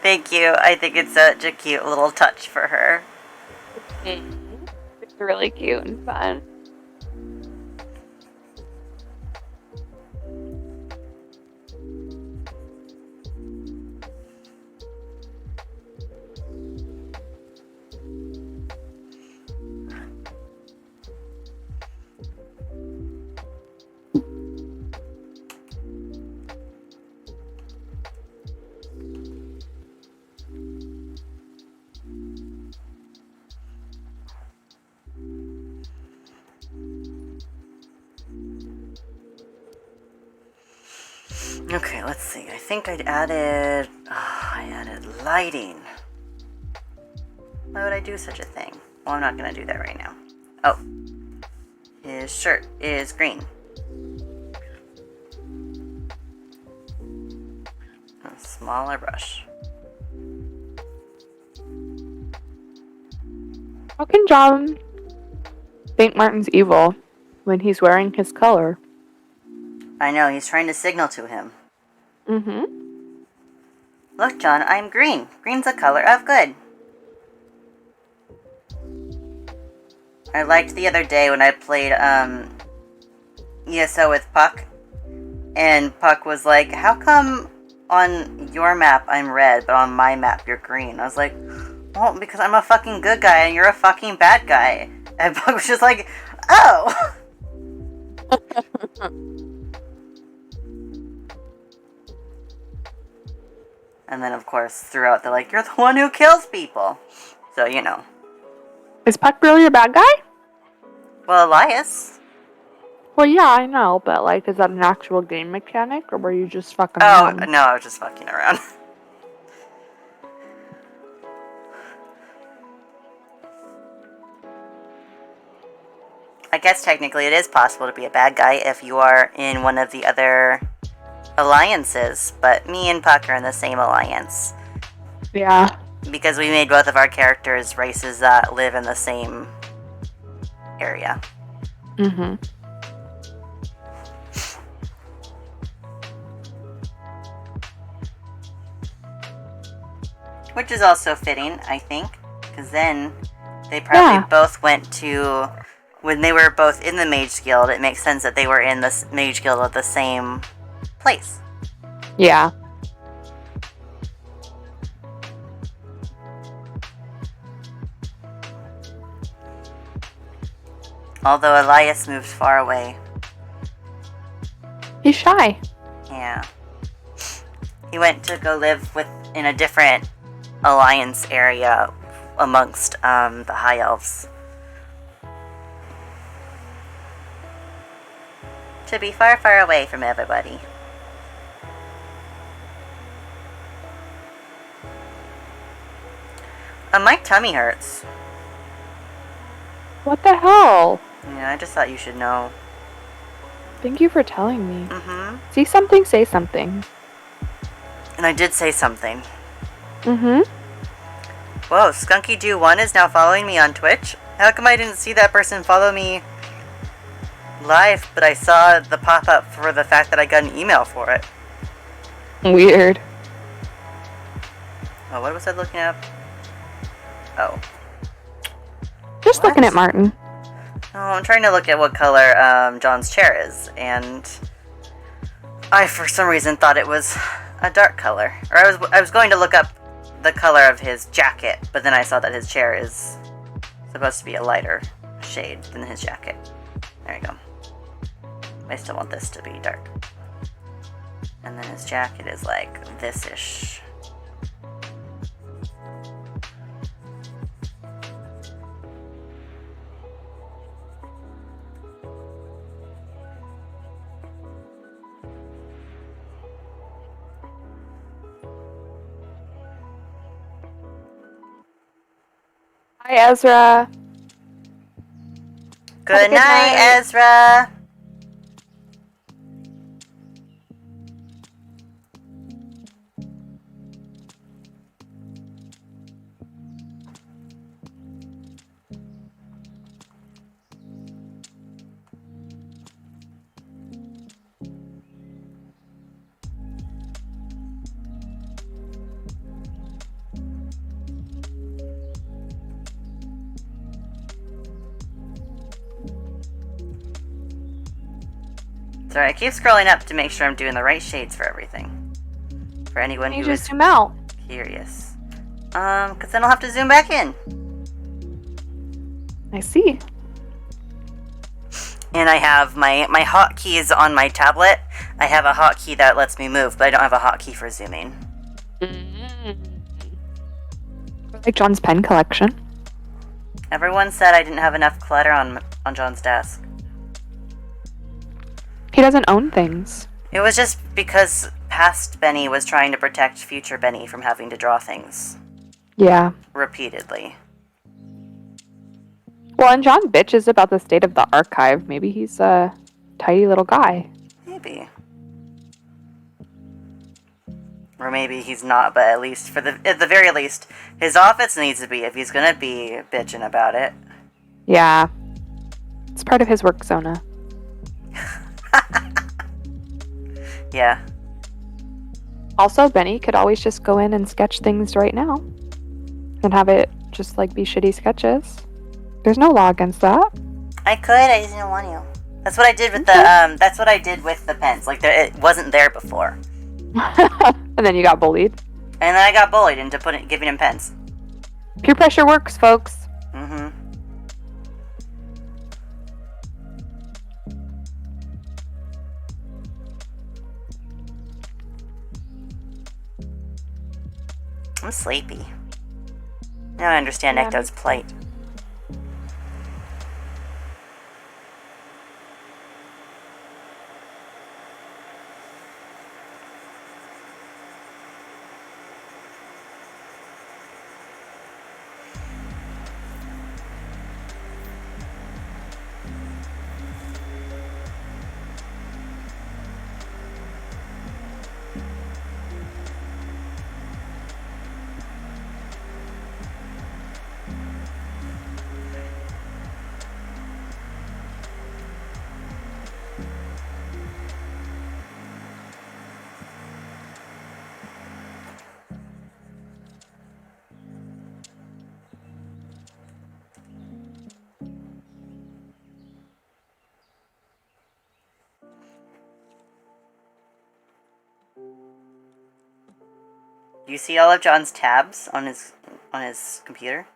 Thank you. I think it's such a cute little touch for her. It's really cute and fun. Okay, let's see. I think I added lighting. Why would I do such a thing? Well, I'm not gonna do that right now. Oh. His shirt is green. A smaller brush. How can John think Martin's evil when he's wearing his color? I know, he's trying to signal to him. Mm-hmm. Look, John, I'm green. Green's a color of good. I liked the other day when I played ESO with Puck, and Puck was like, how come on your map I'm red, but on my map you're green? I was like, well, because I'm a fucking good guy and you're a fucking bad guy. And Puck was just like, oh! And then, of course, throughout, they're like, you're the one who kills people. So, you know. Is Puck really a bad guy? Well, Elias. Well, yeah, I know, but like, is that an actual game mechanic, or were you just fucking Oh, around? no, I was just fucking around. I guess technically it is possible to be a bad guy if you are in one of the other alliances, but me and Puck are in the same alliance. Yeah. Because we made both of our characters races that live in the same area. Mm-hmm. Which is also fitting, I think, because then they probably both went to... When they were both in the Mage Guild, it makes sense that they were in the Mage Guild at the same place. Yeah. Although Elias moved far away. He's shy. Yeah. He went to go live in a different alliance area amongst the High Elves. To be far, far away from everybody. My tummy hurts. What the hell? Yeah, I just thought you should know. Thank you for telling me. Mm-hmm. See something, say something. And I did say something. Mm-hmm. Whoa, SkunkyDoo1 is now following me on Twitch? How come I didn't see that person follow me live, but I saw the pop-up for the fact that I got an email for it? Weird. Oh, what was I looking up? Oh. Just What? looking at Martin. Oh, I'm trying to look at what color John's chair is, and I, for some reason, thought it was a dark color. Or I was going to look up the color of his jacket, but then I saw that his chair is supposed to be a lighter shade than his jacket. There you go. I still want this to be dark. And then his jacket is like this-ish. Hi, Ezra. Good night, Ezra! Sorry, I keep scrolling up to make sure I'm doing the right shades for everything. For anyone You who just is zoom out. curious. Because then I'll have to zoom back in. I see. And I have my hotkeys on my tablet. I have a hotkey that lets me move, but I don't have a hotkey for zooming. Like John's pen collection. Everyone said I didn't have enough clutter on John's desk. He doesn't own things. It was just because past Benny was trying to protect future Benny from having to draw things. Yeah. Repeatedly. Well, and John bitches about the state of the archive. Maybe he's a tidy little guy. Maybe. Or maybe he's not, but at least at the very least, his office needs to be if he's gonna be bitching about it. Yeah. It's part of his work zona. Yeah. Also, Benny could always just go in and sketch things right now. And have it just like be shitty sketches. There's no law against that. I could, I just didn't want to. That's what I did with that's what I did with the pens. Like, it wasn't there before. And then you got bullied. And then I got bullied into giving him pens. Peer pressure works, folks. Mm-hmm. I'm sleepy. Now I understand Yeah, Ecto's plight. Do you see all of John's tabs on his computer?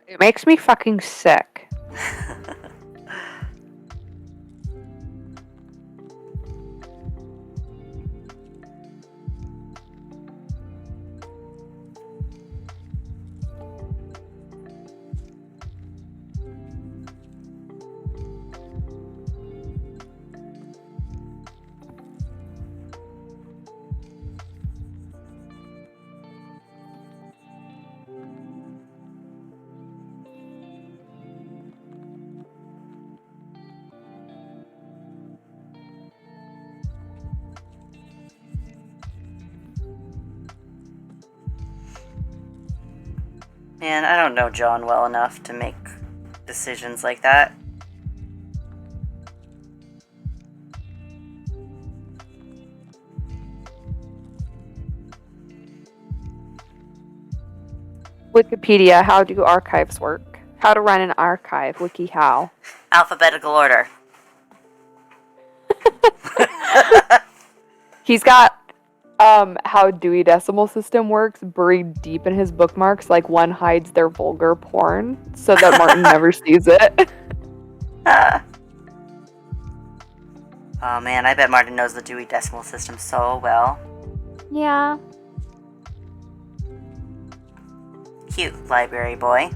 It makes me fucking sick. Man, I don't know John well enough to make decisions like that. Wikipedia, how do archives work? How to run an archive, WikiHow. Alphabetical order. He's got how Dewey Decimal System works buried deep in his bookmarks, like one hides their vulgar porn so that Martin never sees it. Oh man, I bet Martin knows the Dewey Decimal System so well. Yeah. Cute library boy.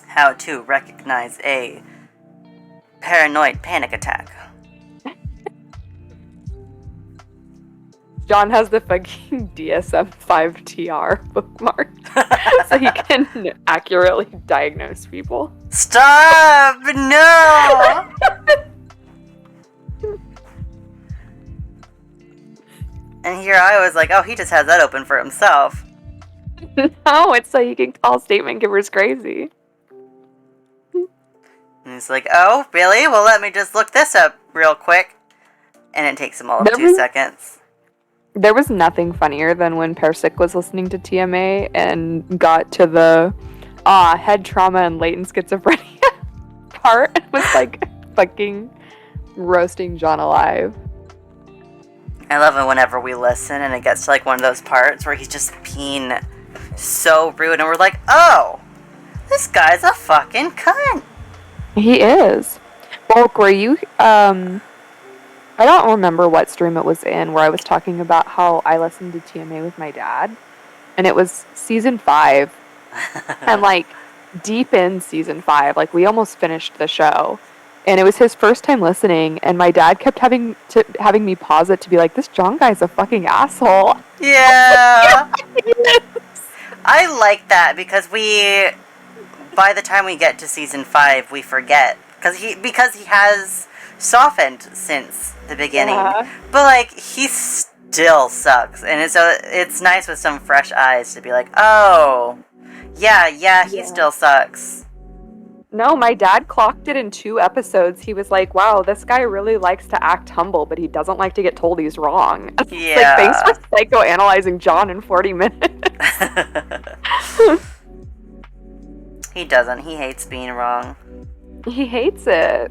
How to recognize a paranoid panic attack. John has the fucking DSM-5 TR bookmarked so he can accurately diagnose people. Stop! No! And here I was like, oh, he just has that open for himself. No, it's so you can call statement givers crazy. And he's like, oh, really? Well, let me just look this up real quick. And it takes him all of 2 seconds. There was nothing funnier than when Persik was listening to TMA and got to the head trauma and latent schizophrenia part and was like fucking roasting John alive. I love it whenever we listen and it gets to like one of those parts where he's just being so rude and we're like, oh, this guy's a fucking cunt. He is. Bulk, were you, I don't remember what stream it was in where I was talking about how I listened to TMA with my dad. And it was season 5. And like deep in season 5, like we almost finished the show. And it was his first time listening. And my dad kept having me pause it to be like, this John guy's a fucking asshole. Yeah. I like that because by the time we get to season 5, we forget. Because he has softened since the beginning. Yeah. But like he still sucks, and it's nice with some fresh eyes to be like, oh, yeah, he still sucks. No, my dad clocked it in 2 episodes. He was like, wow, this guy really likes to act humble, but he doesn't like to get told he's wrong. Yeah. Like, thanks for psychoanalyzing John in 40 minutes. He doesn't. He hates being wrong. He hates it.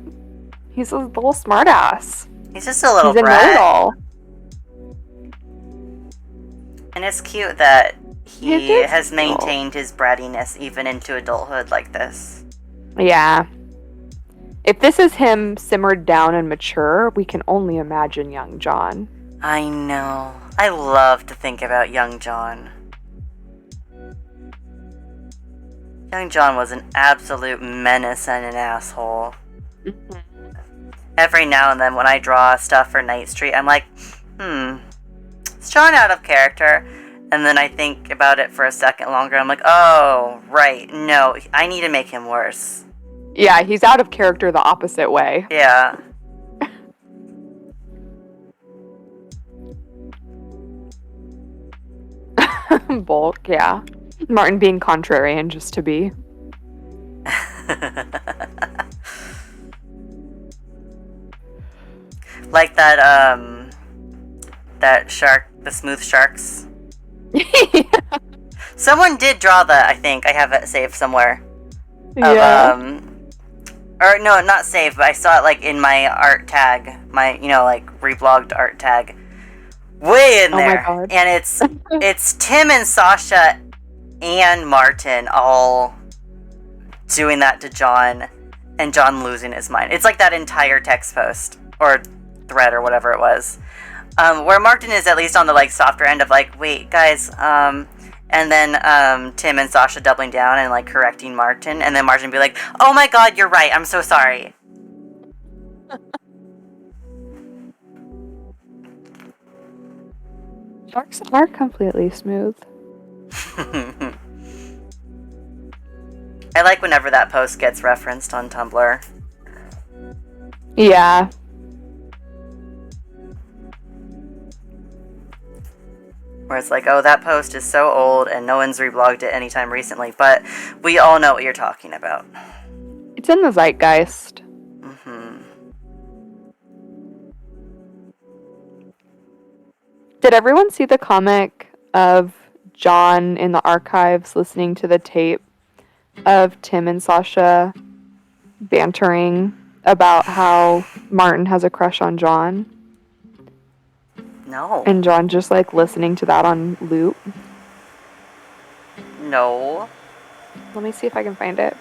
He's a little smartass. He's just a little He's a brat. know-it-all. And it's cute that he It is has cute. maintained his brattiness even into adulthood like this. Yeah. If this is him simmered down and mature, we can only imagine young John. I know. I love to think about young John. Young John was an absolute menace and an asshole. Every now and then when I draw stuff for Night Street, I'm like, is John out of character? And then I think about it for a second longer. I'm like, oh, right. No, I need to make him worse. Yeah, he's out of character the opposite way. Yeah. Bulk, yeah. Martin being contrarian just to be. Like that shark, the smooth sharks. Someone did draw that, I think. I have it saved somewhere. Yeah. Or no, not saved, but I saw it like in my art tag, my like reblogged art tag, way in Oh my there. God. And it's Tim and Sasha and Martin all doing that to John, and John losing his mind. It's like that entire text post or thread or whatever it was, where Martin is at least on the like softer end of like, wait guys, and then Tim and Sasha doubling down and like correcting Martin, and then Martin be like, oh my god, you're right, I'm so sorry. Sharks are completely smooth. I I like whenever that post gets referenced on Tumblr. Yeah. Where it's like, oh, that post is so old and no one's reblogged it anytime recently, but we all know what you're talking about. It's in the zeitgeist. Mm-hmm. Did everyone see the comic of John in the archives listening to the tape of Tim and Sasha bantering about how Martin has a crush on John? No. And John just like listening to that on loop? No. Let me see if I can find it.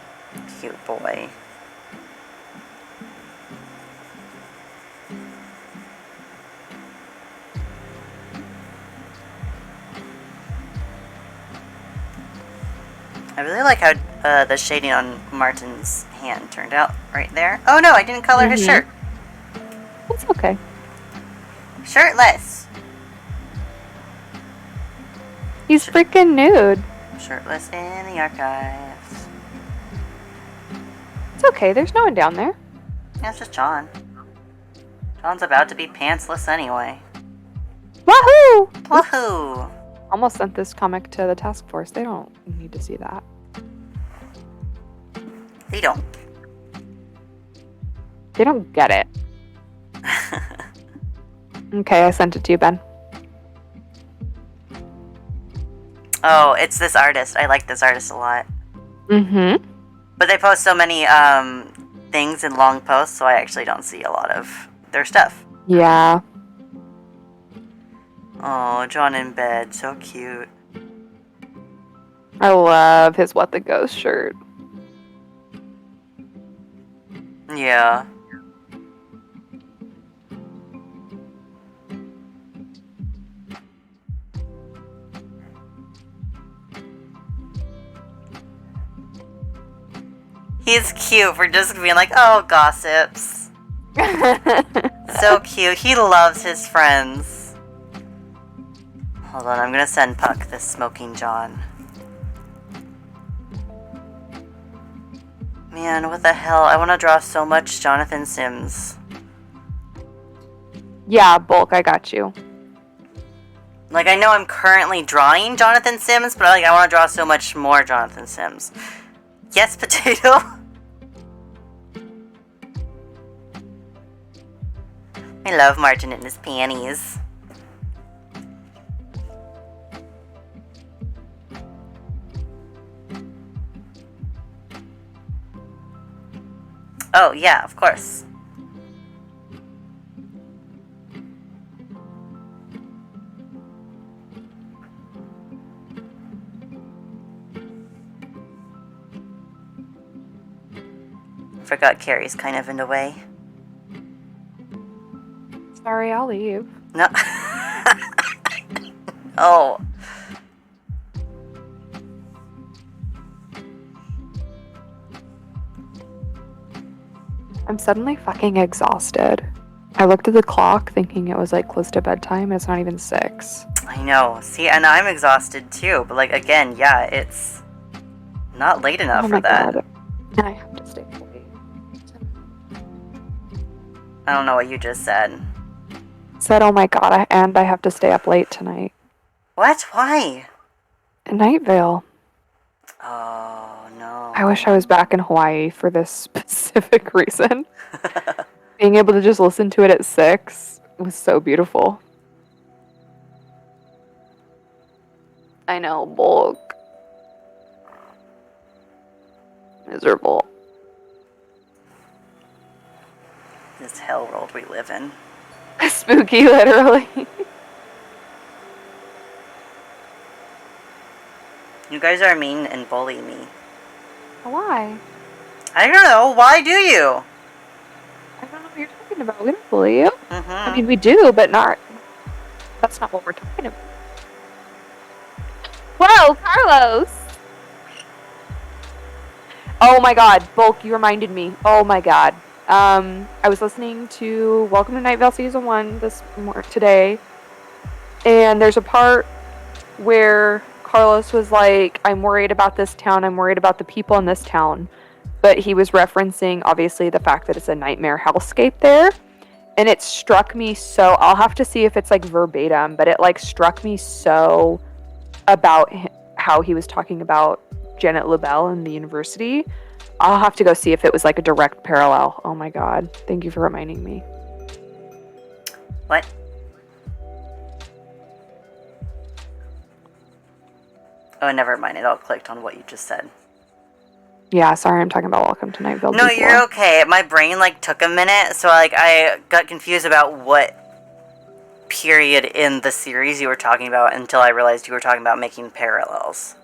Cute boy. I really like how the shading on Martin's hand turned out right there. Oh no, I didn't color his shirt. It's okay. Shirtless. He's freaking nude. Shirtless in the archives. It's okay, there's no one down there. Yeah, it's just John. John's about to be pantsless anyway. Wahoo! Woohoo! Almost sent this comic to the task force. They don't need to see that. They don't. They don't get it. Okay, I sent it to you, Ben. Oh, it's this artist. I like this artist a lot. Mm-hmm. But they post so many things in long posts, so I actually don't see a lot of their stuff. Yeah. Oh, John in bed. So cute. I love his What the Ghost shirt. Yeah. He's cute for just being like, oh, gossips. So cute. He loves his friends. Hold on, I'm gonna send Puck this smoking John. Man, what the hell? I want to draw so much Jonathan Sims. Yeah, Bulk, I got you. Like, I know I'm currently drawing Jonathan Sims, but like, I want to draw so much more Jonathan Sims. Yes, Potato? I love Martin in his panties. Oh, yeah, of course. Forgot Carrie's kind of in the way. Sorry, I'll leave. No. Oh. I'm suddenly fucking exhausted. I looked at the clock thinking it was like close to bedtime and it's not even 6. I know. See, and I'm exhausted too. But like, again, yeah, it's not late enough for that. God. And I have to stay late. I don't know what you just said. Said, oh my god, and I have to stay up late tonight. What? Why? Night Vale. Oh, no. I wish I was back in Hawaii for this specific reason. Being able to just listen to it at 6 was so beautiful. I know, Bulk. Miserable. This hell world we live in. Spooky, literally. You guys are mean and bully me. Why? I don't know. Why do you? I don't know what you're talking about. We don't bully you. Mm-hmm. I mean, we do, but not. That's not what we're talking about. Whoa, Carlos! Oh my god, Bulk, you reminded me. Oh my god. I was listening to Welcome to Night Vale Season 1 today, and there's a part where Carlos was like, I'm worried about this town, I'm worried about the people in this town. But he was referencing, obviously, the fact that it's a nightmare hellscape there. And it struck me so, I'll have to see if it's like verbatim, but it like struck me so about how he was talking about Janet LaBelle and the university. I'll have to go see if it was like a direct parallel. Oh my god. Thank you for reminding me. What? Oh, never mind. It all clicked on what you just said. Yeah, sorry, I'm talking about Welcome to Night Vale. No, you're okay. My brain, like, took a minute, so, like, I got confused about what period in the series you were talking about until I realized you were talking about making parallels.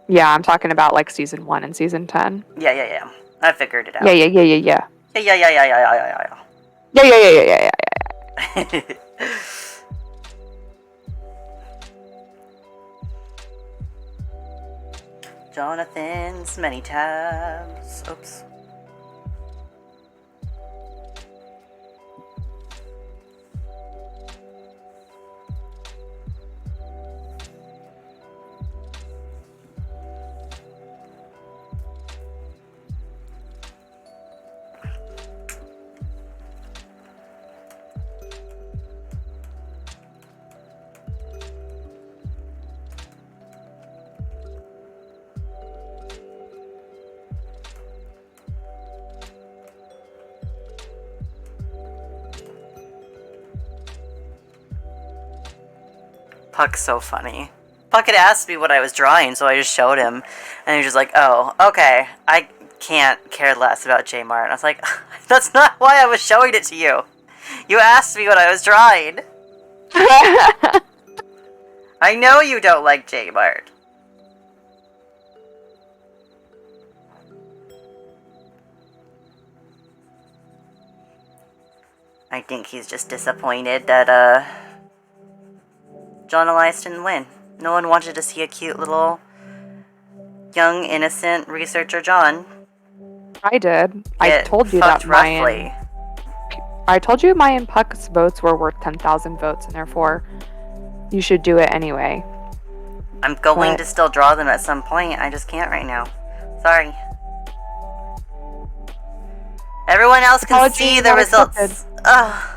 Yeah, I'm talking about, like, season 1 and season 10. Yeah. I figured it out. Yeah. Yeah. Yeah. Jonathan's many tabs. Oops. Puck's so funny. Puck had asked me what I was drawing, so I just showed him. And he was just like, oh, okay. I can't care less about J Mart. And I was like, that's not why I was showing it to you. You asked me what I was drawing. I know you don't like J Mart. I think he's just disappointed that, John Elias didn't win. No one wanted to see a cute little young, innocent researcher John. I did. I told you that roughly. I told you Mayan Puck's votes were worth 10,000 votes, and therefore you should do it anyway. I'm going to still draw them at some point. I just can't right now. Sorry. Everyone else can see the results. Ugh.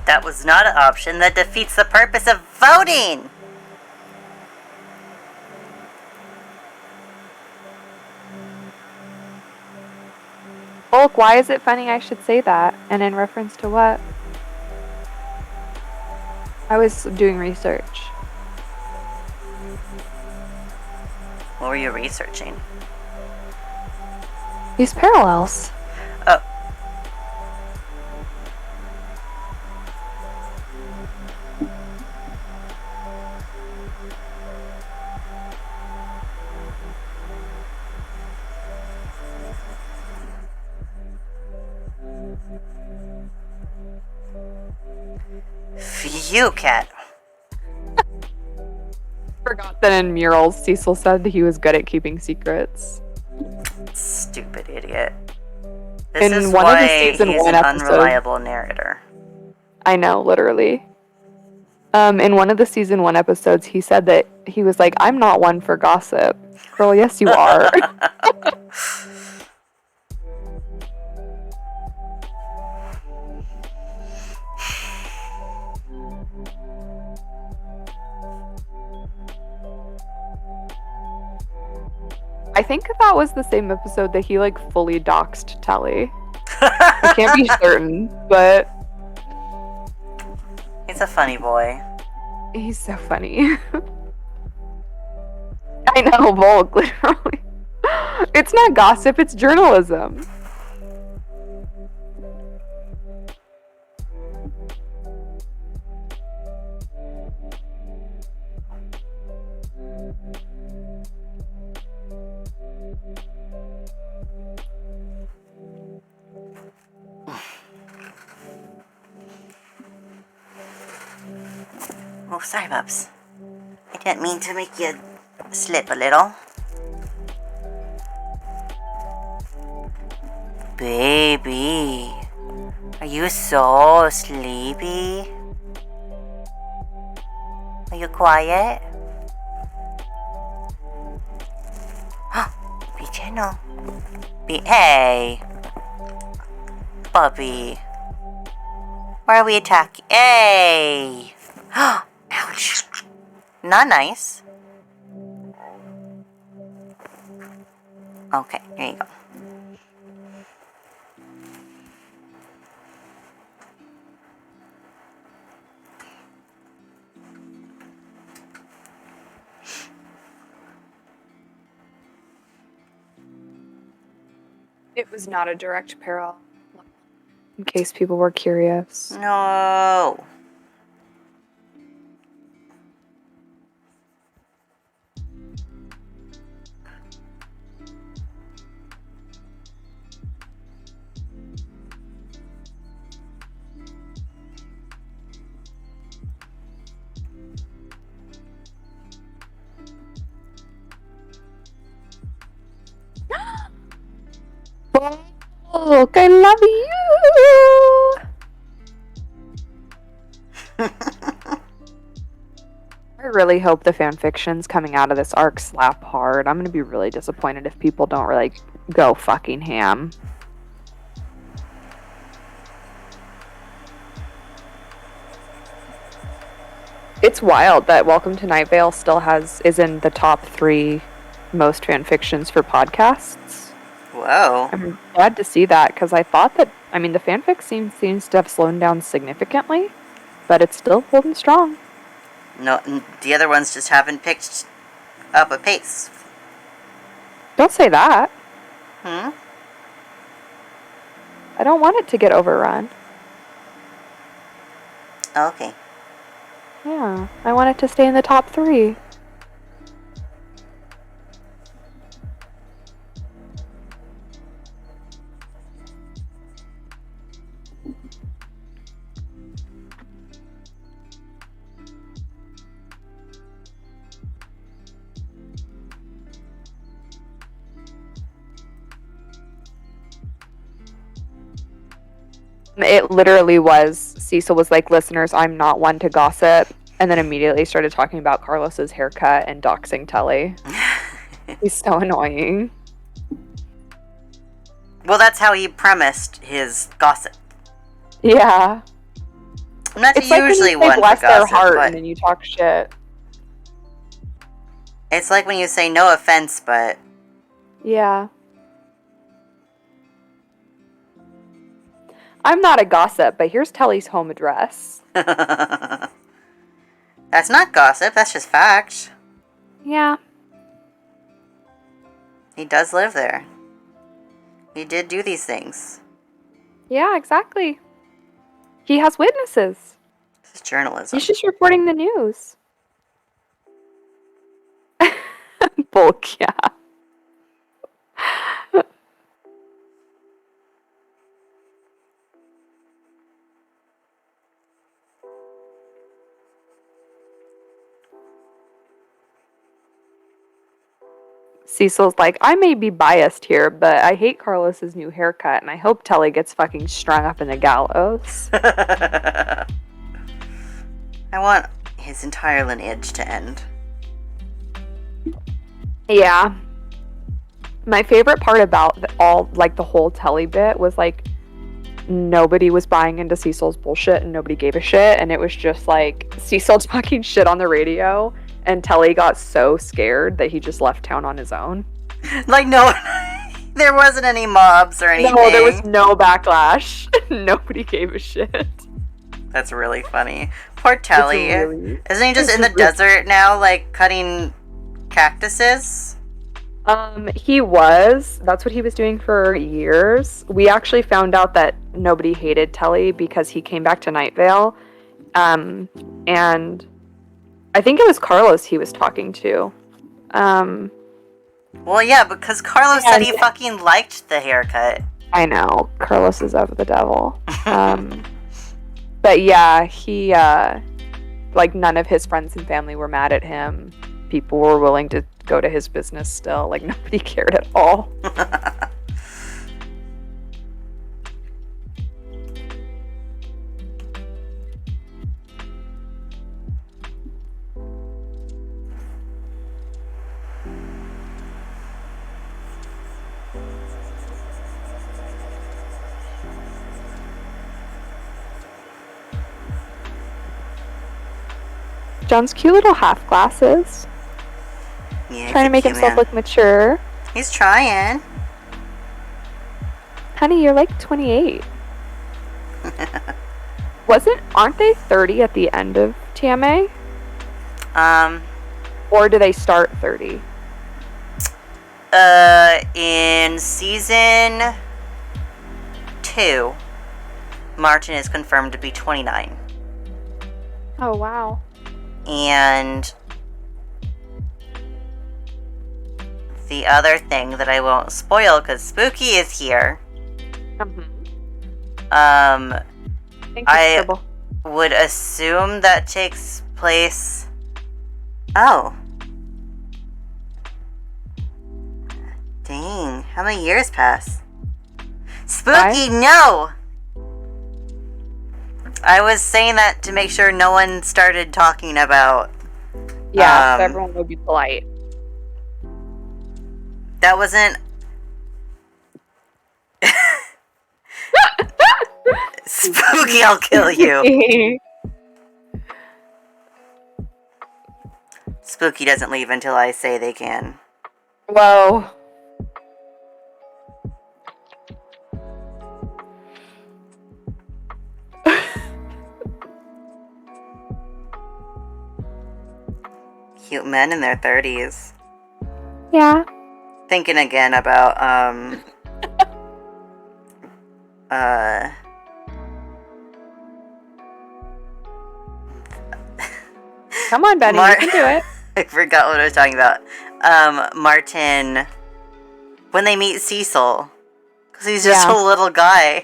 That was not an option. That defeats the purpose of voting! Bulk, why is it funny I should say that? And in reference to what? I was doing research. What were you researching? These parallels. Oh. Phew, cat. Forgot that in murals, Cecil said he was good at keeping secrets. Stupid idiot. This in is one why of the season he's one an episodes, unreliable narrator. I know, literally. In one of the season 1 episodes, he said that he was like, I'm not one for gossip. Girl, yes, you are. I think that was the same episode that he like fully doxed Telly. I can't be certain, but he's a funny boy. He's so funny. I know, Volk, literally. It's not gossip, it's journalism. Oh, sorry, Bubs. I didn't mean to make you slip a little. Baby, are you so sleepy? Are you quiet? Be gentle. Hey! Puppy. Why are we attacking? Hey! Ouch. Not nice. Okay, here you go. It was not a direct parallel, in case people were curious. No. Look, I love you! I really hope the fanfictions coming out of this arc slap hard. I'm gonna be really disappointed if people don't really go fucking ham. It's wild that Welcome to Night Vale still is in the top 3 most fanfictions for podcasts. Whoa. I'm glad to see that, because I thought that, I mean, the fanfic seems to have slowed down significantly, but it's still holding strong. No, the other ones just haven't picked up a pace. Don't say that. Hmm? I don't want it to get overrun. Okay. Yeah, I want it to stay in the top 3. It literally was, Cecil was like, listeners, I'm not one to gossip, and then immediately started talking about Carlos's haircut and doxing Telly. He's so annoying. Well, that's how he premised his gossip. Yeah. I'm not It's like usually when you say one bless for their gossip, heart but and then you talk shit. it's like when you say no offense, but Yeah. I'm not a gossip, but here's Telly's home address. that's not gossip, that's just fact. Yeah. He does live there. He did do these things. Yeah, exactly. He has witnesses. This is journalism. He's just reporting the news. Bulk, yeah. Cecil's like, I may be biased here, but I hate Carlos's new haircut, and I hope Telly gets fucking strung up in the gallows. I want his entire lineage to end. Yeah. My favorite part about the whole Telly bit was, like, nobody was buying into Cecil's bullshit and nobody gave a shit, and it was just, like, Cecil talking shit on the radio, and Telly got so scared that he just left town on his own. Like, no, there wasn't any mobs or anything. No, there was no backlash. Nobody gave a shit. That's really funny. Poor Telly. Really, Isn't he just in the desert now, like, cutting cactuses? He was. That's what he was doing for years. We actually found out that nobody hated Telly because he came back to Night Vale. And I think it was Carlos he was talking to. Well, yeah, because Carlos said he fucking liked the haircut. I know. Carlos is of the devil. But yeah, he, like none of his friends and family were mad at him. People were willing to go to his business still. Like nobody cared at all. John's cute little half glasses. Yeah, Trying to make himself look mature. He's trying. Honey, you're like 28. Aren't they 30 at the end of TMA? Or do they start 30? In season 2, Martin is confirmed to be 29. Oh, wow. And the other thing that I won't spoil because Spooky is here. I would assume that takes place. Oh. Dang, how many years pass? Spooky, no! I was saying that to make sure no one started talking about... Yeah, so everyone would be polite. That wasn't... Spooky, I'll kill you. Spooky doesn't leave until I say they can. Whoa. Cute men in their 30s. Yeah. Thinking again about, Come on, Benny, you can do it. I forgot what I was talking about. Martin, when they meet Cecil, because he's just a little guy.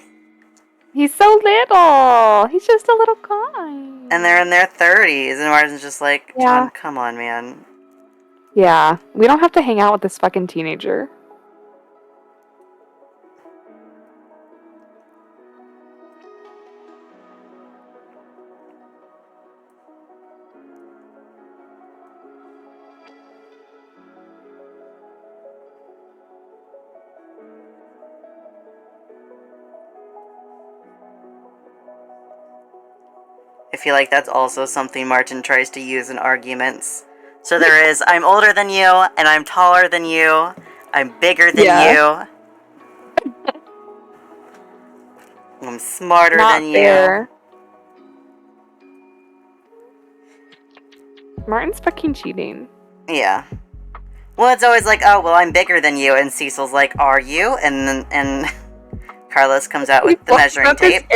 He's so little. He's just a little guy. And they're in their 30s, and Martin's just like, John, come on, man. Yeah, we don't have to hang out with this fucking teenager. I feel like that's also something Martin tries to use in arguments. So there is, I'm older than you, and I'm taller than you, I'm bigger than you. I'm smarter than you. Martin's fucking cheating. Yeah. Well, it's always like, oh, well, I'm bigger than you, and Cecil's like, are you? And Carlos comes out with the measuring tape.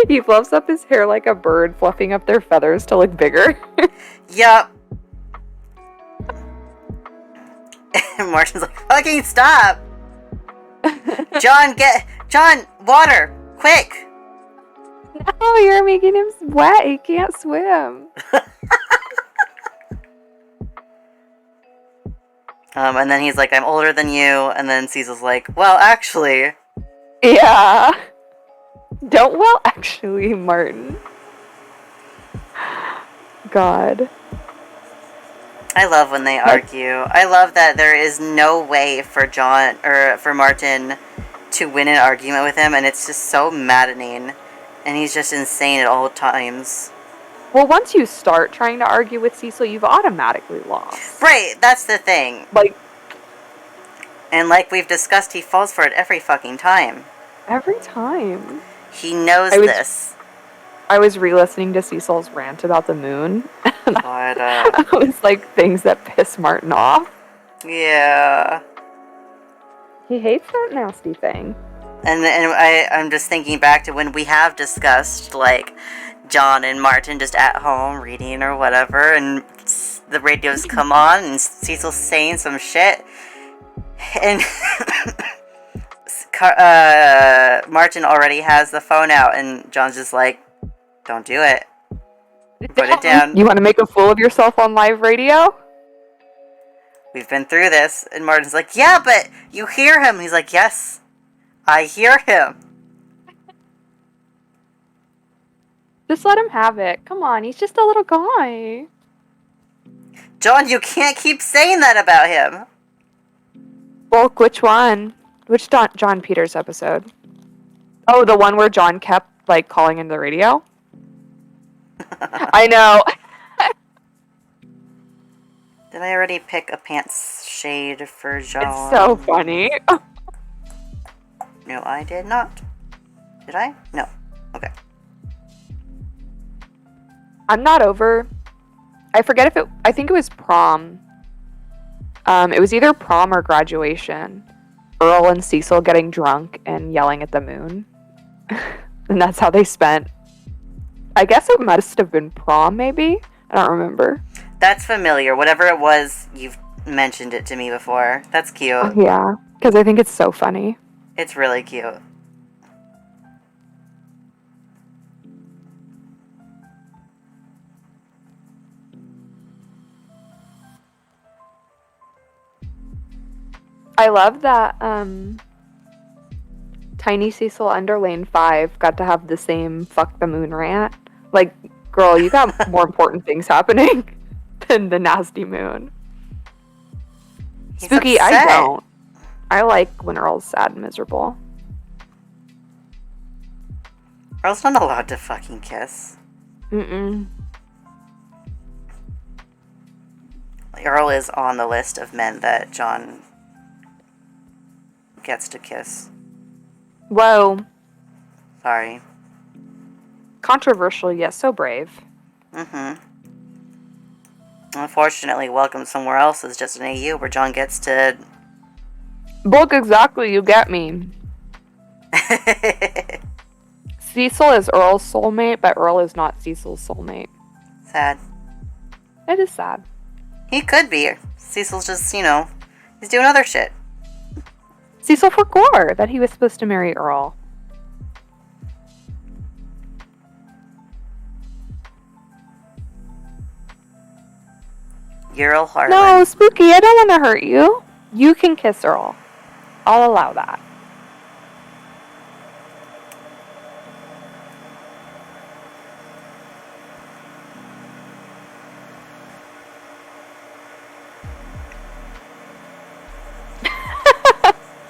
He fluffs up his hair like a bird, fluffing up their feathers to look bigger. Yup. And Martin's like, fucking stop! John, water! Quick! No, you're making him wet. He can't swim. And then he's like, I'm older than you. And then Cecil's like, well, actually. Yeah. Actually, Martin. God. I love when they argue. I love that there is no way for Martin to win an argument with him, and it's just so maddening. And he's just insane at all times. Well, once you start trying to argue with Cecil, you've automatically lost. Right, that's the thing. And like we've discussed, he falls for it every fucking time. Every time. He knows this. I was re-listening to Cecil's rant about the moon. And I was like things that piss Martin off. Yeah. He hates that nasty thing. And I'm just thinking back to when we have discussed, like, John and Martin just at home reading or whatever, and the radios come on, and Cecil's saying some shit, and Martin already has the phone out, and John's just like, don't do it. Put it down. You want to make a fool of yourself on live radio? We've been through this. And Martin's like, yeah, but you hear him. He's like, yes, I hear him. Just let him have it. Come on, he's just a little guy. John, you can't keep saying that about him. Bulk, which one? Which John Peters episode? Oh, the one where John kept, like, calling into the radio? I know. Did I already pick a pants shade for John? It's so funny. No, I did not. Did I? No. Okay. I'm not over. I forget if I think it was prom. It was either prom or graduation. Earl and Cecil getting drunk and yelling at the moon. And that's how they spent. I guess it must have been prom, maybe? I don't remember. That's familiar. Whatever it was, you've mentioned it to me before. That's cute. Oh, yeah, because I think it's so funny. It's really cute. I love that Tiny Cecil under Lane 5 got to have the same fuck the moon rant. Like, girl, you got more important things happening than the nasty moon. He's Spooky, upset. I don't. I like when Earl's sad and miserable. Earl's not allowed to fucking kiss. Mm-mm. Earl is on the list of men that John gets to kiss. Whoa. Sorry. Controversial, yet so brave. Mm-hmm. Unfortunately, Welcome Somewhere Else is just an AU where John gets to... Book, exactly, you get me. Cecil is Earl's soulmate, but Earl is not Cecil's soulmate. Sad. It is sad. He could be. Cecil's just, he's doing other shit. Cecil forgot that he was supposed to marry Earl. You're Earl Harlan. No, Spooky, I don't want to hurt you. You can kiss Earl. I'll allow that.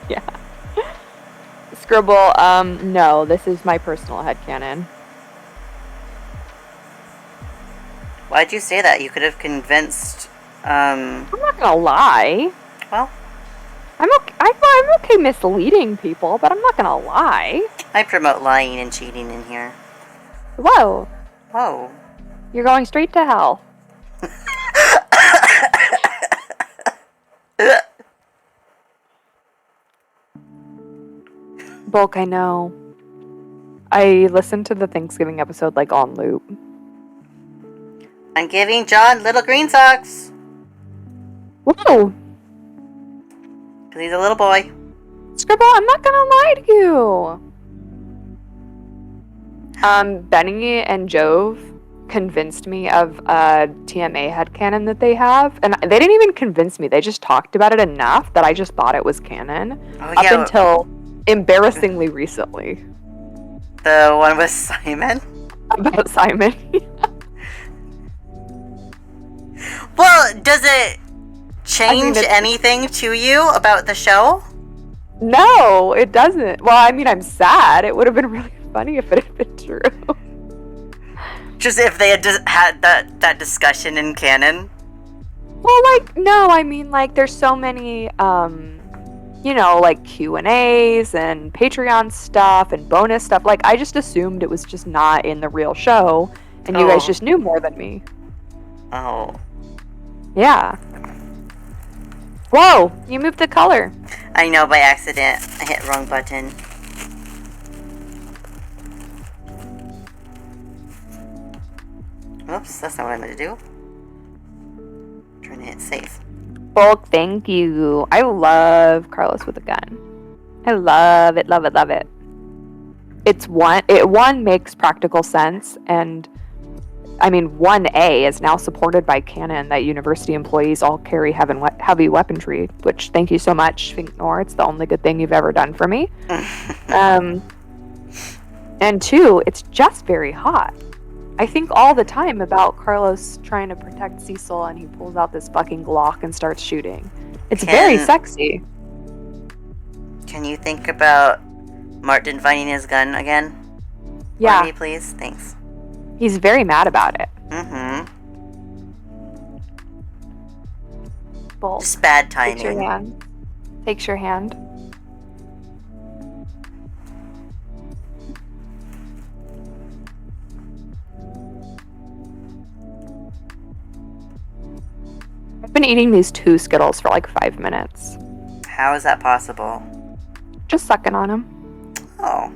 Yeah. Scribble, no, this is my personal headcanon. Why'd you say that? You could have convinced, I'm not gonna lie. well, I'm okay misleading people, but I'm not gonna lie. I promote lying and cheating in here. Whoa, Whoa. you're going straight to hell. Bulk, I know. I listened to the Thanksgiving episode like on loop. I'm giving John little green socks. Whoa! Because he's a little boy. Scribble, I'm not gonna lie to you. Benny and Jove convinced me of a TMA headcanon that they have. And they didn't even convince me. They just talked about it enough that I just thought it was canon. Oh, Up yeah. until embarrassingly recently. The one with Simon? About Simon. Well, does it change anything to you about the show? No, it doesn't. Well, I mean, I'm sad. It would have been really funny if it had been true. Just if they had just had that discussion in canon? Well, like, no, I mean, like, there's so many, like Q&As and Patreon stuff and bonus stuff. Like, I just assumed it was just not in the real show, and you guys just knew more than me. Oh. Yeah. Whoa, you moved the color. I know, by accident. I hit the wrong button. Oops, that's not what I meant to do. Trying to hit save. Bulk, thank you. I love Carlos with a gun. I love it, love it, love it. It makes practical sense, and 1A is now supported by canon that university employees all carry heavy weaponry, which thank you so much, Finknor. It's the only good thing you've ever done for me. And 2, it's just very hot. I think all the time about Carlos trying to protect Cecil and he pulls out this fucking Glock and starts shooting. It's very sexy. Can you think about Martin finding his gun again? Yeah. For me, please? Thanks. He's very mad about it. Mm-hmm. Bolt. Just bad Takes your timing. hand. Takes your hand. I've been eating these 2 Skittles for like 5 minutes. How is that possible? Just sucking on them. Oh.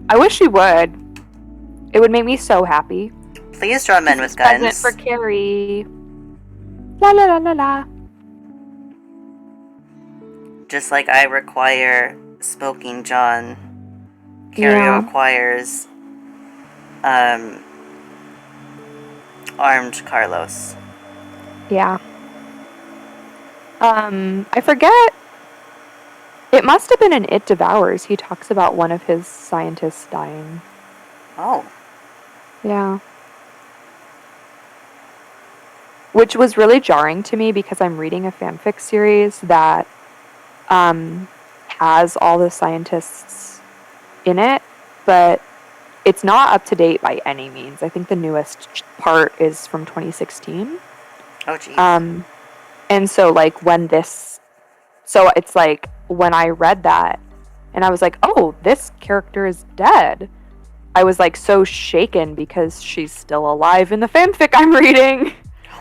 I wish you would. It would make me so happy. Please draw men with Present guns. for Carrie. La la la la la. Just like I require Smoking John, Carrie Yeah. requires Armed Carlos. Yeah. I forget. It must have been in It Devours. He talks about one of his scientists dying. Oh. Yeah. Which was really jarring to me because I'm reading a fanfic series that has all the scientists in it, but it's not up to date by any means. I think the newest part is from 2016. Oh, jeez. And so like so it's like when I read that and I was like, oh, this character is dead. I was like so shaken because she's still alive in the fanfic I'm reading.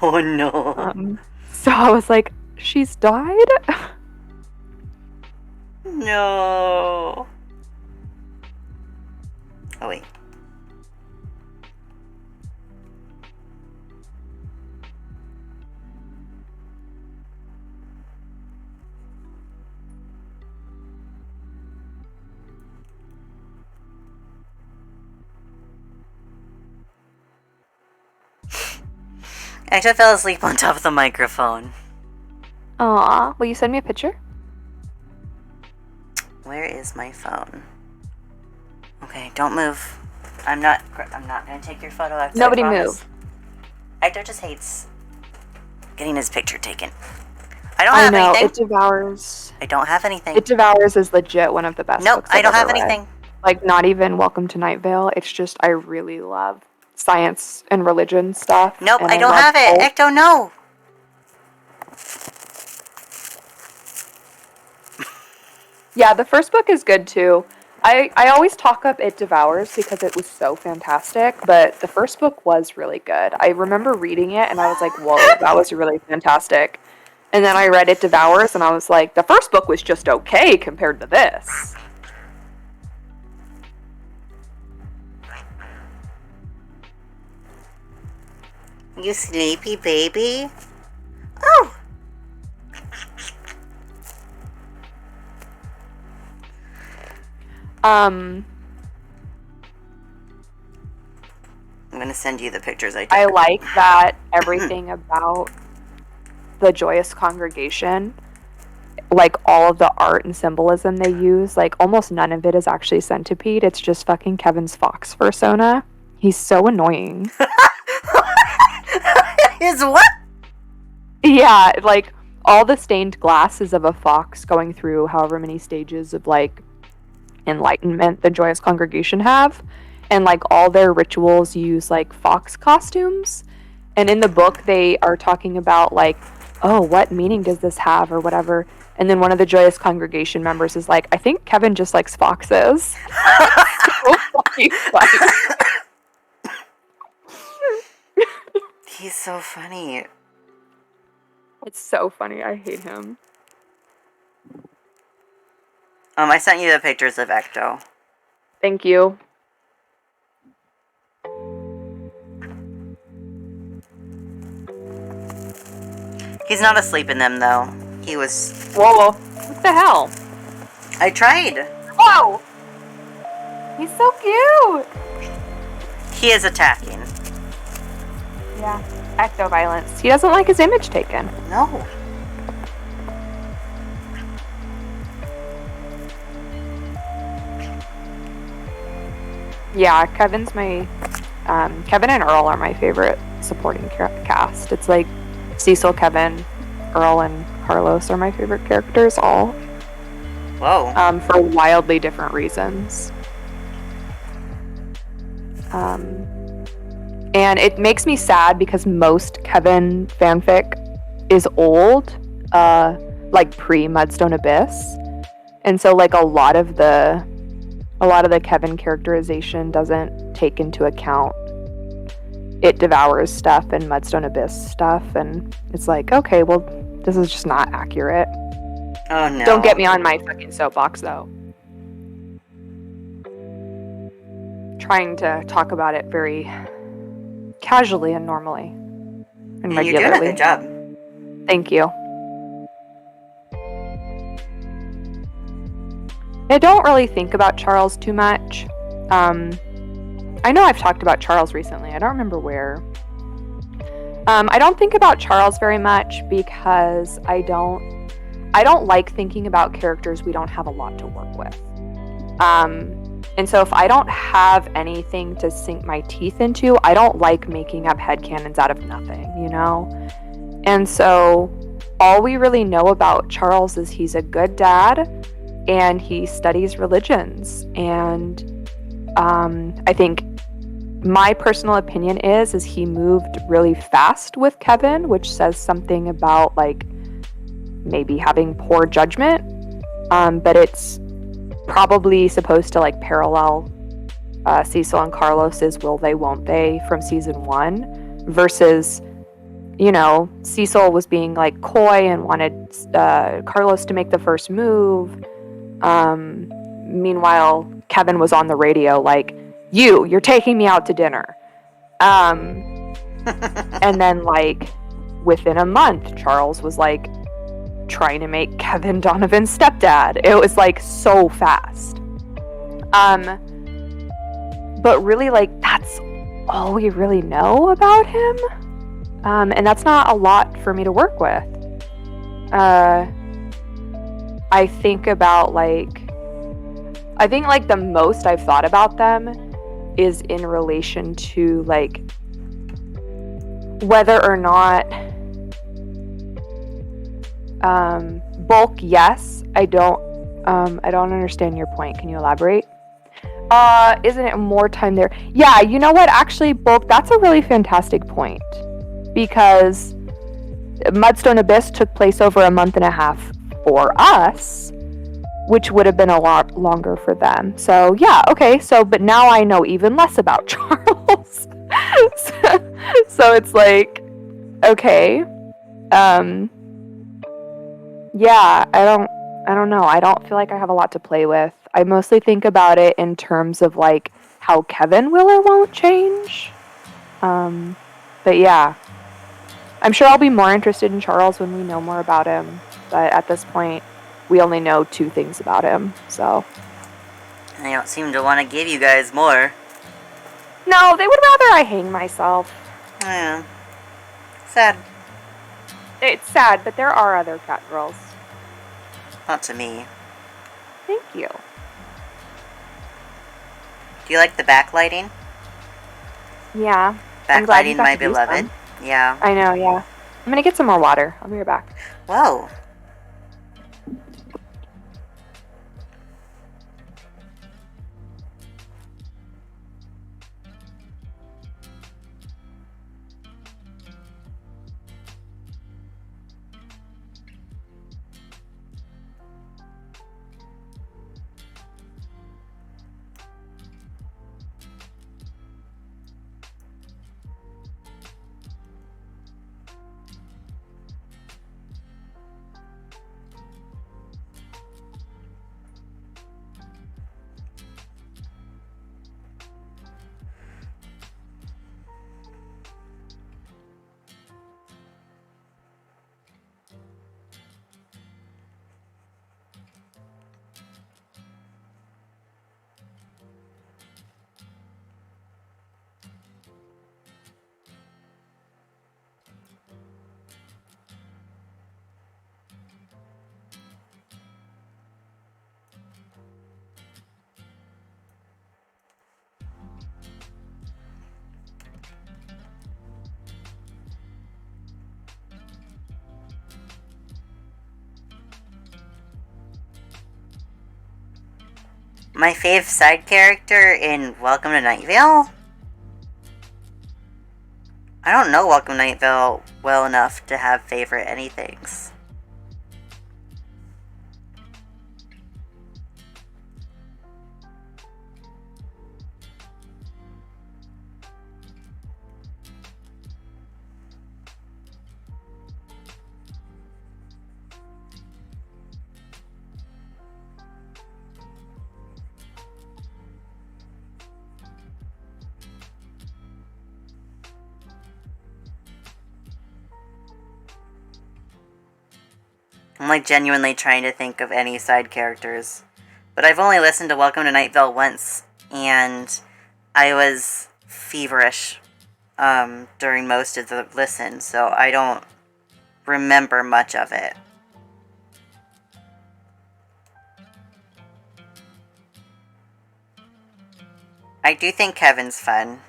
Oh, no. So I was like, she's died? No. Oh, wait. I actually fell asleep on top of the microphone. Aw, will you send me a picture? Where is my phone? Okay, don't move. I'm not gonna take your photo. After Nobody I promise. move. Hector just hates getting his picture taken. I don't have anything. It Devours. I don't have anything. It Devours is legit one of the best Nope, books I I've don't have ever read. anything. Like, not even Welcome to Night Vale. It's just, I really love science and religion stuff. Nope, and I don't love have it. both. Ecto, no. Yeah, the first book is good too. I always talk up It Devours because it was so fantastic, but the first book was really good. I remember reading it and I was like, whoa, that was really fantastic. And then I read It Devours and I was like, the first book was just okay compared to this. You sleepy baby? Oh! Um, I'm gonna send you the pictures I took. I like that everything about the Joyous Congregation, like all of the art and symbolism they use, like almost none of it is actually Centipede. It's just fucking Kevin's Fox persona. He's so annoying. Is what? Yeah, like all the stained glass is of a fox going through however many stages of like enlightenment the Joyous Congregation have, and like all their rituals use like fox costumes. And in the book they are talking about like, oh, what meaning does this have or whatever, and then one of the Joyous Congregation members is like, I think Kevin just likes foxes. So fucking funny. He's so funny. It's so funny. I hate him. I sent you the pictures of Ecto. Thank you. He's not asleep in them, though. He was... Whoa. What the hell? I tried. Whoa! He's so cute! He is attacking. Yeah. Ecto-violence. He doesn't like his image taken. No. Yeah, Kevin and Earl are my favorite supporting cast. It's like Cecil, Kevin, Earl, and Carlos are my favorite characters, all. Whoa. For wildly different reasons. And it makes me sad because most Kevin fanfic is old, like pre-Mudstone Abyss. And so like a lot of the Kevin characterization doesn't take into account It Devours stuff and Mudstone Abyss stuff, and it's like, okay, well, this is just not accurate. Oh no. Don't get me on my fucking soapbox though. Trying to talk about it very casually and normally and regularly. You're doing a good job. Thank you. I don't really think about Charles too much. I know I've talked about Charles recently. I don't remember where. I don't think about Charles very much because I don't like thinking about characters we don't have a lot to work with. And so if I don't have anything to sink my teeth into, I don't like making up headcanons out of nothing, you know? And so all we really know about Charles is he's a good dad and he studies religions. And I think my personal opinion is he moved really fast with Kevin, which says something about like maybe having poor judgment. But it's probably supposed to like parallel Cecil and Carlos's will they won't they from season 1 versus, you know, Cecil was being like coy and wanted Carlos to make the first move. Meanwhile, Kevin was on the radio like, you're taking me out to dinner. And then like within a month, Charles was like trying to make Kevin Donovan's stepdad. It was like so fast. But really like that's all we really know about him. And that's not a lot for me to work with. I think like the most I've thought about them is in relation to like whether or not Bulk, yes. I don't understand your point. Can you elaborate? Isn't it more time there? Yeah, you know what? Actually, Bulk, that's a really fantastic point. Because Mudstone Abyss took place over a month and a half for us, which would have been a lot longer for them. So, yeah, okay. So, but now I know even less about Charles. so it's like, okay. Yeah, I don't know. I don't feel like I have a lot to play with. I mostly think about it in terms of like how Kevin will or won't change. But yeah. I'm sure I'll be more interested in Charles when we know more about him. But at this point, we only know 2 things about him, so. They don't seem to want to give you guys more. No, they would rather I hang myself. Yeah. Sad. It's sad, but there are other cat girls. Not to me. Thank you. Do you like the backlighting? Yeah. I'm glad you Backlighting got my to use beloved. them. Yeah. I know, yeah. I'm gonna get some more water. I'll be right back. Whoa. My fave side character in Welcome to Night Vale? I don't know Welcome to Night Vale well enough to have favorite anythings. I'm like genuinely trying to think of any side characters. But I've only listened to Welcome to Night Vale once, and I was feverish during most of the listen, so I don't remember much of it. I do think Kevin's fun.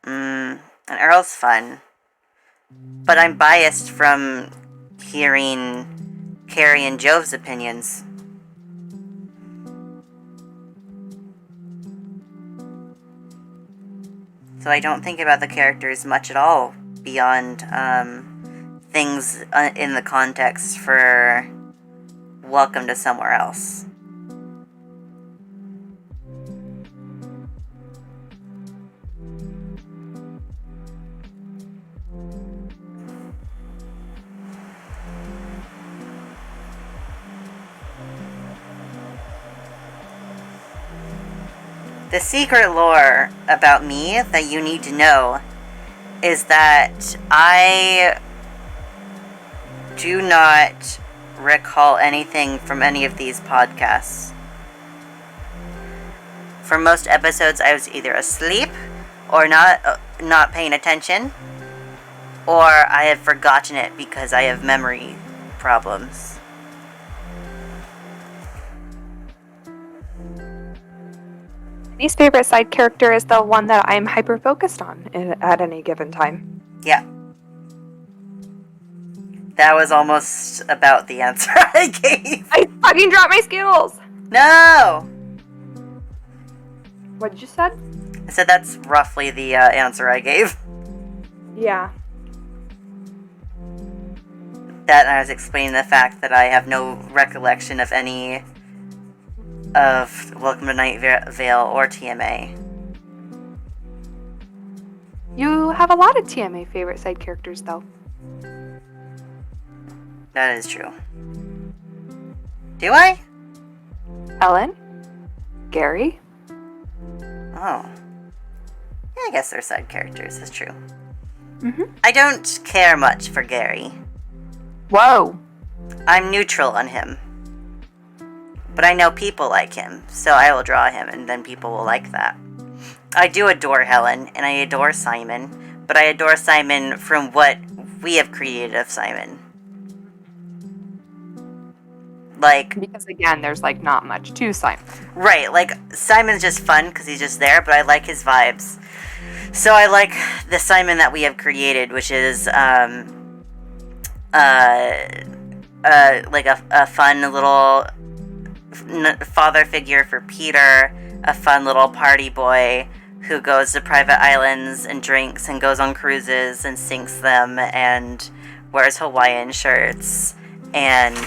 And Earl's fun. But I'm biased from hearing Carrie and Jove's opinions. So I don't think about the characters much at all beyond things in the context for Welcome to Somewhere Else. The secret lore about me that you need to know is that I do not recall anything from any of these podcasts. For most episodes, I was either asleep or not paying attention, or I have forgotten it because I have memory problems. Least favorite side character is the one that I'm hyper focused on at any given time. Yeah. That was almost about the answer I gave. I fucking dropped my Skittles! No! What did you say? I said that's roughly the answer I gave. Yeah. That, and I was explaining the fact that I have no recollection of any of Welcome to Night Vale or TMA. You have a lot of TMA favorite side characters, though. That is true. Do I? Ellen? Gary? Oh. Yeah, I guess they're side characters, that's true. Mm-hmm. I don't care much for Gary. Whoa. I'm neutral on him. But I know people like him, so I will draw him, and then people will like that. I do adore Helen, and I adore Simon, but I adore Simon from what we have created of Simon. Like, Because again, there's like not much to Simon. right, like, Simon's just fun because he's just there, but I like his vibes. So I like the Simon that we have created, which is, like a fun little father figure for Peter, a fun little party boy who goes to private islands and drinks and goes on cruises and sinks them and wears Hawaiian shirts and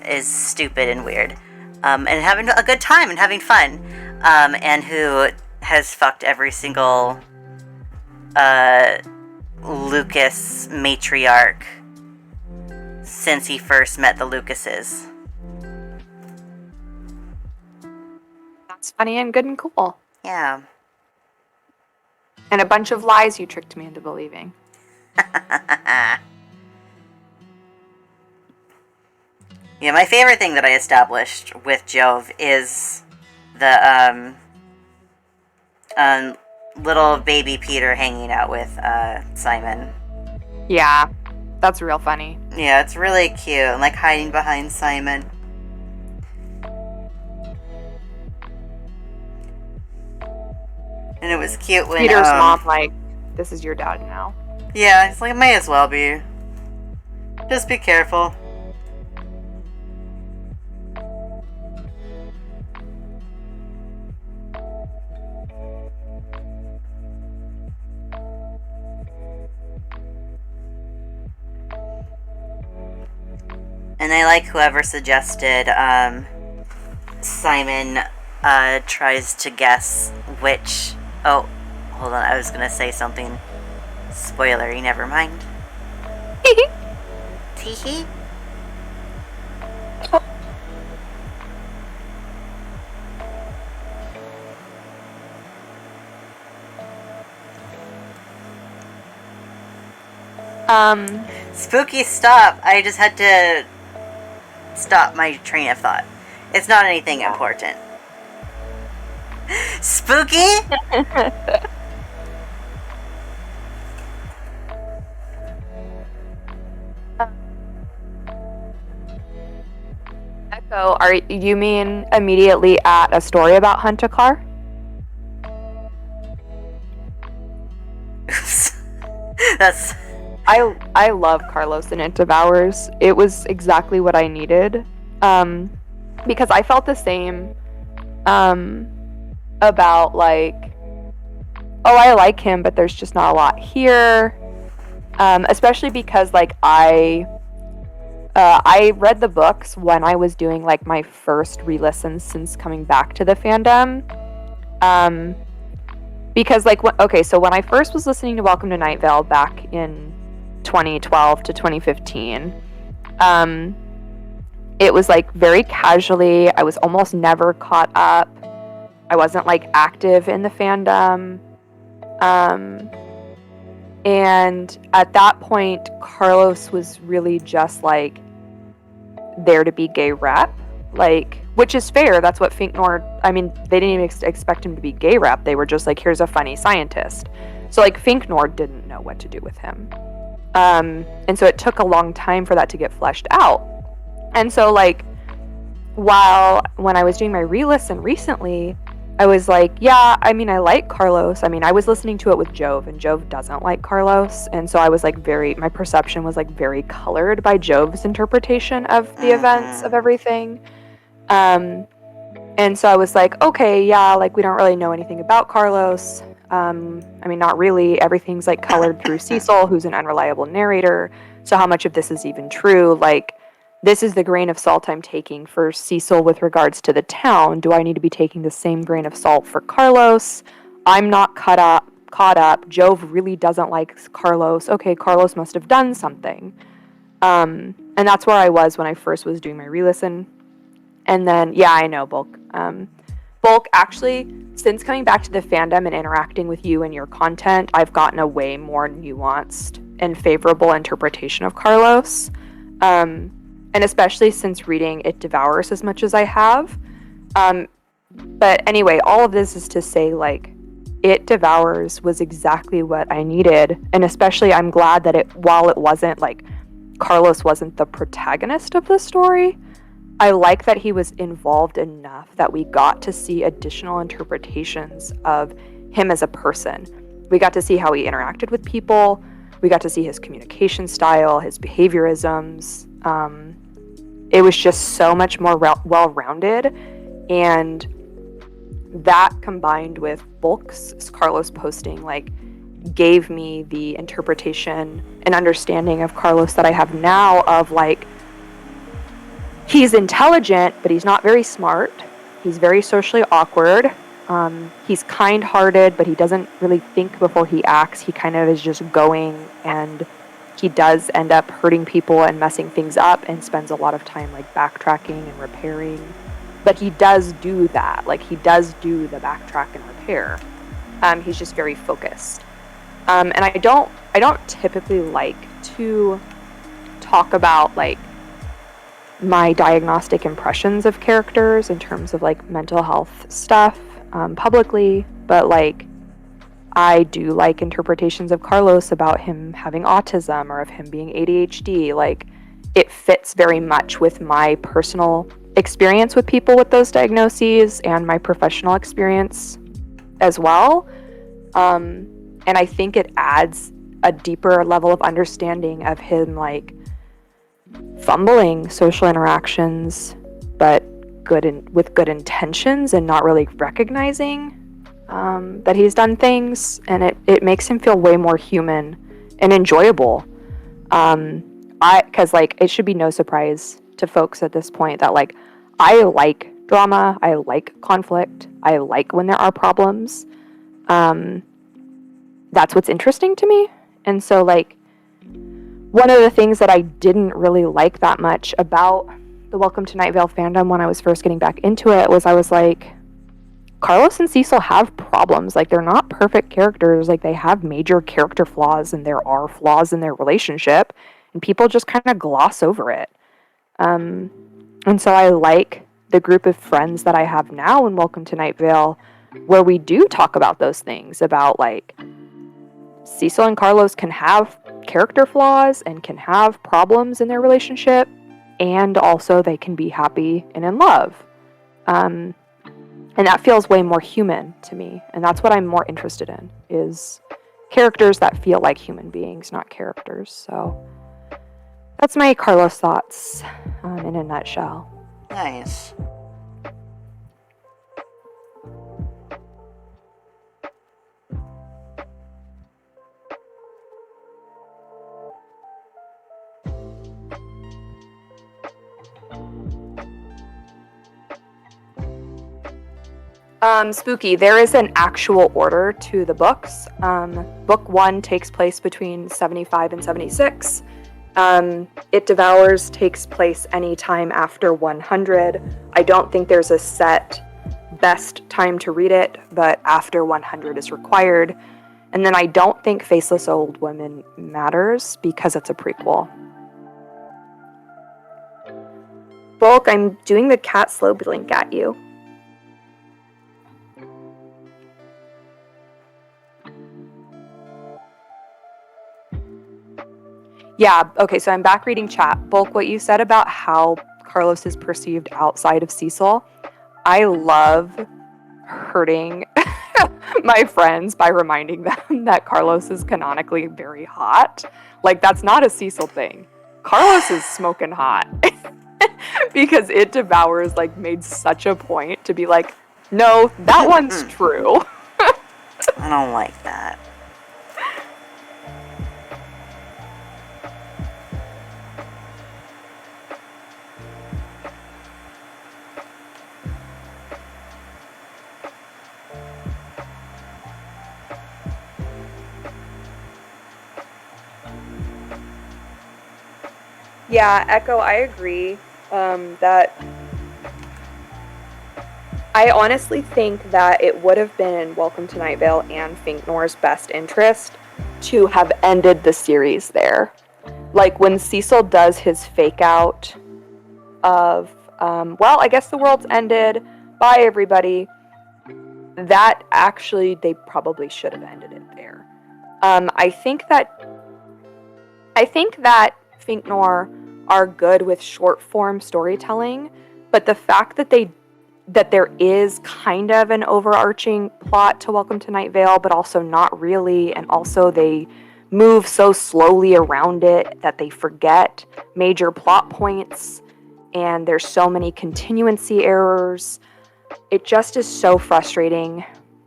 is stupid and weird, and having a good time and having fun, and who has fucked every single Lucas matriarch since he first met the Lucases. That's funny and good and cool. Yeah. And a bunch of lies you tricked me into believing. Yeah, my favorite thing that I established with Jove is the little baby Peter hanging out with Simon. Yeah, that's real funny. Yeah, it's really cute, and like hiding behind Simon. And it was cute when Peter's mom, like, this is your dad now. Yeah, it's like, it may as well be. Just be careful. And I like whoever suggested Simon tries to guess which. Oh, hold on. I was gonna say something spoilery. Never mind. Teehee. Spooky, stop. I just had to stop my train of thought. It's not anything important. Spooky? Echo, are you mean immediately at a story about Huntakar? Oops. That's... I love Carlos and It Devours. It was exactly what I needed. Because I felt the same about like, oh, I like him, but there's just not a lot here. Especially because like I read the books when I was doing like my first re-listens since coming back to the fandom. Because like, so when I first was listening to Welcome to Night Vale back in 2012 to 2015, it was like very casually. I was almost never caught up. I wasn't like active in the fandom. And at that point, Carlos was really just like there to be gay rep, like, which is fair. That's what Fink Nord, I mean, they didn't even expect him to be gay rep. They were just like, here's a funny scientist. So like Fink Nord didn't know what to do with him. And so it took a long time for that to get fleshed out. And so like, when I was doing my re-listen recently, I was like, yeah, I mean, I like Carlos. I mean, I was listening to it with Jove, and Jove doesn't like Carlos. And so I was like my perception was like very colored by Jove's interpretation of the events of everything. And so I was like, okay, yeah, like we don't really know anything about Carlos. I mean, not really. Everything's like colored through Cecil, who's an unreliable narrator. So how much of this is even true? Like, this is the grain of salt I'm taking for Cecil with regards to the town. Do I need to be taking the same grain of salt for Carlos? I'm not caught up. Jove really doesn't like Carlos. Okay, Carlos must have done something. And that's where I was when I first was doing my re-listen. And then, yeah, I know, Bulk. Bulk, actually, since coming back to the fandom and interacting with you and your content, I've gotten a way more nuanced and favorable interpretation of Carlos. And especially since reading It Devours as much as I have. But anyway, all of this is to say, like, It Devours was exactly what I needed. And especially I'm glad that while it wasn't, like, Carlos wasn't the protagonist of the story, I like that he was involved enough that we got to see additional interpretations of him as a person. We got to see how he interacted with people. We got to see his communication style, his behaviorisms. It was just so much more well-rounded, and that combined with Bulk's Carlos posting, like, gave me the interpretation and understanding of Carlos that I have now of, like, he's intelligent, but he's not very smart. He's very socially awkward. He's kind-hearted, but he doesn't really think before he acts. He kind of is just going, and he does end up hurting people and messing things up and spends a lot of time like backtracking and repairing. But he does do that. Like, he does do the backtrack and repair. He's just very focused. And I don't typically like to talk about like my diagnostic impressions of characters in terms of like mental health stuff publicly, but like I do like interpretations of Carlos about him having autism or of him being ADHD. Like, it fits very much with my personal experience with people with those diagnoses and my professional experience as well. And I think it adds a deeper level of understanding of him, like, fumbling social interactions, but with good intentions and not really recognizing that he's done things, and it makes him feel way more human and enjoyable. Because like, it should be no surprise to folks at this point that like I like drama, I like conflict, I like when there are problems. That's what's interesting to me. And so like one of the things that I didn't really like that much about the Welcome to Night Vale fandom when I was first getting back into it was I was like, Carlos and Cecil have problems. Like, they're not perfect characters. Like, they have major character flaws, and there are flaws in their relationship, and people just kind of gloss over it. And so I like the group of friends that I have now in Welcome to Night Vale, where we do talk about those things, about, like, Cecil and Carlos can have character flaws and can have problems in their relationship, and also they can be happy and in love. And that feels way more human to me. And that's what I'm more interested in, is characters that feel like human beings, not characters. So that's my Carlos thoughts in a nutshell. Nice. Spooky, there is an actual order to the books. Book 1 takes place between 75 and 76. It Devours takes place anytime after 100. I don't think there's a set best time to read it, but after 100 is required. And then I don't think Faceless Old Women matters because it's a prequel. Bulk, I'm doing the cat slow blink at you. Yeah, okay, so I'm back reading chat. Bulk, what you said about how Carlos is perceived outside of Cecil, I love hurting my friends by reminding them that Carlos is canonically very hot. Like, that's not a Cecil thing. Carlos is smoking hot. Because It Devours, like, made such a point to be like, no, that one's true. I don't like that. Yeah, Echo, I agree that I honestly think that it would have been in Welcome to Night Vale and Finknor's best interest to have ended the series there. Like, when Cecil does his fake out of, well, I guess the world's ended, bye everybody, that actually, they probably should have ended it there. I think that Finknor are good with short form storytelling, but the fact that there is kind of an overarching plot to Welcome to Night Vale, but also not really, and also they move so slowly around it that they forget major plot points, and there's so many continuancy errors. It just is so frustrating,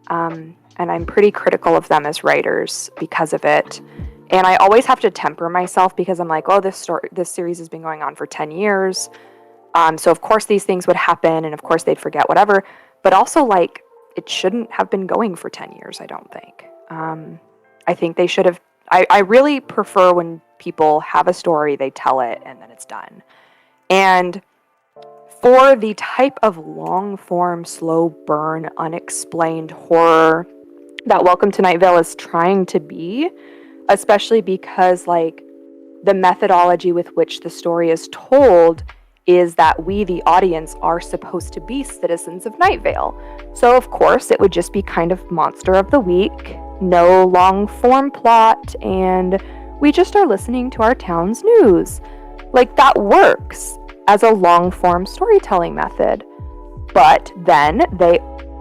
and I'm pretty critical of them as writers because of it. And I always have to temper myself because I'm like, oh, this series has been going on for 10 years. So of course these things would happen, and of course they'd forget whatever. But also, like, it shouldn't have been going for 10 years, I don't think. I think they should have... I really prefer when people have a story, they tell it, and then it's done. And for the type of long-form, slow burn, unexplained horror that Welcome to Night Vale is trying to be... especially because, like, the methodology with which the story is told is that we, the audience, are supposed to be citizens of Night Vale. So, of course, it would just be kind of Monster of the Week, no long-form plot, and we just are listening to our town's news. Like, that works as a long-form storytelling method. But then they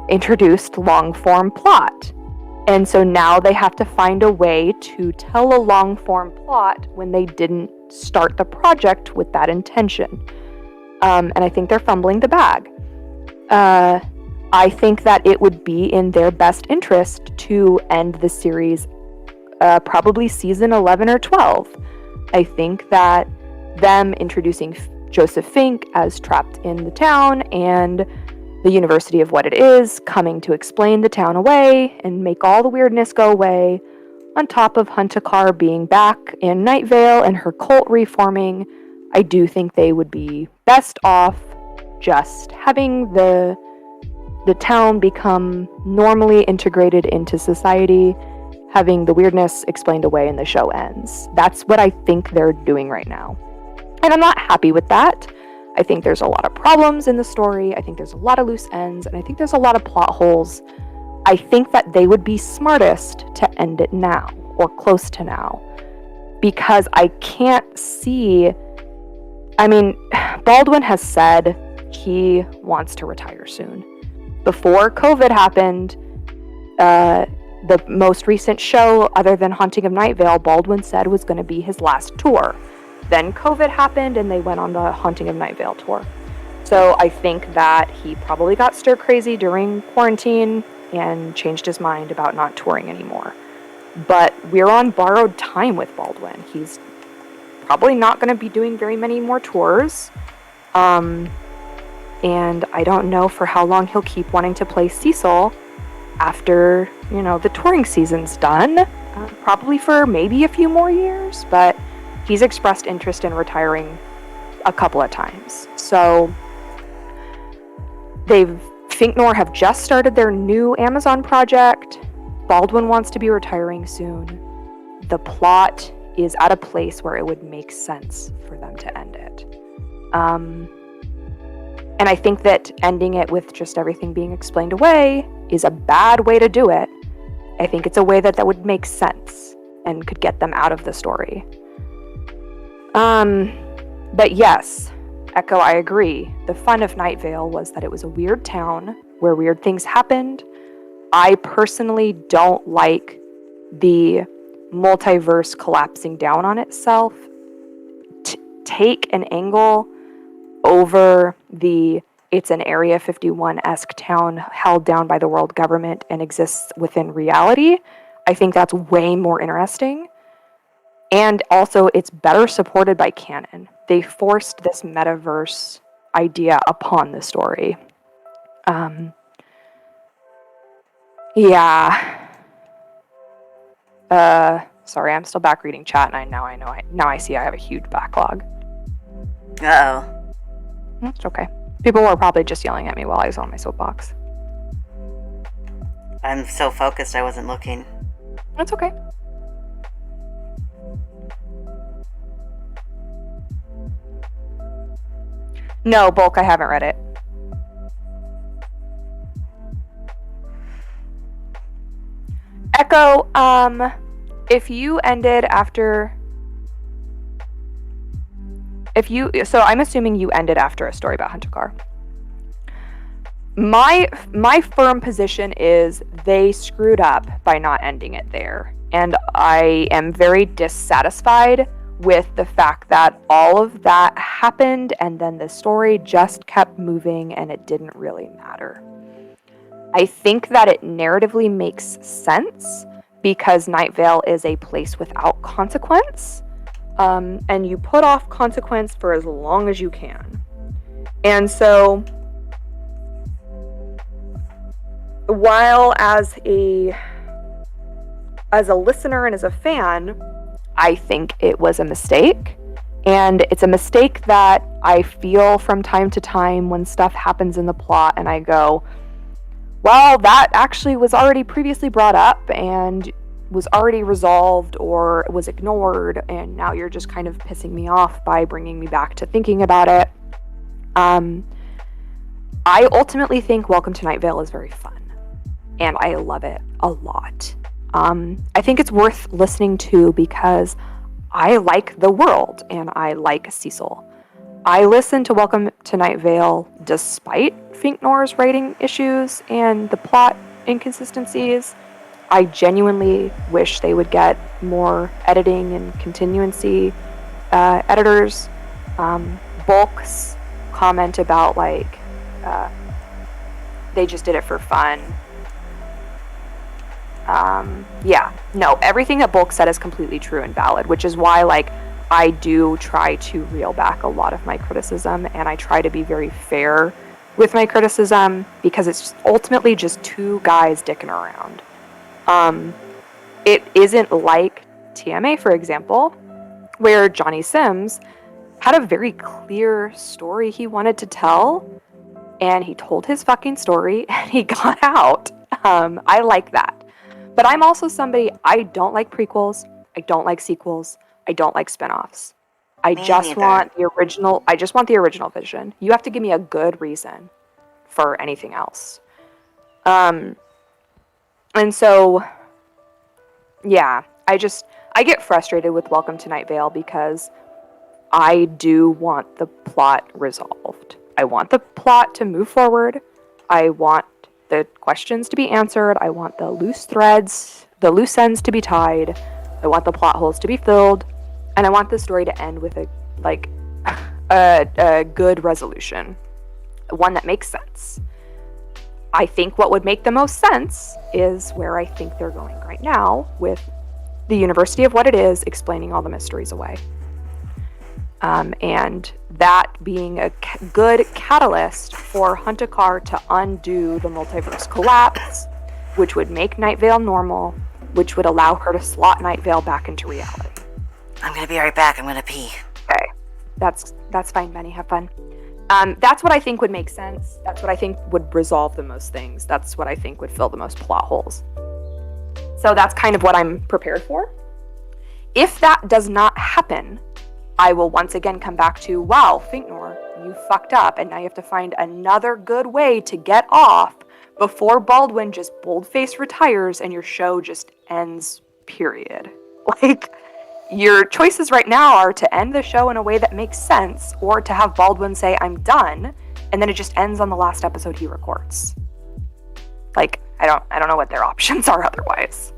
introduced long-form plot. And so now they have to find a way to tell a long-form plot when they didn't start the project with that intention. And I think they're fumbling the bag. I think that it would be in their best interest to end the series probably season 11 or 12. I think that them introducing Joseph Fink as trapped in the town, and the University of What It Is coming to explain the town away and make all the weirdness go away, on top of Huntakar being back in Night Vale and her cult reforming. I do think they would be best off just having the town become normally integrated into society, having the weirdness explained away, and the show ends. That's what I think they're doing right now. And I'm not happy with that. I think there's a lot of problems in the story. I think there's a lot of loose ends, and I think there's a lot of plot holes. I think that they would be smartest to end it now, or close to now, because I can't see... I mean, Baldwin has said he wants to retire soon. Before COVID happened, the most recent show, other than Haunting of Night Vale, Baldwin said was going to be his last tour. Then COVID happened, and they went on the Haunting of Night Vale tour. So I think that he probably got stir crazy during quarantine and changed his mind about not touring anymore. But we're on borrowed time with Baldwin. He's probably not going to be doing very many more tours. And I don't know for how long he'll keep wanting to play Cecil after, the touring season's done. Probably for maybe a few more years, but he's expressed interest in retiring a couple of times. So Finknor have just started their new Amazon project. Baldwin wants to be retiring soon. The plot is at a place where it would make sense for them to end it. And I think that ending it with just everything being explained away is a bad way to do it. I think it's a way that would make sense and could get them out of the story. But yes, Echo, I agree. The fun of Night Vale was that it was a weird town where weird things happened. I personally don't like the multiverse collapsing down on itself. Take an angle over it's an Area 51-esque town held down by the world government and exists within reality. I think that's way more interesting. And also, it's better supported by canon. They forced this metaverse idea upon the story. Yeah. Sorry, I'm still back reading chat, and now I see I have a huge backlog. Uh-oh. It's okay. People were probably just yelling at me while I was on my soapbox. I'm so focused I wasn't looking. That's okay. No, Bulk, I haven't read it. Echo, if you ended after... So I'm assuming you ended after a story about Huntakar. My firm position is they screwed up by not ending it there. And I am very dissatisfied with the fact that all of that happened and then the story just kept moving and it didn't really matter. I think that it narratively makes sense because Night Vale is a place without consequence. And you put off consequence for as long as you can. And so, while as a listener and as a fan, I think it was a mistake. And it's a mistake that I feel from time to time when stuff happens in the plot and I go, well, that actually was already previously brought up and was already resolved or was ignored, and now you're just kind of pissing me off by bringing me back to thinking about it. I ultimately think Welcome to Night Vale is very fun, and I love it a lot. I think it's worth listening to because I like the world and I like Cecil. I listened to Welcome to Night Vale despite Finknor's writing issues and the plot inconsistencies. I genuinely wish they would get more editing and continuancy editors. Bulk's comment about they just did it for fun. Everything that Bulk said is completely true and valid, which is why I do try to reel back a lot of my criticism, and I try to be very fair with my criticism because it's ultimately just two guys dicking around. It isn't like TMA, for example, where Johnny Sims had a very clear story he wanted to tell, and he told his fucking story and he got out. I like that. But I'm also somebody, I don't like prequels, I don't like sequels, I don't like spin-offs. I Me just neither. want the original vision. You have to give me a good reason for anything else. And so, yeah, I get frustrated with Welcome to Night Vale because I do want the plot resolved. I want the plot to move forward. I want the questions to be answered. I want the loose ends to be tied. I want the plot holes to be filled. And I want the story to end with a good resolution. One that makes sense. I think what would make the most sense is where I think they're going right now with the University of What It Is explaining all the mysteries away. And that being a good catalyst for Huntakar to undo the multiverse collapse, which would make Night Vale normal, which would allow her to slot Night Vale back into reality. I'm gonna be right back. I'm gonna pee. Okay. That's fine, Benny. Have fun. That's what I think would make sense. That's what I think would resolve the most things. That's what I think would fill the most plot holes. So that's kind of what I'm prepared for. If that does not happen, I will once again come back to, wow, Finknor, you fucked up, and now you have to find another good way to get off before Baldwin just boldface retires and your show just ends, period. Like, your choices right now are to end the show in a way that makes sense, or to have Baldwin say, I'm done, and then it just ends on the last episode he records. Like, I don't know what their options are otherwise.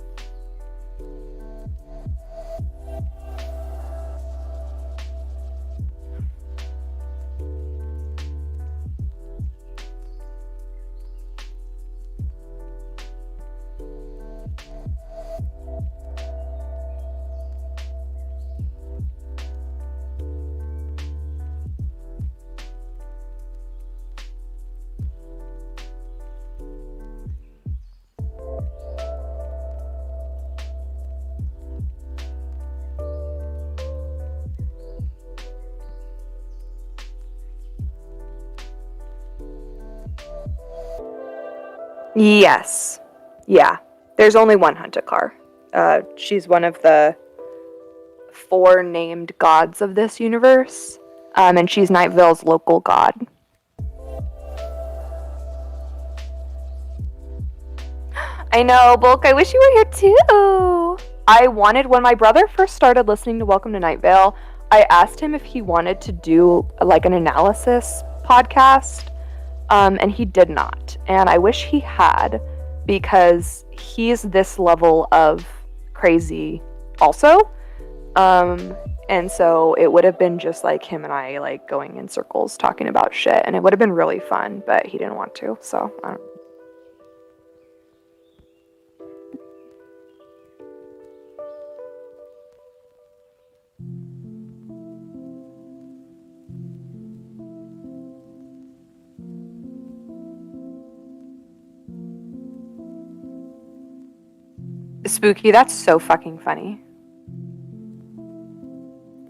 Yes. Yeah. There's only one Huntakar. She's one of the 4 named gods of this universe. And she's Night Vale's local god. I know, Bulk, I wish you were here too. When my brother first started listening to Welcome to Night Vale, I asked him if he wanted to do like an analysis podcast. And he did not. And I wish he had, because he's this level of crazy also. And so it would have been just like him and I like going in circles talking about shit, and it would have been really fun, but he didn't want to, so I don't. Spooky, that's so fucking funny.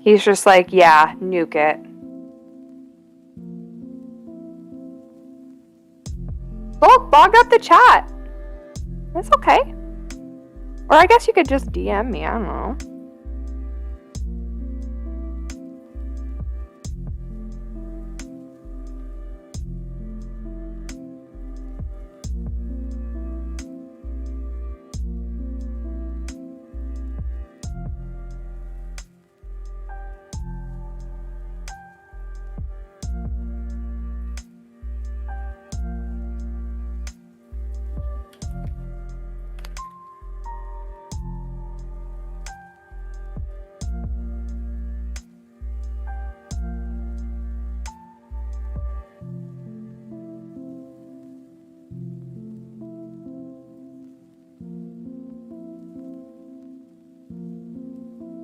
He's just like, yeah, nuke it. Bulk bogged up the chat. That's okay. Or I guess you could just DM me, I don't know.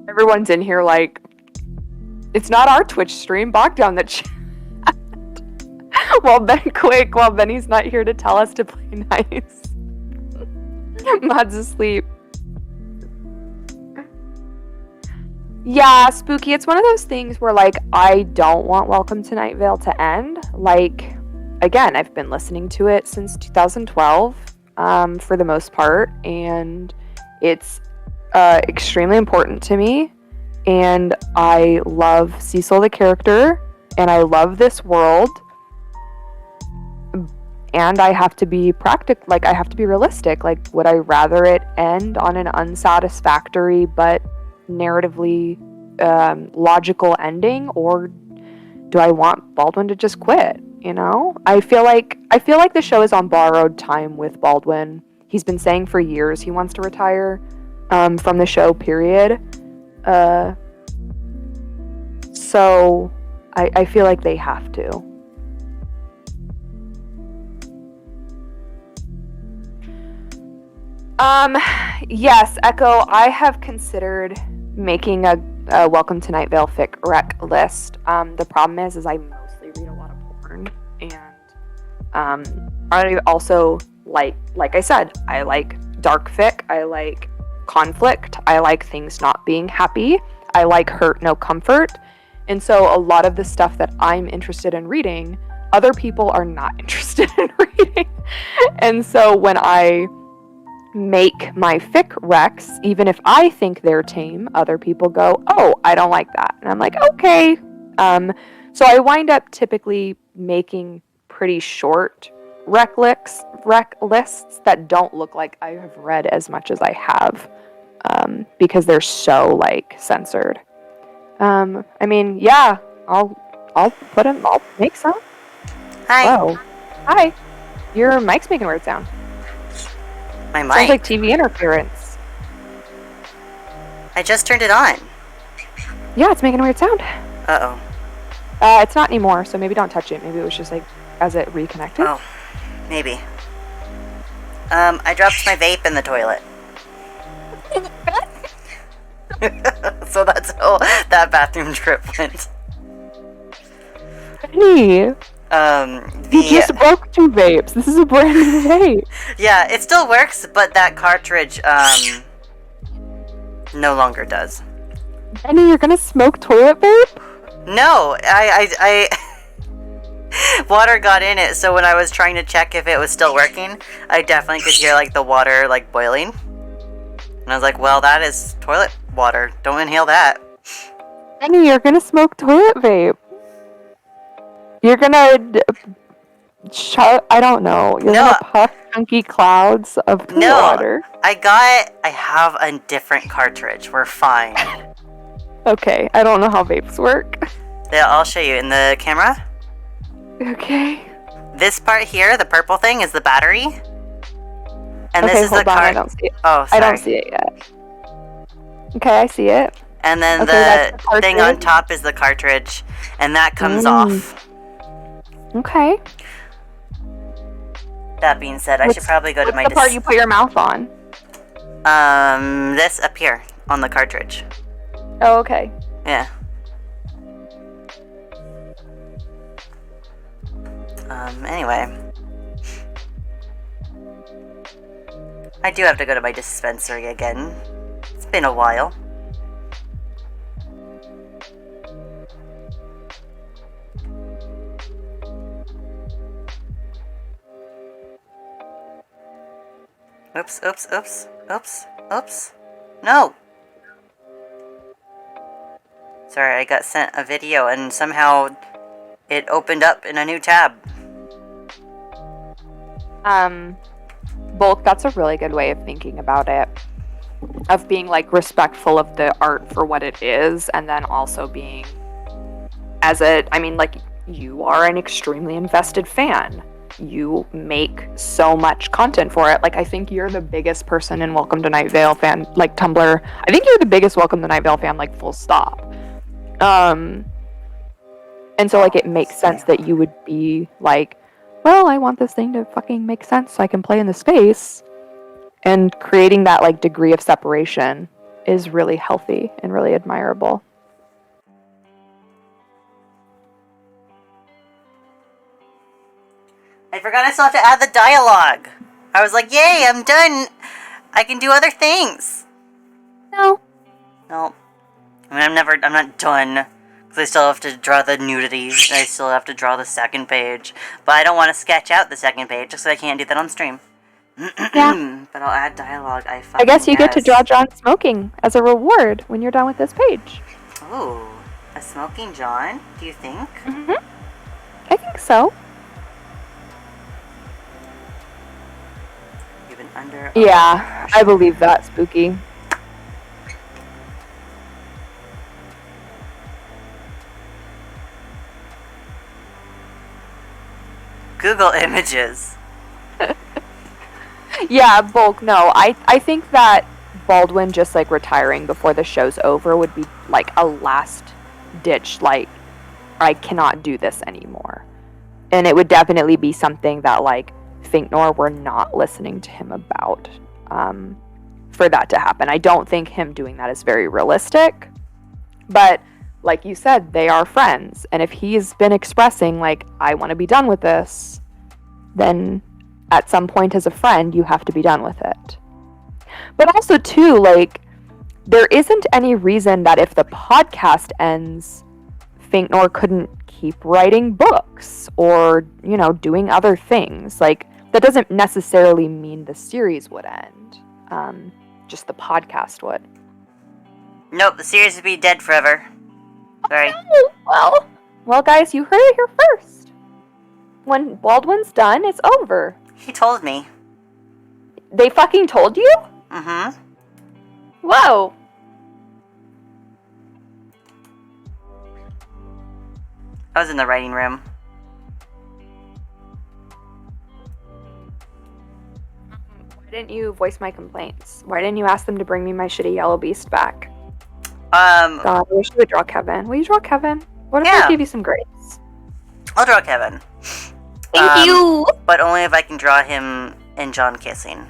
Everyone's in here like, It's not our Twitch stream. Bog down the chat. While Benny's not here to tell us to play nice. Mod's asleep. Yeah, Spooky, it's one of those things where, like, I don't want Welcome to Night Vale to end. Like, again, I've been listening to it since 2012, for the most part, and it's extremely important to me, and I love Cecil the character, and I love this world, and I have to be practical, like, I have to be realistic. Like, would I rather it end on an unsatisfactory but narratively logical ending, or do I want Baldwin to just quit? You know, I feel like the show is on borrowed time with Baldwin. He's been saying for years he wants to retire from the show, period. So I feel like they have to. Yes, Echo, I have considered making a Welcome to Night Vale fic rec list. The problem is I mostly read a lot of porn, and I also like I said, I like dark fic, I like conflict, I like things not being happy, I like hurt no comfort, and so a lot of the stuff that I'm interested in reading, other people are not interested in reading. And so when I make my fic recs, even if I think they're tame, other people go, oh, I don't like that. And I'm like, okay. So I wind up typically making pretty short rec lists that don't look like I have read as much as I have, because they're so, like, censored. I mean, yeah, I'll make some. Hi. Whoa. Hi. Your mic's making a weird sound. My mic? Sounds like TV interference. I just turned it on. Yeah, it's making a weird sound. Uh-oh. It's not anymore, so maybe don't touch it. Maybe it was just, like, as it reconnected. Oh, maybe. I dropped my vape in the toilet. So that's how that bathroom trip went. Benny! You just broke 2 vapes. This is a brand new vape. Yeah, it still works, but that cartridge, no longer does. Benny, you're gonna smoke toilet vape? No, I water got in it, so when I was trying to check if it was still working, I definitely could hear, like, the water, like, boiling. And I was like, well, that is toilet water. Don't inhale that. Benny, you're gonna smoke toilet vape. You're gonna I don't know. You're gonna puff chunky clouds of poo water. I have a different cartridge. We're fine. Okay, I don't know how vapes work. Yeah, I'll show you in the camera. Okay. This part here, the purple thing, is the battery. And okay, this is hold the on, I don't see it. Oh, sorry. I don't see it yet. Okay, I see it. And then okay, the thing on top is the cartridge, and that comes off. Okay. That being said, I should probably go to my... What's the part you put your mouth on? This up here, on the cartridge. Oh, okay. Yeah. Anyway. I do have to go to my dispensary again. It's been a while. Oops, oops, oops, oops, oops. No! Sorry, I got sent a video and somehow it opened up in a new tab. Bulk, that's a really good way of thinking about it. Of being, like, respectful of the art for what it is, and then also being, I mean, like, you are an extremely invested fan. You make so much content for it. Like, I think you're the biggest person in Welcome to Night Vale fan, like, Tumblr. I think you're the biggest Welcome to Night Vale fan, like, full stop. And so, like, it makes sense that you would be like, well, I want this thing to fucking make sense so I can play in the space. And creating that, like, degree of separation is really healthy and really admirable. forgot I still have to add the dialogue. I was like, yay, I'm done. I can do other things. No. No. I mean, I'm not done. Because I still have to draw the nudity. And I still have to draw the second page. But I don't want to sketch out the second page, just so I can't do that on stream. Yeah. But I'll add dialogue. I guess you get to draw John smoking as a reward when you're done with this page. Ooh, a smoking John, do you think? Mm-hmm. I think so. Even under... Yeah, I believe that, Spooky. Google Images. Yeah, Bulk, no. I think that Baldwin just, like, retiring before the show's over would be, like, a last-ditch, like, I cannot do this anymore. And it would definitely be something that, like, Finknor were not listening to him about for that to happen. I don't think him doing that is very realistic. But, like you said, they are friends. And if he's been expressing, like, I want to be done with this, then at some point as a friend, you have to be done with it. But also, too, like, there isn't any reason that if the podcast ends, Finknor couldn't keep writing books or, you know, doing other things. Like, that doesn't necessarily mean the series would end. Just the podcast would. Nope, the series would be dead forever. Sorry. Well, guys, you heard it here first. When Baldwin's done, it's over. He told me. They fucking told you? Mm-hmm. Whoa. I was in the writing room. Why didn't you voice my complaints? Why didn't you ask them to bring me my shitty yellow beast back? God, I wish you would draw Kevin. Will you draw Kevin? What if I give you some grades? I'll draw Kevin. Thank you! But only if I can draw him and John kissing.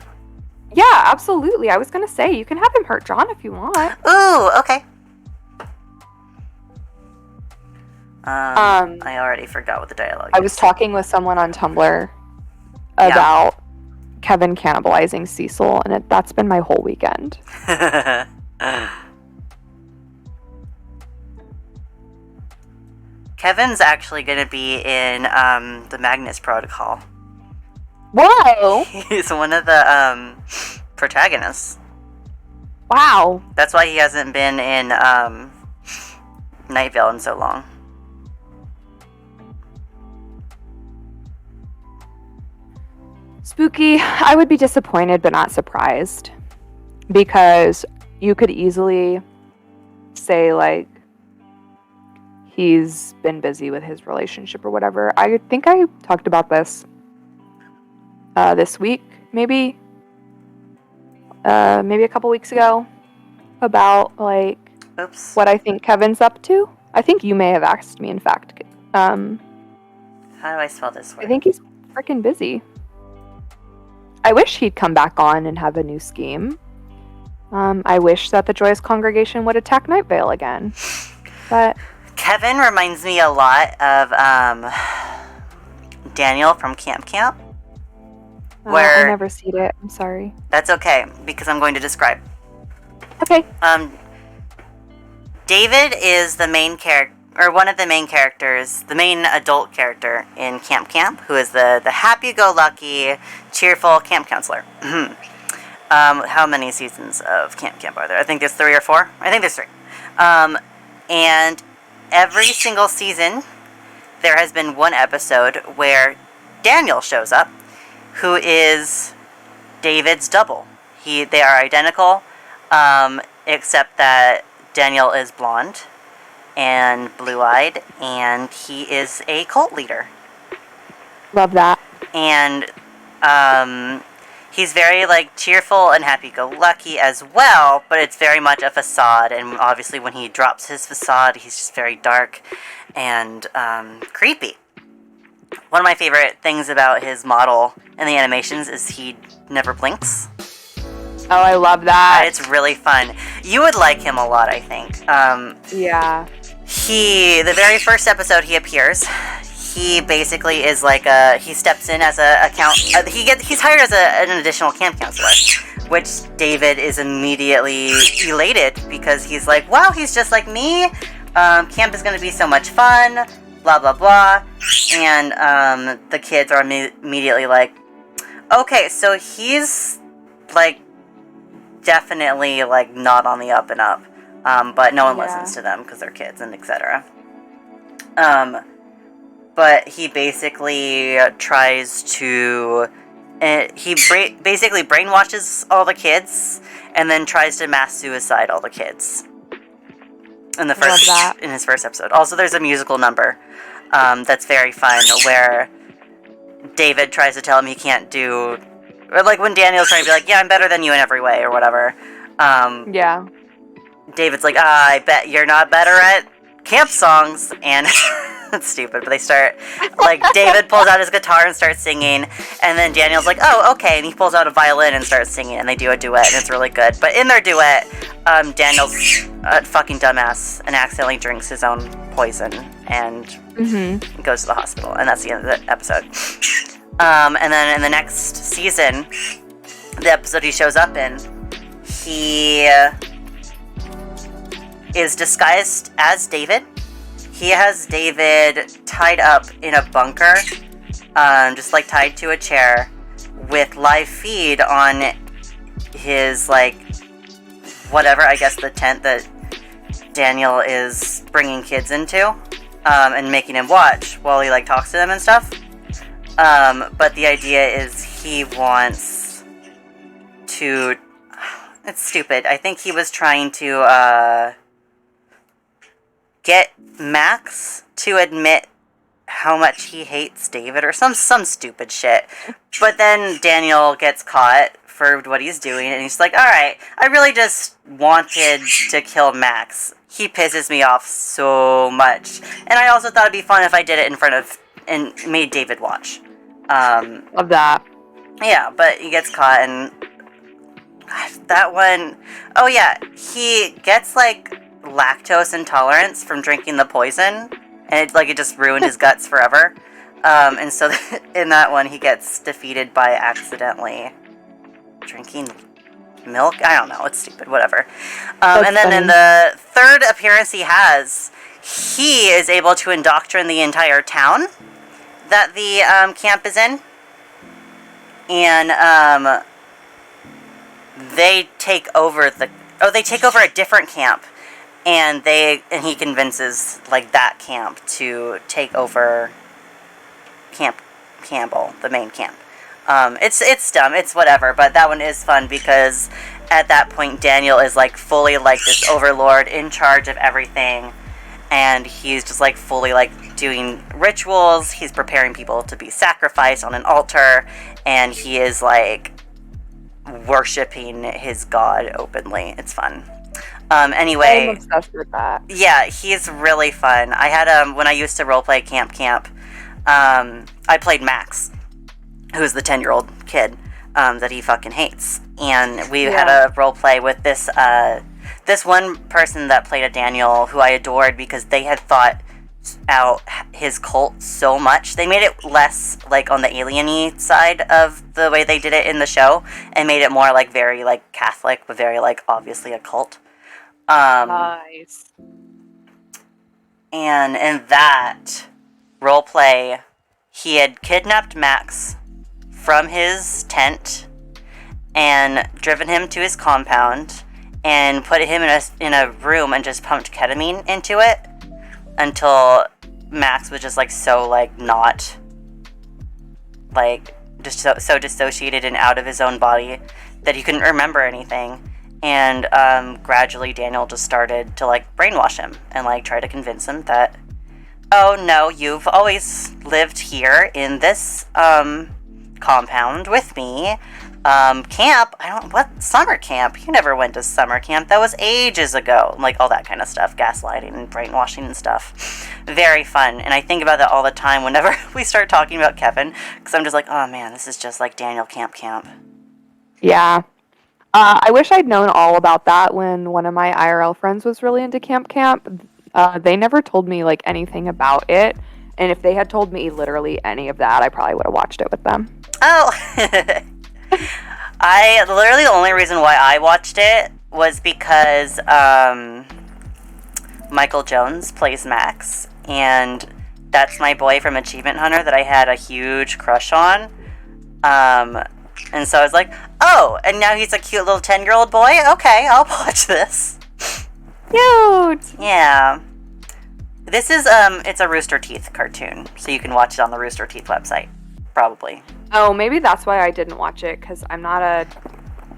Yeah, absolutely. I was gonna say, you can have him hurt John if you want. Ooh, okay. I already forgot what the dialogue is. I was talking with someone on Tumblr about Kevin cannibalizing Cecil, and that's been my whole weekend. Kevin's actually going to be in the Magnus Protocol. Whoa! He's one of the protagonists. Wow. That's why he hasn't been in Night Vale in so long. Spooky, I would be disappointed but not surprised. Because you could easily say, like, he's been busy with his relationship or whatever. I think I talked about this this week, maybe a couple weeks ago, about, like, what I think Kevin's up to. I think you may have asked me, in fact. How do I spell this word? I think he's freaking busy. I wish he'd come back on and have a new scheme. I wish that the Joyous Congregation would attack Night Vale again. But Kevin reminds me a lot of Daniel from Camp Camp. I never seen it. I'm sorry. That's okay, because I'm going to describe. Okay. David is the main character, or one of the main characters, the main adult character in Camp Camp, who is the happy-go-lucky, cheerful camp counselor. How many seasons of Camp Camp are there? I think there's 3 or 4. I think there's 3. And every single season, there has been one episode where Daniel shows up, who is David's double. They are identical, except that Daniel is blonde and blue-eyed, and he is a cult leader. Love that. And he's very, like, cheerful and happy-go-lucky as well, but it's very much a facade, and obviously when he drops his facade, he's just very dark and creepy. One of my favorite things about his model in the animations is he never blinks. Oh, I love that. It's really fun. You would like him a lot, I think. Yeah. The very first episode he appears, he basically is like he steps in as he's hired as an additional camp counselor, which David is immediately elated because he's like, wow, he's just like me. Camp is going to be so much fun, blah blah blah. And the kids are immediately like, okay, so he's like definitely like not on the up and up. But no one listens to them because they're kids and etc. But he basically tries to... basically brainwashes all the kids and then tries to mass suicide all the kids in his first episode. Also, there's a musical number that's very fun where David tries to tell him he can't do... Or like when Daniel's trying to be like, yeah, I'm better than you in every way or whatever. David's like, I bet you're not better at camp songs. And it's stupid, but they start, like, David pulls out his guitar and starts singing, and then Daniel's like, oh, okay, and he pulls out a violin and starts singing, and they do a duet, and it's really good. But in their duet, Daniel's a fucking dumbass and accidentally drinks his own poison and goes to the hospital, and that's the end of the episode. And then in the next season, the episode he shows up in, he is disguised as David. He has David tied up in a bunker, just like tied to a chair, with live feed on his, like, whatever, I guess the tent that Daniel is bringing kids into, and making him watch while he, like, talks to them and stuff. But the idea is he wants to... It's stupid. I think he was trying to, get Max to admit how much he hates David or some stupid shit. But then Daniel gets caught for what he's doing, and he's like, alright, I really just wanted to kill Max. He pisses me off so much. And I also thought it'd be fun if I did it in front of, and made David watch. Love that. Yeah, but he gets caught, and that one, oh yeah, he gets, like, lactose intolerance from drinking the poison, and it just ruined his guts forever. And so in that one, he gets defeated by accidentally drinking milk. I don't know, it's stupid, whatever. And then in the third appearance he has, he is able to indoctrinate the entire town that the camp is in, and they take over a different camp. And he convinces, like, that camp to take over Camp Campbell, the main camp. It's dumb, it's whatever, but that one is fun because at that point Daniel is, like, fully, like, this overlord in charge of everything, and he's just, like, fully, like, doing rituals, he's preparing people to be sacrificed on an altar, and he is, like, worshipping his god openly. It's fun. Anyway, I'm obsessed with that. Yeah, he's really fun. I had when I used to roleplay Camp, I played Max, who's the 10-year-old kid that he fucking hates, and we had a roleplay with this this one person that played a Daniel who I adored because they had thought out his cult so much. They made it less like on the alien-y side of the way they did it in the show, and made it more like very like Catholic, but very like obviously a cult. Nice. And in that roleplay, he had kidnapped Max from his tent and driven him to his compound and put him in a room and just pumped ketamine into it until Max was just like so like not like just so dissociated and out of his own body that he couldn't remember anything. And gradually Daniel just started to like brainwash him and like try to convince him that, oh no, you've always lived here in this compound with me. Camp, summer camp? You never went to summer camp. That was ages ago. Like all that kind of stuff, gaslighting and brainwashing and stuff. Very fun. And I think about that all the time whenever we start talking about Kevin, because I'm just like, oh man, this is just like Daniel Camp. Yeah. I wish I'd known all about that when one of my IRL friends was really into Camp. They never told me like anything about it, And if they had told me literally any of that, I probably would have watched it with them. Oh, the only reason why I watched it was because Michael Jones plays Max, and that's my boy from Achievement Hunter that I had a huge crush on. And so I was like, oh, and now he's a cute little 10-year-old boy? Okay, I'll watch this. Cute! Yeah. This is, it's a Rooster Teeth cartoon, so you can watch it on the Rooster Teeth website. Probably. Oh, maybe that's why I didn't watch it, because I'm not a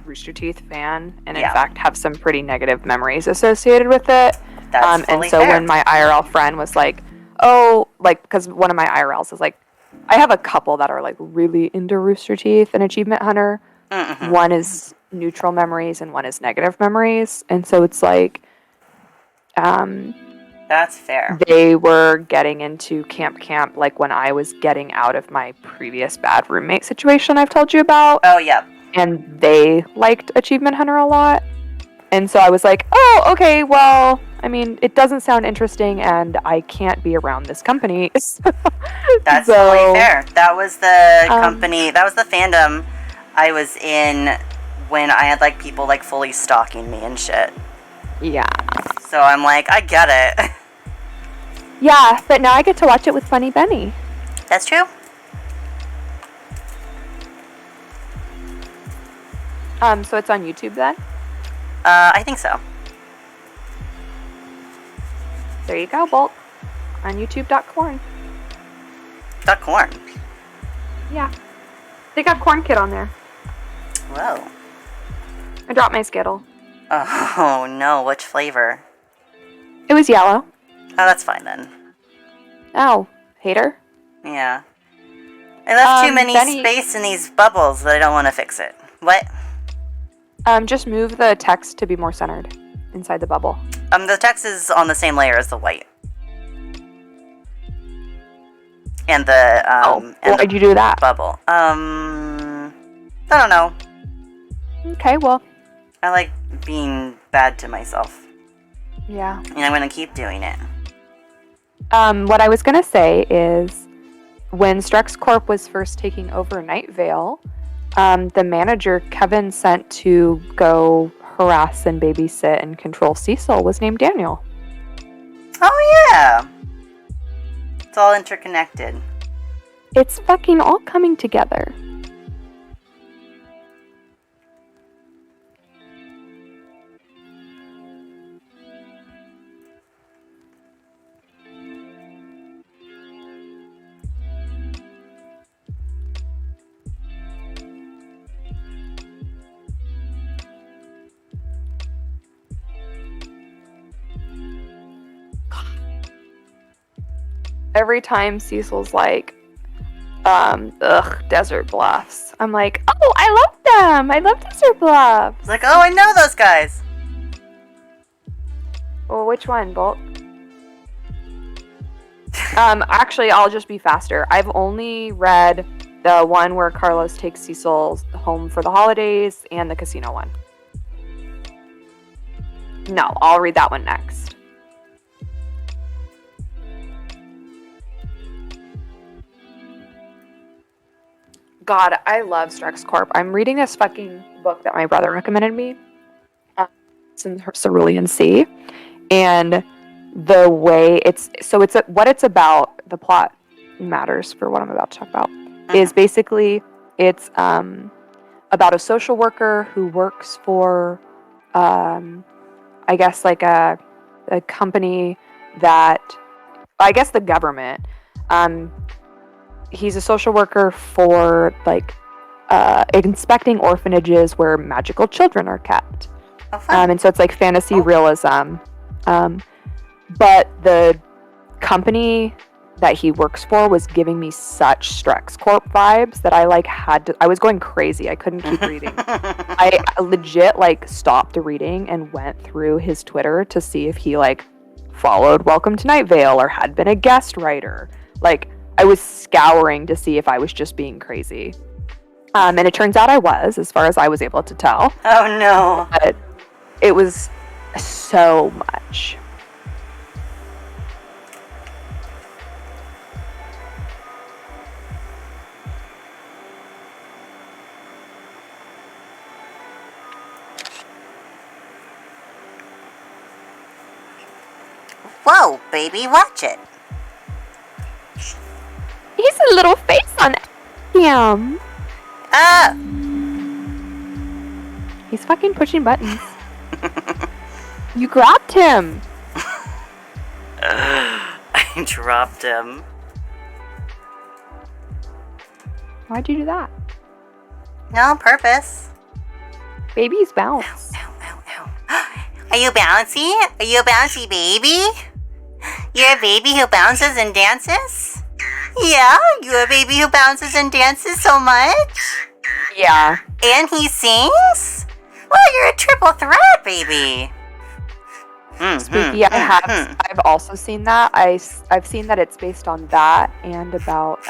Rooster Teeth fan, and in fact have some pretty negative memories associated with it. That's and so fair. when my IRL friend was like, oh, like, because one of my IRLs is like, I have a couple that are like really into Rooster Teeth and Achievement Hunter. Mm-hmm. One is neutral memories and one is negative memories. And so it's like, that's fair. They were getting into camp like when I was getting out of my previous bad roommate situation I've told you about. Oh, yeah. And they liked Achievement Hunter a lot. And so I was like, oh, okay, well, I mean, it doesn't sound interesting and I can't be around this company. That's totally fair. That was the company, that was the fandom I was in when I had, like, people, like, fully stalking me and shit. Yeah. So I'm like, I get it. Yeah, but now I get to watch it with Funny Benny. That's true. So it's on YouTube then? I think so. There you go, Bolt. On youtube.corn. .corn. Yeah. They got Corn Kid on there. Whoa. I dropped my Skittle. Oh, no. Which flavor? It was yellow. Oh, that's fine then. Oh, hater? Yeah. I left too many Benny... space in these bubbles that I don't want to fix it. What? Just move the text to be more centered inside the bubble. The text is on the same layer as the white. And the, why'd you do that? Bubble. I don't know. Okay, well. I like being bad to myself. Yeah. And I'm gonna keep doing it. What I was gonna say is, when Strex Corp was first taking over Night Vale, the manager Kevin sent to go harass and babysit and control Cecil was named Daniel. Oh yeah! It's all interconnected. It's fucking all coming together. Every time Cecil's like, Desert Bluffs, I'm like, oh, I love them. I love Desert Bluffs. It's like, oh, I know those guys. Well, which one, Bolt? Actually, I'll just be faster. I've only read the one where Carlos takes Cecil home for the holidays and the casino one. No, I'll read that one next. God, I love Strex Corp. I'm reading this fucking book that my brother recommended me. It's in Cerulean Sea. And the way what it's about, the plot matters for what I'm about to talk about, is basically it's about a social worker who works for, I guess, like a company that, I guess the government. He's a social worker for, like, inspecting orphanages where magical children are kept. Oh, fun. And so it's like fantasy realism. But the company that he works for was giving me such Strex Corp vibes that I was going crazy. I couldn't keep reading. I legit, like, stopped the reading and went through his Twitter to see if he, like, followed Welcome to Night Vale or had been a guest writer. Like, I was scouring to see if I was just being crazy. And it turns out I was, as far as I was able to tell. Oh, no. But it was so much. Whoa, baby, watch it. He's a little face on him. Ah! He's fucking pushing buttons. You grabbed him. I dropped him. Why'd you do that? No on purpose. Babies bounce. Ow, ow, ow. Are you bouncy? Are you a bouncy baby? You're a baby who bounces and dances? Yeah, you're a baby who bounces and dances so much? Yeah. And he sings? Well, you're a triple threat, baby. Spooky, I've also seen that. I've seen that it's based on that and about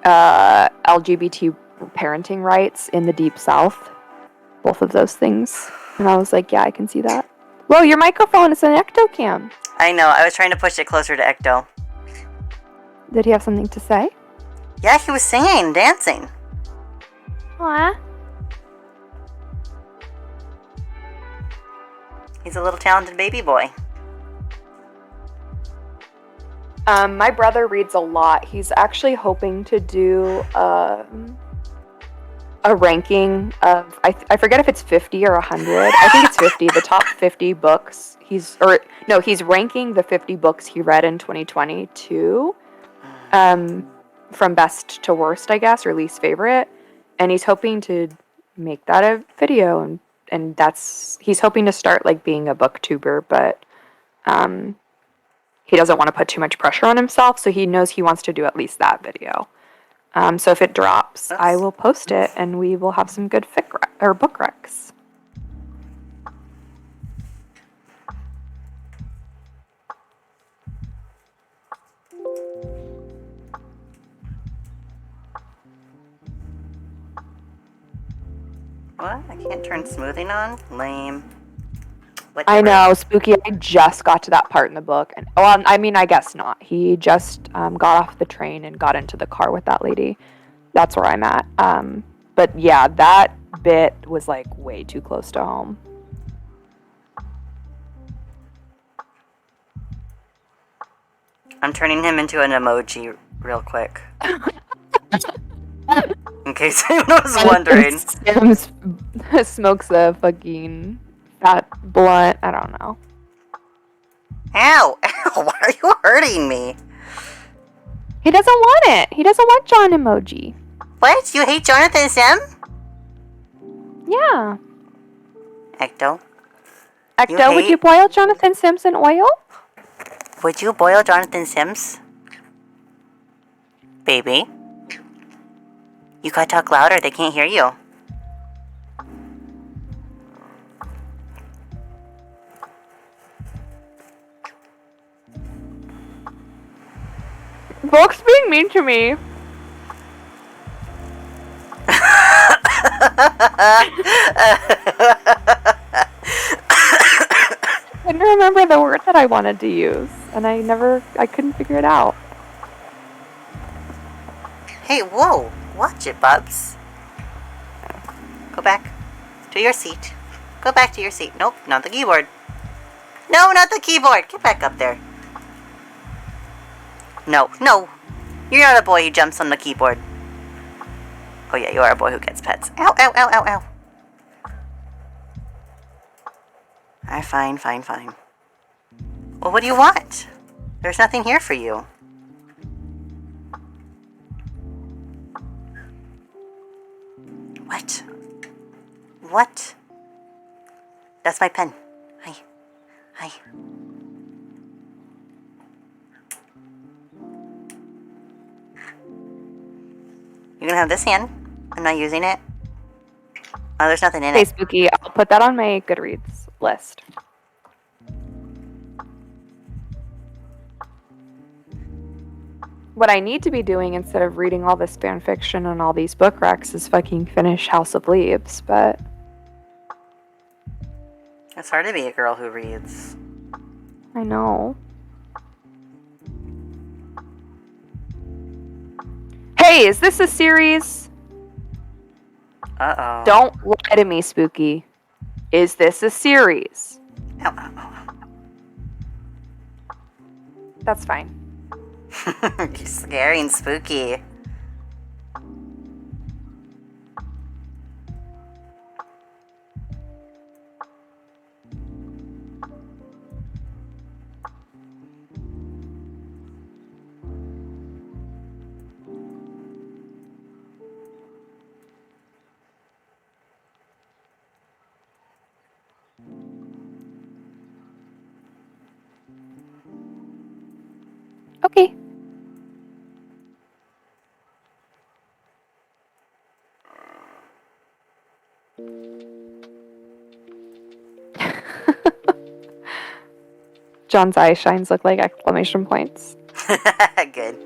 LGBT parenting rights in the Deep South. Both of those things. And I was like, yeah, I can see that. Whoa, your microphone is an Ectocam. I know, I was trying to push it closer to Ecto. Did he have something to say? Yeah, he was singing and dancing. Aw. He's a little talented baby boy. My brother reads a lot. He's actually hoping to do a ranking of, I forget if it's 50 or 100. I think it's 50, the top 50 books. He's ranking the 50 books he read in 2022 from best to worst, I guess, or least favorite. And he's hoping to make that a video, and he's hoping to start like being a booktuber, but he doesn't want to put too much pressure on himself, so he knows he wants to do at least that video. So if it drops, I will post it, and we will have some good book recs. What? I can't turn smoothing on? Lame. I know, Spooky. I just got to that part in the book, and I guess not. He just got off the train and got into the car with that lady. That's where I'm at. But yeah, that bit was like way too close to home. I'm turning him into an emoji real quick. In case anyone was wondering. Sam smokes a fucking fat blunt. I don't know. Ow! Ow! Why are you hurting me? He doesn't want it. He doesn't want John emoji. What? You hate Jonathan Sim? Yeah. Ecto? Ecto, would you boil Jonathan Sims in oil? Would you boil Jonathan Sims? Baby? You gotta talk louder, they can't hear you. Book's being mean to me. I couldn't remember the word that I wanted to use, and I couldn't figure it out. Hey, whoa! Watch it, Bubs. Go back to your seat. Go back to your seat. Nope, not the keyboard. No, not the keyboard! Get back up there. No, no! You're not a boy who jumps on the keyboard. Oh yeah, you are a boy who gets pets. Ow, ow, ow, ow, ow. Alright, fine, fine, fine. Well, what do you want? There's nothing here for you. What? What? That's my pen. Hi. Hi. You're gonna have this hand. I'm not using it. Oh, there's nothing in Hey, it. Spooky, I'll put that on my Goodreads list. What I need to be doing instead of reading all this fan fiction and all these book recs is fucking finish House of Leaves, but It's hard to be a girl who reads. I know. Hey, is this a series? Uh-oh. Don't lie to me, Spooky. Is this a series? Ow, ow, ow, ow. That's fine. You're scary and spooky. Okay. John's eye shines look like exclamation points. Good.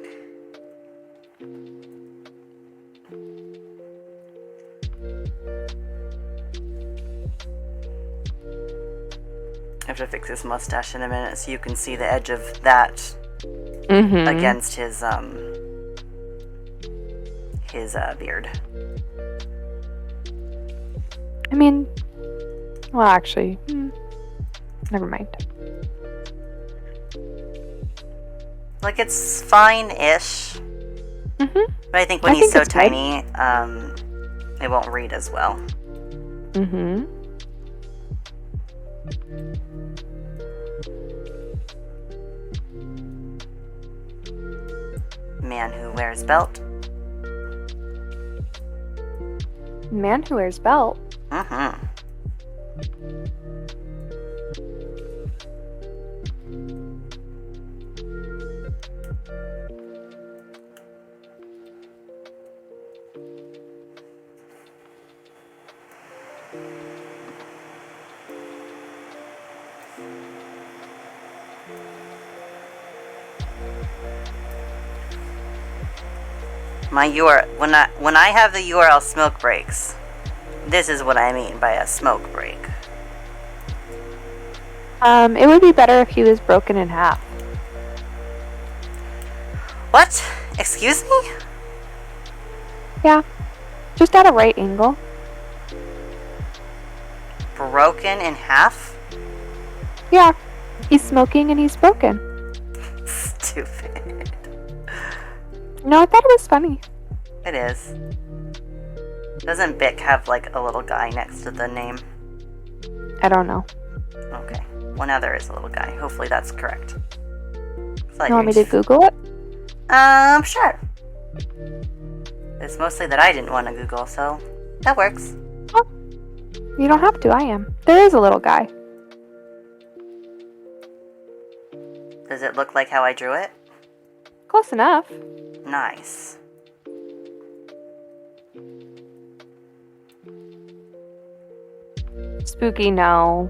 I have to fix his mustache in a minute so you can see the edge of that Mm-hmm. against his beard. I mean, well, actually, never mind. Like, it's fine-ish. Mm-hmm. But I think when I he's think so it's good. tiny, it won't read as well. Mm-hmm. Man who wears belt. Man who wears belt. Mm-hmm. My URL, when I have the URL smoke breaks, this is what I mean by a smoke break. It would be better if he was broken in half. What? Excuse me? Yeah. Just at a right angle. Broken in half? Yeah. He's smoking and he's broken. Stupid. No, I thought it was funny. It is. Doesn't Bic have like a little guy next to the name? I don't know. Okay. Well, now there is a little guy. Hopefully that's correct. You want me to Google it? Sure. It's mostly that I didn't want to Google, so that works. Oh, you don't have to, I am. There is a little guy. Does it look like how I drew it? Close enough. Nice. Spooky, no.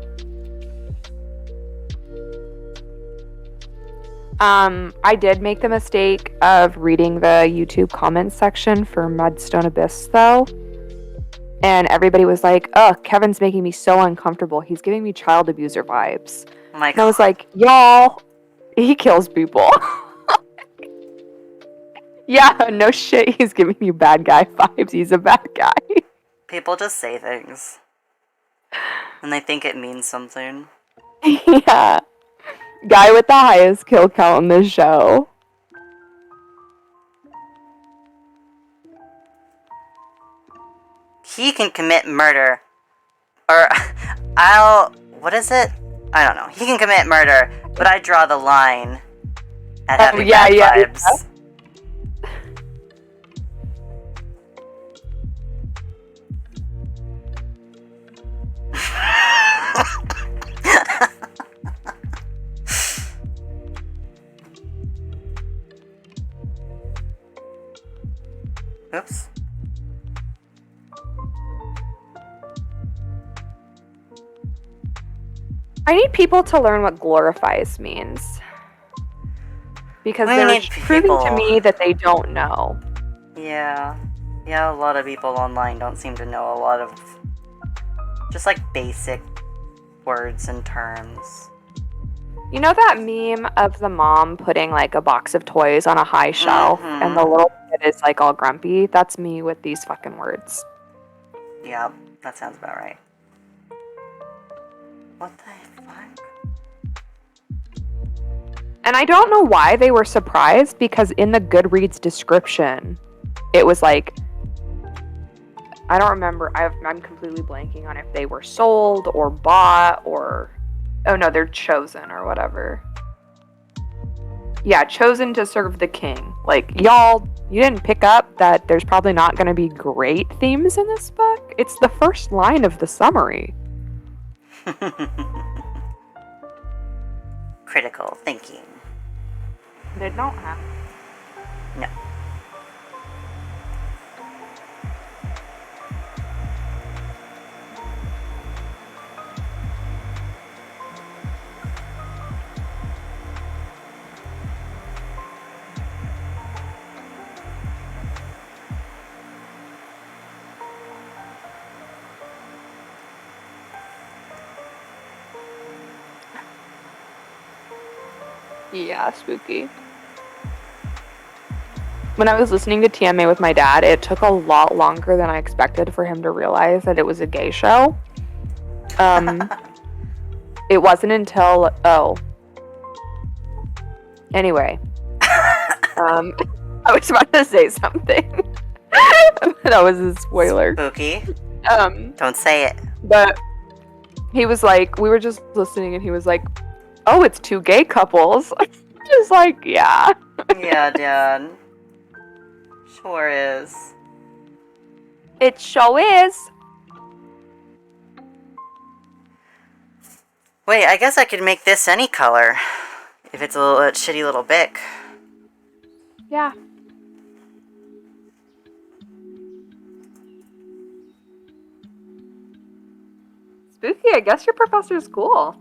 I did make the mistake of reading the YouTube comments section for Mudstone Abyss, though. And everybody was like, "Oh, Kevin's making me so uncomfortable. He's giving me child abuser vibes." Oh my And I was God. like, "Y'all, he kills people." Yeah, no shit. He's giving you bad guy vibes. He's a bad guy. People just say things. And they think it means something. Yeah. Guy with the highest kill count in the show. He can commit murder. Or, what is it? I don't know. He can commit murder, but I draw the line at having bad vibes. Oops. I need people to learn what glorifies means. Because We they're need proving to people. me that they don't know. Yeah. Yeah, a lot of people online don't seem to know a lot of just like basic words and terms. You know that meme of the mom putting like a box of toys on a high shelf and the little kid is like all grumpy? That's me with these fucking words. Yeah, that sounds about right. What the fuck? And I don't know why they were surprised, because in the Goodreads description, it was like, I don't remember. I'm completely blanking on if they were sold or bought or... Oh no, they're chosen or whatever. Yeah, chosen to serve the king. Like, y'all, you didn't pick up that there's probably not going to be great themes in this book? It's the first line of the summary. Critical thinking. They don't have... No. Yeah, spooky. When I was listening to TMA with my dad, it took a lot longer than I expected for him to realize that it was a gay show. It wasn't until... Oh. Anyway. I was about to say something. That was a spoiler. Spooky. Don't say it. But he was like... We were just listening and he was like, oh, it's two gay couples. Just like, yeah. Yeah, Dad. Sure is. It sure is. Wait, I guess I could make this any color. If it's a little shitty little Bic. Yeah. Spooky, I guess your professor's cool.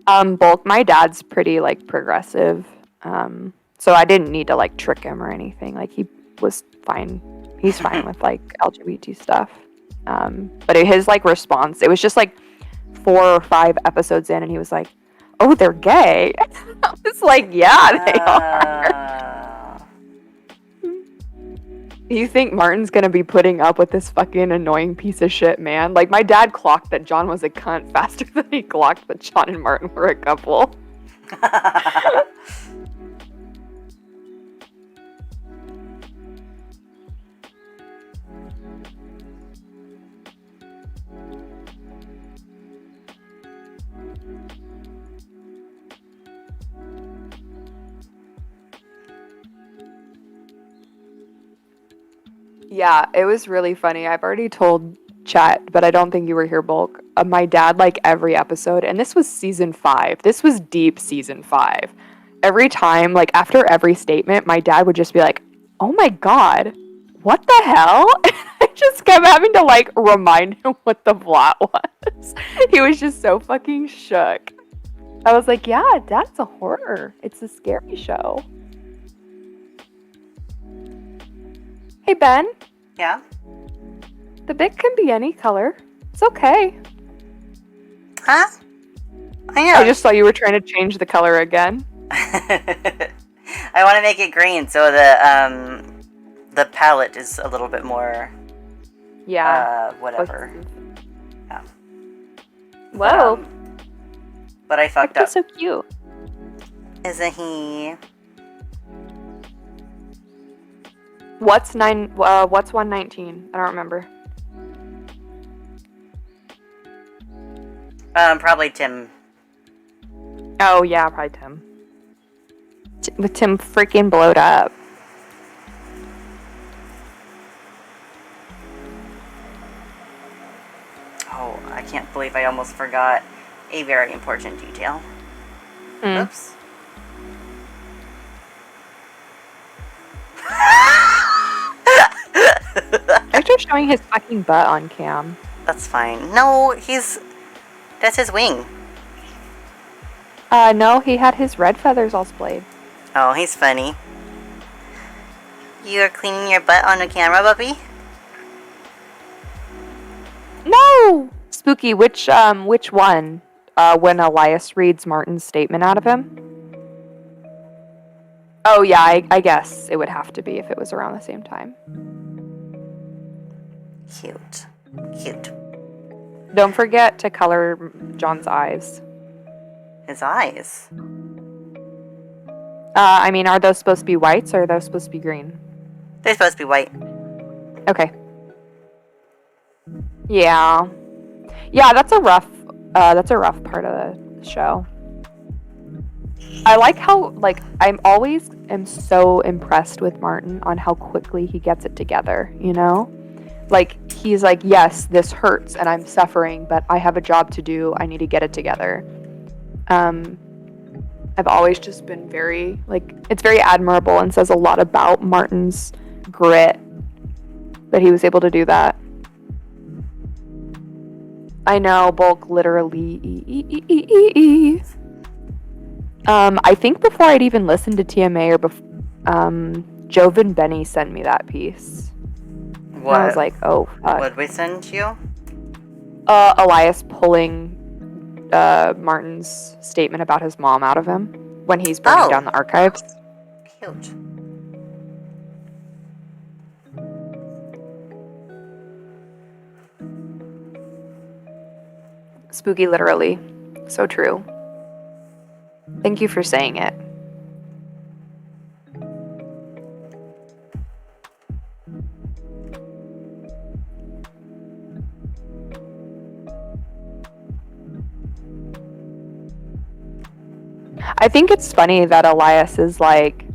Both my dad's pretty like progressive, so I didn't need to like trick him or anything. Like he was fine. He's fine with like LGBT stuff. But his like response, it was just like 4 or 5 episodes in, and he was like, "Oh, they're gay." I was like, "Yeah, they are." You think Martin's gonna be putting up with this fucking annoying piece of shit man? Like, my dad clocked that John was a cunt faster than he clocked that John and Martin were a couple. Yeah, it was really funny. I've already told Chat, but I don't think you were here, Bulk. My dad, like every episode, and this was season 5. This was deep season 5. Every time, like after every statement, my dad would just be like, "Oh my god, what the hell?" And I just kept having to like remind him what the plot was. He was just so fucking shook. I was like, "Yeah, Dad's a horror. It's a scary show." Hey, Ben. Yeah? The Bic can be any color. It's okay. Huh? I know. I just saw you were trying to change the color again. I want to make it green so the palette is a little bit more... Yeah. Whatever. Yeah. Whoa. But I fucked up. So cute. Isn't he? What's 119? I don't remember. Probably Tim. Oh yeah, probably Tim. With Tim freaking blowed up. Oh, I can't believe I almost forgot a very important detail. Oops. They're just showing his fucking butt on cam. That's fine. No, that's his wing. No, he had his red feathers all splayed. Oh, he's funny. You are cleaning your butt on the camera, puppy? No! Spooky, which one? When Elias reads Martin's statement out of him? Oh yeah, I guess it would have to be if it was around the same time. Cute. Cute. Don't forget to color John's eyes. His eyes. I mean, are those supposed to be whites or are those supposed to be green? They're supposed to be white. Okay. Yeah. Yeah, that's a rough part of the show. I like how, like, I'm always am so impressed with Martin on how quickly he gets it together, you know? Like, he's like, yes, this hurts and I'm suffering, but I have a job to do. I need to get it together. I've always just been very, like, it's very admirable and says a lot about Martin's grit that he was able to do that. I know, Bulk literally. I think before I'd even listened to TMA or Joven Benny sent me that piece. What? And I was like, oh, fuck. What'd we send you? Elias pulling Martin's statement about his mom out of him when he's burning down the archives. Cute. Spooky, literally. So true. Thank you for saying it. I think it's funny that Elias is like,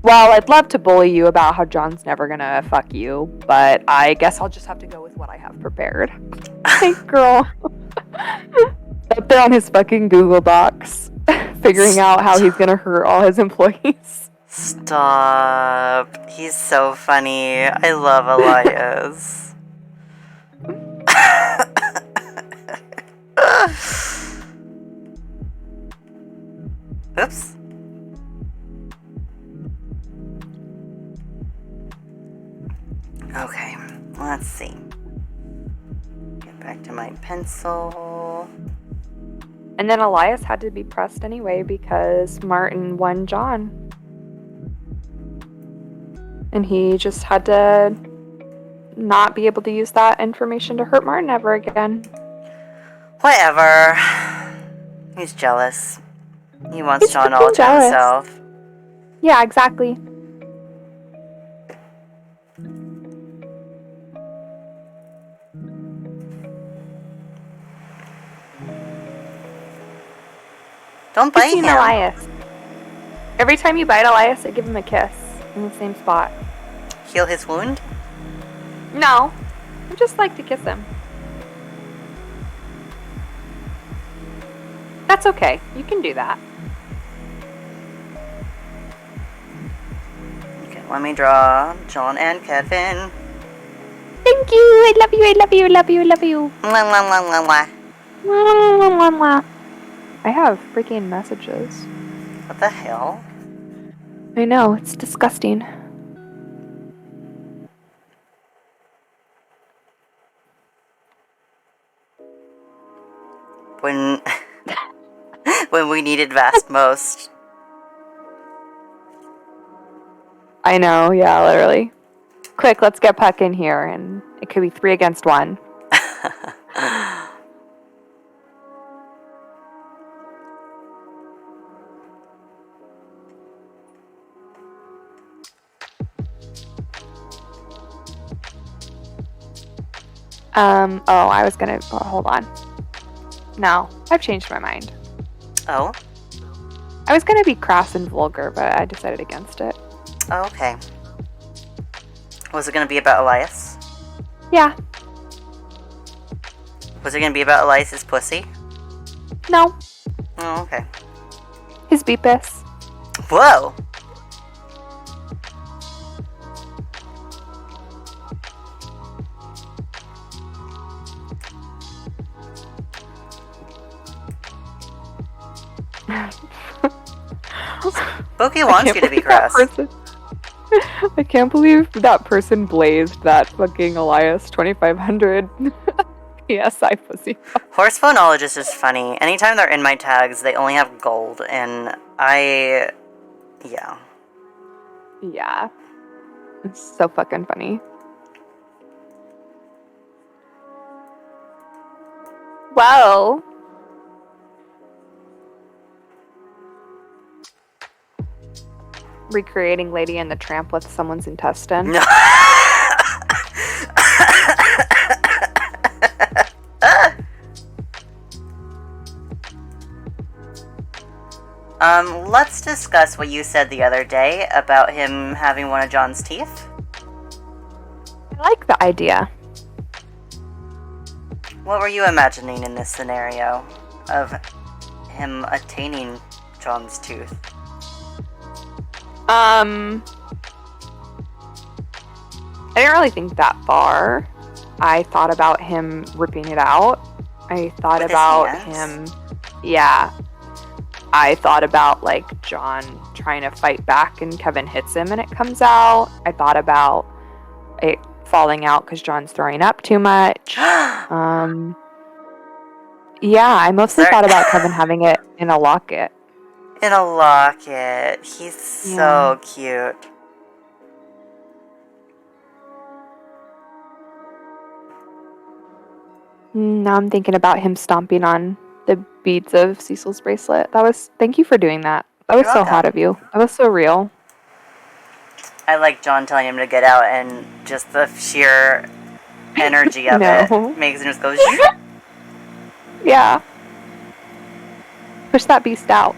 well, I'd love to bully you about how John's never gonna fuck you, but I guess I'll just have to go with what I have prepared. Hey, girl. Up there on his fucking Google Docs, figuring out how he's gonna hurt all his employees. Stop. He's so funny. I love Elias. Oops. Okay, let's see. Get back to my pencil. And then Elias had to be pressed anyway because Martin won John. And he just had to not be able to use that information to hurt Martin ever again. Whatever. He's jealous. He wants He's John all to jealous. himself. Yeah, exactly. Don't bite him. Elias. Every time you bite Elias, I give him a kiss in the same spot. Heal his wound? No, I just like to kiss him. That's okay. You can do that. Okay, let me draw John and Kevin. Thank you. I love you. I love you. I love you. I love you. Mwah, mwah, mwah, mwah, mwah. Mwah, mwah, mwah, mwah. I have freaking messages. What the hell? I know, it's disgusting. When when we needed Vast most. I know, yeah, literally. Quick, let's get Puck in here, and it could be 3 against 1. I was gonna, hold on. No, I've changed my mind. Oh? I was gonna be crass and vulgar, but I decided against it. Oh, okay. Was it gonna be about Elias? Yeah. Was it gonna be about Elias's pussy? No. Oh, okay. His beepus. Whoa! Spooky wants you to be crass. I can't believe that person blazed that fucking Elias 2500 PSI pussy. Horse phonologist is funny. Anytime they're in my tags, they only have gold, and yeah. Yeah. It's so fucking funny. Well, recreating Lady and the Tramp with someone's intestine. No. Let's discuss what you said the other day about him having one of John's teeth. I like the idea. What were you imagining in this scenario of him attaining John's tooth? I didn't really think that far. I thought about him ripping it out. I thought With his about hands? him. Yeah. I thought about like John trying to fight back and Kevin hits him and it comes out. I thought about it falling out because John's throwing up too much. Yeah, I mostly Sorry. thought about Kevin having it in a locket. In a locket. He's so cute. Now I'm thinking about him stomping on the beads of Cecil's bracelet. Thank you for doing that. That was You're so welcome. hot of you. That was so real. I like John telling him to get out, and just the sheer energy of No. it makes him just go. Yeah. Push that beast out.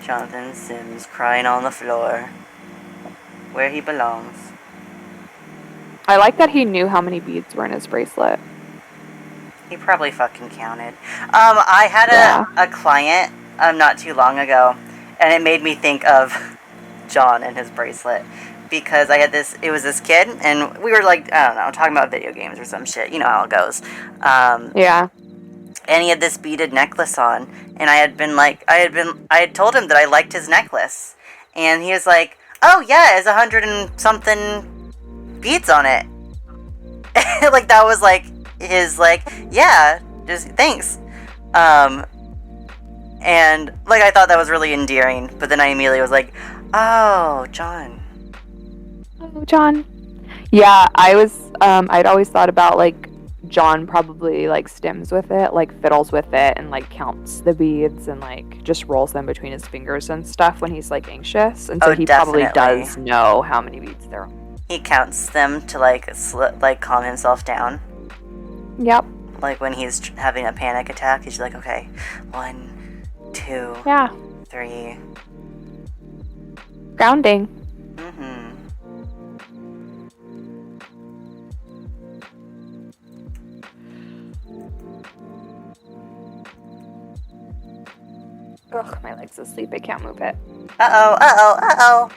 Jonathan Sims crying on the floor, where he belongs. I like that he knew how many beads were in his bracelet. He probably fucking counted. I had a client not too long ago, and it made me think of John and his bracelet. Because I had it was this kid, and we were like, I don't know, talking about video games or some shit. You know how it goes. Yeah. And he had this beaded necklace on, and I had told him that I liked his necklace. And he was like, oh yeah, it's 100 and something beads on it. Like, that was like his, like, yeah, just thanks. And like, I thought that was really endearing, but then I immediately was like, oh, John. Oh, John. Yeah, I'd always thought about, like, John probably, like, stims with it, like, fiddles with it, and, like, counts the beads, and, like, just rolls them between his fingers and stuff when he's, like, anxious. And so he probably does know how many beads there are. He counts them to, like, calm himself down. Yep. Like, when he's having a panic attack, he's like, okay, 1, 2, Yeah. 3. Grounding. Mm-hmm. Ugh, my leg's asleep. I can't move it. Uh-oh.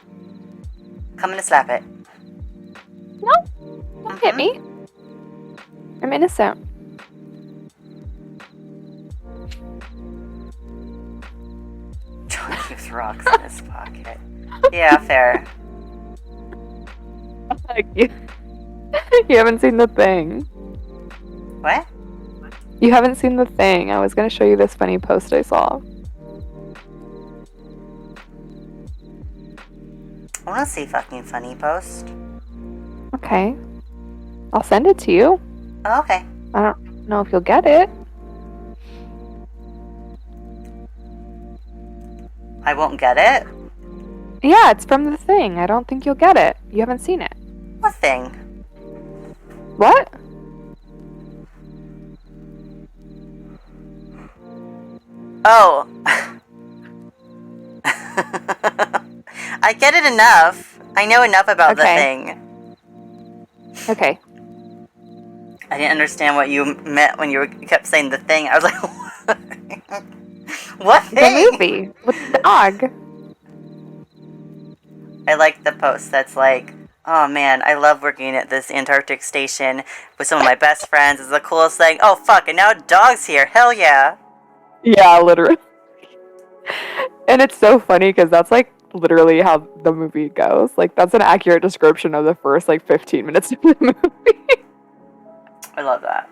Coming to slap it. No, don't hit me. I'm innocent. John keeps rocks in his pocket. Yeah, fair. You haven't seen The Thing. What? You haven't seen The Thing. I was going to show you this funny post I saw. I want to see fucking funny post. Okay. I'll send it to you. Oh, okay. I don't know if you'll get it. I won't get it? Yeah, it's from The Thing. I don't think you'll get it. You haven't seen it. What thing? What? Oh. I get it enough. I know enough about the thing. Okay. I didn't understand what you meant when you kept saying the thing. I was like, what? What thing? The movie with the dog. I like the post that's like, oh man, I love working at this Antarctic station with some of my best friends. It's the coolest thing. Oh fuck, and now a dog's here. Hell yeah. Yeah, literally. And it's so funny because that's like literally how the movie goes. Like, that's an accurate description of the first like 15 minutes of the movie. I love that.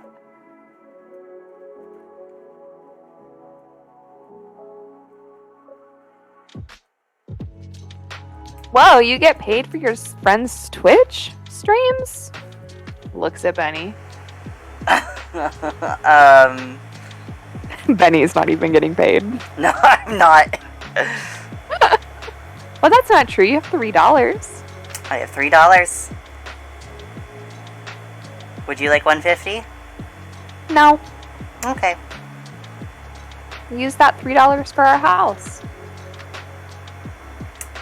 Whoa, you get paid for your friend's Twitch streams? Looks at Benny. Benny's not even getting paid. No, I'm not. Well, that's not true. You have $3. I have $3. Would you like $1.50? No. Okay. Use that $3 for our house.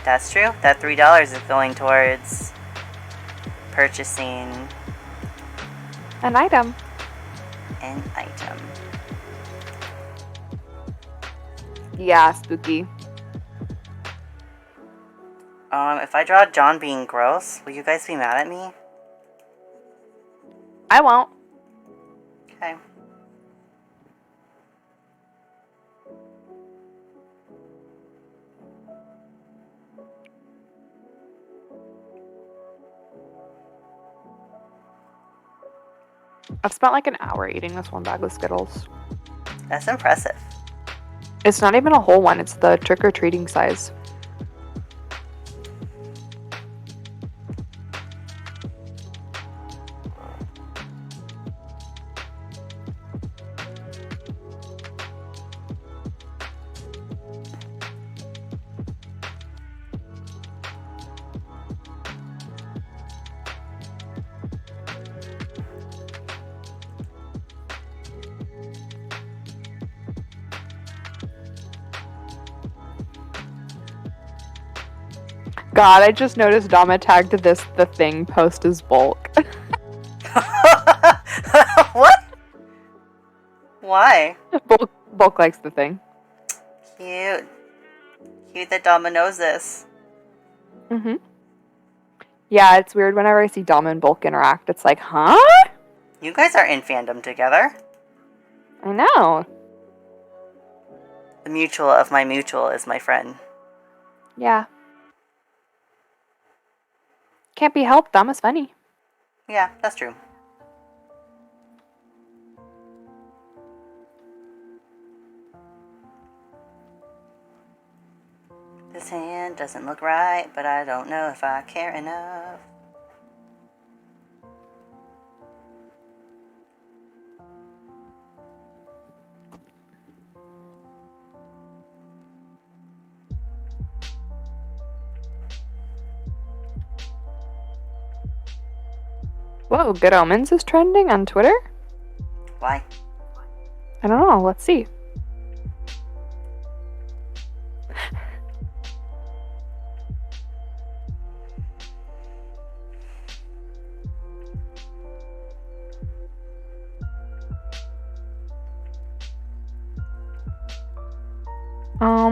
That's true. That $3 is going towards purchasing An item. an item. Yeah, spooky. If I draw John being gross, will you guys be mad at me? I won't. Okay. I've spent like an hour eating this one bag of Skittles. That's impressive. It's not even a whole one. It's the trick-or-treating size. God, I just noticed Dama tagged the thing post as bulk. What? Why? bulk likes the thing. Cute. Cute that Dama knows this. Mm-hmm. Yeah, it's weird whenever I see Dama and Bulk interact. It's like, huh? You guys are in fandom together. I know. The mutual of my mutual is my friend. Yeah. Can't be helped. Dama's funny. Yeah, that's true. This hand doesn't look right, but I don't know if I care enough. Whoa, Good Omens is trending on Twitter? Why? I don't know. Let's see.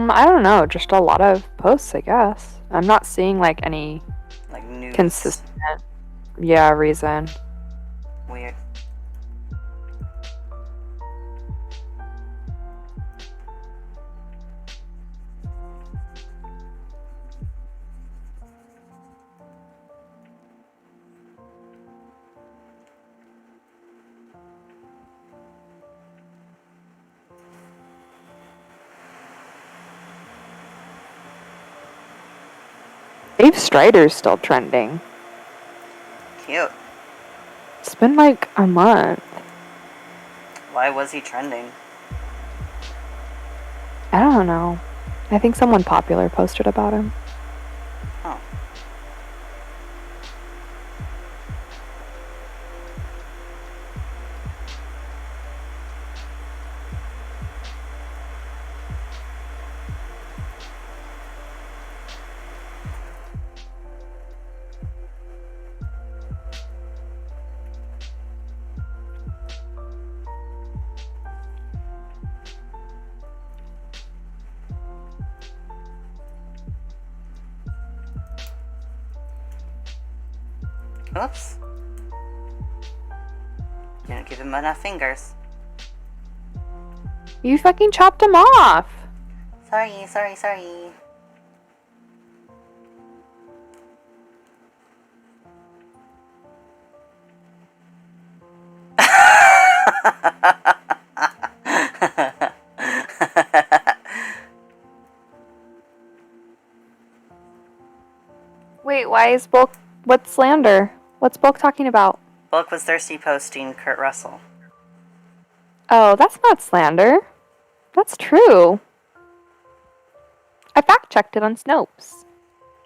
I don't know. Just a lot of posts, I guess. I'm not seeing like any Like news. consistent, reason. Weird. Dave Strider's still trending. Cute. It's been like a month. Why was he trending? I don't know. I think someone popular posted about him. Oh. Oops. Didn't give him enough fingers. You fucking chopped him off. Sorry. Wait, why is Bulk... What's slander? What's Bulk talking about? Bulk was thirsty posting Kurt Russell. Oh, that's not slander. That's true. I fact checked it on Snopes.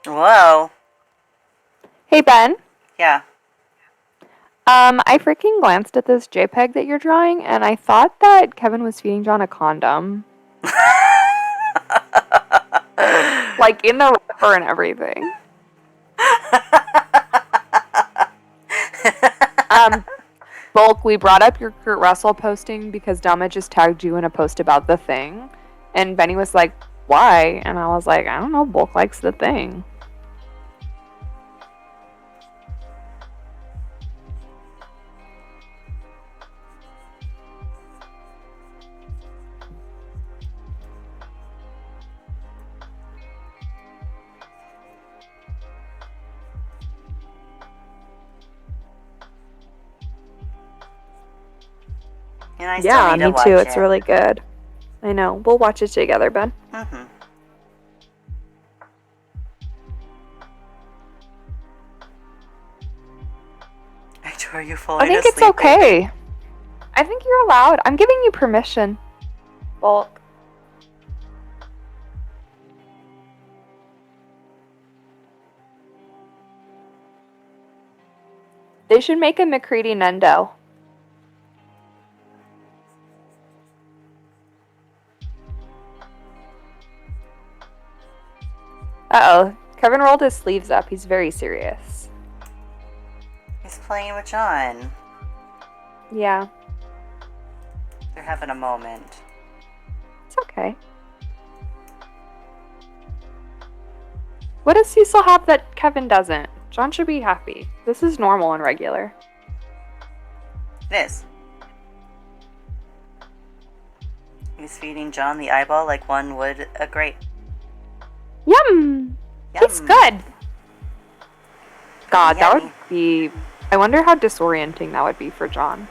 Whoa. Hey, Ben. Yeah. I freaking glanced at this JPEG that you're drawing, and I thought that Kevin was feeding John a condom. Like, in the wrapper and everything. Bulk, we brought up your Kurt Russell posting because Dama just tagged you in a post about The Thing. And Benny was like, why? And I was like, I don't know, Bulk likes The Thing. And I still Yeah, need to me watch too. it. It's really good. I know. We'll watch it together, Ben. Mm-hmm. Are you falling I think asleep? it's okay. I think you're allowed. I'm giving you permission. Bulk. They should make a McCready Nendo. Uh-oh. Kevin rolled his sleeves up. He's very serious. He's playing with John. Yeah. They're having a moment. It's okay. What does Cecil have that Kevin doesn't? John should be happy. This is normal and regular. It is. He's feeding John the eyeball like one would a grape. Yum! It's good! God, that would be... I wonder how disorienting that would be for John.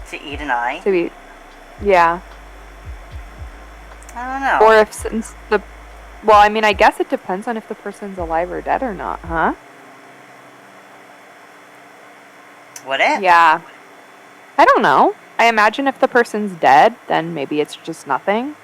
To eat an eye? To be... Yeah. I don't know. Or if since the... Well, I mean, I guess it depends on if the person's alive or dead or not, huh? Would it? Yeah. I don't know. I imagine if the person's dead, then maybe it's just nothing.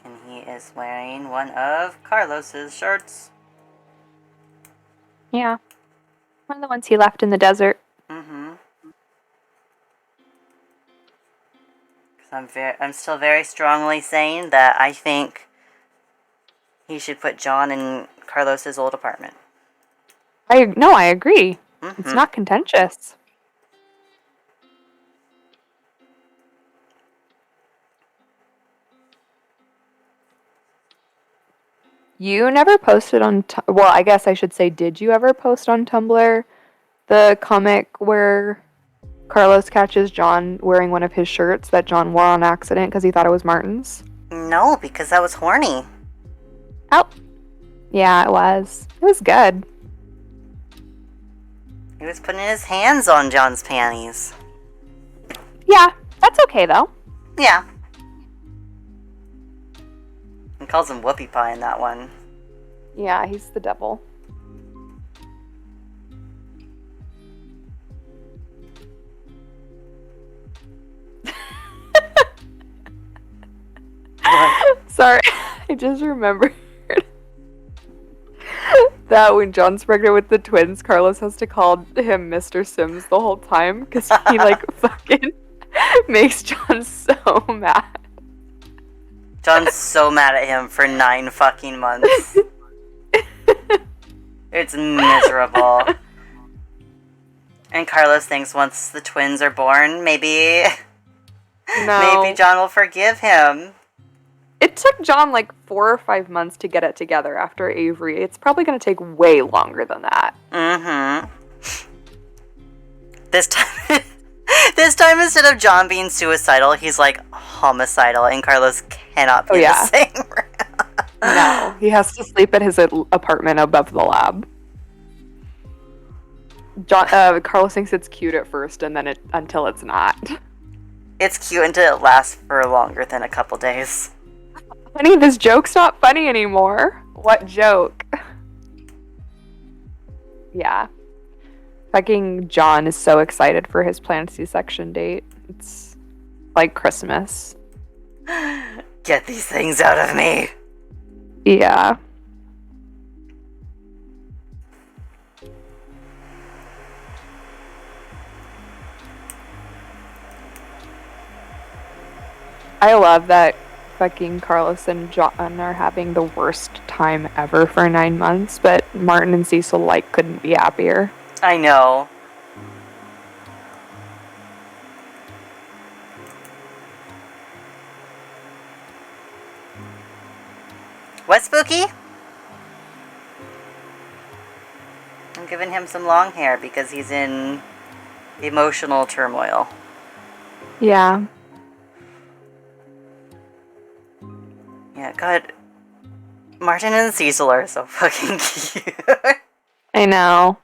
And he is wearing one of Carlos's shirts. Yeah. One of the ones he left in the desert. Mm-hmm. I'm still very strongly saying that I think he should put John in Carlos's old apartment. I agree. Mm-hmm. It's not contentious. You never posted on... well, I guess I should say, did you ever post on Tumblr the comic where Carlos catches John wearing one of his shirts that John wore on accident because he thought it was Martin's? No, because that was horny. Oh. Yeah, it was. It was good. He was putting his hands on John's panties. Yeah, that's okay, though. Yeah. He calls him Whoopie Pie in that one. Yeah, he's the devil. Sorry, I just remembered that when John's pregnant with the twins, Carlos has to call him Mr. Sims the whole time because he fucking makes John so mad. John's so mad at him for 9 fucking months. It's miserable. And Carlos thinks once the twins are born, maybe John will forgive him. It took John like 4 or 5 months to get it together after Avery. It's probably going to take way longer than that. Mm-hmm. This time, this time instead of John being suicidal, he's like homicidal, and Carlos cannot be in the same room. No, he has to sleep at his apartment above the lab. Carlos thinks it's cute at first, and then until it's not. It's cute until it lasts for longer than a couple days. Honey, this joke's not funny anymore. What joke? Yeah. Fucking John is so excited for his planned C-section date. It's like Christmas. Get these things out of me. Yeah. I love that fucking Carlos and John are having the worst time ever for 9 months, but Martin and Cecil like couldn't be happier. I know. What, Spooky? I'm giving him some long hair because he's in emotional turmoil. Yeah. Yeah, God. Martin and Cecil are so fucking cute. I know.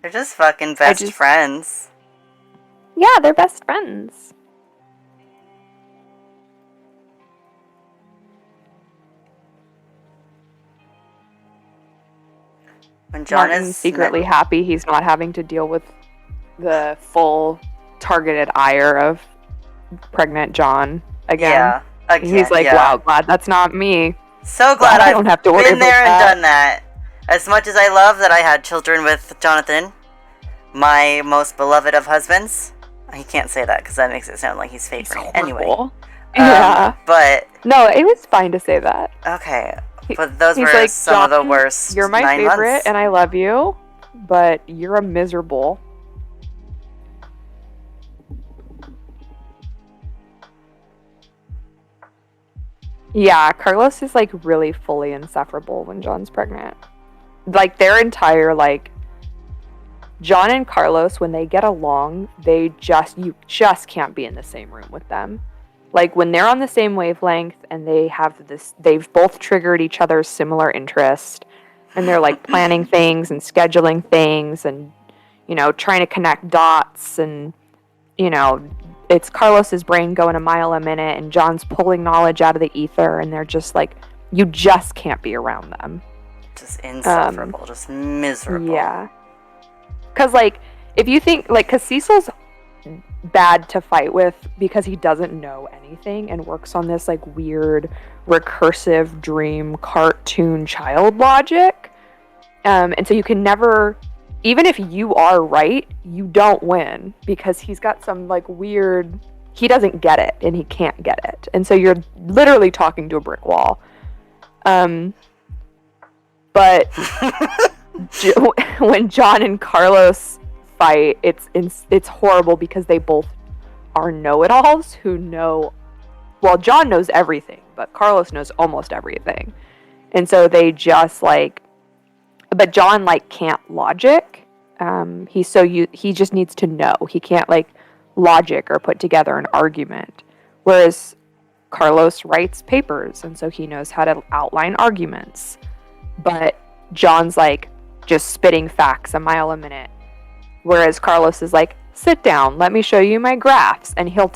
They're just fucking best friends. Yeah, they're best friends. When John Martin's is secretly happy he's not having to deal with the full targeted ire of pregnant John again. Yeah, again. He's like, wow, glad that's not me. So glad I don't have to worry been there about and done that. As much as I love that I had children with Jonathan, my most beloved of husbands. He can't say that because that makes it sound like he's favoring. Anyway. Yeah. But no, it was fine to say that. Okay. But those were like, some of the worst. You're my 9 favorite, months. and I love you, but you're a miserable. Yeah, Carlos is like really fully insufferable when John's pregnant. Like their entire John and Carlos, when they get along, you just can't be in the same room with them. Like when they're on the same wavelength and they've both triggered each other's similar interest, and they're like planning things and scheduling things and, trying to connect dots, and, it's Carlos's brain going a mile a minute and John's pulling knowledge out of the ether, and they're just like, you just can't be around them. Just insufferable, just miserable. Yeah. Because, if you think, because Cecil's bad to fight with because he doesn't know anything and works on this, weird, recursive dream cartoon child logic. And so you can never, even if you are right, you don't win because he's got some, weird, he doesn't get it and he can't get it. And so you're literally talking to a brick wall. But when John and Carlos fight, it's horrible because they both are know-it-alls who know. Well, John knows everything, but Carlos knows almost everything, and so they just But John can't logic. He just needs to know. He can't logic or put together an argument, whereas Carlos writes papers, and so he knows how to outline arguments. But John's just spitting facts a mile a minute. Whereas Carlos is sit down, let me show you my graphs. And he'll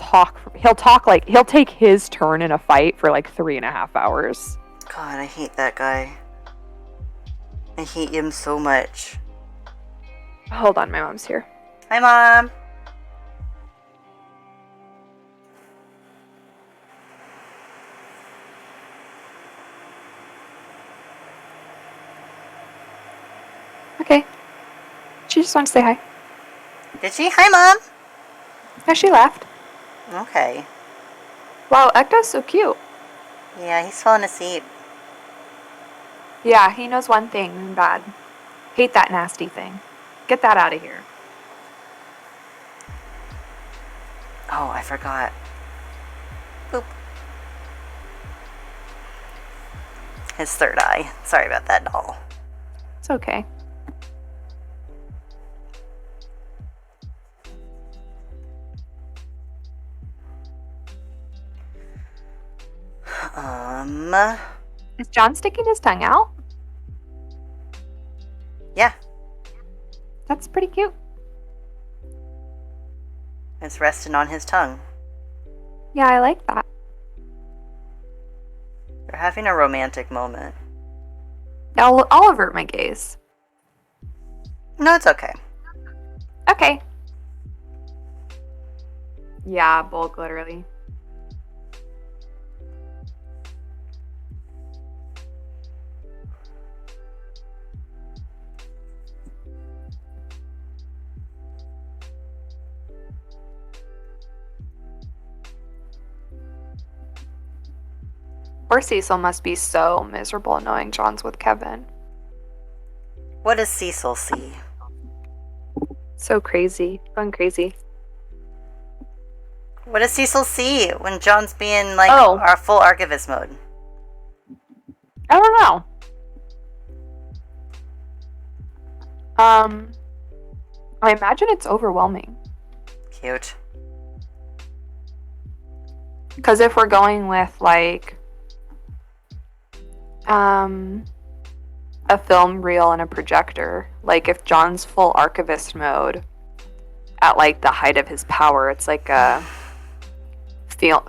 take his turn in a fight for 3.5 hours. God, I hate that guy. I hate him so much. Hold on, my mom's here. Hi, Mom. Okay. She just wants to say hi. Did she? Hi, Mom. No, she left. Okay. Wow, Ekta's so cute. Yeah, he's falling asleep. Yeah, he knows one thing bad. Hate that nasty thing. Get that out of here. Oh, I forgot. Boop. His third eye. Sorry about that, doll. It's okay. Is John sticking his tongue out? Yeah. That's pretty cute. It's resting on his tongue. Yeah, I like that. They're having a romantic moment. I'll avert my gaze. No, it's okay. Okay. Yeah, bulk literally. Poor Cecil must be so miserable knowing John's with Kevin. What does Cecil see? So crazy. Going crazy. What does Cecil see when John's being like Oh. our full archivist mode? I don't know. I imagine it's overwhelming. Cute. Because if we're going with like a film reel and a projector, like if John's full archivist mode at like the height of his power, it's like a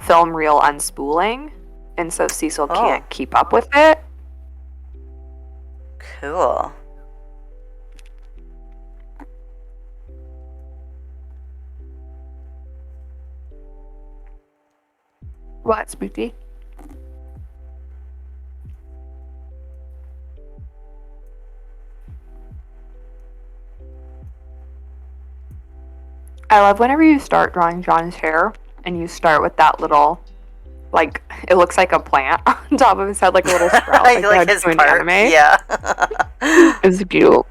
film reel unspooling, and so Cecil can't keep up with it. Cool. What, spooky? I love whenever you start drawing John's hair and you start with that little, like, it looks like a plant on top of his head, like a little sprout. like his part. Anime. Yeah. It's cute.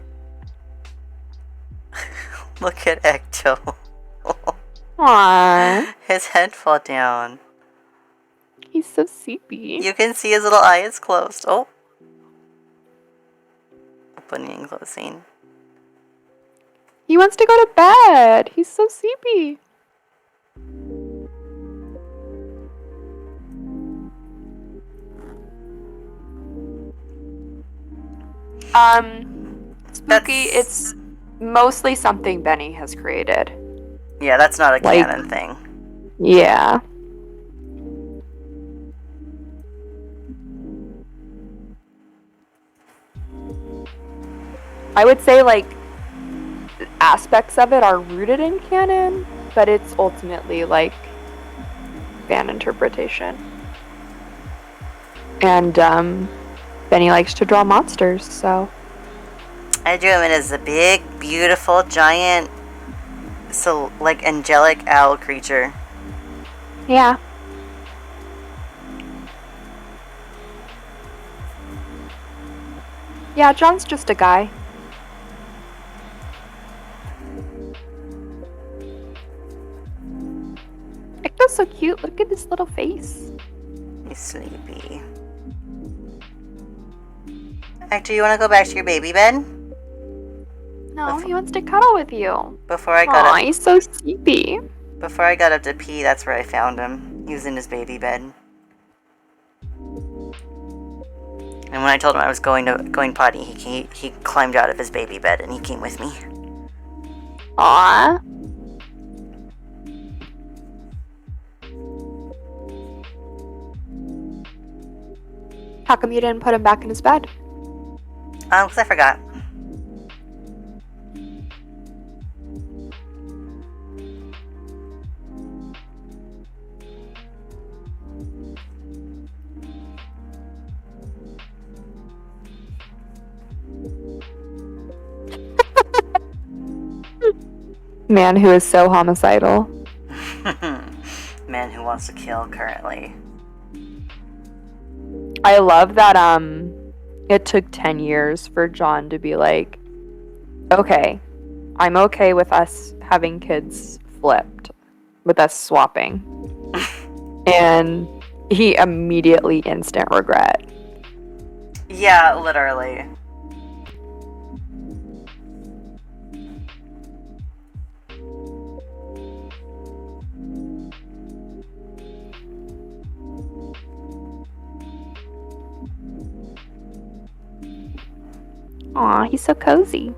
Look at Ecto. Aww. His head fall down. He's so sleepy. You can see his little eye is closed. Oh. Opening and closing. He wants to go to bed. He's so sleepy. Spooky, it's mostly something Benny has created. Yeah, that's not a canon thing. Yeah. I would say, like, aspects of it are rooted in canon, but it's ultimately, like, fan interpretation. And, Benny likes to draw monsters, so... I drew him as a big, beautiful, giant, like, angelic owl creature. Yeah. Yeah, John's just a guy. Ecto's so cute. Look at his little face. He's sleepy. Hector, you want to go back to your baby bed? No, he wants to cuddle with you. Before I got up, he's so sleepy. Before I got up to pee, that's where I found him. He was in his baby bed. And when I told him I was going potty, he climbed out of his baby bed and he came with me. Aww. How come you didn't put him back in his bed? Because I forgot. Man who is so homicidal. Man who wants to kill currently. I love that it took 10 years for John to be like, okay, I'm okay with us having kids flipped, with us swapping. And he immediately instant regret. Yeah, literally. Aw, he's so cozy.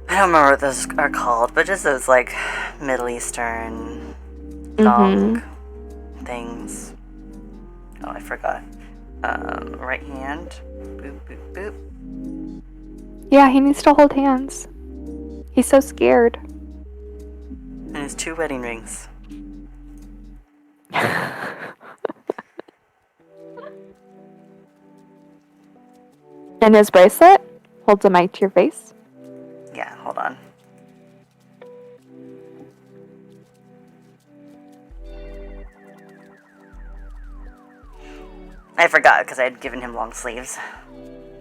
I don't remember what those are called, but just those like Middle Eastern thong things. Oh, I forgot. Right hand. Boop, boop, boop. Yeah, he needs to hold hands. He's so scared. And his 2 wedding rings. And his bracelet holds a mic to your face. Yeah, hold on. I forgot because I had given him long sleeves.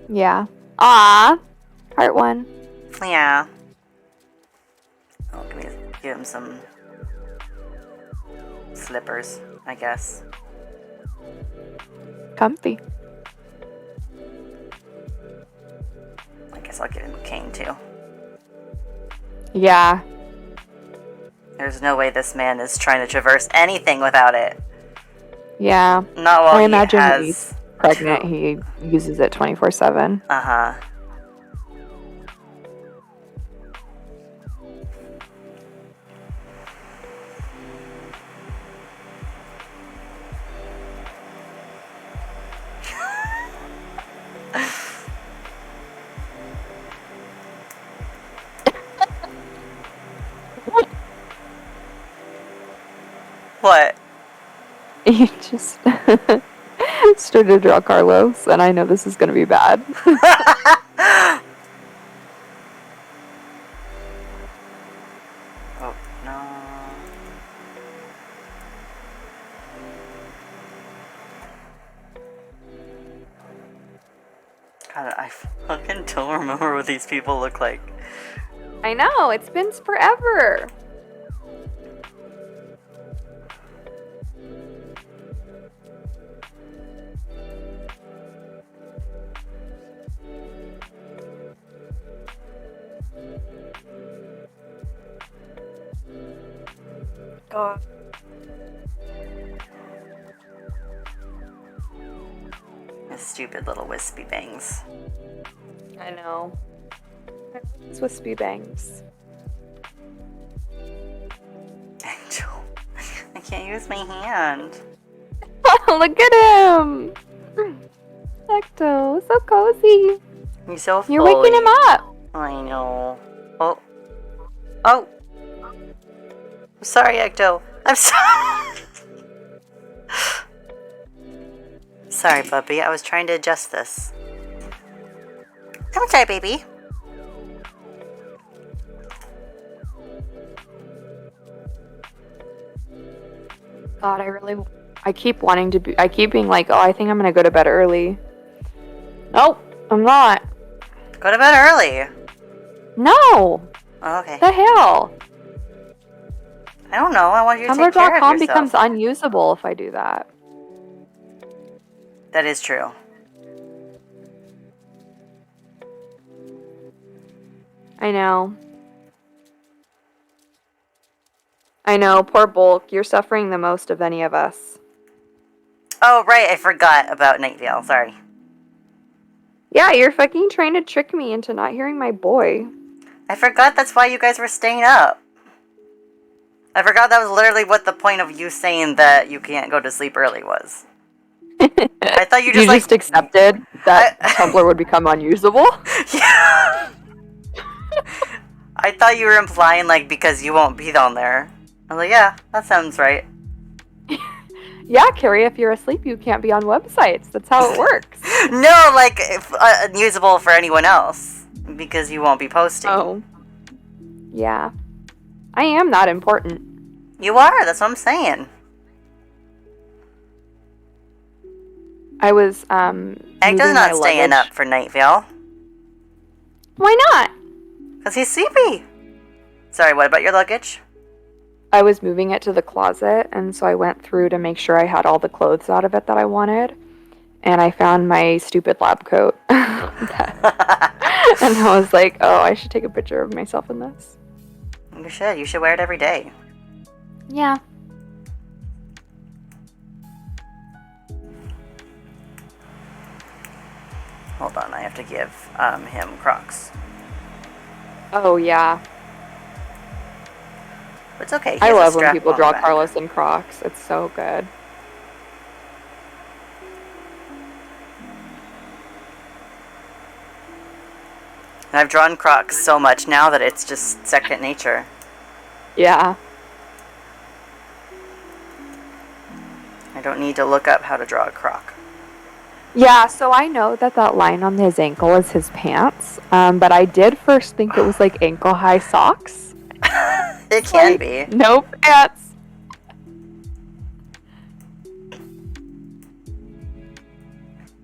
Yeah. Aw. Part 1. Yeah. Oh, give him some slippers, I guess. Comfy. I guess I'll give him a cane too. Yeah. There's no way this man is trying to traverse anything without it. Yeah. Not while I he imagine when has... he's pregnant, he uses it 24/7. Uh-huh. What? You just started to draw Carlos, and I know this is going to be bad. Oh, no. God, I fucking don't remember what these people look like. I know, it's been forever. God. His stupid little wispy bangs. I know. It's wispy bangs. Angel. I can't use my hand. Look at him! Ecto, so cozy. He's so You're waking him up. I know. Oh. Oh. I'm sorry, Ecto. I'm sorry. Sorry, puppy. I was trying to adjust this. I'm sorry, baby. God, I keep wanting to be, I keep being like, oh, I think I'm gonna go to bed early. Nope, I'm not. Go to bed early. No! Oh, okay. The hell? I don't know. I want you to take care of Tumblr.com yourself. becomes unusable if I do that. That is true. I know. I know, poor Bulk. You're suffering the most of any of us. Oh, right. I forgot about Night Vale. Sorry. Yeah, you're fucking trying to trick me into not hearing my boy. I forgot that's why you guys were staying up. I forgot that was literally what the point of you saying that you can't go to sleep early was. I thought you just accepted that Tumblr would become unusable? Yeah. I thought you were implying like because you won't be down there. I was like, yeah, that sounds right. Yeah, Carrie, if you're asleep, you can't be on websites. That's how it works. No, like unusable for anyone else because you won't be posting. Oh. Yeah. I am that important. You are. That's what I'm saying. I was Ecto's not staying up for Night Vale. Why not? Because he's sleepy. Sorry, what about your luggage? I was moving it to the closet, and so I went through to make sure I had all the clothes out of it that I wanted. and I found my stupid lab coat. And I was like, oh, I should take a picture of myself in this. You should. You should wear it every day. Yeah. Hold on, I have to give him Crocs. Oh, yeah. It's okay. I love when people draw Carlos in Crocs. It's so good. And I've drawn Crocs so much now that it's just second nature. Yeah. I don't need to look up how to draw a Croc. Yeah, so I know that line on his ankle is his pants, but I did first think it was like ankle-high socks. It can be. Nope, pants.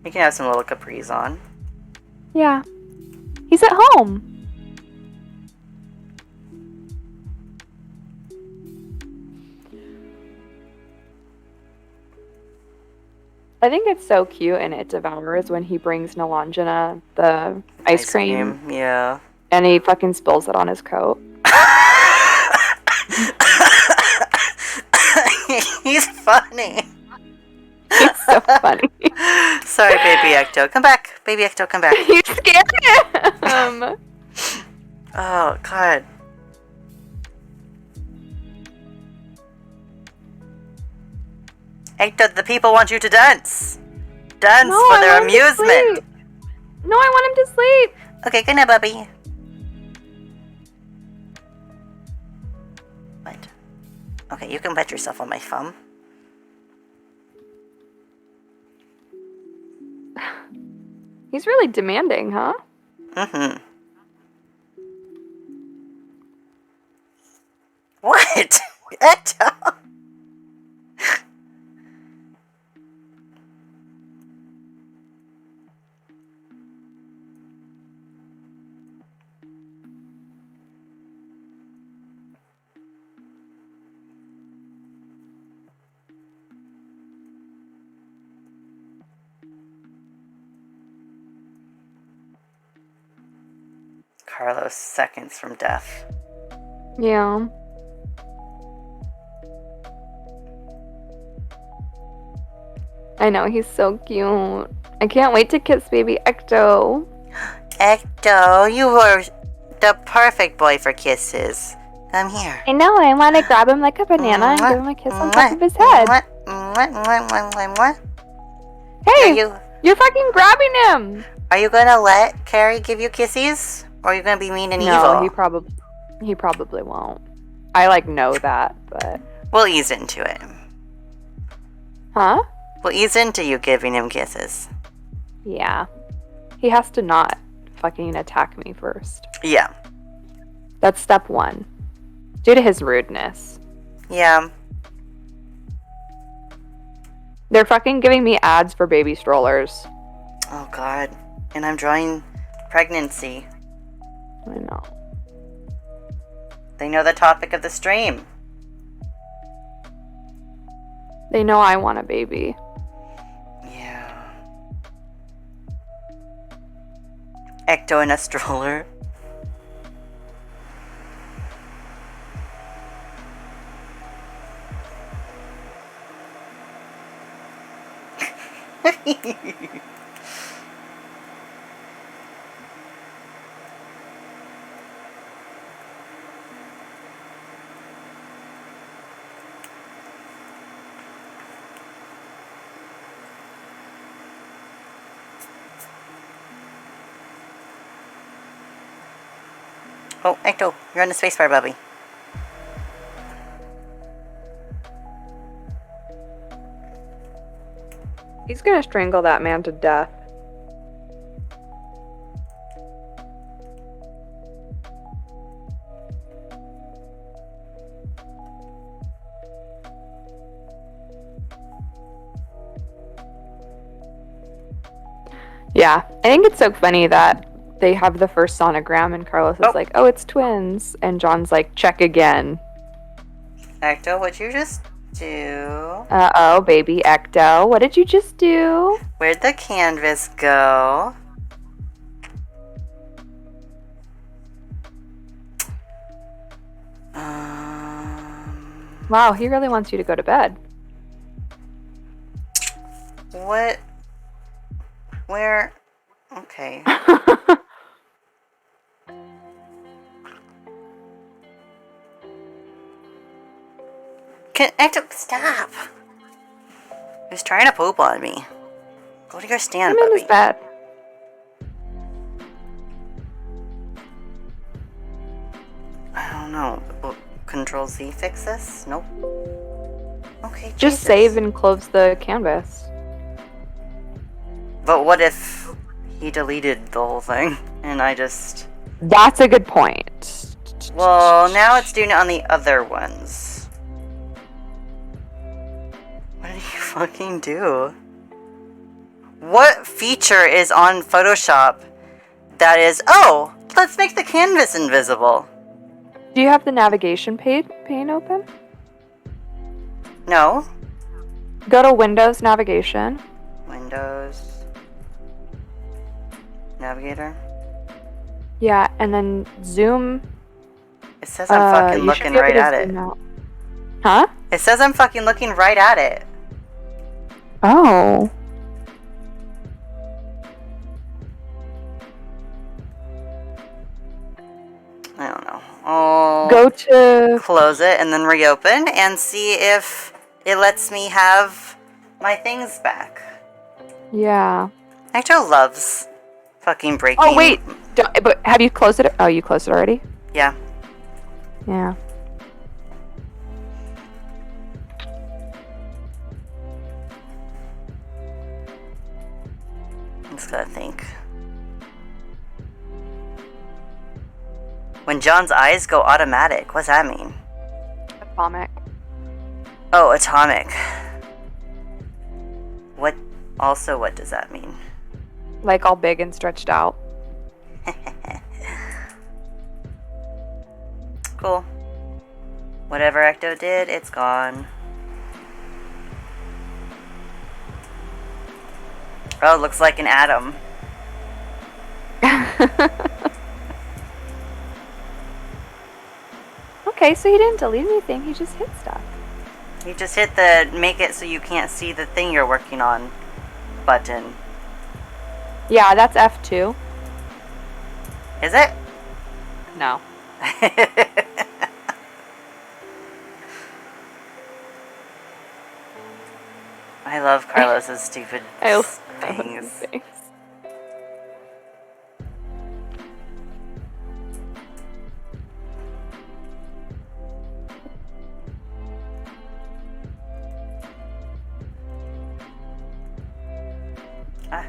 You can have some little capris on. Yeah. He's at home. I think it's so cute and It Devours when he brings Nalangina the ice cream. Yeah. And he fucking spills it on his coat. He's funny. He's so funny. Sorry, baby Ecto. Come back. Baby Ecto, come back. You scared him. Oh, God. Ecto, the people want you to dance. Dance for their amusement. No, I want him to sleep. Okay, good night, Bubby. What? Okay, you can pet yourself on my thumb. He's really demanding, huh? Mm-hmm. What? Ecto? Carlos seconds from death. Yeah. I know, he's so cute. I can't wait to kiss baby Ecto. Ecto, you were the perfect boy for kisses. Come here. I know, I want to grab him like a banana and give him a kiss on top of his head. Hey, you're fucking grabbing him. Are you gonna let Carrie give you kisses? Or are you gonna be mean and evil? No, he probably won't. I know that, but we'll ease into it. Huh? We'll ease into you giving him kisses. Yeah. He has to not fucking attack me first. Yeah. That's step 1. Due to his rudeness. Yeah. They're fucking giving me ads for baby strollers. Oh, God. And I'm drawing pregnancy. I know. They know the topic of the stream. They know I want a baby. Yeah. Ecto in a stroller. Oh, Ecto, you're on the spacebar, Bubby. He's gonna strangle that man to death. Yeah, I think it's so funny that they have the first sonogram and Carlos is like, oh, it's twins. And John's like, check again. Ecto, would you just do? Uh-oh, baby Ecto. What did you just do? Where'd the canvas go? Wow, he really wants you to go to bed. What? Where? Okay. Ecto, stop! He's trying to poop on me. Go to your stand, I'm in puppy. his bed. I don't know. Control Z fix this? Nope. Okay, Just Jesus. save and close the canvas. But what if he deleted the whole thing and I just... That's a good point. Well, now it's doing it on the other ones. What did he fucking do? What feature is on Photoshop that is... Oh! Let's make the canvas invisible. Do you have the navigation pane open? No. Go to Windows Navigation. Windows. Navigator. Yeah, and then zoom. It says I'm fucking you should looking be able right to at it. zoom out. Huh? It says I'm fucking looking right at it. Oh. I don't know. I'll Go to... close it and then reopen and see if it lets me have my things back. Yeah. Ecto loves fucking breaking. Oh, wait. But have you closed it? Oh, you closed it already? Yeah. Yeah. I just gotta think. When John's eyes go automatic, what's that mean? Atomic. Oh, atomic. What does that mean? Like all big and stretched out. Cool. Whatever Ecto did, it's gone. Oh, it looks like an atom. Okay, so he didn't delete anything. He just hit stuff. You just hit the make it so you can't see the thing you're working on button. Yeah, that's F2. Is it? No. I love Carlos's stupid I love things. things. Ah.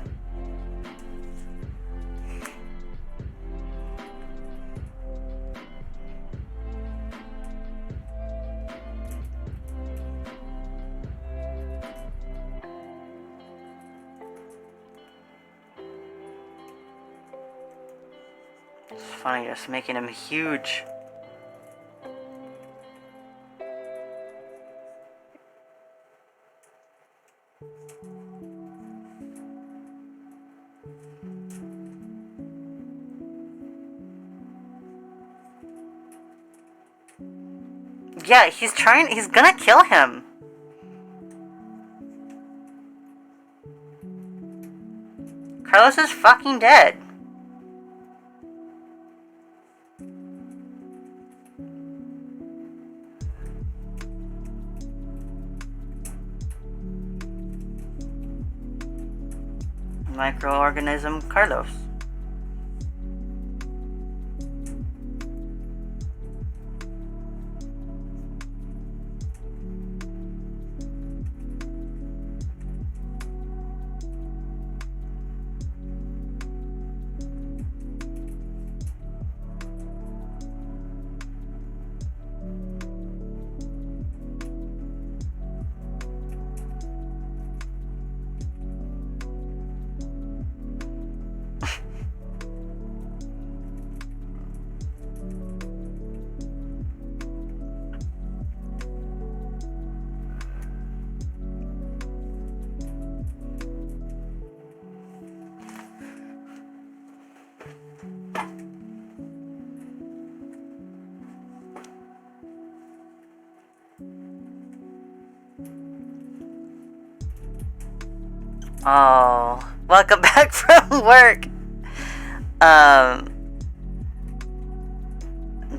It's funny, just making him huge. Yeah, he's gonna kill him. Carlos is fucking dead. Microorganism Carlos. Oh, welcome back from work.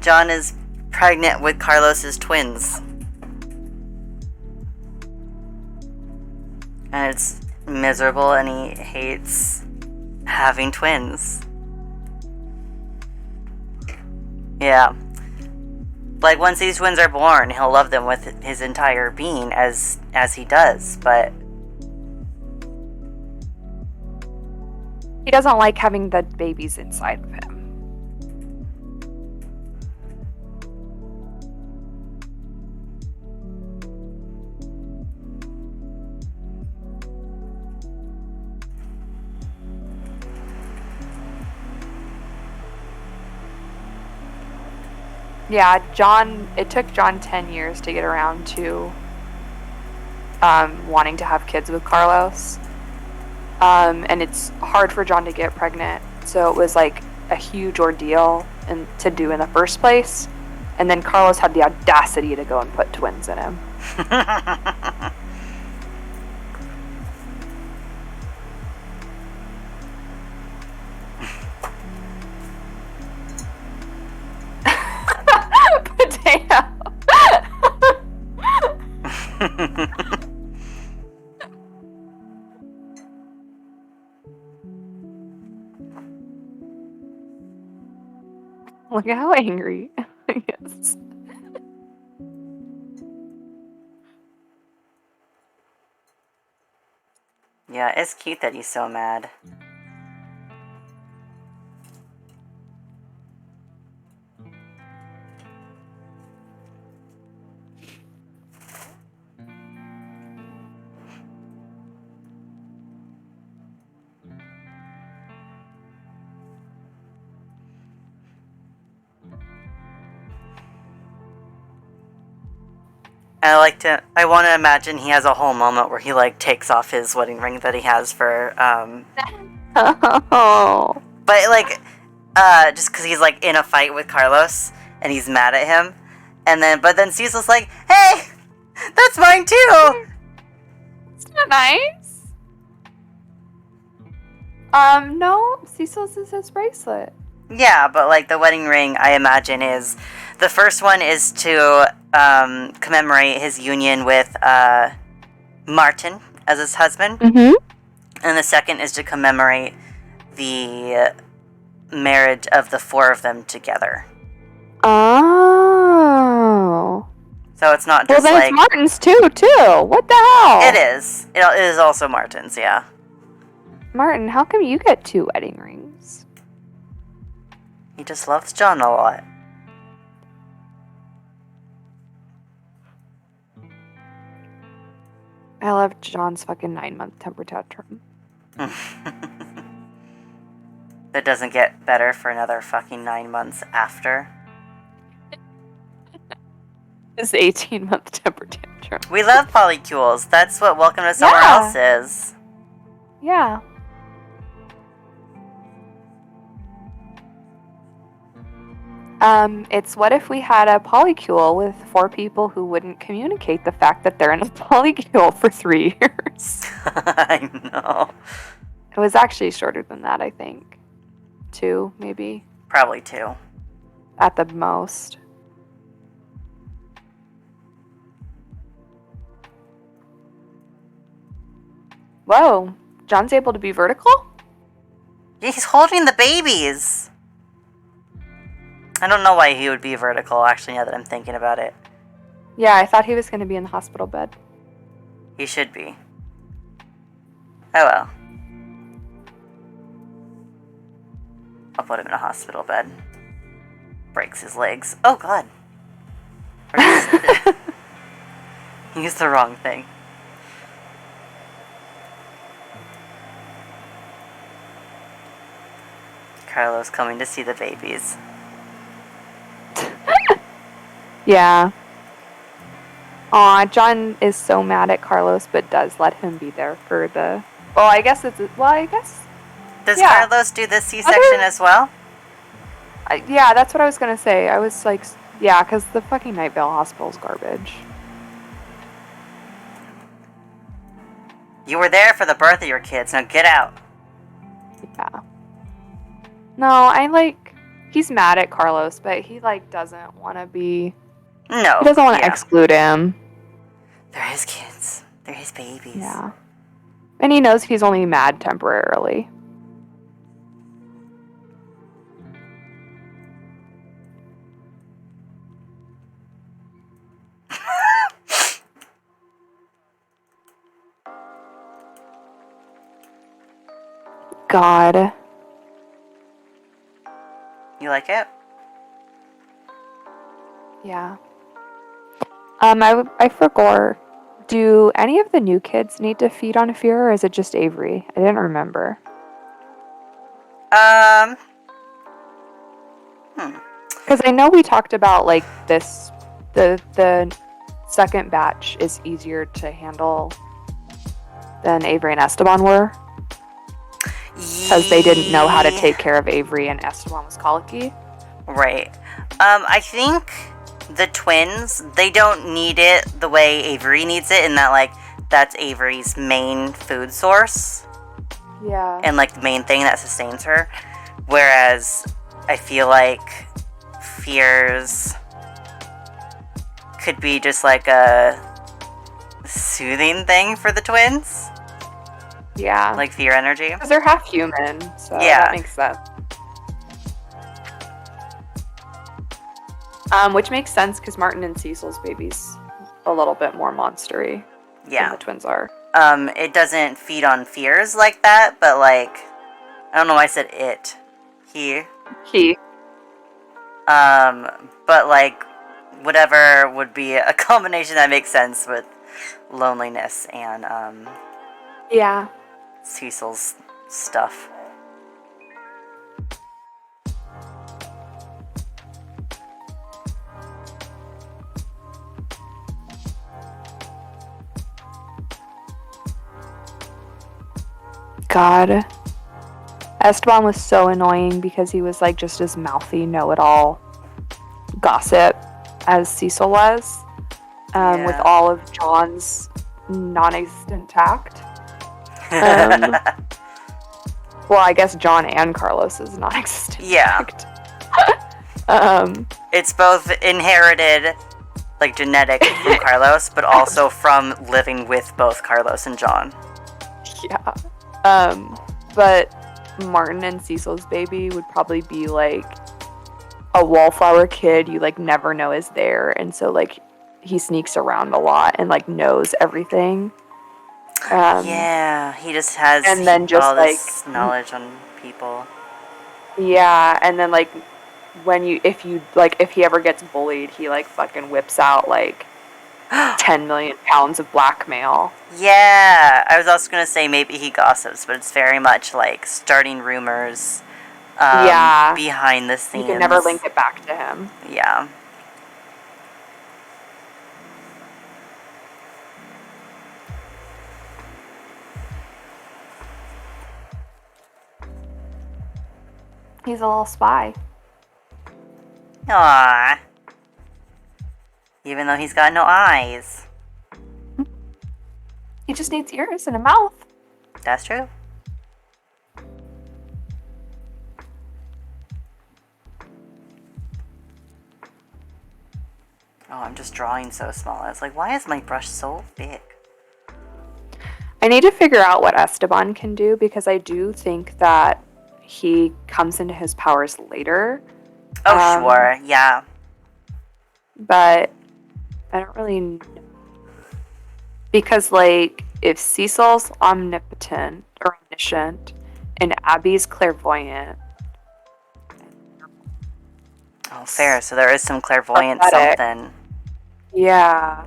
John is pregnant with Carlos's twins. And it's miserable and he hates having twins. Yeah. Like, once these twins are born, he'll love them with his entire being as he does, but He doesn't like having the babies inside of him. Yeah, it took John 10 years to get around to wanting to have kids with Carlos. And it's hard for John to get pregnant, so it was like a huge ordeal to do in the first place. And then Carlos had the audacity to go and put twins in him. Potato. Look at how angry. Yes. Yeah, it's cute that he's so mad. I want to imagine he has a whole moment where he, like, takes off his wedding ring that he has for, Oh. But, like, just because he's, like, in a fight with Carlos, and he's mad at him, but then Cecil's like, hey, that's mine too! Isn't that nice? No, Cecil's is his bracelet. Yeah, but, like, the wedding ring, I imagine, is... The first one is to commemorate his union with Martin as his husband. Mm-hmm. And the second is to commemorate the marriage of the four of them together. Oh. So it's not just well, then like... it's Martin's too. What the hell? It is. It is also Martin's, yeah. Martin, how come you get 2 wedding rings? He just loves John a lot. I love John's fucking 9-month temper tantrum. That doesn't get better for another fucking 9 months after. His 18-month temper tantrum. We love polycules. That's what Welcome to Somewhere Else is. Yeah. It's what if we had a polycule with 4 people who wouldn't communicate the fact that they're in a polycule for 3 years. I know. It was actually shorter than that, I think. 2, maybe. Probably 2. At the most. Whoa. John's able to be vertical? He's holding the babies. I don't know why he would be vertical, actually, now that I'm thinking about it. Yeah, I thought he was going to be in the hospital bed. He should be. Oh well. I'll put him in a hospital bed. Breaks his legs. Oh god. He used the wrong thing. Carlos coming to see the babies. Yeah. Aw, John is so mad at Carlos, but does let him be there for the... Well, I guess it's... Well, I guess... Does Yeah. Carlos do the C-section as well? Yeah, that's what I was gonna say. I was like... Yeah, because the fucking Night Vale Hospital's garbage. You were there for the birth of your kids. Now get out. Yeah. No, he's mad at Carlos, but he doesn't want to be. No. He doesn't want to exclude him. They're his kids. They're his babies. Yeah. And he knows he's only mad temporarily. God. You like it? Yeah. I forgot. Do any of the new kids need to feed on fear, or is it just Avery? I didn't remember. Because I know we talked about this. The second batch is easier to handle than Avery and Esteban were. Because they didn't know how to take care of Avery and Esteban was colicky. Right. I think the twins, they don't need it the way Avery needs it, in that, that's Avery's main food source. Yeah. And, the main thing that sustains her. Whereas, I feel like Fears could be just, a soothing thing for the twins. Yeah. Like fear energy. Because they're half human, so yeah. That makes sense. Which makes sense because Martin and Cecil's baby's a little bit more monstery than the twins are. It doesn't feed on fears like that, but I don't know why I said it. He. But whatever would be a combination that makes sense with loneliness and yeah. Cecil's stuff. God. Esteban was so annoying because he was just as mouthy, know-it-all gossip as Cecil was, with all of John's non-existent tact. Well, I guess John and Carlos is non-existent tact. It's both inherited, genetic from Carlos, but also from living with both Carlos and John. Yeah. But Martin and Cecil's baby would probably be a wallflower kid you never know is there, and so he sneaks around a lot and knows everything. Yeah, he just has and then just all this knowledge on people. Yeah, and then if he ever gets bullied, he fucking whips out 10 million pounds of blackmail. Yeah, I was also gonna say maybe he gossips, but it's very much starting rumors. Behind the scenes. You can never link it back to him. Yeah. He's a little spy. Aww. Even though he's got no eyes. He just needs ears and a mouth. That's true. Oh, I'm just drawing so small. I was like, why is my brush so big? I need to figure out what Esteban can do, because I do think that he comes into his powers later. Oh, sure. Yeah. But I don't really know. Because, if Cecil's omnipotent or omniscient and Abby's clairvoyant. Oh, fair. So there is some clairvoyant something. Yeah.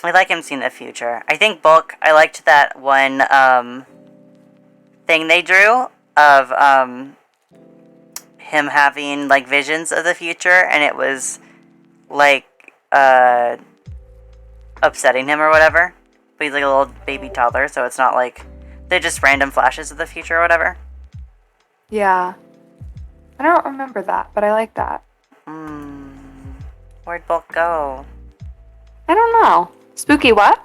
I like him seeing the future. I think Bulk, I liked that one thing they drew of him having visions of the future, and it was upsetting him or whatever. But he's a little baby toddler, so it's not they're just random flashes of the future or whatever. Yeah. I don't remember that, but I like that. Where'd Bulk go? I don't know. Spooky what?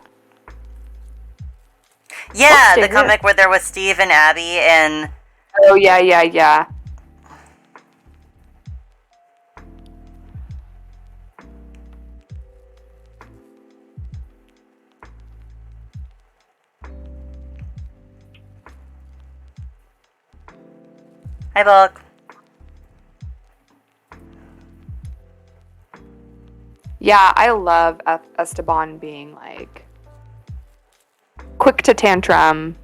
Yeah, the dang it. comic where there was Steve and Abby and... Oh, yeah. Hi, Bulk. Yeah, I love Esteban being like quick to tantrum.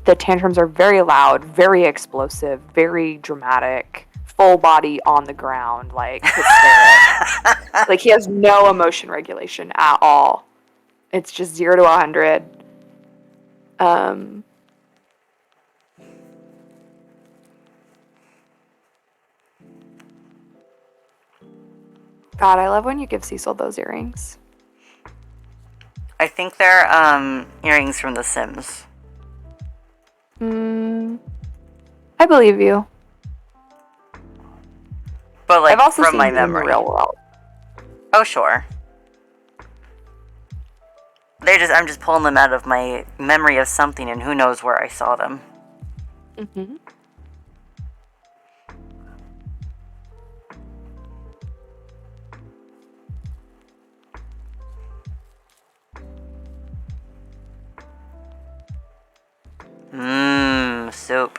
The tantrums are very loud, very explosive, very dramatic, full body on the ground, like hysteric. Like he has no emotion regulation at all. It's just 0 to 100. God, I love when you give Cecil those earrings. I think they're earrings from The Sims. I believe you. But like I've also from seen my them in the memory. real world. Oh, sure. I'm just pulling them out of my memory of something, and who knows where I saw them. Mm-hmm. Soup.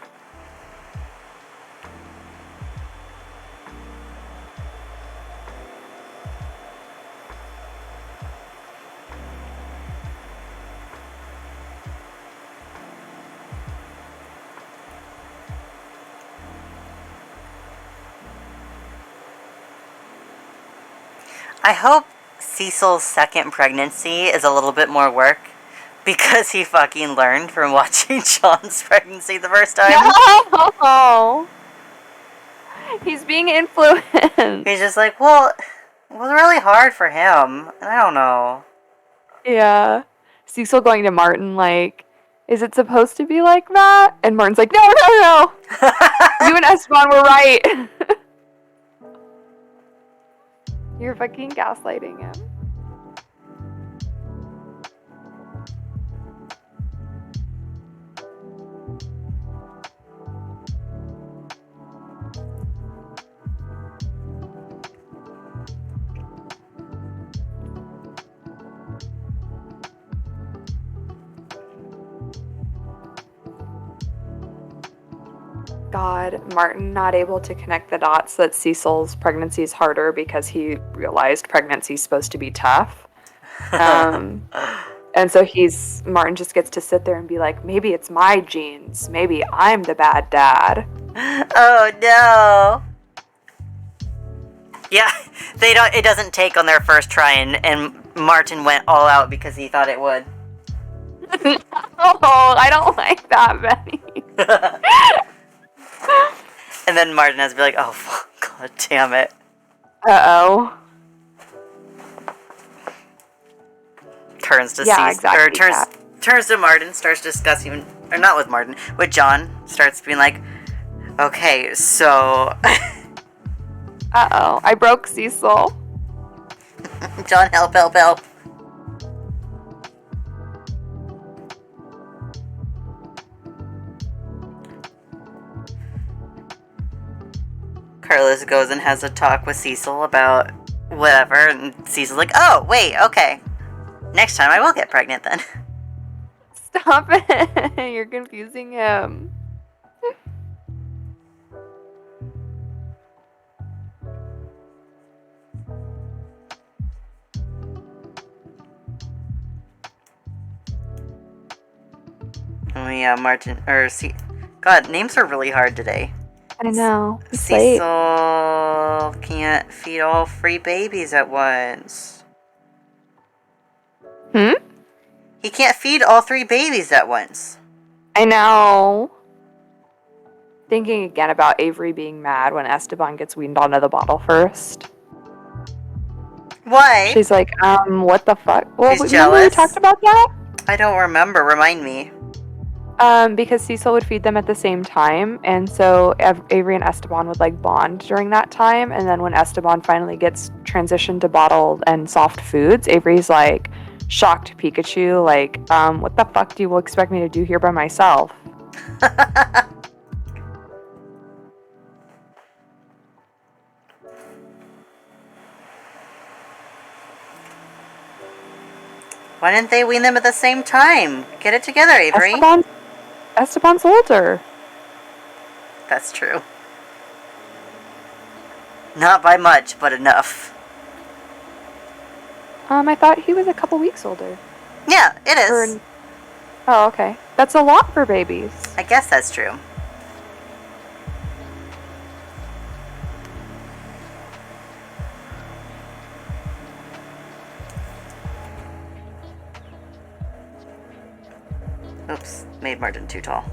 I hope Cecil's second pregnancy is a little bit more work because he fucking learned from watching Sean's pregnancy the first time. No! He's being influenced. He's just like, well, it was really hard for him. And I don't know. Yeah. Cecil going to Martin like, is it supposed to be like that? And Martin's like, no. You and Esteban were right. You're fucking gaslighting him. God, Martin not able to connect the dots that Cecil's pregnancy is harder because he realized pregnancy is supposed to be tough. And so Martin just gets to sit there and be like, maybe it's my genes. Maybe I'm the bad dad. Oh no. Yeah, it doesn't take on their first try, and Martin went all out because he thought it would. Oh, I don't like that, Benny. And then Martin has to be like, oh, god damn it. Uh-oh. Turns to Yeah, Cecil, exactly, turns to Martin, starts discussing, or not with Martin, with John, starts being like, okay, so... Uh-oh, I broke Cecil. John, help. Carlos goes and has a talk with Cecil about whatever, and Cecil's like, oh, wait, okay. Next time I will get pregnant then. Stop it. You're confusing him. Oh yeah, Martin, God, names are really hard today. I know. Cecil can't feed all 3 babies at once. He can't feed all 3 babies at once. I know. Thinking again about Avery being mad when Esteban gets weaned onto the bottle first. Why? She's like, what the fuck? Well, He's remember jealous? we talked about that? I don't remember. Remind me. Because Cecil would feed them at the same time, and so Avery and Esteban would like bond during that time, and then when Esteban finally gets transitioned to bottled and soft foods, Avery's like, shocked Pikachu, like, what the fuck do you expect me to do here by myself? Why didn't they wean them at the same time? Get it together, Avery. Esteban's older. That's true. Not by much, but enough. I thought he was a couple weeks older. Yeah, it is. Oh, okay. That's a lot for babies. I guess that's true. Oops, made Martin too tall.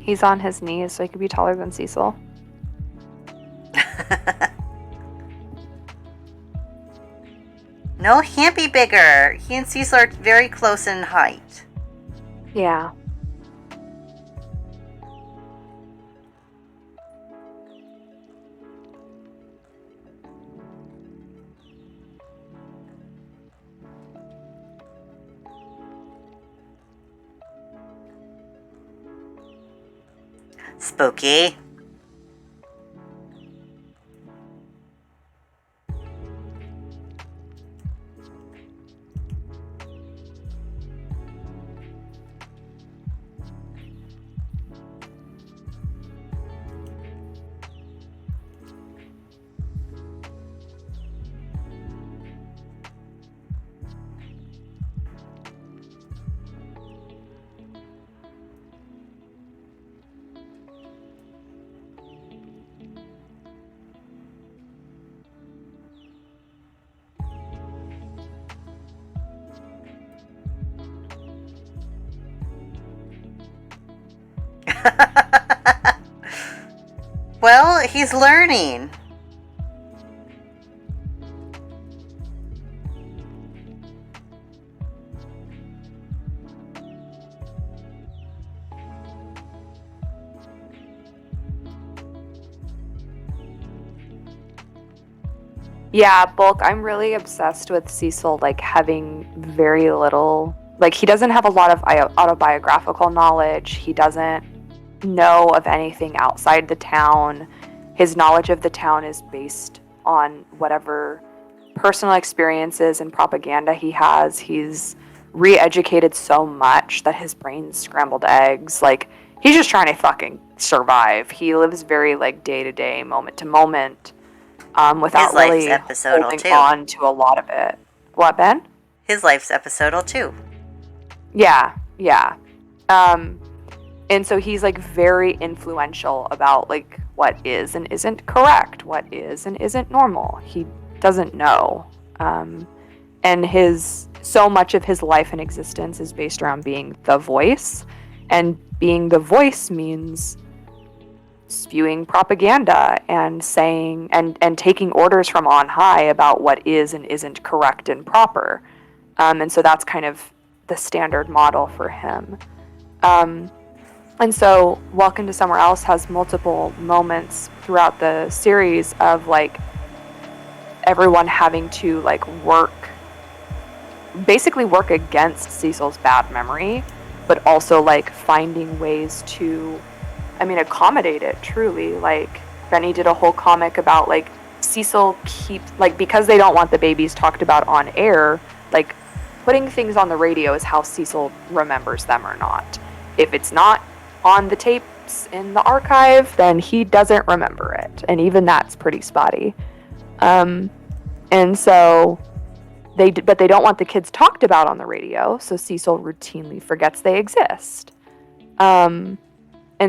He's on his knees, so he could be taller than Cecil. No, he can't be bigger. He and Cecil are very close in height. Yeah. Spooky. Well, he's learning. Yeah, Bulk, I'm really obsessed with Cecil, like, having very little... Like, he doesn't have a lot of autobiographical knowledge. He doesn't know of anything outside the town. His knowledge of the town is based on whatever personal experiences and propaganda he has. He's re-educated so much that his brain's scrambled eggs. Like, he's just trying to fucking survive. He lives very, like, day-to-day, moment-to-moment. Without really holding on to a lot of it. What, Ben? His life's episodal too. Yeah. And so he's like very influential about like what is and isn't correct, what is and isn't normal. He doesn't know. And so much of his life and existence is based around being the voice. And being the voice means spewing propaganda and saying and taking orders from on high about what is and isn't correct and proper. And so that's kind of the standard model for him. And so Welcome to Somewhere Else has multiple moments throughout the series of like everyone having to like work against Cecil's bad memory, but also like finding ways to accommodate it truly. Like Benny did a whole comic about like Cecil keeps like, because they don't want the babies talked about on air, like putting things on the radio is how Cecil remembers them or not. If it's not on the tapes in the archive, then he doesn't remember it, and even that's pretty spotty. And so they don't want the kids talked about on the radio, so Cecil routinely forgets they exist. And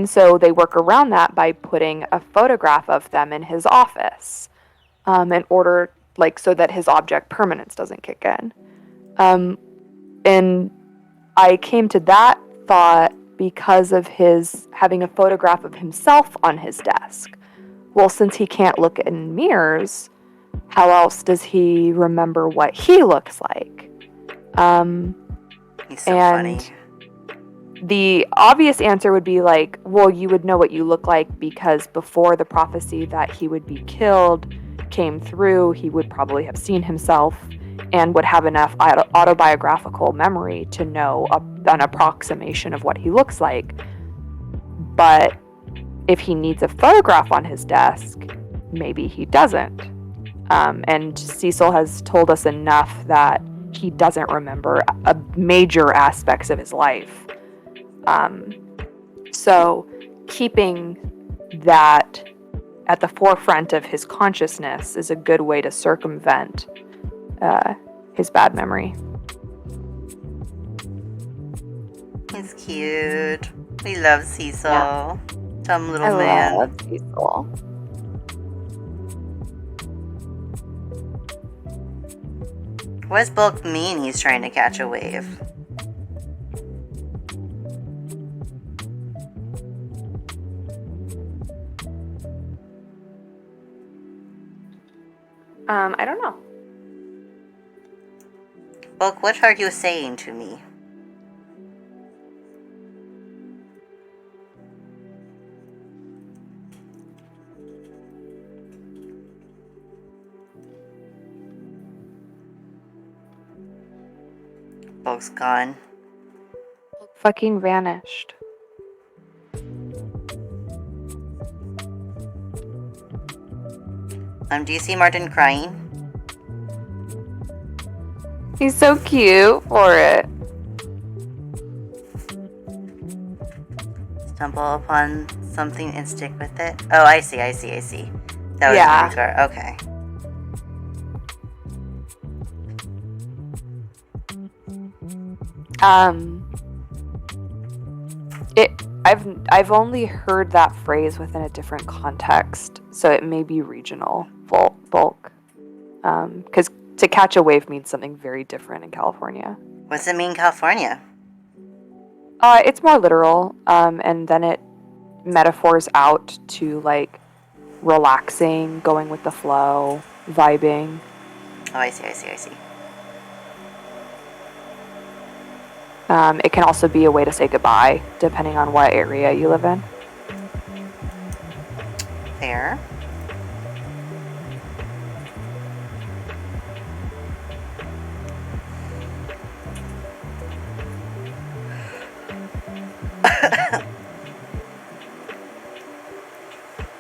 so they work around that by putting a photograph of them in his office, in order, like, so that his object permanence doesn't kick in. And I came to that thought because of his having a photograph of himself on his desk. Well, since he can't look in mirrors, how else does he remember what he looks like? He's so funny. The obvious answer would be like, well, you would know what you look like because before the prophecy that he would be killed came through, he would probably have seen himself and would have enough autobiographical memory to know an approximation of what he looks like. But if he needs a photograph on his desk, maybe he doesn't. And Cecil has told us enough that he doesn't remember major aspects of his life. So keeping that at the forefront of his consciousness is a good way to circumvent his bad memory. He's cute. We love Cecil. Yeah. Dumb little man. I love Cecil. What does Bulk mean he's trying to catch a wave? I don't know. Bulk, what are you saying to me? Bulk's gone. Fucking vanished. Do you see Martin crying? He's so cute for it. Stumble upon something and stick with it? Oh, I see. That was Yeah. Rengar. Okay. I've only heard that phrase within a different context, so it may be regional bulk. Because to catch a wave means something very different in California. What does it mean, California? It's more literal, and then it metaphors out to like relaxing, going with the flow, vibing. Oh, I see. It can also be a way to say goodbye, depending on what area you live in. Fair.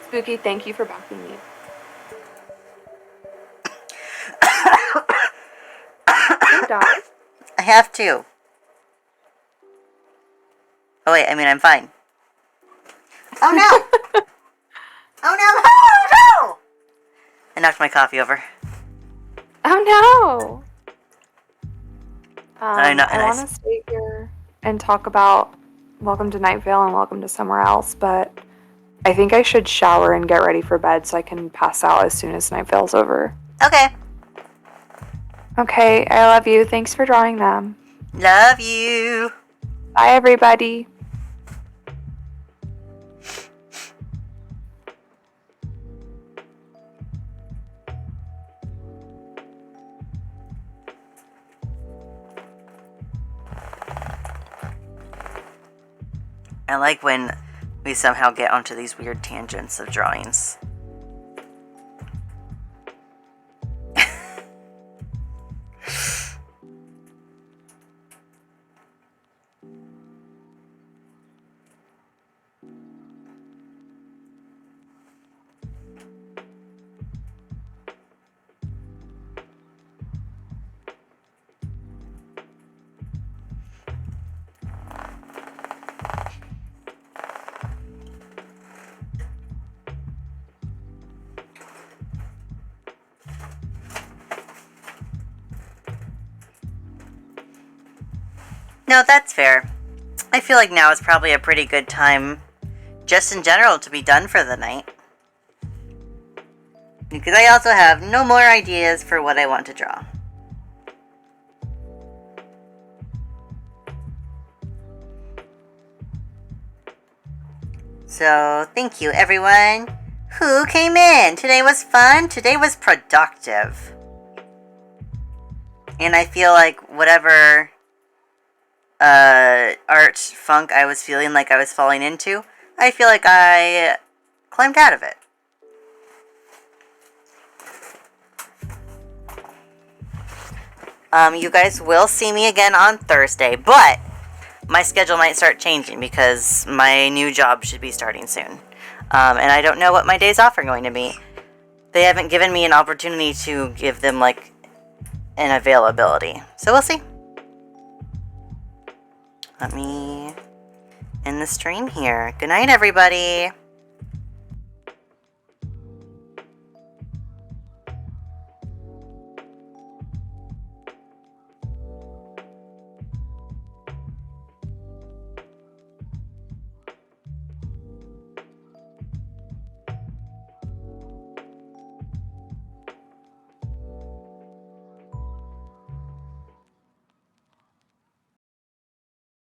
Spooky, thank you for backing me. You die? I have to. Oh wait, I mean I'm fine. Oh no! Oh no! I knocked my coffee over. Oh no! I know, I want to stay here and talk about Welcome to Night Vale and Welcome to Somewhere Else, but I think I should shower and get ready for bed so I can pass out as soon as Night Vale's over. Okay. Okay, I love you. Thanks for drawing them. Love you. Bye, everybody. I like when we somehow get onto these weird tangents of drawings. No, that's fair. I feel like now is probably a pretty good time, just in general, to be done for the night. Because I also have no more ideas for what I want to draw. So, thank you everyone who came in. Today was fun. Today was productive. And I feel like whatever art funk I was feeling like I was falling into, I feel like I climbed out of it. You guys will see me again on Thursday, but my schedule might start changing because my new job should be starting soon. And I don't know what my days off are going to be. They haven't given me an opportunity to give them, like, an availability. So we'll see. Let me end the stream here. Good night, everybody.